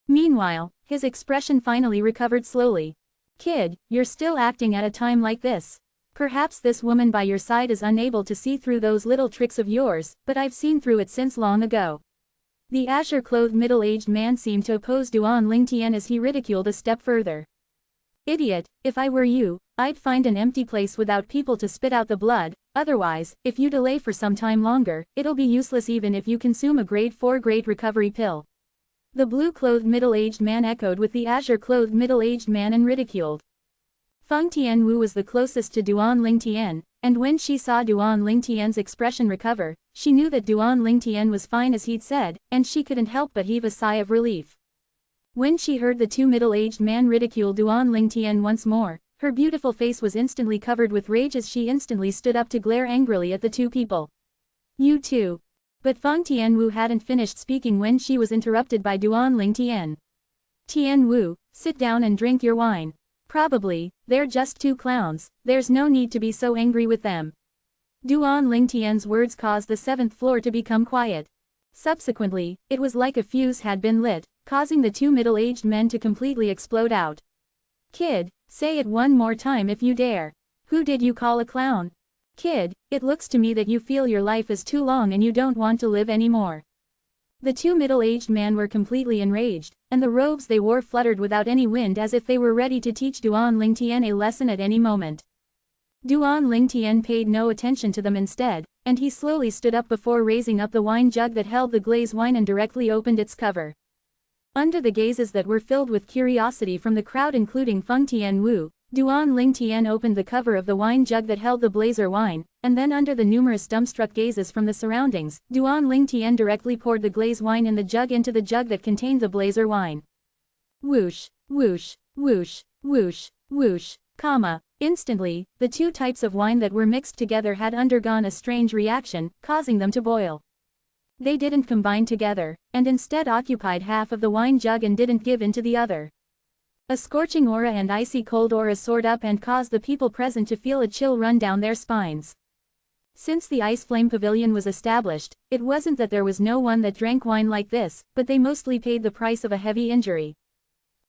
Meanwhile, his expression finally recovered slowly. Kid, you're still acting at a time like this. Perhaps this woman by your side is unable to see through those little tricks of yours, but I've seen through it since long ago. The azure-clothed middle-aged man seemed to oppose Duan Lingtian as he ridiculed a step further. Idiot, if I were you, I'd find an empty place without people to spit out the blood, otherwise, if you delay for some time longer, it'll be useless even if you consume a grade 4 great recovery pill. The blue-clothed middle-aged man echoed with the azure-clothed middle-aged man and ridiculed. Feng Tianwu was the closest to Duan Lingtian, and when she saw Duan Lingtian's expression recover, she knew that Duan Lingtian was fine as he'd said, and she couldn't help but heave a sigh of relief. When she heard the two middle-aged men ridicule Duan Lingtian once more, her beautiful face was instantly covered with rage as she instantly stood up to glare angrily at the two people. You too. But Feng Tianwu hadn't finished speaking when she was interrupted by Duan Lingtian. Tianwu, sit down and drink your wine. Probably, they're just two clowns, there's no need to be so angry with them. Duan Lingtian's words caused the 7th floor to become quiet. Subsequently, it was like a fuse had been lit, causing the two middle-aged men to completely explode out. Kid, say it one more time if you dare. Who did you call a clown? Kid, it looks to me that you feel your life is too long and you don't want to live anymore. The two middle-aged men were completely enraged, and the robes they wore fluttered without any wind as if they were ready to teach Duan Lingtian a lesson at any moment. Duan Lingtian paid no attention to them instead, and he slowly stood up before raising up the wine jug that held the glaze wine and directly opened its cover. Under the gazes that were filled with curiosity from the crowd including Feng Tianwu, Duan Lingtian opened the cover of the wine jug that held the blazer wine, and then under the numerous dumbstruck gazes from the surroundings, Duan Lingtian directly poured the glaze wine in the jug into the jug that contained the blazer wine. Whoosh, whoosh, whoosh, whoosh, whoosh, comma. Instantly, the two types of wine that were mixed together had undergone a strange reaction, causing them to boil. They didn't combine together, and instead occupied half of the wine jug and didn't give in to the other. A scorching aura and icy cold aura soared up and caused the people present to feel a chill run down their spines. Since the Ice Flame Pavilion was established, it wasn't that there was no one that drank wine like this, but they mostly paid the price of a heavy injury.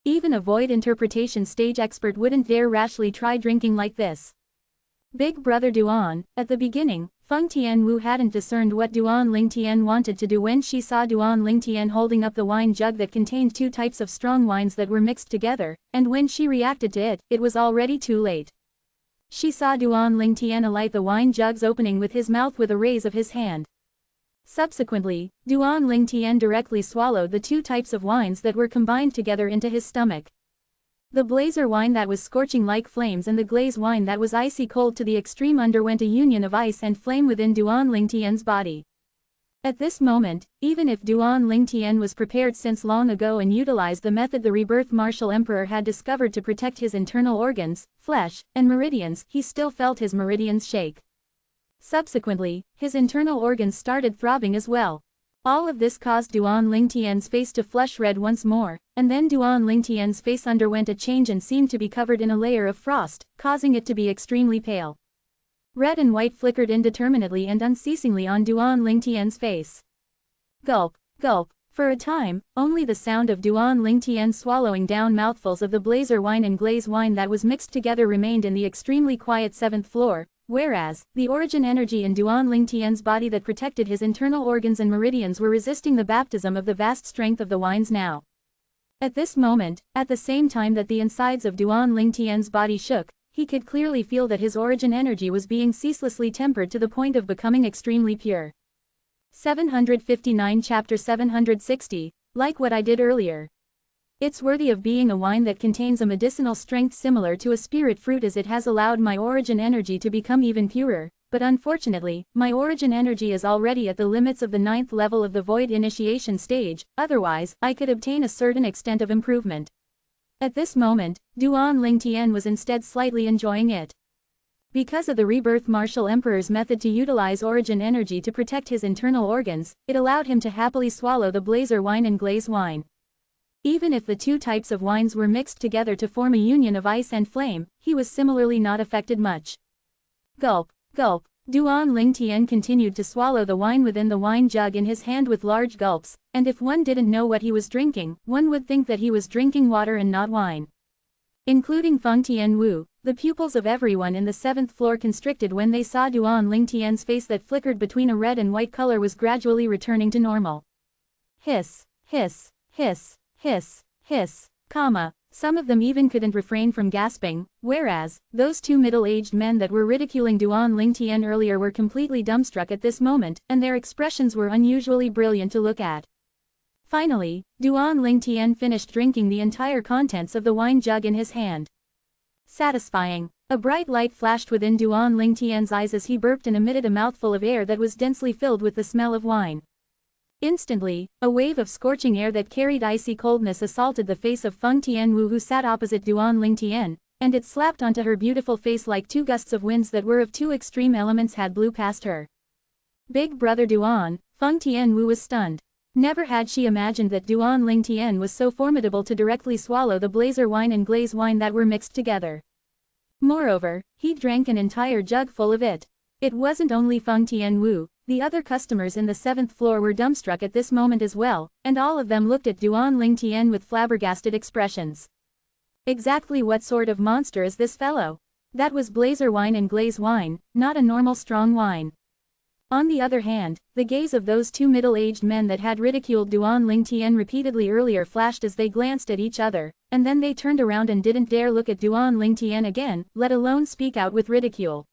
Even a void interpretation stage expert wouldn't dare rashly try drinking like this. Big brother Duan, at the beginning, Feng Tianwu hadn't discerned what Duan Lingtian wanted to do when she saw Duan Lingtian holding up the wine jug that contained two types of strong wines that were mixed together, and when she reacted to it, it was already too late. She saw Duan Lingtian alight the wine jug's opening with his mouth with a raise of his hand. Subsequently, Duan Lingtian directly swallowed the two types of wines that were combined together into his stomach. The blazer wine that was scorching like flames and the glaze wine that was icy cold to the extreme underwent a union of ice and flame within Duan Lingtian's body. At this moment, even if Duan Lingtian was prepared since long ago and utilized the method the rebirth martial emperor had discovered to protect his internal organs, flesh, and meridians, he still felt his meridians shake. Subsequently, his internal organs started throbbing as well. All of this caused Duan Lingtian's face to flush red once more, and then Duan Lingtian's face underwent a change and seemed to be covered in a layer of frost, causing it to be extremely pale. Red and white flickered indeterminately and unceasingly on Duan Lingtian's face. Gulp, gulp, For a time, only the sound of Duan Lingtian swallowing down mouthfuls of the blazer wine and glaze wine that was mixed together remained in the extremely quiet 7th floor, whereas, the origin energy in Duan Lingtian's body that protected his internal organs and meridians were resisting the baptism of the vast strength of the wines now. At this moment, at the same time that the insides of Duan Lingtian's body shook, he could clearly feel that his origin energy was being ceaselessly tempered to the point of becoming extremely pure. 759 Chapter 760, like what I did earlier. It's worthy of being a wine that contains a medicinal strength similar to a spirit fruit, as it has allowed my origin energy to become even purer, but unfortunately, my origin energy is already at the limits of the 9th level of the void initiation stage, otherwise, I could obtain a certain extent of improvement. At this moment, Duan Lingtian was instead slightly enjoying it. Because of the rebirth martial emperor's method to utilize origin energy to protect his internal organs, it allowed him to happily swallow the blazer wine and glaze wine. Even if the two types of wines were mixed together to form a union of ice and flame, he was similarly not affected much. Gulp, gulp. Duan Lingtian continued to swallow the wine within the wine jug in his hand with large gulps, and if one didn't know what he was drinking, one would think that he was drinking water and not wine. Including Feng Tianwu, the pupils of everyone in the 7th floor constricted when they saw Duan Lingtian's face that flickered between a red and white color was gradually returning to normal. Hiss, hiss, hiss, hiss, hiss, some of them even couldn't refrain from gasping, whereas, those two middle-aged men that were ridiculing Duan Lingtian earlier were completely dumbstruck at this moment, and their expressions were unusually brilliant to look at. Finally, Duan Lingtian finished drinking the entire contents of the wine jug in his hand. Satisfying. A bright light flashed within Duan Lingtian's eyes as he burped and emitted a mouthful of air that was densely filled with the smell of wine. Instantly, a wave of scorching air that carried icy coldness assaulted the face of Feng Tianwu, who sat opposite Duan Lingtian, and it slapped onto her beautiful face like two gusts of winds that were of two extreme elements had blew past her. Big brother Duan, Feng Tianwu was stunned. Never had she imagined that Duan Lingtian was so formidable to directly swallow the blazer wine and glaze wine that were mixed together. Moreover, he drank an entire jug full of it. It wasn't only Feng Tianwu, the other customers in the 7th floor were dumbstruck at this moment as well, and all of them looked at Duan Lingtian with flabbergasted expressions. Exactly what sort of monster is this fellow? That was blazer wine and glaze wine, not a normal strong wine. On the other hand, the gaze of those two middle-aged men that had ridiculed Duan Lingtian repeatedly earlier flashed as they glanced at each other, and then they turned around and didn't dare look at Duan Lingtian again, let alone speak out with ridicule.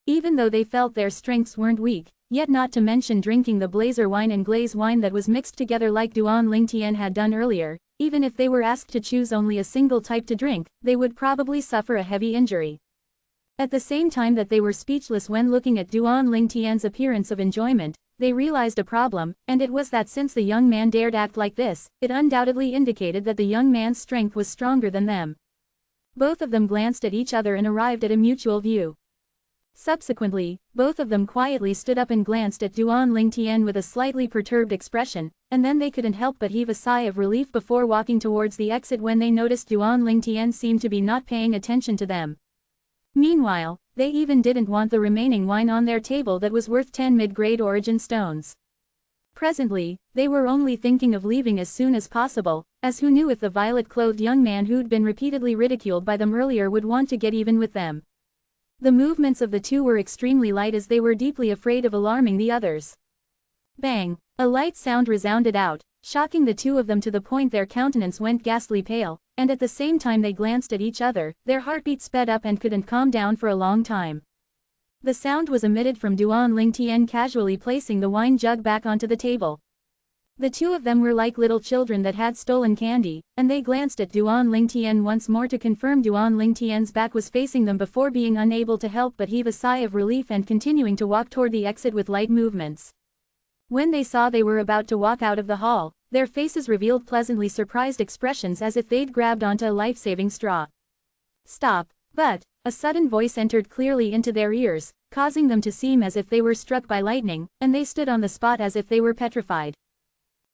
Even though they felt their strengths weren't weak, yet not to mention drinking the blazer wine and glaze wine that was mixed together like Duan Lingtian had done earlier, even if they were asked to choose only a single type to drink, they would probably suffer a heavy injury. At the same time that they were speechless when looking at Duan Lingtian's appearance of enjoyment, they realized a problem, and it was that since the young man dared act like this, it undoubtedly indicated that the young man's strength was stronger than them. Both of them glanced at each other and arrived at a mutual view. Subsequently, both of them quietly stood up and glanced at Duan Lingtian with a slightly perturbed expression, and then they couldn't help but heave a sigh of relief before walking towards the exit when they noticed Duan Lingtian seemed to be not paying attention to them. Meanwhile, they even didn't want the remaining wine on their table that was worth 10 mid-grade origin stones. Presently, they were only thinking of leaving as soon as possible, as who knew if the violet-clothed young man who'd been repeatedly ridiculed by them earlier would want to get even with them. The movements of the two were extremely light as they were deeply afraid of alarming the others. Bang! A light sound resounded out, shocking the two of them to the point their countenance went ghastly pale, and at the same time they glanced at each other, their heartbeat sped up and couldn't calm down for a long time. The sound was emitted from Duan Lingtian casually placing the wine jug back onto the table. The two of them were like little children that had stolen candy, and they glanced at Duan Lingtian once more to confirm Duan Lingtian's back was facing them before being unable to help but heave a sigh of relief and continuing to walk toward the exit with light movements. When they saw they were about to walk out of the hall, their faces revealed pleasantly surprised expressions as if they'd grabbed onto a life-saving straw. Stop! But, a sudden voice entered clearly into their ears, causing them to seem as if they were struck by lightning, and they stood on the spot as if they were petrified.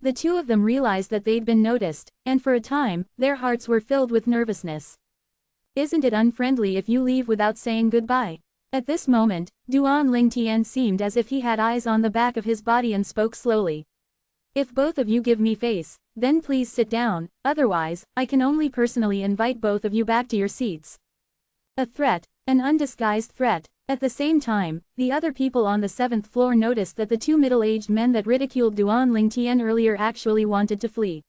The two of them realized that they'd been noticed, and for a time, their hearts were filled with nervousness. Isn't it unfriendly if you leave without saying goodbye? At this moment, Duan Lingtian seemed as if he had eyes on the back of his body and spoke slowly. If both of you give me face, then please sit down, otherwise, I can only personally invite both of you back to your seats. A threat, an undisguised threat. At the same time, the other people on the 7th floor noticed that the two middle-aged men that ridiculed Duan Lingtian earlier actually wanted to flee.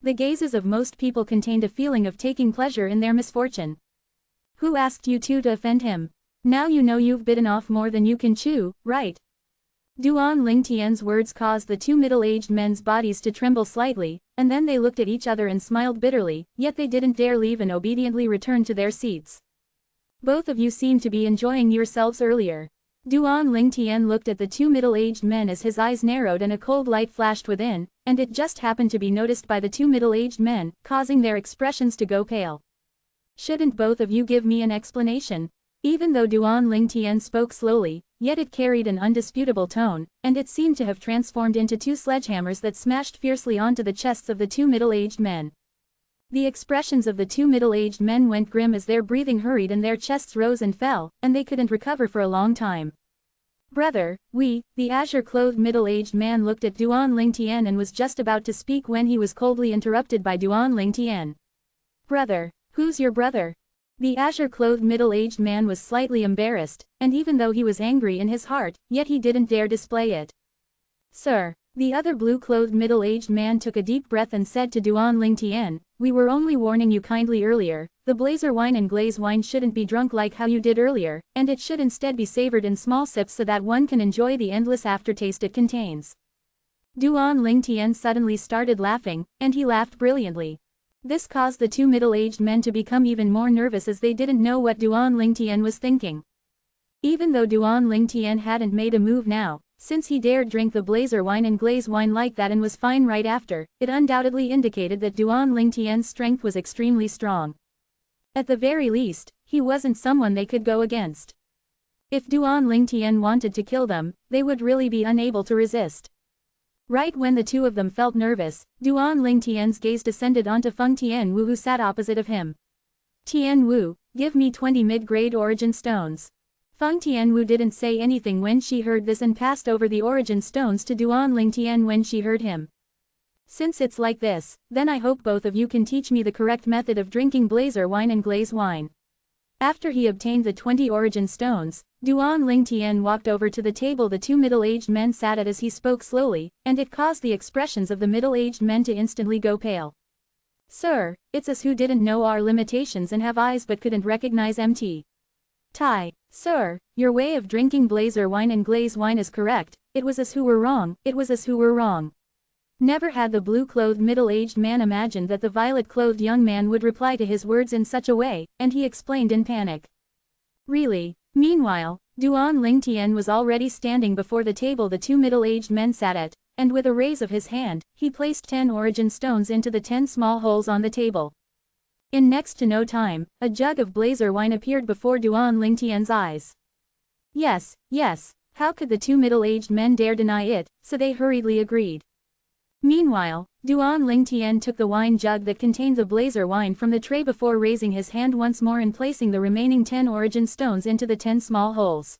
The gazes of most people contained a feeling of taking pleasure in their misfortune. Who asked you two to offend him? Now you know you've bitten off more than you can chew, right? Duan Lingtian's words caused the two middle-aged men's bodies to tremble slightly, and then they looked at each other and smiled bitterly, yet they didn't dare leave and obediently returned to their seats. Both of you seem to be enjoying yourselves earlier. Duan Lingtian looked at the two middle-aged men as his eyes narrowed and a cold light flashed within, and it just happened to be noticed by the two middle-aged men, causing their expressions to go pale. Shouldn't both of you give me an explanation? Even though Duan Lingtian spoke slowly, yet it carried an undisputable tone, and it seemed to have transformed into two sledgehammers that smashed fiercely onto the chests of the two middle-aged men. The expressions of the two middle-aged men went grim as their breathing hurried and their chests rose and fell, and they couldn't recover for a long time. Brother, the azure-clothed middle-aged man looked at Duan Lingtian and was just about to speak when he was coldly interrupted by Duan Lingtian. Brother, who's your brother? The azure-clothed middle-aged man was slightly embarrassed, and even though he was angry in his heart, yet he didn't dare display it. Sir, the other blue-clothed middle-aged man took a deep breath and said to Duan Lingtian, we were only warning you kindly earlier, the blazer wine and glaze wine shouldn't be drunk like how you did earlier, and it should instead be savored in small sips so that one can enjoy the endless aftertaste it contains. Duan Lingtian suddenly started laughing, and he laughed brilliantly. This caused the two middle-aged men to become even more nervous as they didn't know what Duan Lingtian was thinking. Even though Duan Lingtian hadn't made a move now, since he dared drink the blazer wine and glaze wine like that and was fine right after, it undoubtedly indicated that Duan Lingtian's strength was extremely strong. At the very least, he wasn't someone they could go against. If Duan Lingtian wanted to kill them, they would really be unable to resist. Right when the two of them felt nervous, Duan Lingtian's gaze descended onto Feng Tianwu who sat opposite of him. Tianwu, give me 20 mid-grade origin stones. Feng Tianwu didn't say anything when she heard this and passed over the origin stones to Duan Lingtian when she heard him. Since it's like this, then I hope both of you can teach me the correct method of drinking blazer wine and glaze wine. After he obtained the 20 origin stones, Duan Lingtian walked over to the table the two middle-aged men sat at as he spoke slowly, and it caused the expressions of the middle-aged men to instantly go pale. Sir, it's us who didn't know our limitations and have eyes but couldn't recognize MT. Tai, sir, your way of drinking blazer wine and glaze wine is correct, it was us who were wrong, it was us who were wrong. Never had the blue-clothed middle-aged man imagined that the violet-clothed young man would reply to his words in such a way, and he explained in panic. Really? Meanwhile, Duan Lingtian was already standing before the table the two middle-aged men sat at, and with a raise of his hand, he placed 10 origin stones into the 10 small holes on the table. In next to no time, a jug of blazer wine appeared before Duan Lingtian's eyes. Yes, how could the two middle-aged men dare deny it, so they hurriedly agreed. Meanwhile, Duan Lingtian took the wine jug that contained the blazer wine from the tray before raising his hand once more and placing the remaining 10 origin stones into the 10 small holes.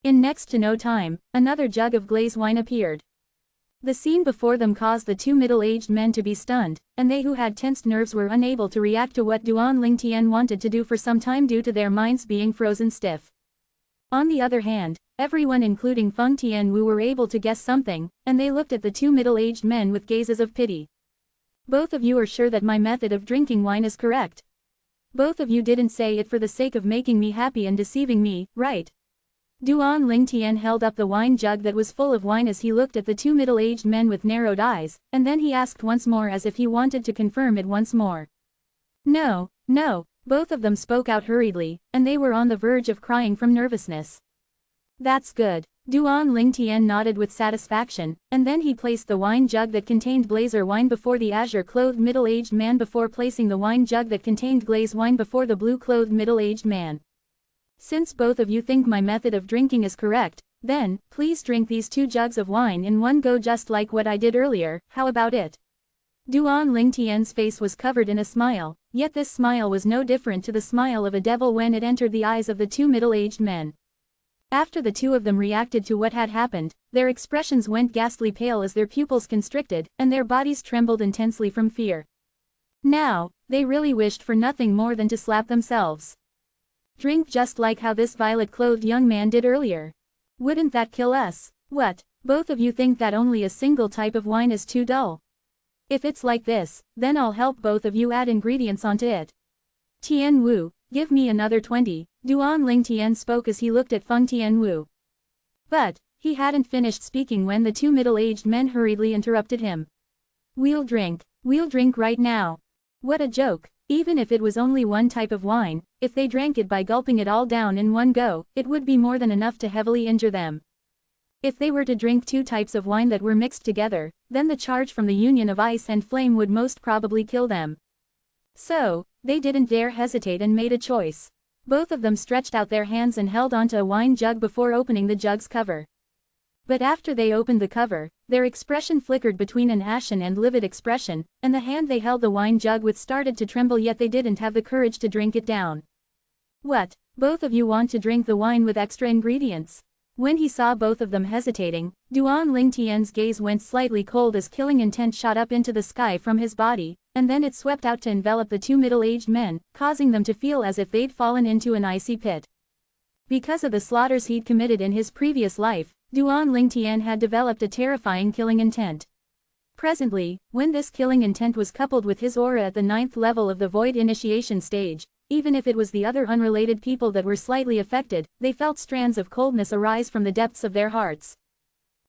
In next to no time, another jug of glaze wine appeared. The scene before them caused the two middle-aged men to be stunned, and they who had tensed nerves were unable to react to what Duan Lingtian wanted to do for some time due to their minds being frozen stiff. On the other hand, everyone including Feng Tianwu were able to guess something, and they looked at the two middle-aged men with gazes of pity. Both of you are sure that my method of drinking wine is correct. Both of you didn't say it for the sake of making me happy and deceiving me, right? Duan Lingtian held up the wine jug that was full of wine as he looked at the two middle-aged men with narrowed eyes, and then he asked once more as if he wanted to confirm it once more. No. Both of them spoke out hurriedly, and they were on the verge of crying from nervousness. That's good. Duan Lingtian nodded with satisfaction, and then he placed the wine jug that contained blazer wine before the azure-clothed middle-aged man before placing the wine jug that contained glaze wine before the blue-clothed middle-aged man. Since both of you think my method of drinking is correct, then, please drink these 2 jugs of wine in one go just like what I did earlier, how about it? Duan Lingtian's face was covered in a smile, yet this smile was no different to the smile of a devil when it entered the eyes of the two middle-aged men. After the two of them reacted to what had happened, their expressions went ghastly pale as their pupils constricted, and their bodies trembled intensely from fear. Now, they really wished for nothing more than to slap themselves. Drink just like how this violet-clothed young man did earlier. Wouldn't that kill us? What, both of you think that only a single type of wine is too dull? If it's like this, then I'll help both of you add ingredients onto it. Tian Wu, give me another 20, Duan Ling Tian spoke as he looked at Feng Tian Wu. But, he hadn't finished speaking when the two middle-aged men hurriedly interrupted him. We'll drink right now. What a joke, even if it was only one type of wine, if they drank it by gulping it all down in one go, it would be more than enough to heavily injure them. If they were to drink two types of wine that were mixed together, then the charge from the union of ice and flame would most probably kill them. So, they didn't dare hesitate and made a choice. Both of them stretched out their hands and held onto a wine jug before opening the jug's cover. But after they opened the cover, their expression flickered between an ashen and livid expression, and the hand they held the wine jug with started to tremble, yet they didn't have the courage to drink it down. What, both of you want to drink the wine with extra ingredients? When he saw both of them hesitating, Duan Ling Tian's gaze went slightly cold as killing intent shot up into the sky from his body, and then it swept out to envelop the two middle-aged men, causing them to feel as if they'd fallen into an icy pit. Because of the slaughters he'd committed in his previous life, Duan Ling Tian had developed a terrifying killing intent. Presently, when this killing intent was coupled with his aura at the 9th level of the void initiation stage, even if it was the other unrelated people that were slightly affected, they felt strands of coldness arise from the depths of their hearts.